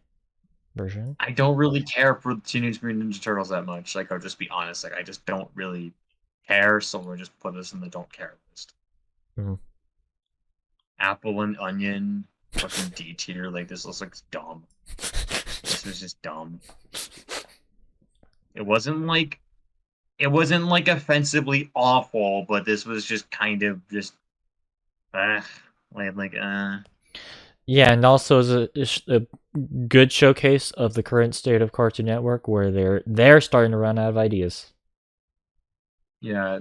version. I don't really care for Teenage Mutant Ninja Turtles that much. Like, I'll just be honest. Like, I just don't really care. So we'll just put this in the don't care list. Mhm. Apple and Onion, fucking D tier. Like, this looks dumb. This was just dumb. It wasn't like offensively awful, but this was just kind of just Yeah, and also is a good showcase of the current state of Cartoon Network, where they're starting to run out of ideas. Yeah.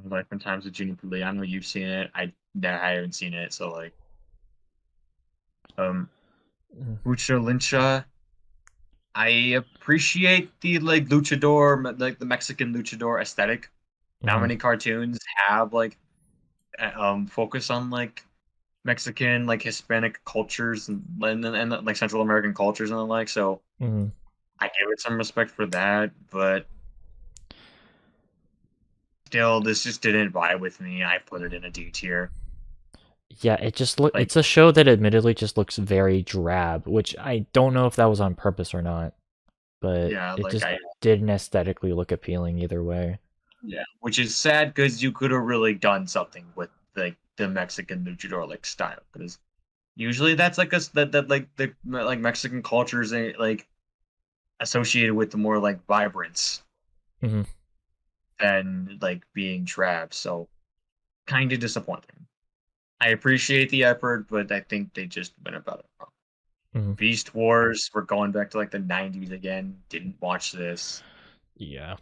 Life and Times of Juniper Lee. I know you've seen it. I haven't seen it, so like, Lucha Lincha. I appreciate the like luchador, like the Mexican luchador aesthetic. Not many cartoons have like focus on like Mexican, like Hispanic cultures and like Central American cultures and the like. So I give it some respect for that, but still, this just didn't vibe with me. I put it in a D tier. Yeah, it just it's a show that admittedly just looks very drab, which I don't know if that was on purpose or not, but yeah, it like just didn't aesthetically look appealing either way. Yeah, which is sad because you could have really done something with like the Mexican luchador like style, because usually that's like that like the like Mexican cultures like associated with the more like vibrance than like being drab. So kind of disappointing. I appreciate the effort, but I think they just went about it wrong. Beast Wars, we're going back to like the 90s again. Didn't watch this. Yeah.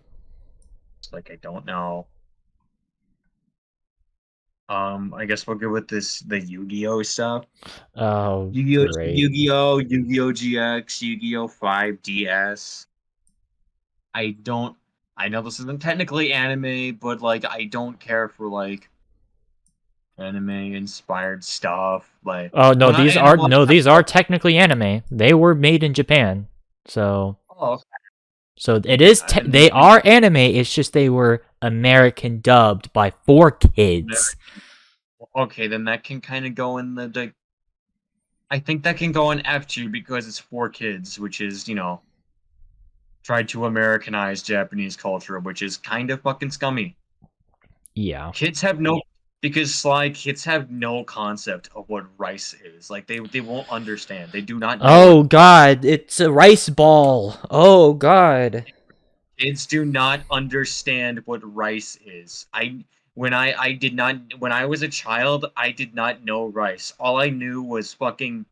It's like I don't know. I guess we'll go with the Yu-Gi-Oh stuff. Oh, great. Yu-Gi-Oh, Yu-Gi-Oh GX, Yu-Gi-Oh 5DS. I know this isn't technically anime, but like I don't care for like anime inspired stuff. Like, oh no, these are technically anime. They were made in Japan, so it is they are anime. It's just they were American dubbed by 4 kids. Okay, then that can kind of go in the. I think that can go in F2 because it's 4 kids, which is, you know, tried to Americanize Japanese culture, which is kind of fucking scummy. Yeah. Kids have no kids have no concept of what rice is. Like they won't understand. They do not know. Oh god, it's a rice ball. Oh god. Kids do not understand what rice is. When I was a child, I did not know rice. All I knew was fucking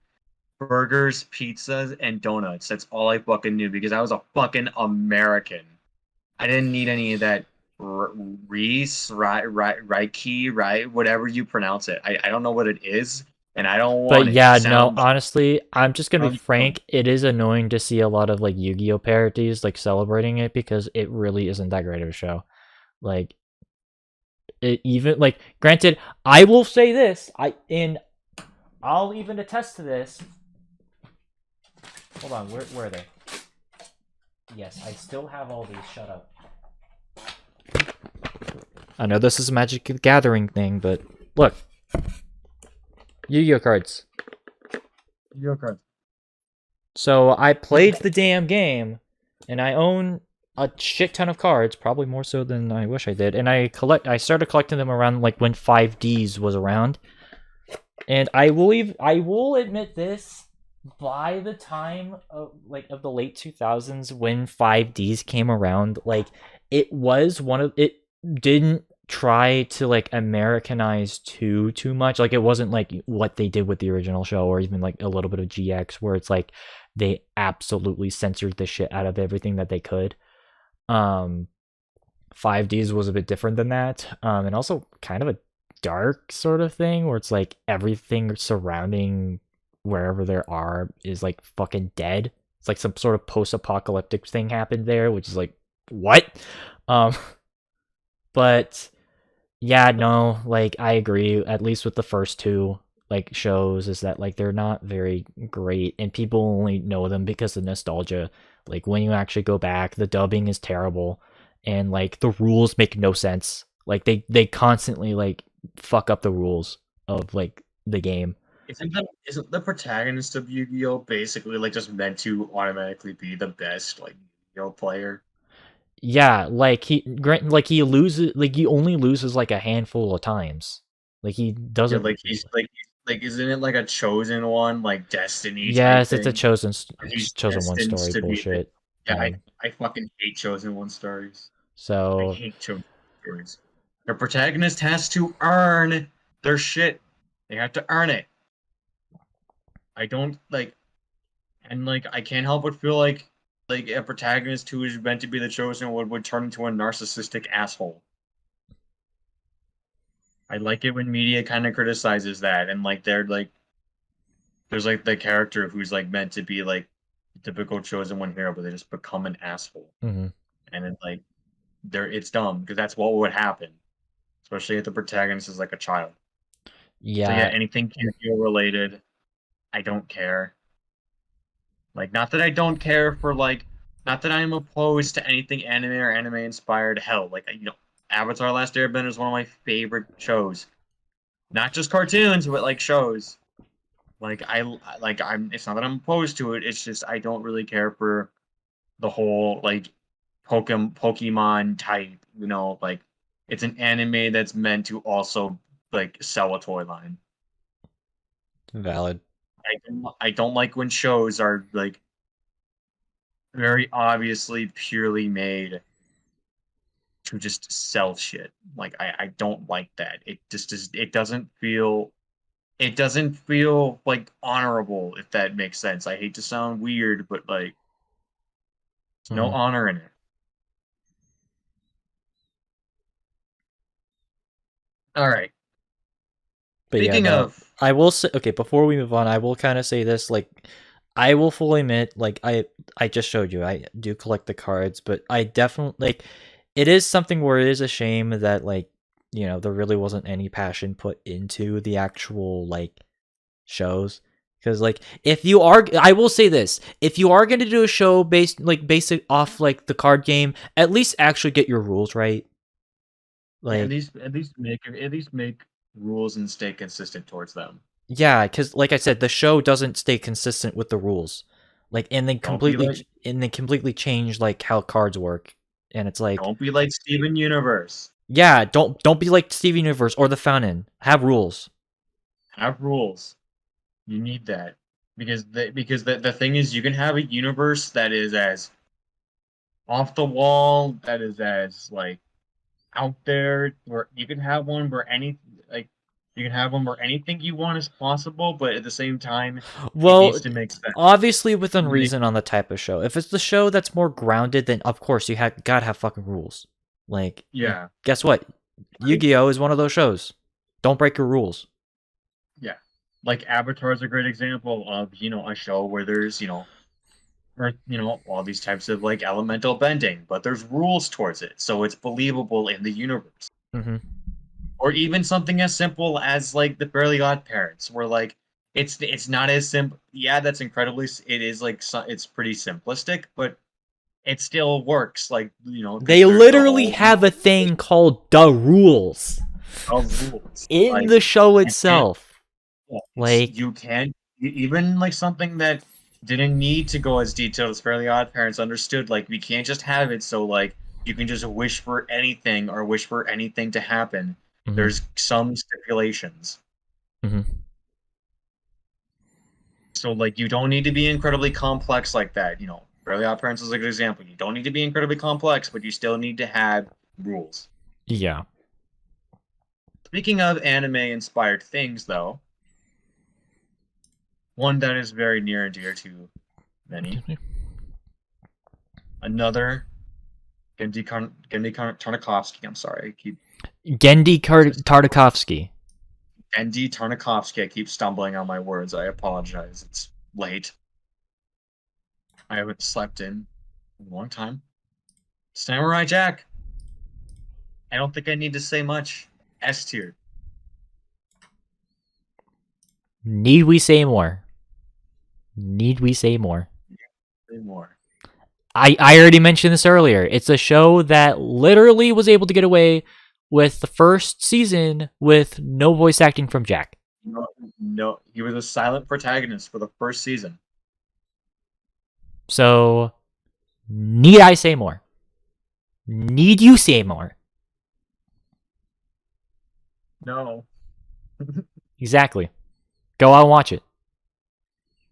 burgers, pizzas, and donuts. That's all I fucking knew because I was a fucking American. I didn't need any of that Reese, Reiki, right? Whatever you pronounce it. I don't know what it is, and I don't want it. But yeah, no, honestly, I'm just gonna be frank. It is annoying to see a lot of like Yu-Gi-Oh parodies like celebrating it because it really isn't that great of a show. Like, it even like granted, I will say this. I'll even attest to this. Hold on, where are they? Yes, I still have all these. Shut up. I know this is a Magic the Gathering thing, but look. Yu-Gi-Oh cards. Yu-Gi-Oh cards. So I played the damn game, and I own a shit ton of cards, probably more so than I wish I did. And I started collecting them around like when 5Ds was around. And I will admit this, by the time of the late 2000s when 5Ds came around, like it didn't try to like Americanize too much. Like it wasn't like what they did with the original show, or even like a little bit of GX, where it's like they absolutely censored the shit out of everything that they could. 5Ds was a bit different than that, and also kind of a dark sort of thing where it's like everything surrounding wherever there are is like fucking dead. It's like some sort of post-apocalyptic thing happened there, which is like, what? But yeah, no, like I agree, at least with the first 2 like shows, is that like they're not very great and people only know them because of nostalgia. Like when you actually go back, the dubbing is terrible, and like the rules make no sense. Like they constantly like fuck up the rules of like the game. Isn't the protagonist of Yu-Gi-Oh basically like just meant to automatically be the best like Yu-Gi-Oh player? Yeah, like he loses, like he only loses like a handful of times. Like he Yeah, doesn't. like isn't it like a chosen one, like destiny type Yes, it's a thing? Where he's chosen one destined story to be the bullshit. yeah, And I fucking hate chosen one stories. I so hate chosen stories. The protagonist has to earn their shit. They have to earn it. I don't like and like I can't help but feel like a protagonist who is meant to be the chosen one would turn into a narcissistic asshole. I like it when media kind of criticizes that and like they're like there's like the character who's like meant to be like the typical chosen one hero, but they just become an asshole. mhm. And then like it's dumb because that's what would happen, especially if the protagonist is like a child. So yeah, Yeah, anything Yu-Gi-Oh related, I don't care. Like not that I don't care for like not that I'm opposed to anything anime or anime inspired. Hell, like Avatar: Last Airbender is one of my favorite shows. Not just cartoons, but like shows. I'm it's not that I'm opposed to it, it's just I don't really care for the whole like Pokemon type, like it's an anime that's meant to also like sell a toy line. valid. I don't like when shows are like very obviously purely made to just sell shit. Like I don't like that. It doesn't feel like honorable, if that makes sense. I hate to sound weird, but like there's no Mhm. honor in it. All right. But yeah, Speaking no, of I will say, okay, before we move on, I will kind of say this, like, I will fully admit, like, I just showed you, I do collect the cards, but I definitely, like, it is something where it is a shame that, like, there really wasn't any passion put into the actual, like, shows. Because, like, if you are, I will say this, if you are going to do a show basic off, like, the card game, at least actually get your rules right. yeah, Like, at least make rules and stay consistent towards them. yeah, because like I said, the show doesn't stay consistent with the rules, like, Don't be like and they completely change like how cards work, and it's like, don't be like Steven Universe. yeah, don't be like Steven Universe or the Fountain. Have rules. Have rules. You need that because the thing is, you can have a universe that is as off the wall, that is as like out there, where you can have one where like you can have one where anything you want is possible, but at the same time, it Well, needs to make sense. obviously within Make reason on the type of show. If it's the show that's more grounded, then of course gotta have fucking rules. Like, yeah, guess what? Yu-Gi-Oh is one of those shows. Don't break your rules. yeah. Like Avatar is a great example of a show where there's or all these types of like elemental bending, but there's rules towards it, so it's believable in the universe. Mm-hmm. Or even something as simple as like the Fairly Odd Parents, where like it's not as simple. Yeah, that's incredibly. It is like it's pretty simplistic, but it still works. Like because They there's the literally whole have a thing called the rules of rules. in Like the show you can't. itself. Yeah, Like, you can't even like something that didn't need to go as detailed as Fairly Odd Parents understood. Like we can't just have it so like you can just wish for anything or wish for anything to happen. mhm, There's some stipulations. mhm. So like you don't need to be incredibly complex like that. Fairly Odd Parents is a good example. You don't need to be incredibly complex, but you still need to have rules. Yeah. Speaking of anime inspired things though, one that is very near and dear to many, another Gendy Tarnakovsky. I'm sorry, I keep Tartakovsky. Gendy Tarnakovsky. I keep stumbling on my words. I apologize. It's late. I haven't slept in a long time. Samurai Jack. I don't think I need to say much. S tier. Need we say more? Need we say more? Say more. I already mentioned this earlier. It's a show that literally was able to get away with the first season with no voice acting from Jack. No, he was a silent protagonist for the first season. So, need I say more? Need you say more? No. Exactly. Go out and watch it.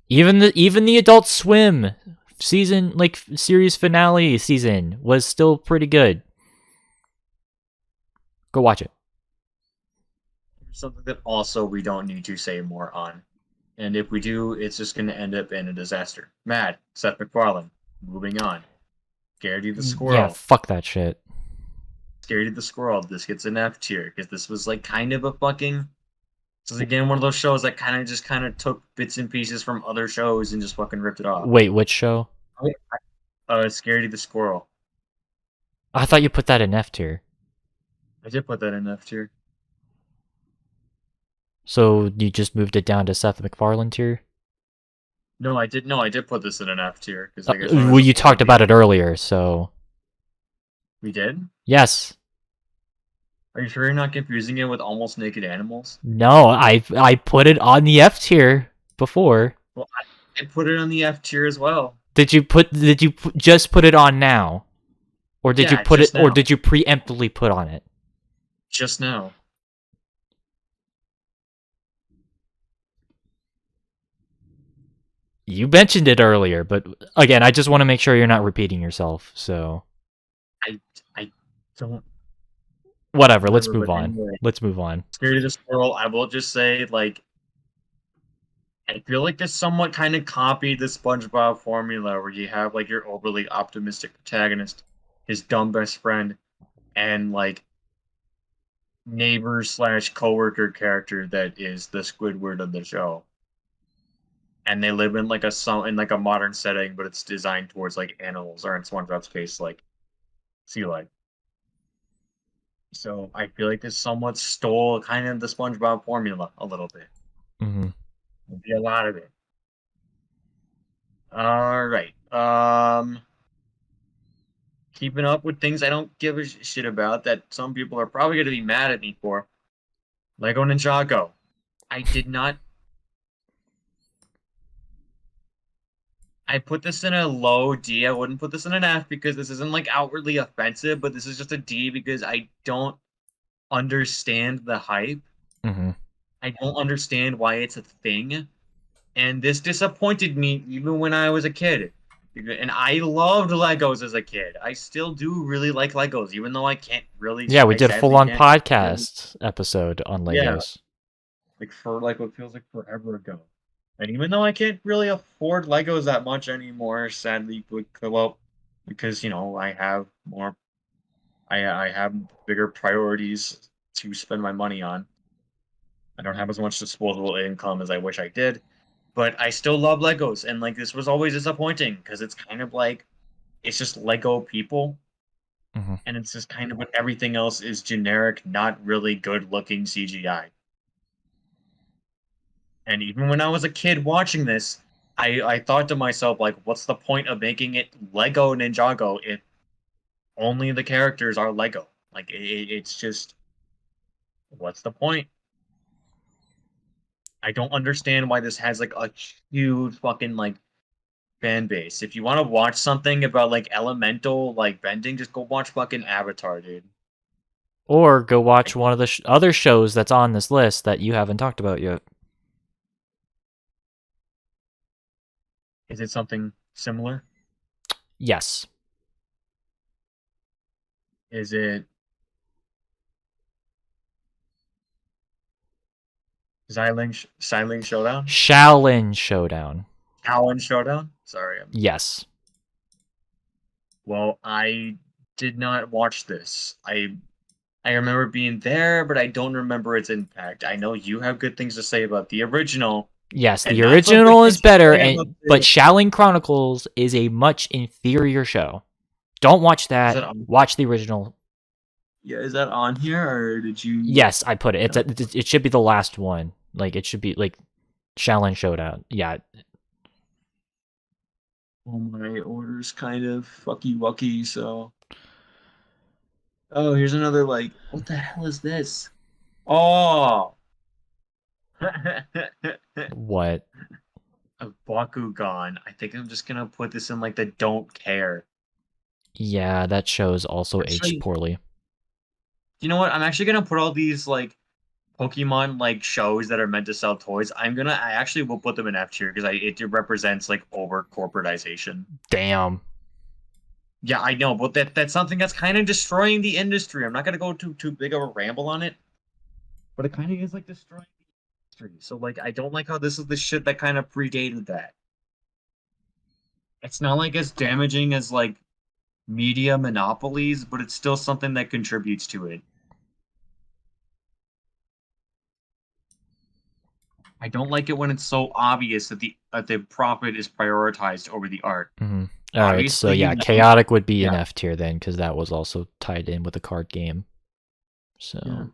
Even the Adult Swim season, like series finale season, was still pretty good. Go watch it. Something that also we don't need to say more on. And if we do, it's just going to end up in a disaster. Mad, Seth MacFarlane. Moving on. Scaredy the Squirrel. Yeah, fuck that shit. Scaredy the Squirrel. This gets an F tier because this was like kind of a fucking. This is again one of those shows that kind of took bits and pieces from other shows and just fucking ripped it off. Wait, which show? Scaredy the Squirrel. I thought you put that in F tier. I did put that in F tier. So you just moved it down to Seth MacFarlane tier? No, I did. No, I did put this in an F tier because Well, you talked about it earlier, so we did. yes. Are you sure you're not confusing it with Almost Naked Animals? No, I put it on the F tier before. Well, I put it on the F tier as well. Did you just put it on now, or did you put it, now. or did you preemptively put on it? Just now. You mentioned it earlier, but again, I just want to make sure you're not repeating yourself. So I don't. Whatever. Let's move but on. anyway. Let's move on. Scaredy the Squirrel. I will just say, like, I feel like this somewhat kind of copied the SpongeBob formula, where you have like your overly optimistic protagonist, his dumb best friend, and like neighbor / coworker character that is the Squidward of the show. And they live in like a modern setting, but it's designed towards like animals, or in SpongeBob's case, like sea life. So I feel like this somewhat stole kind of the SpongeBob formula a little bit. Mm-hmm. Maybe a lot of it. All right. Keeping up with things I don't give a shit about that some people are probably going to be mad at me for. Lego Ninjago. I did not. I put this in a low D. I wouldn't put this in an F because this isn't like outwardly offensive, but this is just a D because I don't understand the hype. Mm-hmm. I don't understand why it's a thing. And this disappointed me even when I was a kid. And I loved Legos as a kid. I still do really like Legos, even though I can't really. Yeah, we I did a sadly full-on can't podcast episode on Legos. Yeah. Like for like what feels like forever ago. And even though I can't really afford Legos that much anymore, sadly, well, because I have more, I have bigger priorities to spend my money on. I don't have as much disposable income as I wish I did, but I still love Legos, and like this was always disappointing because it's kind of like it's just Lego people, Mm-hmm. and it's just kind of what everything else is generic, not really good looking CGI. And even when I was a kid watching this, I thought to myself, like, what's the point of making it Lego Ninjago if only the characters are Lego? Like, it's just, what's the point? I don't understand why this has, like, a huge fucking, like, fan base. If you want to watch something about, like, elemental, like, bending, just go watch fucking Avatar, dude. Or go watch one of the other shows that's on this list that you haven't talked about yet. Is it something similar? Yes. Is it Xiling Showdown? Shaolin Showdown. Shaolin Showdown? Sorry. Yes. Well, I did not watch this. I remember being there, but I don't remember its impact. I know you have good things to say about the original. Yes, And the not so original good is things to better, say about but the- Shaolin Chronicles is a much inferior show. Don't watch that. Is it on- Watch the original. Yeah, is that on here, or did you? Yes, I put it. It should be the last one. Like, it should be like Shaolin Showdown. Yeah. all my orders kind of fucky wucky, so. Oh, here's another like, what the hell is this? Oh, What? a Bakugan. I think I'm just gonna put this in like the don't care. Yeah, that show's also Actually, aged poorly. you know what? I'm actually gonna put all these like Pokemon like shows that are meant to sell toys. I actually will put them in F tier because it represents like over corporatization. Damn. Yeah, I know, but that's something that's kind of destroying the industry. I'm not gonna go too big of a ramble on it, but it kind of is like destroying the industry. So like, I don't like how this is the shit that kind of predated that. It's not like as damaging as like media monopolies, but it's still something that contributes to it. I don't like it when it's so obvious that the profit is prioritized over the art. All right, so Obviously, you yeah, know, Chaotic would be an yeah, F tier then, because that was also tied in with a card game. So yeah.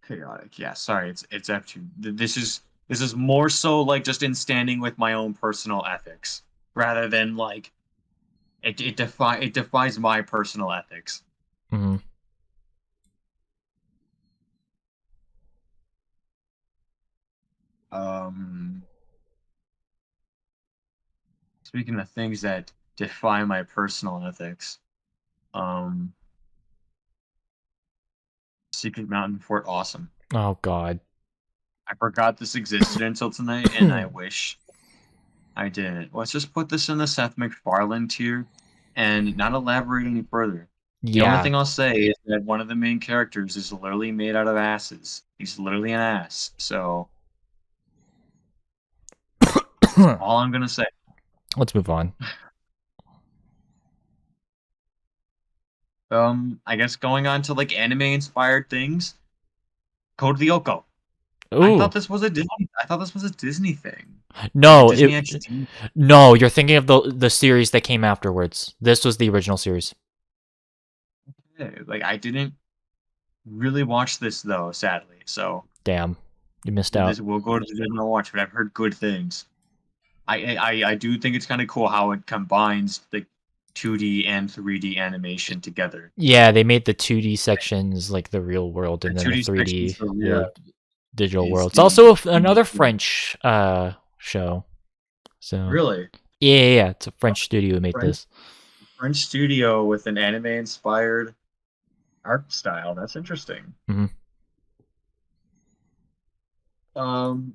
Chaotic. Yeah, sorry, it's F2. This is more so like just in standing with my own personal ethics rather than like it defies my personal ethics. mhm. Um, Speaking of things that defy my personal ethics, um, Secret Mountain Fort Awesome. Oh god. I forgot this existed until tonight, and I wish I did. Let's just put this in the Seth MacFarlane tier and not elaborate any further. The only Yeah. thing I'll say is that one of the main characters is literally made out of asses. He's literally an ass. So all I'm gonna say. Let's move on. I guess going on to like anime inspired things. Code Lyoko. Ooh. I thought this was a Disney thing. Like a No, Disney XD. no, you're thinking of the series that came afterwards. This was the original series. Like I didn't really watch this though, sadly. So Damn. You missed out. this we'll go to the Disney watch, but I've heard good things. I do think it's kind of cool how it combines the 2D and 3D animation together. Yeah, they made the 2D sections like the real world The and then the 2D sections 3D for the Rhea digital is world. It's the also unique another one. French show. So, Really yeah, it's a French studio who made French this. French studio with an anime inspired art style. That's interesting. Mhm. Um,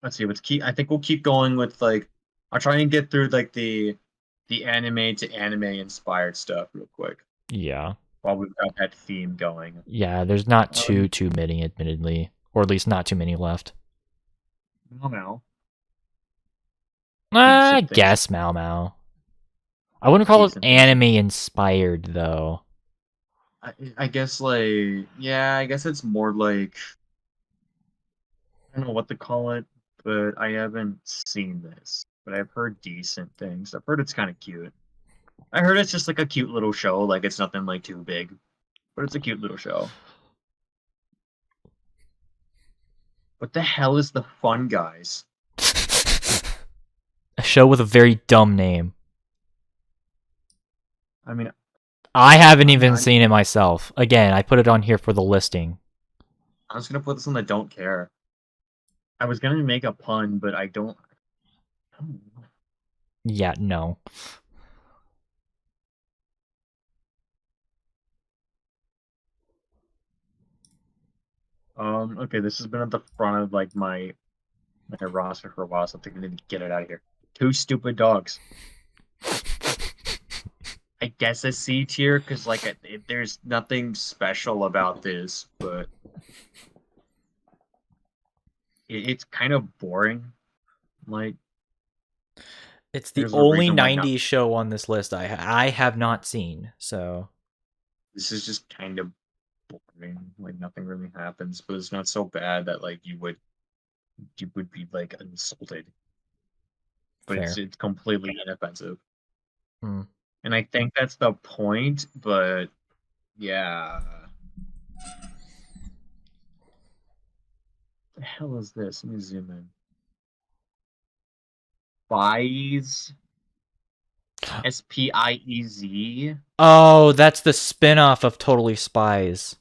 let's see. Let's keep. I think we'll keep going with like. I'll try and get through like the anime to anime inspired stuff real quick Yeah. while we've got that theme going. Yeah, there's not Um, too many admittedly, or at least not too many left. no, I decent things. guess Mao Mao. I wouldn't call it Decent things. anime inspired though. I guess like yeah, I guess it's more like I don't know what to call it, but I haven't seen this. But I've heard decent things. I've heard it's kind of cute. I heard it's just like a cute little show, like it's nothing like too big, but it's a cute little show. What the hell is the Fun Guys? A show with a very dumb name. I mean, I haven't even I'm seen it myself. Again, I put it on here for the listing. I'm just gonna put this on the don't care. I was gonna make a pun, but I don't know. Yeah, no. Okay, this has been at the front of like my roster for a while, so I think I need to get it out of here. Two stupid dogs. I guess a C tier because like there's nothing special about this, but it's kind of boring. Like It's the there's a only reason why not. 90s show on this list I have not seen. So, This is just kind of boring. Like nothing really happens, but it's not so bad that like you would be like insulted. But fair. it's completely inoffensive, Hmm. and I think that's the point. But yeah, the hell is this? Let me zoom in. Spies. Spiez. Oh, that's the spin-off of Totally Spies.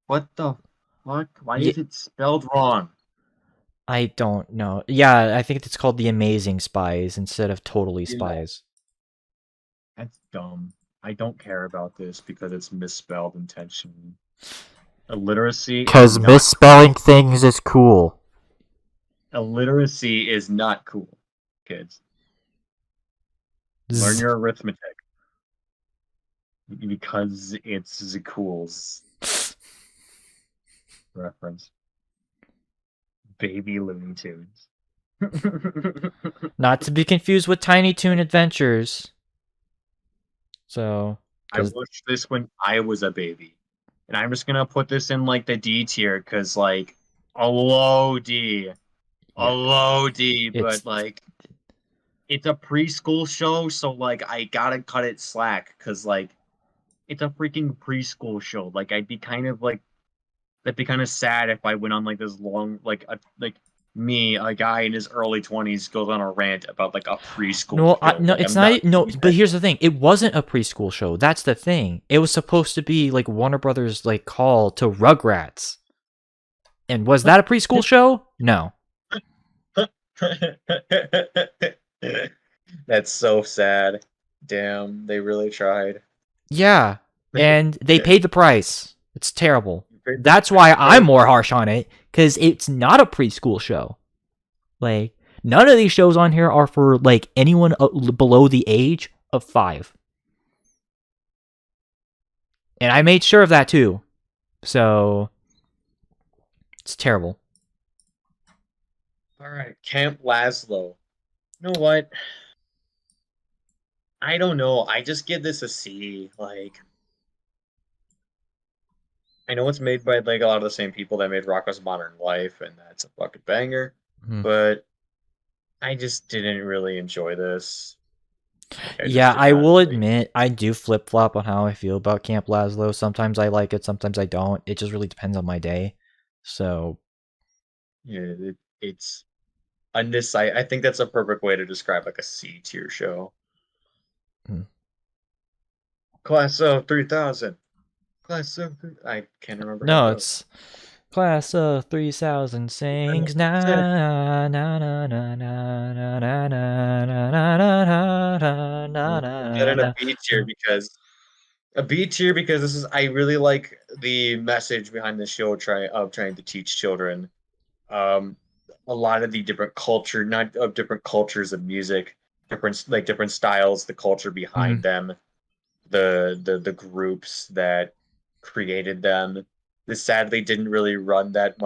What the fuck? Why Ye- is it spelled wrong? I don't know. Yeah, I think it's called The Amazing Spies instead of Totally Yeah. Spies. That's dumb. I don't care about this because it's misspelled intentionally. Illiteracy is not misspelling things is cool. illiteracy is not cool, kids. Learn your arithmetic because it's the cools reference. Baby Looney Tunes. Not to be confused with Tiny Toon Adventures. So, I watched this when I was a baby. And I'm just gonna put this in like the D tier because like a low D. A low D, It's- but like it's a preschool show, so like I gotta cut it slack because like it's a freaking preschool show. Like I'd be kind of like that'd be kind of sad if I went on like this long like me, a guy in his early 20s, goes on a rant about like a preschool no, show. no, Like, it's I'm not. No, doing but that. here's the thing: it wasn't a preschool show. That's the thing. It was supposed to be like Warner Brothers' like call to Rugrats. And was that a preschool show? No. That's so sad. Damn, they really tried. Yeah, and they Yeah. paid the price. It's terrible. That's why I'm more harsh on it, because it's not a preschool show. Like, none of these shows on here are for, like, anyone below the age of 5. And I made sure of that, too. So, it's terrible. All right, Camp Laszlo. You know what? I don't know. I just give this a C. Like, I know it's made by like a lot of the same people that made Rocko's Modern Life, and that's a fucking banger. Hmm. But I just didn't really enjoy this. Like, I just Yeah, did I not will really- admit, I do flip-flop on how I feel about Camp Laszlo. Sometimes I like it, sometimes I don't. It just really depends on my day. So, Yeah, it's undecided. I think that's a perfect way to describe like a C tier show. Hmm. Class of 3000. Class of I can't remember how no, it goes. it's Class of 3000 sings na na na na na na na na na na na na na Get in na. a B tier because this is I really like the message behind the show trying to teach children a lot of the different culture, not of different cultures of music, different styles, the culture behind them, the groups that created them. This sadly didn't really run that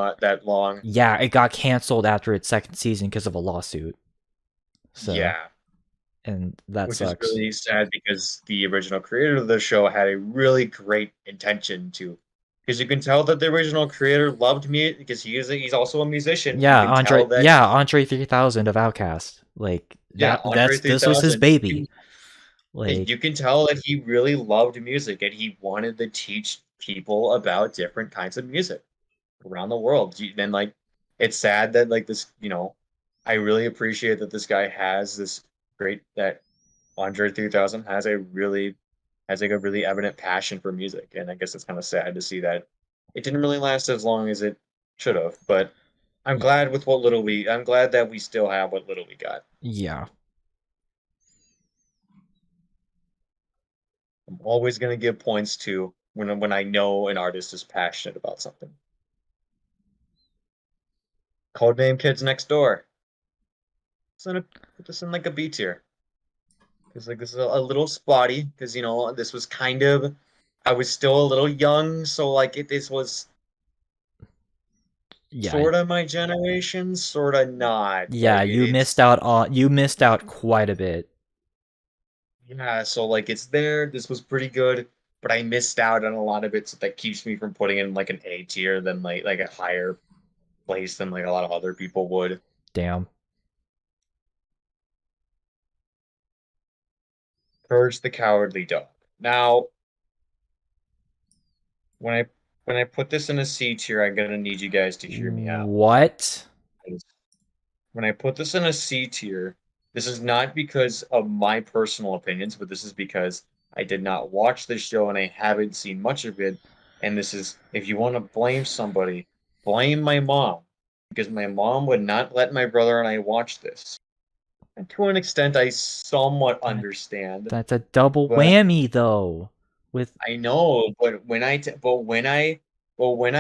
long. Yeah, it got canceled after its second season because of a lawsuit. So, Yeah, and that which sucks. is really sad because the original creator of the show had a really great intention to, because you can tell that the original creator loved music because he's also a musician. Yeah, You can tell that Andre 3000 of Outcast. Like Andre this was his 3000. baby. Like, You can tell that he really loved music and he wanted to teach people about different kinds of music around the world. And like, it's sad that like this, I really appreciate that this guy has this that Andre 3000 has like a really evident passion for music. And I guess it's kind of sad to see that it didn't really last as long as it should have. But I'm glad I'm glad that we still have what little we got. yeah. I'm always going to give points to when I know an artist is passionate about something. Codename Kids Next Door. Put this in like a B tier. Because like this is a little spotty. Because this was kind of I was still a little young, so like this was Yeah. sort of my generation, sort of not. Yeah, Like, you missed out quite a bit. Yeah, so like it's there. This was pretty good, but I missed out on a lot of it, so that keeps me from putting in like an A tier than like a higher place than like a lot of other people would. Damn. Courage the Cowardly Dog. Now, when I put this in a C tier, I'm gonna need you guys to hear me out. What? When I put this in a C tier, This is not because of my personal opinions, but this is because I did not watch this show and I haven't seen much of it. And this is, if you want to blame somebody, blame my mom, because my mom would not let my brother and I watch this. And to an extent, I somewhat understand. That's a double But whammy, though. With I know, but when I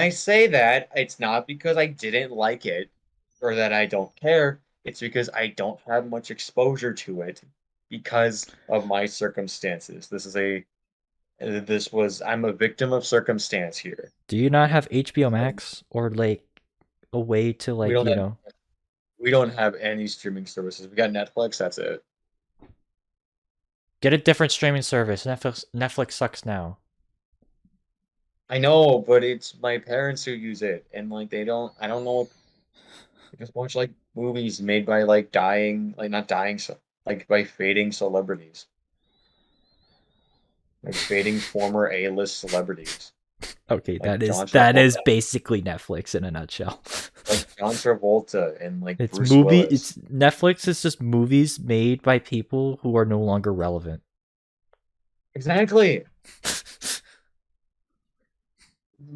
say that, it's not because I didn't like it or that I don't care. It's because I don't have much exposure to it because of my circumstances. I'm a victim of circumstance here. do you not have HBO Max or like a way to We like don't you have know? we don't have any streaming services. We got Netflix, that's it. Get a different streaming service. Netflix sucks now. I know, but it's my parents who use it, and like I don't know. They just watch like movies made by like not dying, so like by fading celebrities, like fading former A-list celebrities, Okay, like that is basically Netflix in a nutshell. like John Travolta and like It's Bruce Willis. It's Netflix is just movies made by people who are no longer relevant. Exactly.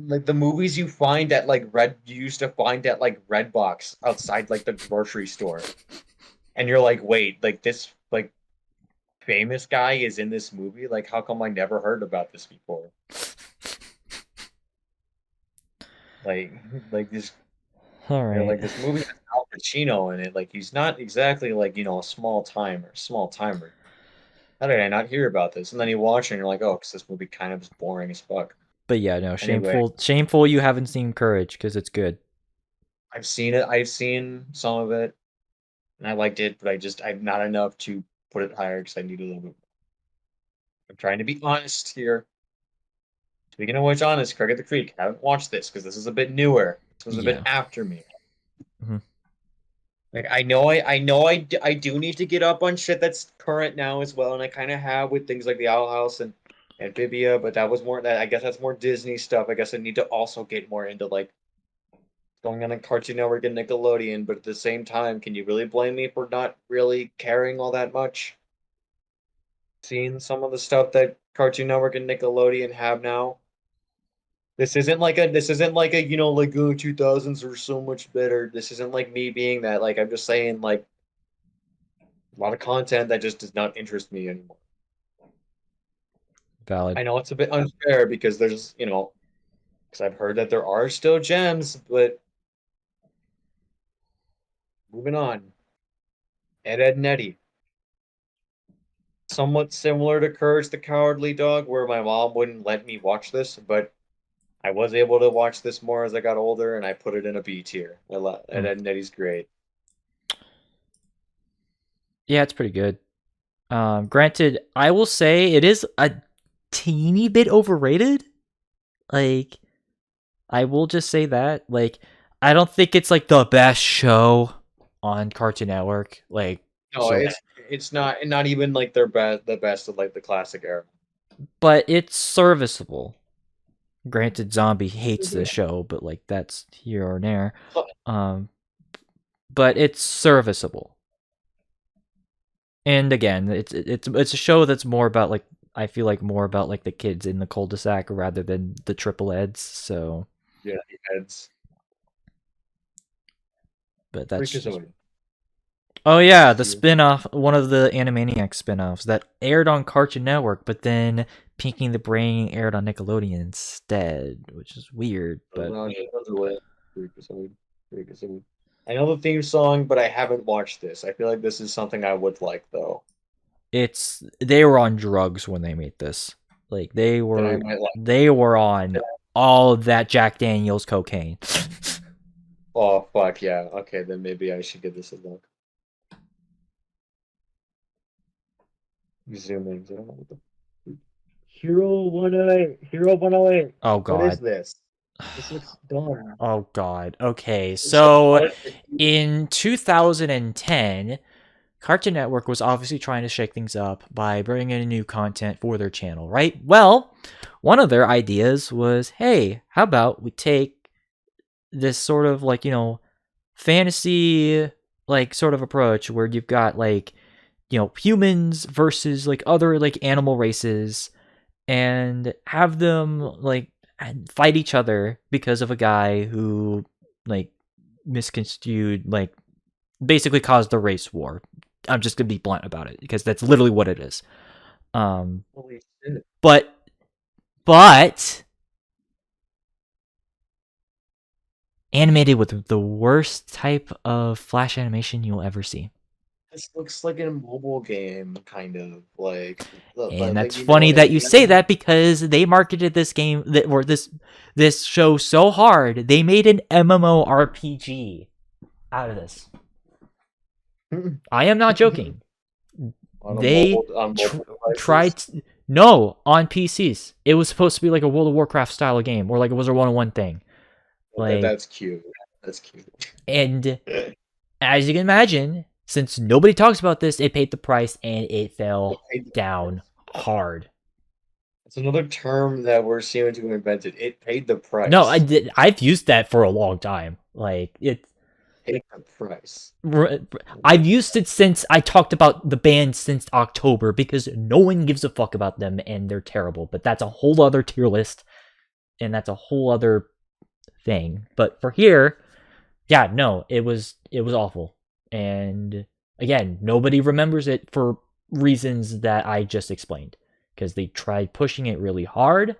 Like the movies you find at like you used to find at like Redbox outside like the grocery store. And you're like, wait, like this like famous guy is in this movie? Like how come I never heard about this before? Like like this All right. like this movie has Al Pacino in it. Like he's not exactly like, you know, a small timer. How did I not hear about this? And then you watch it and you're like, oh, because this movie kind of is boring as fuck. But yeah, no, Anyway, shameful you haven't seen Courage because it's good. I've seen it. I've seen some of it, and I liked it, but I'm not enough to put it higher because I need a little bit. I'm trying to be honest here. Speaking of which, honest, Craig at the Creek. Haven't watched this because this is a bit newer. This was a bit Yeah. after me. Mhm. Like I do need to get up on shit that's current now as well, and I kind of have with things like the Owl House and Amphibia, but that was more that I guess that's more Disney stuff. I guess I need to also get more into like going on a Cartoon Network and Nickelodeon, but at the same time, can you really blame me for not really caring all that much? Seeing some of the stuff that Cartoon Network and Nickelodeon have now. This isn't like a, you know, Lagoon 2000s are so much better. This isn't like me being that. Like I'm just saying like a lot of content that just does not interest me anymore. Valid. I know it's a bit unfair because there's, you know, because I've heard that there are still gems, but moving on. Ed and Eddie. Somewhat similar to Courage the Cowardly Dog, where my mom wouldn't let me watch this, but I was able to watch this more as I got older, and I put it in a B tier. Ed and Eddie's great. Yeah, it's pretty good. Granted, I will say it is a teeny bit overrated. Like, I will just say that. Like, I don't think it's like the best show on Cartoon Network. Like, No, so, it's not even like the best of like the classic era. but it's serviceable. Granted, Zombie hates the show, but like that's here or there. But it's serviceable. And again, it's a show that's more about like I feel like more about like the kids in the cul-de-sac rather than the triple eds. So Yeah, it's but that's Freakazoid. oh yeah, the spin-off, one of the Animaniacs spin-offs that aired on Cartoon Network, but then Pinky and the Brain aired on Nickelodeon instead, which is weird. But Freakazoid. I know the theme song, but I haven't watched this. I feel like this is something I would like though. they were on drugs when they made this. Like Then I might like. they were on all of that Jack Daniels cocaine. Oh fuck yeah. Okay, then maybe I should give this a look. Zoom in. I don't know what the Hero 108. Hero 108. Oh god. What is this? This looks dumb. Oh god. Okay. So in 2010, Cartoon Network was obviously trying to shake things up by bringing in new content for their channel, right? Well, one of their ideas was, hey, how about we take this sort of like, you know, fantasy like sort of approach where you've got like humans versus like other like animal races, and have them like fight each other because of a guy who like misconstrued, like basically caused the race war. I'm just gonna be blunt about it because that's literally what it is. Holy shit. But animated with the worst type of flash animation you'll ever see. This looks like a mobile game, kind of like. And that's you know funny what I that you mean? say that because they marketed this game or this show so hard, they made an MMORPG out of this. I am not joking. They on mobile tried no, on PCs. It was supposed to be like a World of Warcraft style game, or like it was a 1-on-1 thing. Like, that's cute. That's cute. And as you can imagine, since nobody talks about this, it paid the price and it fell down hard. It's another term that we're seeing to have invented. It paid the price. No, I've used that for a long time. Like it paid the price. I've used it since I talked about the band since October because no one gives a fuck about them and they're terrible. But that's a whole other tier list, and that's a whole other thing. But for here, yeah, no, it was awful. And again, nobody remembers it for reasons that I just explained, because they tried pushing it really hard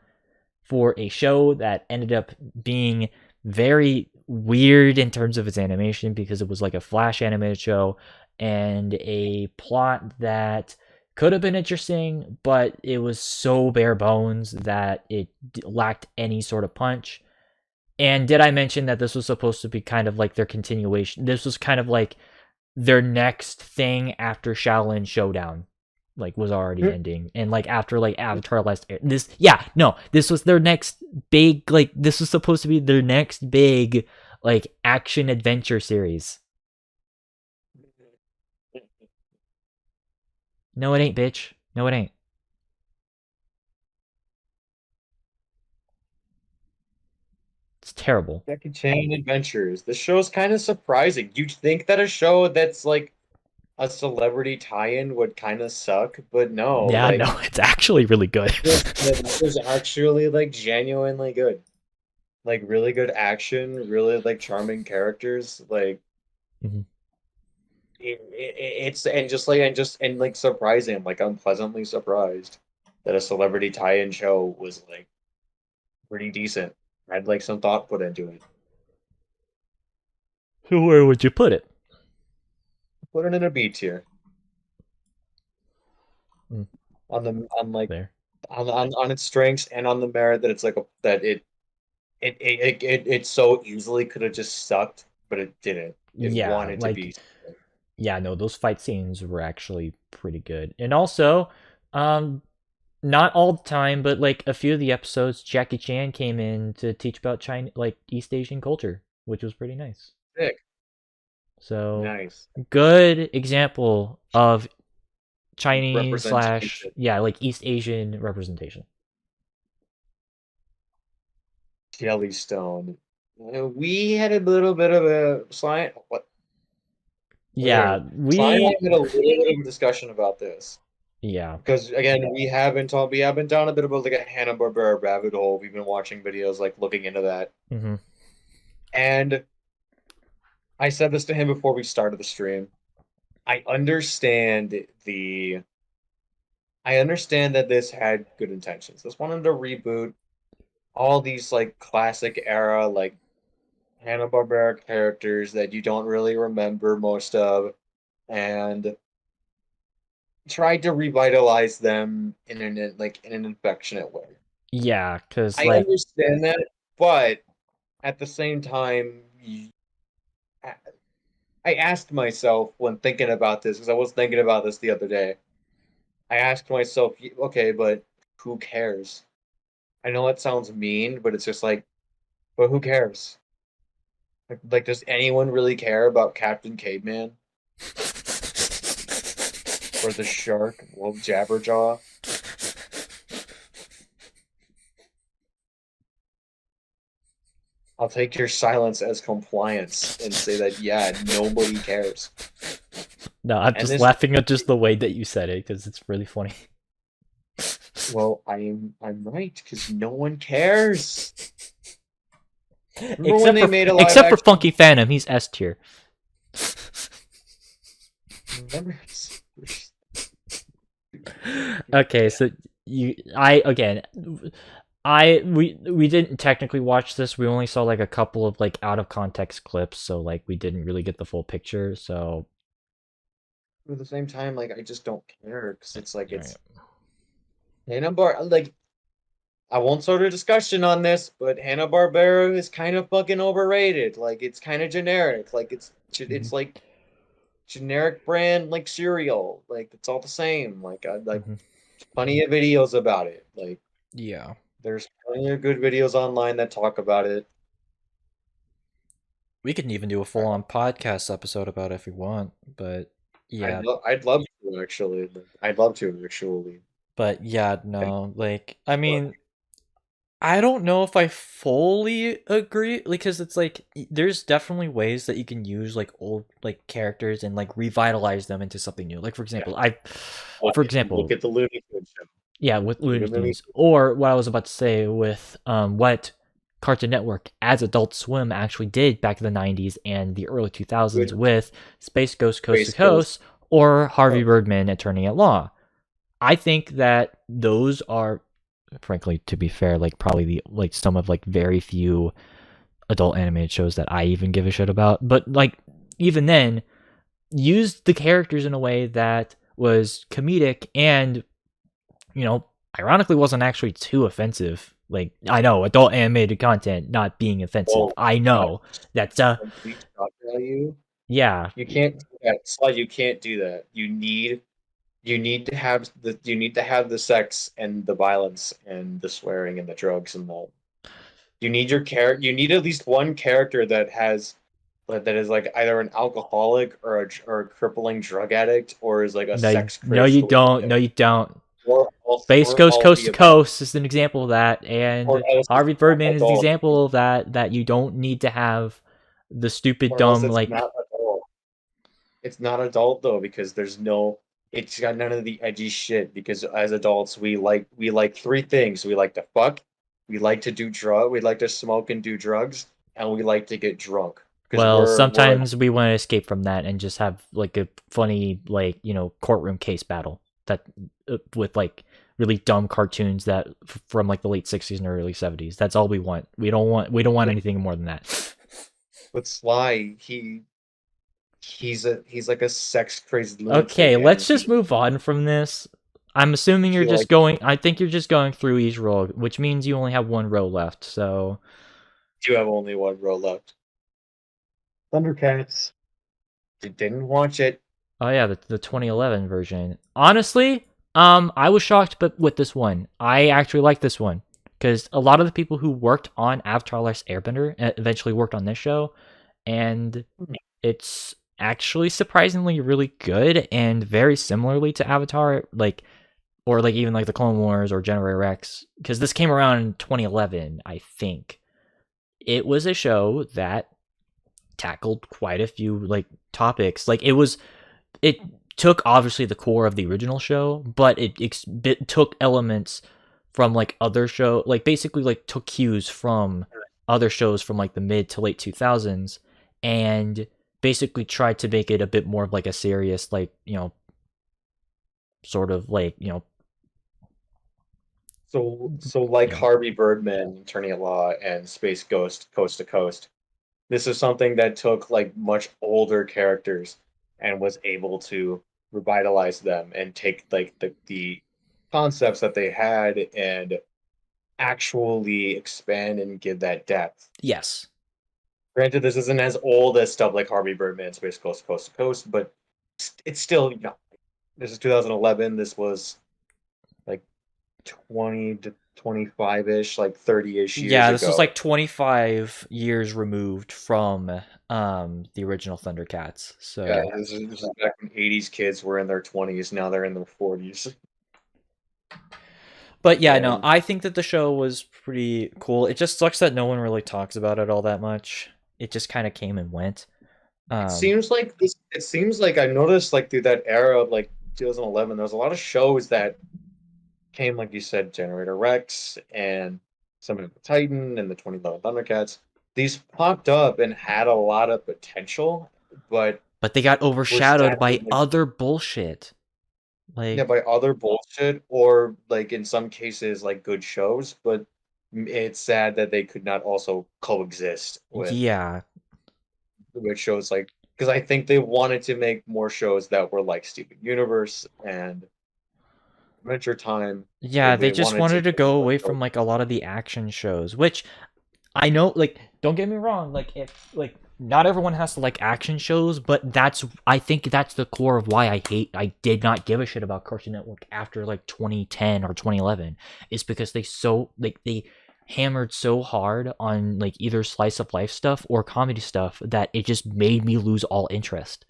for a show that ended up being very weird in terms of its animation, because it was like a flash animated show and a plot that could have been interesting, but it was so bare bones that it lacked any sort of punch. And did I mention that this was supposed to be kind of like their continuation? This was kind of like their next thing after Shaolin Showdown, like, was already ending, and like after like Avatar Last Air. This was their next big, like, this was supposed to be their next big like action adventure series. No, it ain't, bitch. No, it ain't. It's terrible. Jackie Chan Adventures. The show's kind of surprising. You'd think that a show that's like a celebrity tie-in would kind of suck, but no. Yeah, like, no, it's actually really good. It was actually like genuinely good. Like really good action, really like charming characters. Like Mhm. it's and like surprising. Like I'm pleasantly surprised that a celebrity tie-in show was like pretty decent. Had like some thought put into it. Where would you put it? Put it in a B tier. Mm. On like There. on its strengths and on the merit that it's like it so easily could have just sucked, but it didn't. It Yeah, wanted like, to be. yeah, no, those fight scenes were actually pretty good. And also, not all the time, but like a few of the episodes, Jackie Chan came in to teach about China, like East Asian culture, which was pretty nice. Sick. So Nice. good example of Chinese / Representation. like East Asian representation. Jellystone. We had a little bit of a slime. What? Yeah, Slime and I we had a little bit of a discussion about this. yeah. Because again, we have been down a bit of like a Hanna-Barbera rabbit hole. We've been watching videos like looking into that. Mm-hmm. And I said this to him before we started the stream. I understand that this had good intentions. This wanted to reboot all these like classic era like Hanna-Barbera characters that you don't really remember most of, and tried to revitalize them in an affectionate way. Yeah, because I like understand that, but at the same time, I asked myself when thinking about this, because I was thinking about this the other day. I asked myself, okay, but who cares? I know that sounds mean, but it's just like, but who cares? Like, does anyone really care about Captain Caveman or the shark, well, Jabberjaw? I'll take your silence as compliance and say that, yeah, nobody cares. No, I'm And just this, laughing at just the way that you said it because it's really funny. well, I'm right because no one cares. Remember when Except they for made a live except for action? Funky Phantom, he's S tier. Remember? Okay, so we didn't technically watch this. We only saw like a couple of like out of context clips, so like we didn't really get the full picture. So At the same time, like I just don't care because it's like Alright. Hanna-Barbera. Like I won't start a discussion on this, but Hanna-Barbera is kind of fucking overrated. Like it's kind of generic. Like it's like generic brand like cereal. Like it's all the same. Like I like plenty of videos about it. Like Yeah. there's plenty of good videos online that talk about it. We can even do a full on podcast episode about it if we want, but yeah. I'd love to actually. I'd love to actually. But yeah, no, like I mean, I don't know if I fully agree because it's like there's definitely ways that you can use like old like characters and like revitalize them into something new. Like for example, Look at the Looney Tunes show. yeah, with Looney Looney Tunes, or what I was about to say with what Cartoon Network as Adult Swim actually did back in the 90s and the early 2000s with Space Ghost Coast to Coast or Harvey Birdman Attorney at Law. I think that those are, frankly, to be fair, like probably the like some of like very few adult animated shows that I even give a shit about. But like even then, used the characters in a way that was comedic and, you know, ironically wasn't actually too offensive. Like I know adult animated content not being offensive. I know that's yeah. You can't do that. Slide, you can't do that. You need to have the sex and the violence and the swearing and the drugs and the you need your character you need at least one character that is like either an alcoholic or a crippling drug addict or is like a sex crazed. No, you don't. No, you don't. Space Ghost Coast to Coast is an example of that, and Harvey Birdman is the example of that. That you don't need to have the stupid, dumb like. It's not adult though because it's got none of the edgy shit. Because as adults, we like three things: we like to fuck, we like to we like to smoke and do drugs, and we like to get drunk. Well, sometimes we want to escape from that and just have like a funny, like, you know, courtroom case battle that with like really dumb cartoons that from like the late 60s and early 70s. That's all we want. We don't want anything more than that. But Sly, he's like a sex crazed lunatic. Okay, let's just move on from this. I'm assuming you're just going. I think you're just going through each row, which means you only have one row left. So you have only one row left. Thundercats. Didn't watch it. Oh yeah, the 2011 version. Honestly, I was shocked, but with this one, I actually like this one because a lot of the people who worked on Avatar: Last Airbender eventually worked on this show, and it's actually surprisingly really good and very similarly to Avatar, like or like even like the Clone Wars or Generation Rex, because this came around in 2011, I think. It was a show that tackled quite a few like topics. Like it took obviously the core of the original show, but it took elements from like other show, like basically like took cues from other shows from like the mid to late 2000s and basically tried to make it a bit more of like a serious, like, you know, sort of like, you know, so like Harvey Birdman, Attorney at Law, and Space Ghost Coast to Coast. This is something that took like much older characters and was able to revitalize them and take like the concepts that they had and actually expand and give that depth. Yes. Granted, this isn't as old as stuff like Harvey Birdman, Space Coast to Coast, but it's still, you know, this is 2011. This was like 20 to 25-ish, like 30-ish years Yeah, this ago. was like 25 years removed from the original Thundercats. So yeah, this is back when 80s kids were in their 20s. Now they're in their 40s. But yeah, no, I think that the show was pretty cool. It just sucks that no one really talks about it all that much. It just kind of came and went. It seems like this. It seems like I noticed like through that era of like 2011, there was a lot of shows that came, like you said, Generator Rex and Summon of the Titan and the 2011 Thundercats. These popped up and had a lot of potential, but they got were overshadowed by sadly like other bullshit. yeah, Like, by other bullshit or like in some cases like good shows, but it's sad that they could not also coexist yeah, with shows like because I think they wanted to make more shows that were like Steven Universe and Adventure Time. yeah, they They just wanted to wanted to make go more away shows. from like a lot of the action shows, which I know, like, don't get me wrong, like, if, like, not everyone has to like action shows, but I think that's the core of why I did not give a shit about Cartoon Network after, like, 2010 or 2011, is because they hammered so hard on, like, either slice of life stuff or comedy stuff that it just made me lose all interest.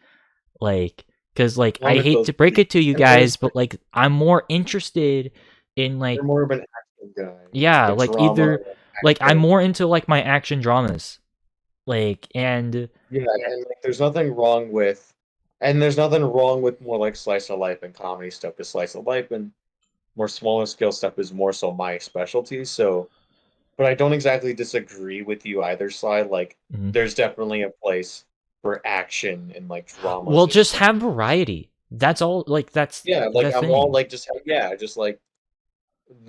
Like, because, like, One I of hate those, to break it to you and those guys, but, like, I'm more interested in, you're like, more of an action guy, yeah, like like drama, either like I'm action. more into like my action dramas. Like and Yeah, and like there's nothing wrong with more like slice of life and comedy stuff. Because slice of life and more smaller scale stuff is more so my specialty. So, but I don't exactly disagree with you either side. Like, Mhm. there's definitely a place for action and like dramas Well, and just stuff. have variety. That's all, like that's Yeah, like the I'm all thing. like just yeah, just like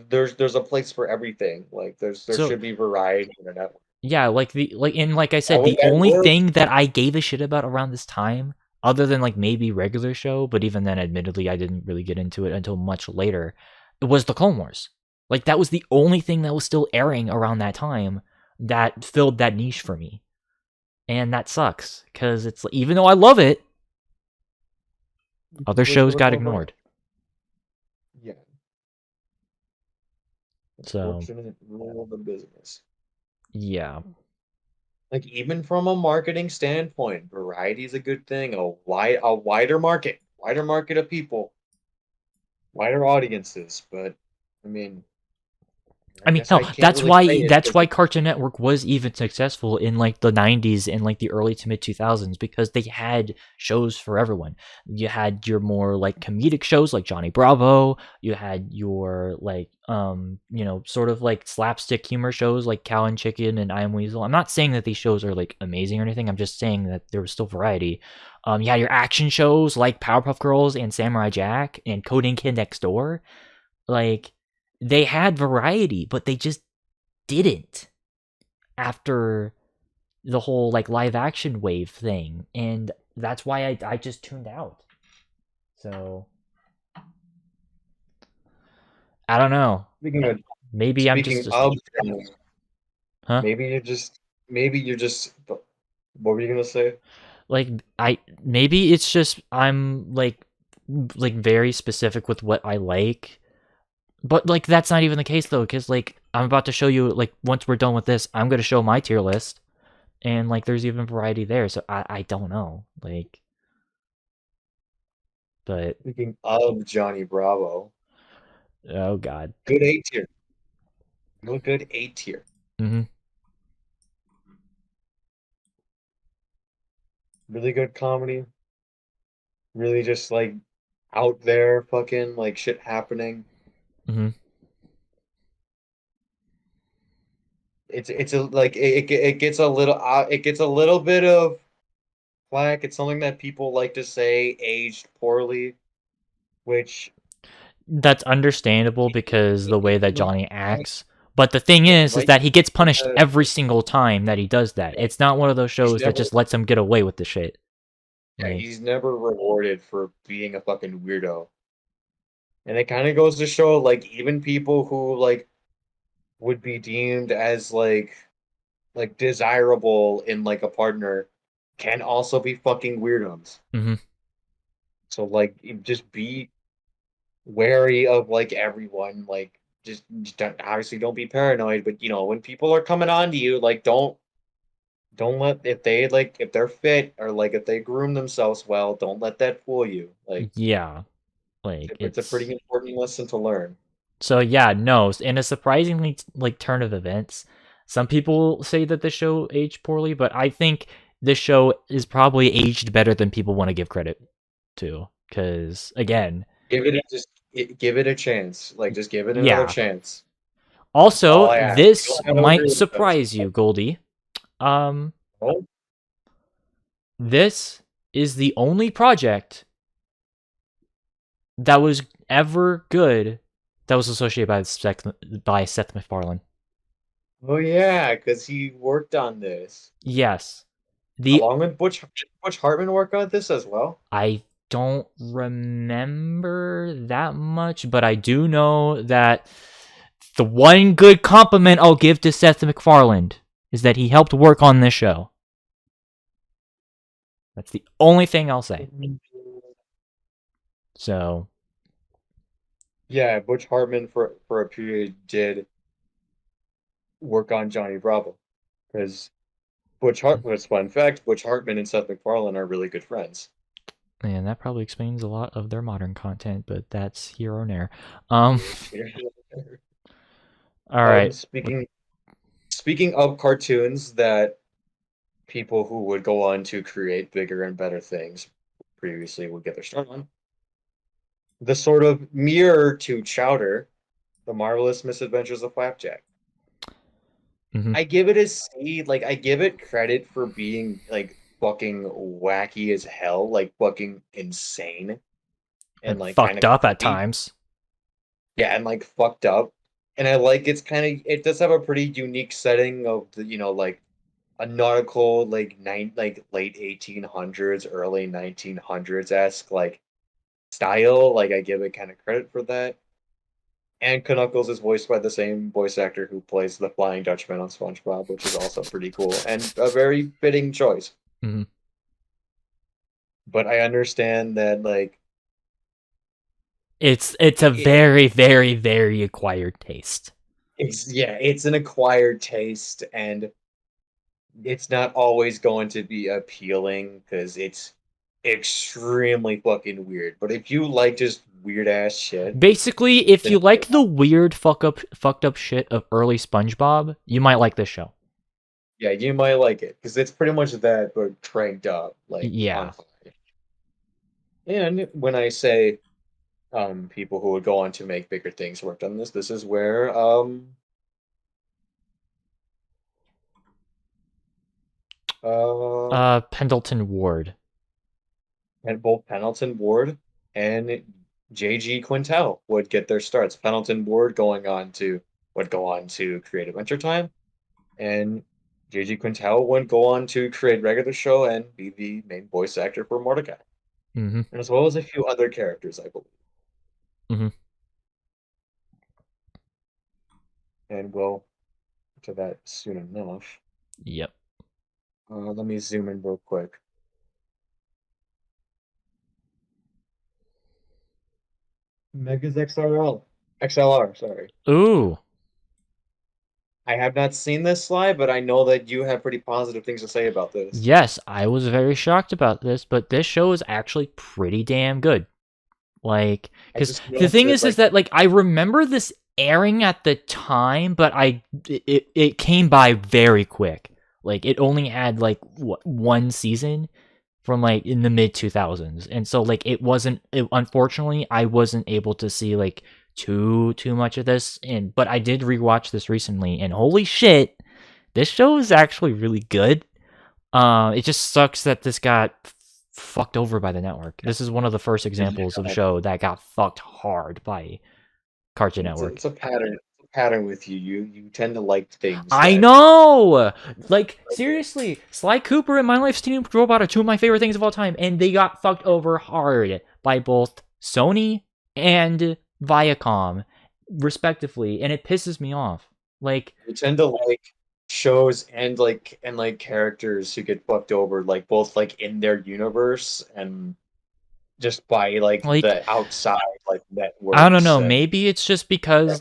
there's a place for everything. Like there So, should be variety in a network. yeah, like I said, At, the at only worst, thing that I gave a shit about around this time, other than like maybe regular show, but even then admittedly I didn't really get into it until much later, was the Clone Wars. Like that was the only thing that was still airing around that time that filled that niche for me. And that sucks cuz it's like, even though I love it, other wish there shows was got more variety. ignored. Yeah, So, unfortunate rule of the business. yeah. Like even from a marketing standpoint, variety is a good thing. A wider market of people, wider audiences. But I mean, I I mean, guess hell, I can't really say it that's because why Cartoon Network was even successful in like the 90s and like the early to mid 2000s because they had shows for everyone. You had your more like comedic shows like Johnny Bravo, you had your like sort of like slapstick humor shows like Cow and Chicken and I Am Weasel. I'm not saying that these shows are like amazing or anything. I'm just saying that there was still variety. You had your action shows like Powerpuff Girls and Samurai Jack and Coding Kid Next Door. Like they had variety, but they just didn't after the whole like live action wave thing, and that's why I just tuned out. So I don't know. speaking of Maybe I'm speaking just a, of things, huh? maybe you're just what were you gonna say? Like I maybe it's just I'm like very specific with what I like. But like that's not even the case though, because like I'm about to show you like once we're done with this, I'm gonna show my tier list. And like there's even variety there, so I don't know. Like but Speaking of Johnny Bravo, oh god. good A tier, real good A tier, Mhm. really good comedy, really just like out there, fucking like shit happening. Mhm. It's a like it gets a little it gets a little bit of flack. It's something that people like to say aged poorly, which That's understandable because the way that right, Johnny acts. But the thing is right that he gets punished because every single time that he does that. It's not one of those he's shows that never just lets him get away with the shit. yeah, Like, he's never rewarded for being a fucking weirdo. And it kind of goes to show like even people who like would be deemed as like desirable in like a partner can also be fucking weirdos. mhm. So like just be wary of like everyone like just don't, obviously don't be paranoid but when people are coming on to you like don't let if they like if they're fit or like if they groom themselves well don't let that fool you like Yeah. Like it's a pretty it's important lesson to learn. so yeah, no, in a surprisingly like turn of events. Some people say that the show aged poorly, but I think this show is probably aged better than people want to give credit to. Because again, give it a chance. Like, just give it another yeah. chance. Also, All I ask. this I don't might agree with surprise you, Goldie. Oh, This is the only project that was ever good that was associated by Seth MacFarlane. oh yeah, because he worked on this. Yes. The Along with Butch Hartman worked on this as well. I don't remember that much, but I do know that the one good compliment I'll give to Seth MacFarlane is that he helped work on this show. That's the only thing I'll say. So, yeah, Butch Hartman for a period did work on Johnny Bravo because Butch Hartman. Fun fact: Butch Hartman and Seth MacFarlane are really good friends. and that probably explains a lot of their modern content, but that's here or there. All right. Speaking of cartoons that people who would go on to create bigger and better things previously would get their start on. The sort of mirror to Chowder, The Marvelous Misadventures of Flapjack. Mhm. I give it a C. Like, I give it credit for being like fucking wacky as hell, like fucking insane, and like kind Fucked of up at creepy. times. Yeah, and like fucked up. And I like it does have a pretty unique setting of the, like a nautical like late 1800s, early 1900s esque like style. Like, I give it kind of credit for that. And Knuckles is voiced by the same voice actor who plays the Flying Dutchman on SpongeBob, which is also pretty cool and a very fitting choice. Mhm. But I understand that like It's a very, very, very acquired taste. it's an acquired taste, and it's not always going to be appealing because it's extremely fucking weird. But if you like just weird ass shit, Basically, if then you like the weird fucked up shit of early SpongeBob, you might like this show. yeah, you might like it because it's pretty much that, but cranked up, like on Yeah. fire. And when I say people who would go on to make bigger things worked on this, this is where Pendleton Ward. and both Pendleton Ward and J.G. Quintel would get their starts. Pendleton Ward would go on to create Adventure Time, and J.G. Quintel would go on to create regular show and be the main voice actor for Mordecai, Mm-hmm. and as well as a few other characters, I believe. Mm-hmm. And we'll get to that soon enough. Yep. Let me zoom in real quick. Megas XLR, sorry. Ooh. I have not seen this slide, but I know that you have pretty positive things to say about this. Yes, I was very shocked about this, but this show is actually pretty damn good. Like, because the thing is that like I remember this airing at the time, but it came by very quick. Like, it only had like one season from like in the mid 2000s, and so like unfortunately I wasn't able to see like too much of this, but I did rewatch this recently, and holy shit, this show is actually really good. It just sucks that this got fucked over by the network. This is one of the first examples of a show that got fucked hard by Cartoon Network. It's a pattern with you. You tend to like things. I know! Like, seriously, Sly Cooper and My Life's Teenage Robot are two of my favorite things of all time, and they got fucked over hard by both Sony and Viacom, respectively, and it pisses me off. Like, you tend to like shows and characters who get fucked over, like both like in their universe and just by like the outside like networks. I don't know. Maybe it's just because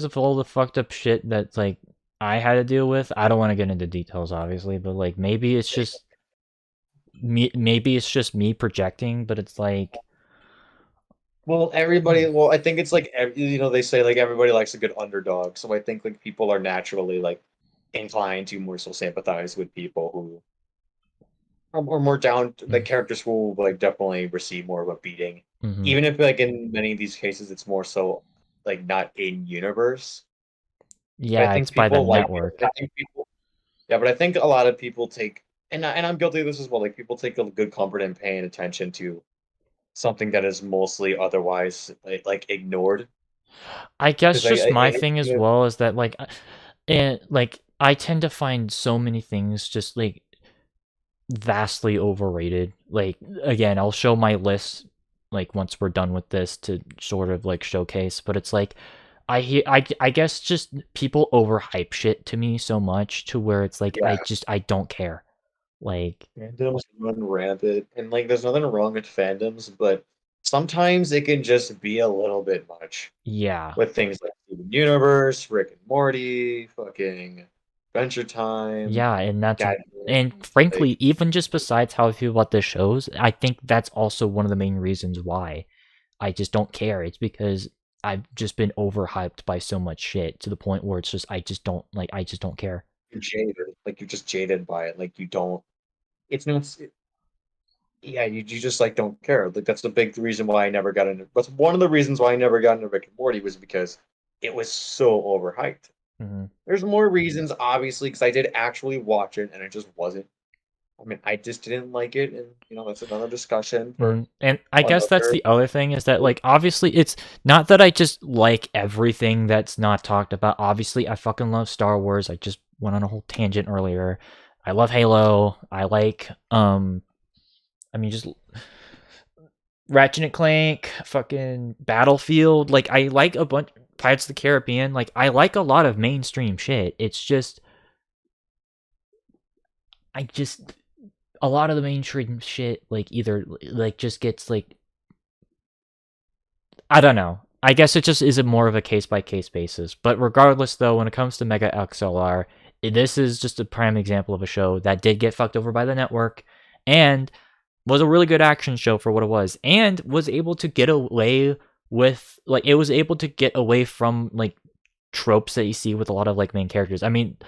of all the fucked up shit that like I had to deal with. I don't want to get into details, obviously, but like maybe it's just me. Maybe it's just me projecting, but it's like. Well, I think it's like they say like everybody likes a good underdog, so I think like people are naturally like inclined to more so sympathize with people who or more down. The characters will like definitely receive more of a beating, even if like in many of these cases it's more so like not in universe. But I Yeah, think it's by the people like network. I think people, yeah, but I think a lot of people take, and I'm guilty of this as well. Like people take a good comfort in paying attention to something that is mostly otherwise like ignored. I guess Because just my I thing as yeah, well is that and like I tend to find so many things just like vastly overrated. Like again, I'll show my list like once we're done with this to sort of like showcase, but it's like I guess just people overhype shit to me so much to where it's like yeah, I don't care. Like fandoms run rampant, and like there's nothing wrong with fandoms, but sometimes it can just be a little bit much yeah. with things like Steven Universe, Rick and Morty, fucking Adventure Time, Yeah, and and like frankly, even just besides how I feel about the shows, I think that's also one of the main reasons why I just don't care. It's because I've just been overhyped by so much shit to the point where it's just I just don't care. you're jaded, like you're just jaded by it, like you don't. It's not. Yeah, you just like don't care. Like that's the big reason why I never got into. But one of the reasons why I never got into Rick and Morty was because it was so overhyped. Hmm. There's more reasons, obviously, because I did actually watch it, and it just wasn't. I mean, I just didn't like it, and that's another discussion for And I guess that's another. the other thing is that like obviously it's not that I just like everything that's not talked about. Obviously, I fucking love Star Wars. I just went on a whole tangent earlier. I love Halo. I like I mean just Ratchet and Clank, fucking Battlefield. Like I like a bunch Pirates of the Caribbean. Like I like a lot of mainstream shit. It's just I just a lot of the mainstream shit like either like just gets like I don't know. I guess it just is a more of a case by case basis. But regardless though, when it comes to Mega XLR, this is just a prime example of a show that did get fucked over by the network and was a really good action show for what it was and was able to get away with like it was able to get away from like tropes that you see with a lot of like main characters. I mean,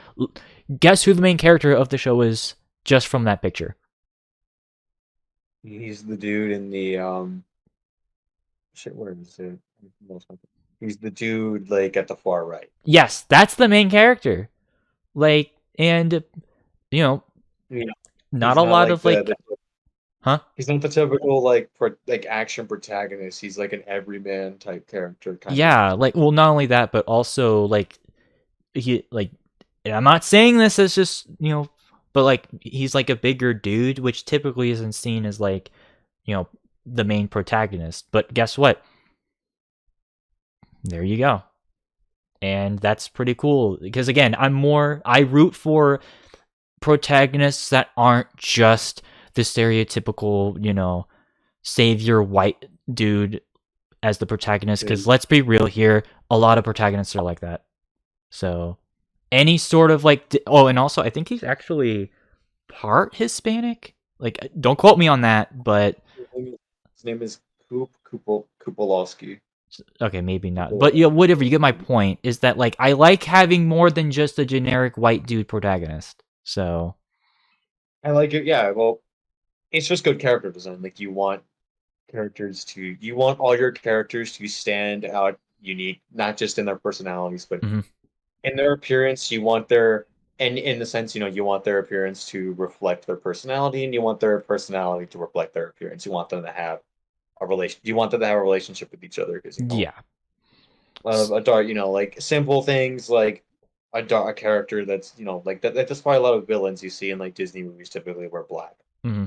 guess who the main character of the show is just from that picture? He's the dude in the shit. Where is it? He's the dude like at the far right. Yes, that's the main character. Like and you know, Yeah, not he's a not lot like of like huh? he's not the typical like action protagonist. He's like an everyman type character kind of. Yeah, like well not only that but also like he like and I'm not saying this as just, but like he's like a bigger dude which typically isn't seen as like, the main protagonist. But guess what? There you go. And that's pretty cool because again, I root for protagonists that aren't just the stereotypical, savior white dude as the protagonist because let's be real here, a lot of protagonists are like that. So any sort of like and also I think he's actually part Hispanic. Like don't quote me on that, but His name is Kupolowski. okay, maybe not. But whatever, you get my point is that like I like having more than just a generic white dude protagonist. So I like it. Yeah, well, it's just good character design. Like you want all your characters to stand out unique, not just in their personalities, but mhm. in their appearance. You want their and in the sense, you want their appearance to reflect their personality, and you want their personality to reflect their appearance. You want them to have a relation. You want them to have a relationship with each other because Yeah. a dark, like simple things like a character that's like that. That's why a lot of villains you see in like Disney movies typically wear black. Hmm.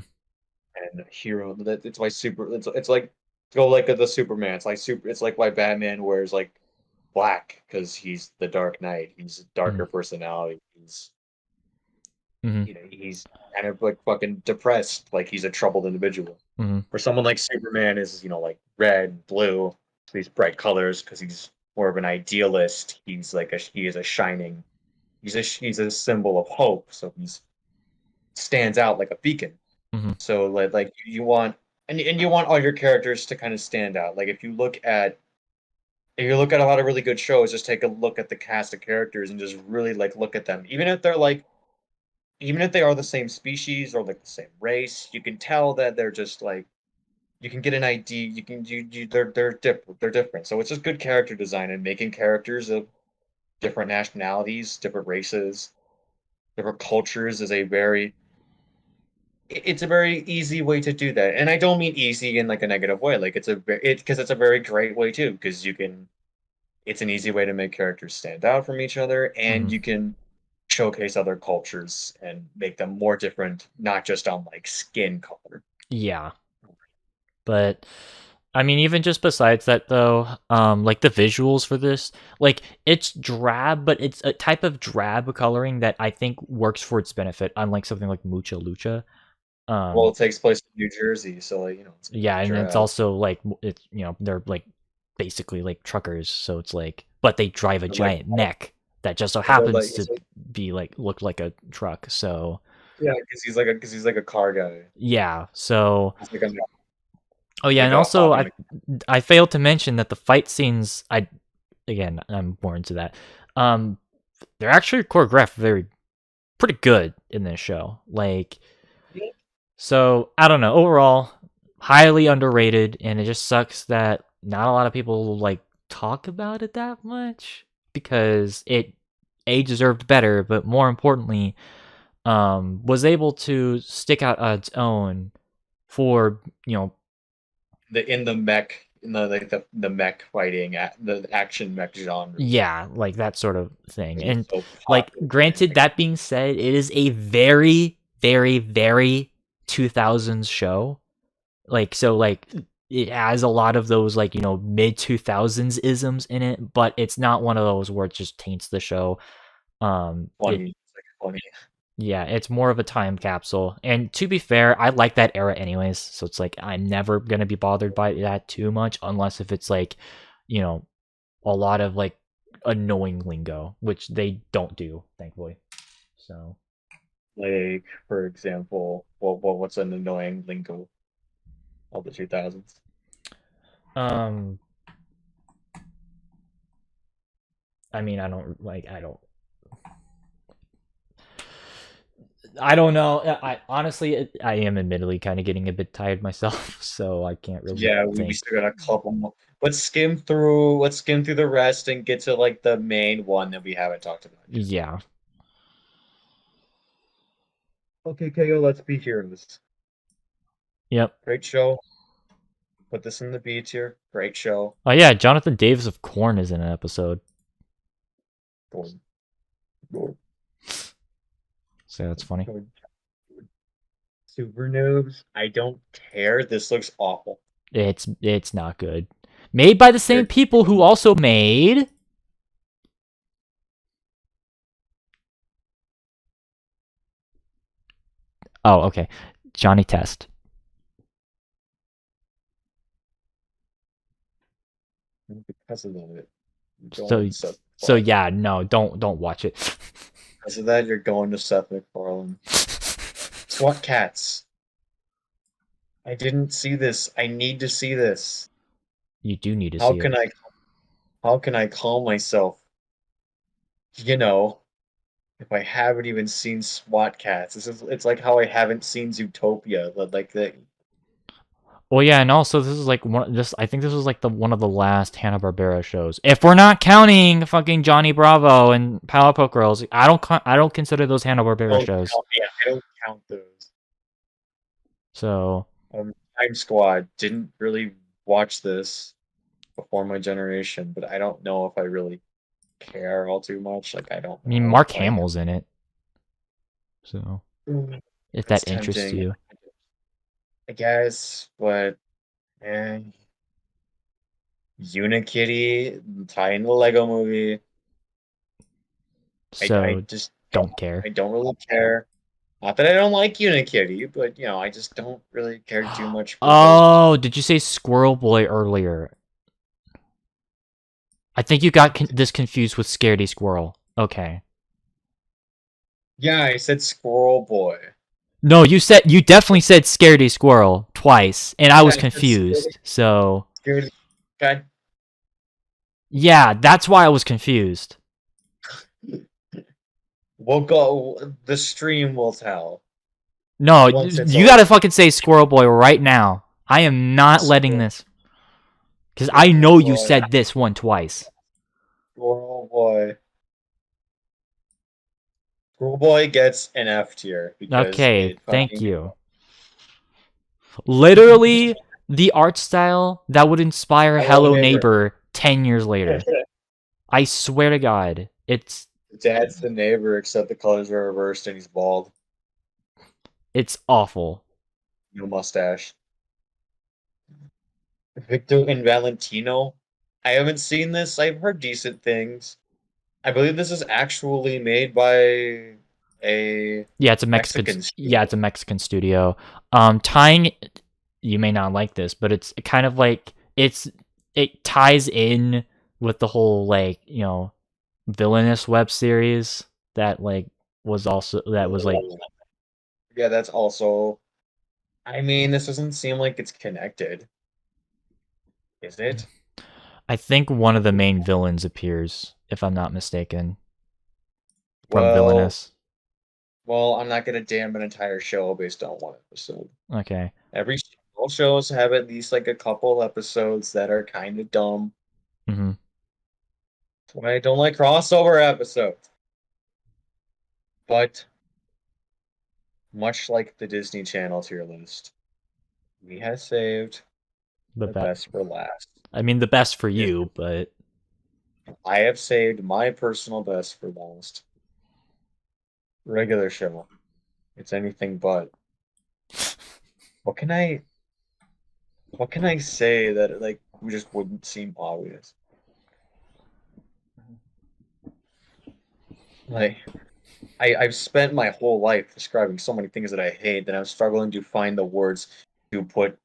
And hero that it's why it's like go like the Superman. It's like why Batman wears like black because he's the Dark Knight. He's a Hmm. darker personality. Hmm. He's kind of like fucking depressed, like he's a troubled individual. Hmm. For someone like Superman is like red, blue, these bright colors because he's more of an idealist. He is a shining. He's a symbol of hope. So he's stands out like a beacon. Hmm. So like you want and you want all your characters to kind of stand out. Like if you look at a lot of really good shows, just take a look at the cast of characters and just really like look at them. Even if they're like even if they are the same species or like the same race, you can tell that they're just like you can get an idea. You can they're different. They're different. So it's just good character design and making characters of different nationalities, different races, different cultures is a very it's a very easy way to do that. And I don't mean easy in like a negative way. Like it's because it's a very great way too because you can it's an easy way to make characters stand out from each other and Mhm. you can showcase other cultures and make them more different, not just on like skin color. Yeah. But I mean, even just besides that though, like the visuals for this, like it's drab, but it's a type of drab coloring that I think works for its benefit, unlike something like Mucha Lucha. Well, it takes place in New Jersey, so like, it's gonna Yeah, be and it's drab. also like it's they're like basically like truckers, so it's like, but they drive a But like giant mech that just so but like happens to be like look like a truck. So yeah, because he's like a car guy. yeah, so He's like a oh yeah, and like a also hobby. I failed to mention that the fight scenes I'm more into that. They're actually choreographed pretty good in this show. Like, so I don't know. Overall, highly underrated, and it just sucks that not a lot of people like talk about it that much because it deserved better, but more importantly, was able to stick out on its own for In the mech in the like the mech fighting the action mech genre. yeah, like that sort of thing. It's And so like popular. granted that being said, it is a very very very 2000s show. Like so like it has a lot of those like, mid 2000s isms in it, but it's not one of those where it just taints the show. It Funny. It's like funny. Yeah, it's more of a time capsule. And to be fair, I like that era anyways, so it's like I'm never going to be bothered by that too much unless if it's like, you know, a lot of like annoying lingo, which they don't do, thankfully. So, Like for example, what's an annoying lingo of the 2000s? um, I mean, I don't know. I honestly, I am admittedly kind of getting a bit tired myself, so I can't really Yeah, we think. still got a couple more. Let's skim through the rest and get to like the main one that we haven't talked about yet. Yeah. Okay, KO, let's be heroes. Yep. Great show. Put this in the B tier. Great show. Oh yeah, Jonathan Davis of Korn is in an episode. Good. Good. So that's funny. Good. Super noobs. I don't care. This looks awful. It's not good. Made by the same people who also made Oh, okay. Johnny Test. Because of that, So yeah, no, don't watch it. because of that, you're going to Seth MacFarlane. SWAT Cats. I didn't see this. I need to see this. You do need to How see can it. how can I calm myself? If I haven't even seen SWAT Cats. It's like how I haven't seen Zootopia. Like that. Well, yeah, and also this is like I think this was like one of the last Hanna-Barbera shows. If we're not counting fucking Johnny Bravo and Powerpuff Girls, I don't consider those Hanna-Barbera shows. I don't count those. So, Time Squad didn't really watch this before my generation, but I don't know if I really care all too much. Like I don't. I mean, Mark Hamill's in it. So, if that interests tempting. you. I guess, but Unikitty, tie in the Lego movie. So, I just don't care. I don't really care. Not that I don't like Unikitty, but I just don't really care too much for Oh, did you say Squirrel Boy earlier? I think you got this confused with Scaredy Squirrel. Okay. Yeah, I said Squirrel Boy. No, you definitely said Scaredy Squirrel twice, and I was confused. So, God. Yeah, that's why I was confused. We'll go. The stream will tell. No, Once it's you over. gotta fucking say Squirrel Boy right now. I am not letting this. Because I know you said this one twice. Squirrel Boy. Squirrel Boy gets an F tier because Okay, it thank fucking. you. Literally, the art style that would inspire Hello Neighbor 10 years later. I swear to God, it's Dad's the neighbor, except the colors are reversed and he's bald. awful. No mustache. Victor and Valentino. I haven't seen this. I've heard decent things. I believe this is actually made by a Yeah, it's a Mexican Yeah, studio. it's a Mexican studio. Tying, you may not like this, but it's kind of like it ties in with the whole like villainous web series that was like Yeah, that's also. I mean, this doesn't seem like it's connected, is it? I think one of the main villains appears, if I'm not mistaken, from Well, Villainous. well, I'm not gonna damn an entire show based on one episode. Okay. All shows have at least like a couple episodes that are kind of dumb. Mm-hmm. That's why I don't like crossover episodes. But much like the Disney Channel tier list, we have saved The the best. best for last. I mean, the best for Yeah. you, but I have saved my personal best for last. Regular show. It's anything but. What can I say that like just wouldn't seem obvious? Like I've spent my whole life describing so many things that I hate that I'm struggling to find the words to put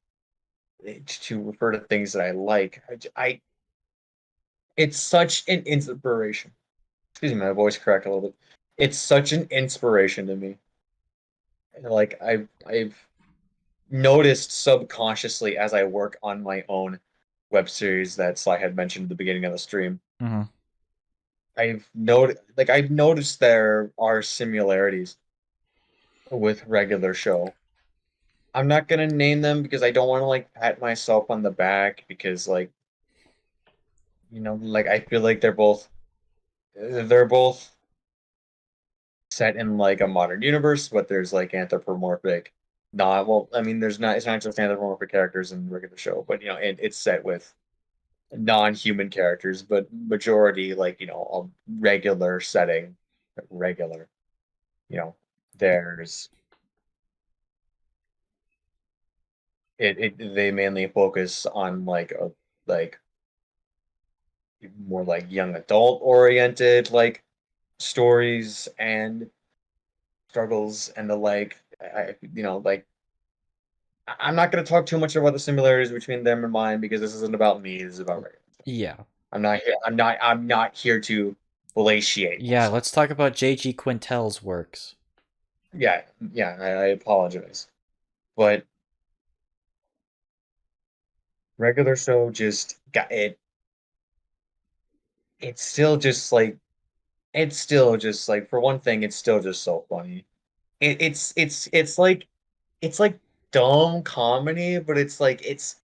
to refer to things that I like. It's such an inspiration. Excuse me, my voice cracked a little bit. It's such an inspiration to me. Like I've noticed subconsciously as I work on my own web series that Sly had mentioned at the beginning of the stream. mm-hmm. I've noticed there are similarities with regular show. I'm not gonna name them because I don't want to like pat myself on the back because like like I feel like they're both set in like a modern universe, but there's like anthropomorphic not well, I mean there's not it's not just anthropomorphic characters in the regular show, but it's set with non-human characters, but majority like, a regular setting, regular, you know, there's they mainly focus on like more like young adult oriented like stories and struggles and the like I'm not going to talk too much about the similarities between them and mine because this isn't about me, this is about Ray. Yeah. I'm not here to belatiate Yeah, myself. let's talk about J.G. Quintel's works. Yeah, yeah, I apologize. But regular show just got it. It's still just like for one thing, it's still just so funny. It's like dumb comedy, but it's like it's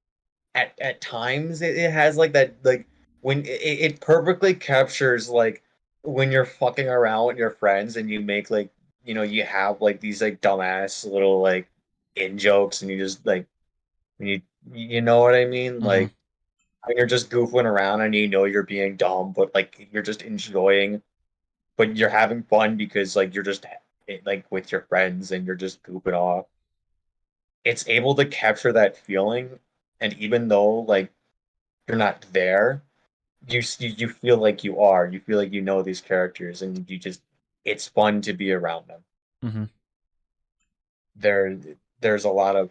at times it has like that like when it perfectly captures like when you're fucking around with your friends and you make like you have like these like dumbass little like in jokes and you just like when you know what I mean, Mm-hmm. like when you're just goofing around and you're being dumb but like you're just enjoying but you're having fun because like you're just like with your friends and you're just goofing off. It's able to capture that feeling, and even though like you're not there, you feel like you are. You feel like you know these characters, and it's fun to be around them. Mm-hmm. There there's a lot of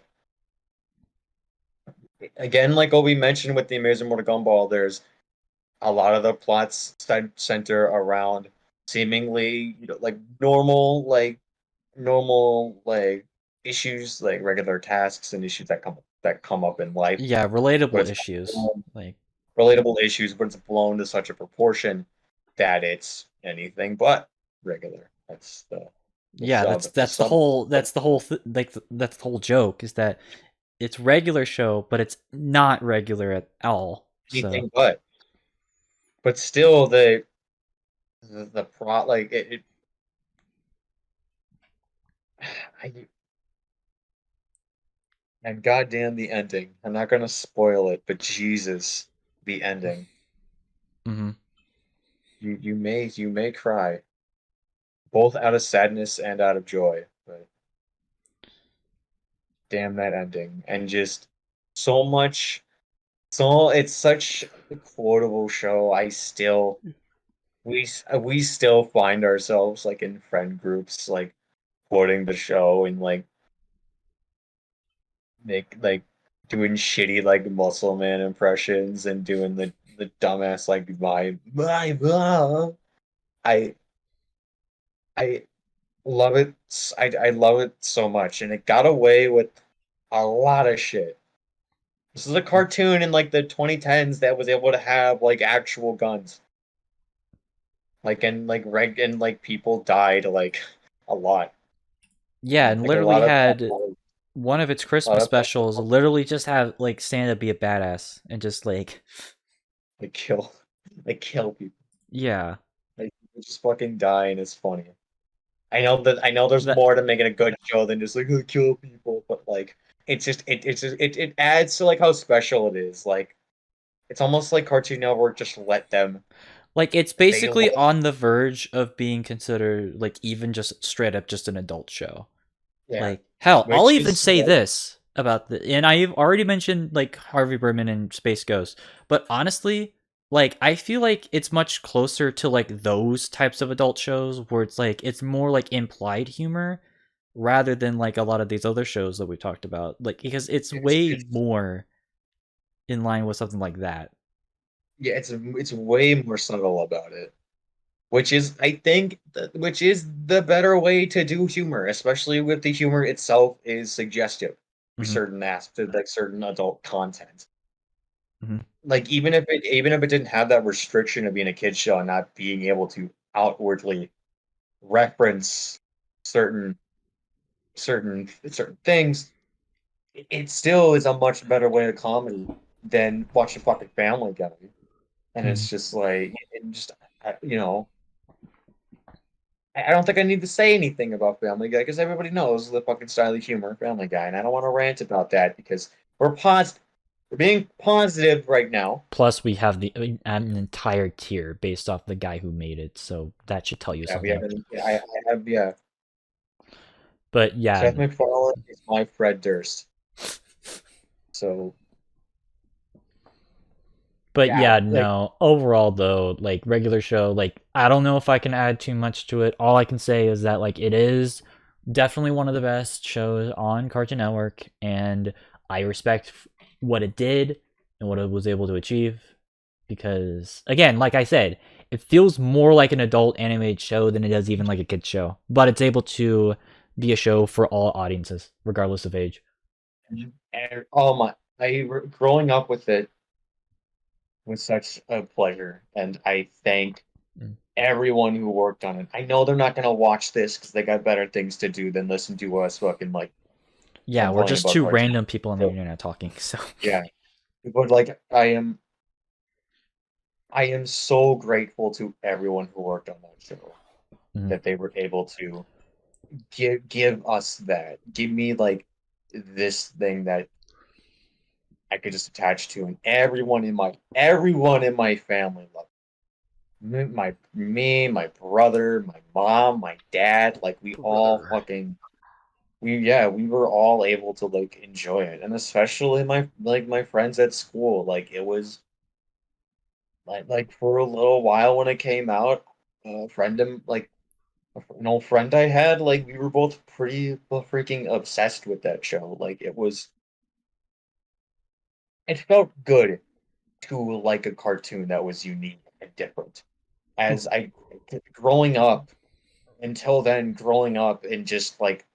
again like what we mentioned with the Amazing Mortal Gumball. There's a lot of the plots center around seemingly like normal issues like regular tasks and issues that come up in life, Yeah, but relatable it's issues. blown, Like, relatable issues, but it's blown to such a proportion that it's anything but regular. That's the Yeah, sub. that's the whole that's the whole joke, is that it's regular show, but it's not regular at all. So anything but still the pro like it I, and goddamn the ending. I'm not gonna spoil it, but Jesus, the ending. mhm. You may cry, both out of sadness and out of joy, but damn that ending. And just so much so it's such a quotable show. We still find ourselves like in friend groups like quoting the show and like doing shitty like muscle man impressions and doing the dumbass like my I I love it. I love it so much, and it got away with a lot of shit. This is a cartoon in like the 2010s that was able to have like actual guns, like and like people died like a lot. Yeah, and Like a literally lot of had one of its a lot Christmas of specials literally just have like Santa be a badass and just like like kill like kill people. yeah. Like people just fucking die and it's funny. I know there's That more to making a good show than just like kill people, but like it adds to like how special it is. Like it's almost like Cartoon Network just let them like it's they basically let on the verge of being considered like even just straight up just an adult show. yeah, Like hell, I'll which even is say this about the, and I've already mentioned like Harvey Birdman and Space Ghost, but honestly, like I feel like it's much closer to like those types of adult shows where it's like it's more like implied humor rather than like a lot of these other shows that we talked about. Like because it's way it's more in line with something like that. yeah, it's way more subtle about it. Which is I think which is the better way to do humor, especially with the humor itself is suggestive for Hmm. certain aspects, like certain adult content. Hmm. Like even if it didn't have that restriction of being a kid's show and not being able to outwardly reference certain certain things, it still is a much better way of comedy than watching fucking Family Guy. And Hmm. it's just like it just you know I don't think I need to say anything about Family Guy because everybody knows the fucking style of humor Family Guy, and I don't want to rant about that because we're being positive right now. Plus, we have an entire tier based off the guy who made it, so that should tell you Yeah, we have something. I have yeah. But yeah, Seth MacFarlane is my Fred Durst. So but yeah, yeah, like no. Overall, though, like regular show, like I don't know if I can add too much to it. All I can say is that like it is definitely one of the best shows on Cartoon Network, and I respect what it did and what it was able to achieve. Because again, like I said, it feels more like an adult animated show than it does even like a kids show. But it's able to be a show for all audiences, regardless of age. oh my, growing up with it was such a pleasure, and I thank Mm. everyone who worked on it. I know they're not gonna watch this because they got better things to do than listen to us fucking like Yeah, we're complain just about two cartoons. random people on the So internet talking. So yeah, but like I am so grateful to everyone who worked on that show mhm. that they were able to give us that. Give me like this thing that I could just attach to, and everyone in my family loved it. My brother, my mom, my dad, like we all Brother. fucking we were all able to like enjoy it. And especially my friends at school. Like it was like for a little while when it came out, a friend of like an old friend I had, like we were both pretty freaking obsessed with that show. Like it felt good to like a cartoon that was unique and different. As I growing up until then, growing up in just like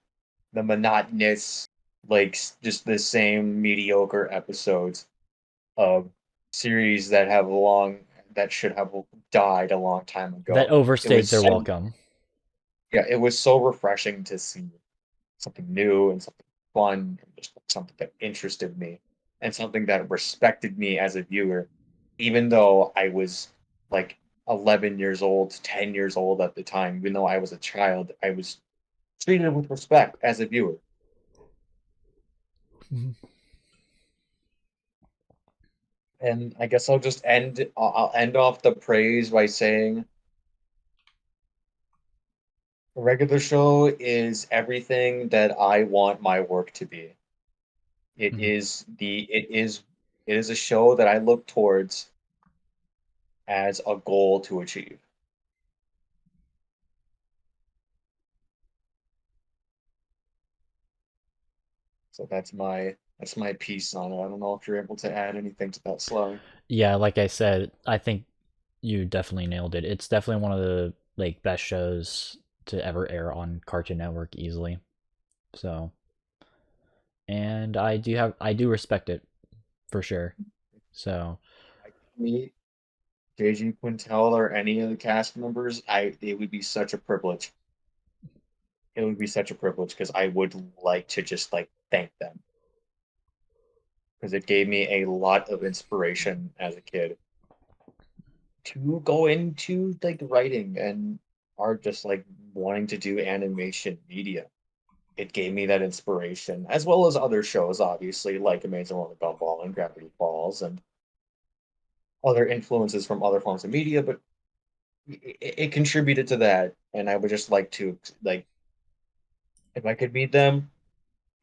the monotonous, like just the same mediocre episodes of series that should have died a long time That ago. It overstayed was their so welcome. yeah, it was so refreshing to see something new and something fun and just something that interested me and something that respected me as a viewer, even though I was like 11 years old, 10 years old at the time, even though I was a child, I was treated with respect as a viewer. And I guess I'll end off the praise by saying a regular show is everything that I want my work to be. It Mhm. is it is a show that I look towards as a goal to achieve. So that's my piece on it. I don't know if you're able to add anything to that, Sly. Yeah, like I said, I think you definitely nailed it. It's definitely one of the like best shows to ever air on Cartoon Network easily. So, and I do respect it for sure. So, I meet JG Quintel or any of the cast members, it would be such a privilege. It would be such a privilege because I would like to just like thank them because it gave me a lot of inspiration as a kid to go into like writing and art, just like wanting to do animation media. It gave me that inspiration, as well as other shows, obviously, like Amazing World of Gumball and Gravity Falls, and other influences from other forms of media. But it contributed to that, and I would just like to like if I could meet them,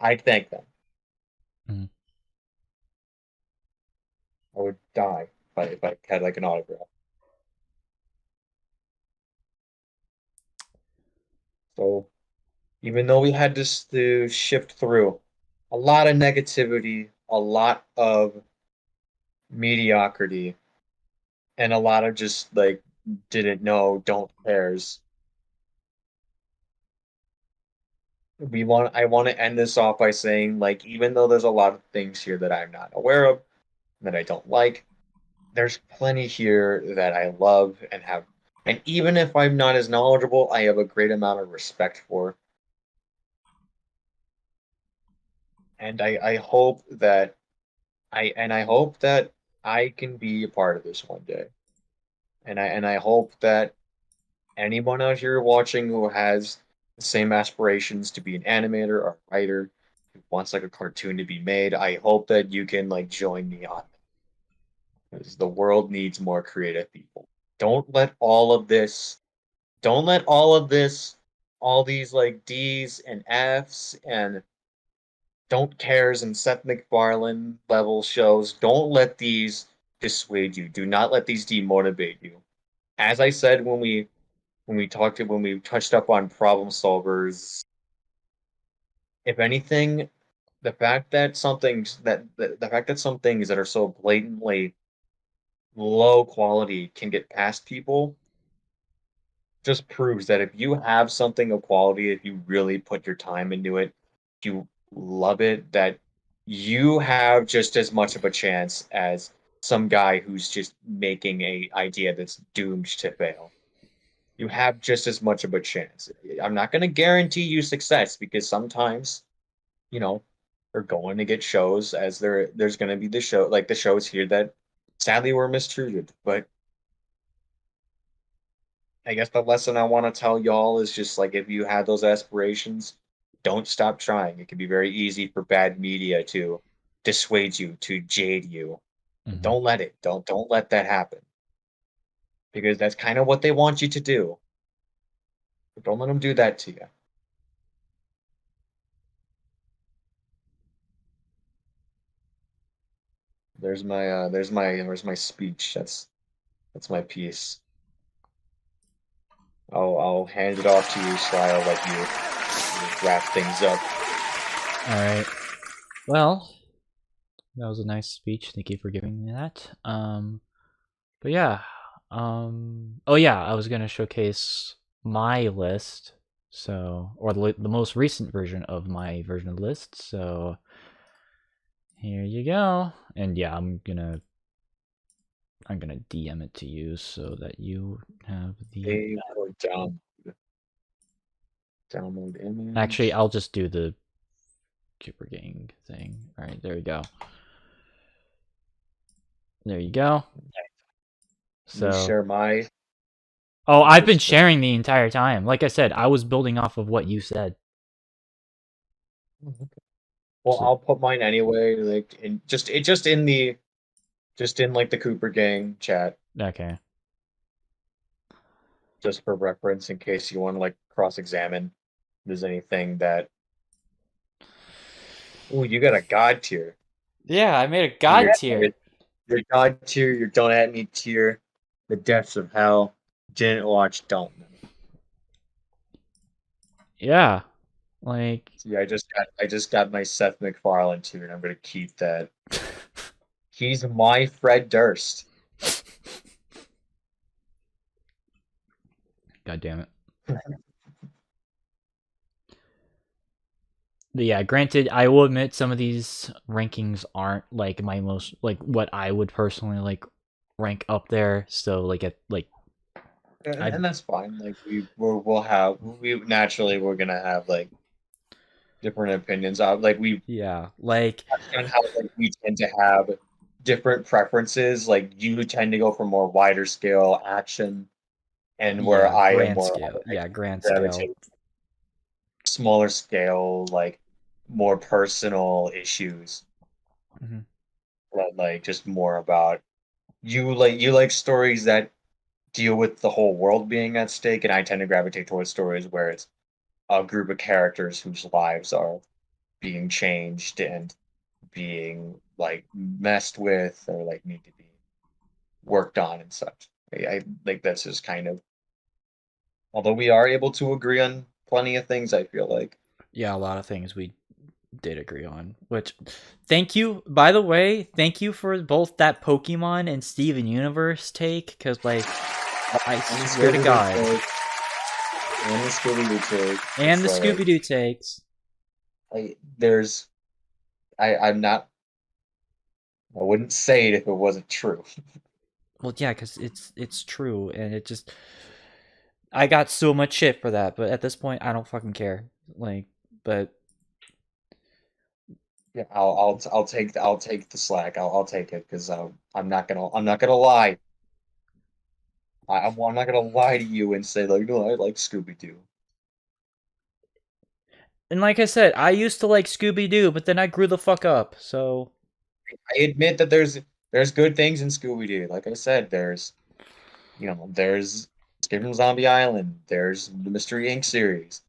I'd thank them. mhm. I would die if I had like an autograph. So even though we had to shift through a lot of negativity, a lot of mediocrity, and a lot of just like didn't know, don't cares. I want to end this off by saying like even though there's a lot of things here that I'm not aware of, that I don't like, there's plenty here that I love and have, and even if I'm not as knowledgeable, I have a great amount of respect for. And I hope that I hope that I can be a part of this one day. And I hope that anyone out here watching who has the same aspirations to be an animator or a writer, who wants like a cartoon to be made, I hope that you can like join me on it. Because the world needs more creative people. Don't let all of this, don't let all of this, all these like D's and F's and don't cares and Seth MacFarlane level shows, don't let these dissuade you. Do not let these demotivate you. As I said when we touched up on problem solvers, if anything, the fact that some things that are so blatantly low quality can get past people just proves that if you have something of quality, if you really put your time into it, if you love it, that you have just as much of a chance as some guy who's just making a idea that's doomed to fail. You have just as much of a chance. I'm not going to guarantee you success because sometimes, you know, they're going to get shows as there's going to be the shows here that sadly were mistreated. But I guess the lesson I want to tell y'all is just like if you have those aspirations, don't stop trying. It can be very easy for bad media to dissuade you, to jade you. Mhm. Don't let it. Don't let that happen because that's kind of what they want you to do. But don't let them do that to you. There's my speech. That's my piece. I'll hand it off to you, Sly. I'll let you wrap things up. All right. Well, that was a nice speech. Thank you for giving me that. But yeah. Oh yeah, I was gonna showcase my list. So, or the most recent version of my version of the list. So here you go. And yeah, I'm gonna DM it to you so that you have the. They were down. Download image. Actually, I'll just do the Cooper Gang thing. All right, there you go. There you go. So share my. Oh, I've been sharing the entire time. Like I said, I was building off of what you said. Well, I'll put mine anyway, like in like the Cooper Gang chat. Okay. Just for reference, in case you want to like cross-examine. If there's anything that. Oh, you got a God tier. Yeah, I made a God tier. Your God tier, your Don't At Me tier, the depths of hell. Didn't watch, don't know. Yeah, like. See, I just got my Seth MacFarlane tier, and I'm gonna keep that. He's my Fred Durst. God damn it. But yeah, granted, I will admit some of these rankings aren't like my most like what I would personally like rank up there. So like And that's fine. Like we naturally we're gonna have like different opinions. Like we like kind of how like we tend to have different preferences. Like you tend to go for more wider scale action, and where I am grand more scale. like, Grand scale. Smaller scale, like more personal issues. Mm-hmm. But like just more about you like stories that deal with the whole world being at stake, and I tend to gravitate towards stories where it's a group of characters whose lives are being changed and being like messed with or like need to be worked on and such. I like that's just kind of although we are able to agree on plenty of things, I feel like. Yeah, a lot of things we did agree on. Which thank you, by the way, thank you for both that Pokemon and Steven Universe take, because like I swear to God. And the Scooby-Doo take. And the Scooby-Doo takes. I wouldn't say it if it wasn't true. Well, yeah, because it's true, and it just I got so much shit for that, but at this point, I don't fucking care. Like, but yeah, I'll take the slack. I'll take it because I'm not gonna lie. I'm not gonna lie to you and say like no, I like Scooby-Doo. And like I said, I used to like Scooby-Doo, but then I grew the fuck up. So I admit that there's good things in Scooby-Doo. Like I said, there's there's Escape from Zombie Island. There's the Mystery Inc. series.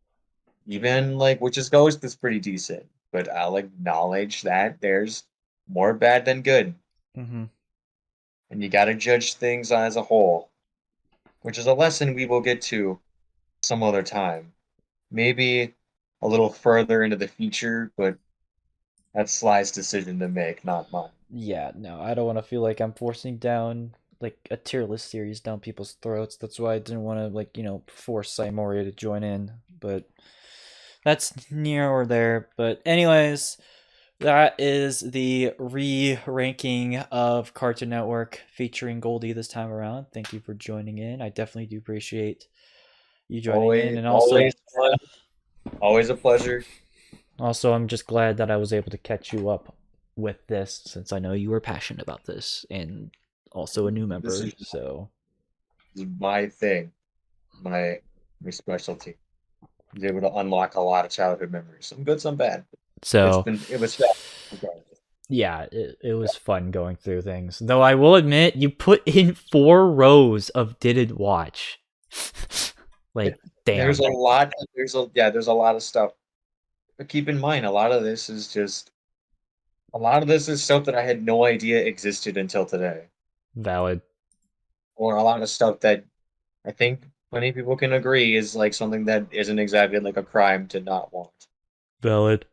Even like Witch's Ghost is pretty decent, but I'll acknowledge that there's more bad than good. Mm-hmm. And you got to judge things as a whole, which is a lesson we will get to some other time. Maybe a little further into the future, but that's Sly's decision to make, not mine. Yeah, no, I don't want to feel like I'm forcing down like a tier list series down people's throats. That's why I didn't want to like force Simoria to join in. But that's near or there. But anyways, that is the re-ranking of Cartoon Network featuring Goldie this time around. Thank you for joining in. I definitely do appreciate you joining in, and also always a pleasure. Also, I'm just glad that I was able to catch you up with this, since I know you were passionate about this, and also a new member. This is my thing, my specialty. I was able to unlock a lot of childhood memories, some good, some bad. So it was fun. Yeah, it was fun going through things. Though I will admit, you put in 4 rows of didn't watch. Like, damn. There's a lot of stuff. But keep in mind, a lot of this is stuff that I had no idea existed until today. Valid. Or a lot of stuff that I think many people can agree is like something that isn't exactly like a crime to not watch. Valid.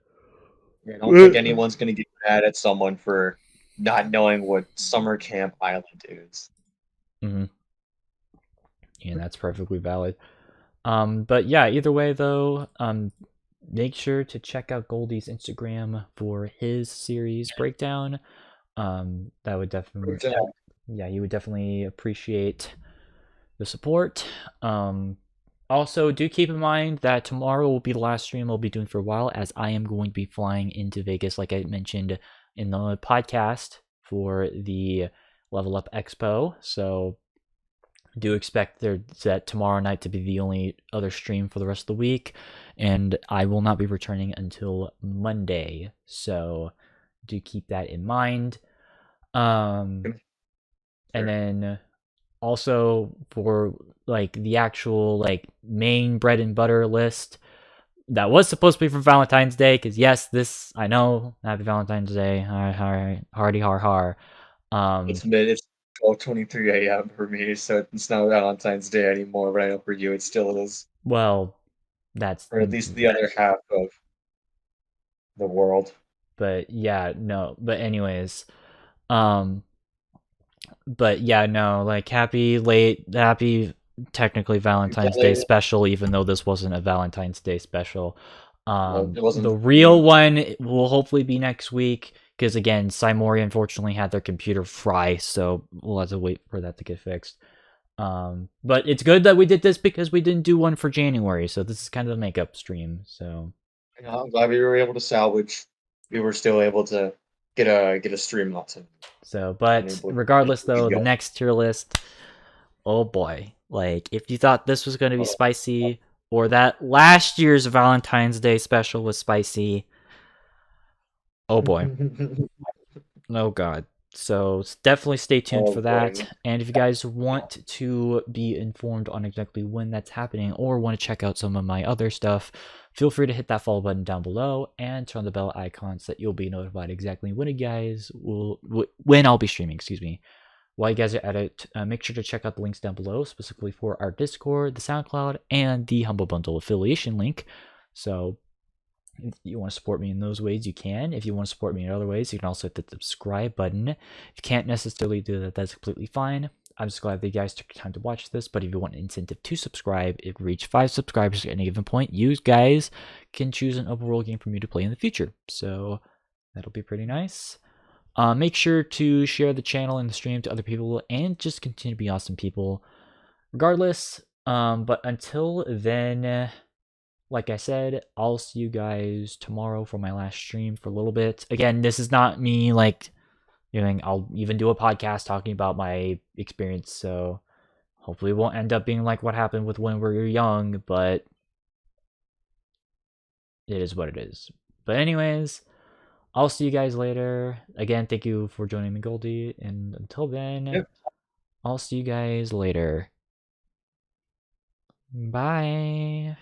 I don't think anyone's going to get mad at someone for not knowing what Summer Camp Island is. Mm-hmm. Yeah, that's perfectly valid. But yeah, either way though, make sure to check out Goldie's Instagram for his series breakdown. That would definitely, yeah, you would definitely appreciate the support. Also, do keep in mind that tomorrow will be the last stream I'll be doing for a while, as I am going to be flying into Vegas, like I mentioned in the podcast, for the Level Up Expo. So do expect that tomorrow night to be the only other stream for the rest of the week, and I will not be returning until Monday. So do keep that in mind. And then also for like the actual like main bread and butter list that was supposed to be for Valentine's Day, because yes, this I know, happy Valentine's Day, hardy har har. It's 12:23 a.m. for me, so it's not Valentine's Day anymore. But I know for you, it still is. Well, that's or at least the other half of the world. But yeah, no. But anyways, but yeah, no. Like happy technically Valentine's Day special, even though this wasn't a Valentine's Day special. Well, it wasn't The real one will hopefully be next week, because again, Simori unfortunately had their computer fry, so we'll have to wait for that to get fixed. But it's good that we did this, because we didn't do one for January, so this is kind of a makeup stream. So I'm glad we were able to salvage. We were still able to get a stream out to. So, but regardless, though, the next tier list, oh boy! Like, if you thought this was going to be spicy, or that last year's Valentine's Day special was spicy, oh boy! Oh god! So definitely stay tuned for that. Boy. And if you guys want to be informed on exactly when that's happening, or want to check out some of my other stuff, feel free to hit that follow button down below and turn on the bell icon so that you'll be notified exactly when I'll be streaming. Excuse me. While you guys are at it, make sure to check out the links down below, specifically for our Discord, the SoundCloud, and the Humble Bundle affiliation link. So if you want to support me in those ways, you can. If you want to support me in other ways, you can also hit the subscribe button. If you can't necessarily do that, that's completely fine. I'm just glad that you guys took the time to watch this, but if you want an incentive to subscribe, if we reach 5 subscribers at any given point, you guys can choose an open world game for me to play in the future. So that'll be pretty nice. Make sure to share the channel and the stream to other people, and just continue to be awesome people regardless. But until then, like I said, I'll see you guys tomorrow for my last stream for a little bit. Again, this is not me like I'll even do a podcast talking about my experience, so hopefully it won't end up being like what happened with when we were young, but it is what it is. But anyways, I'll see you guys later. Again, thank you for joining me, Goldie, and until then, I'll see you guys later. Bye.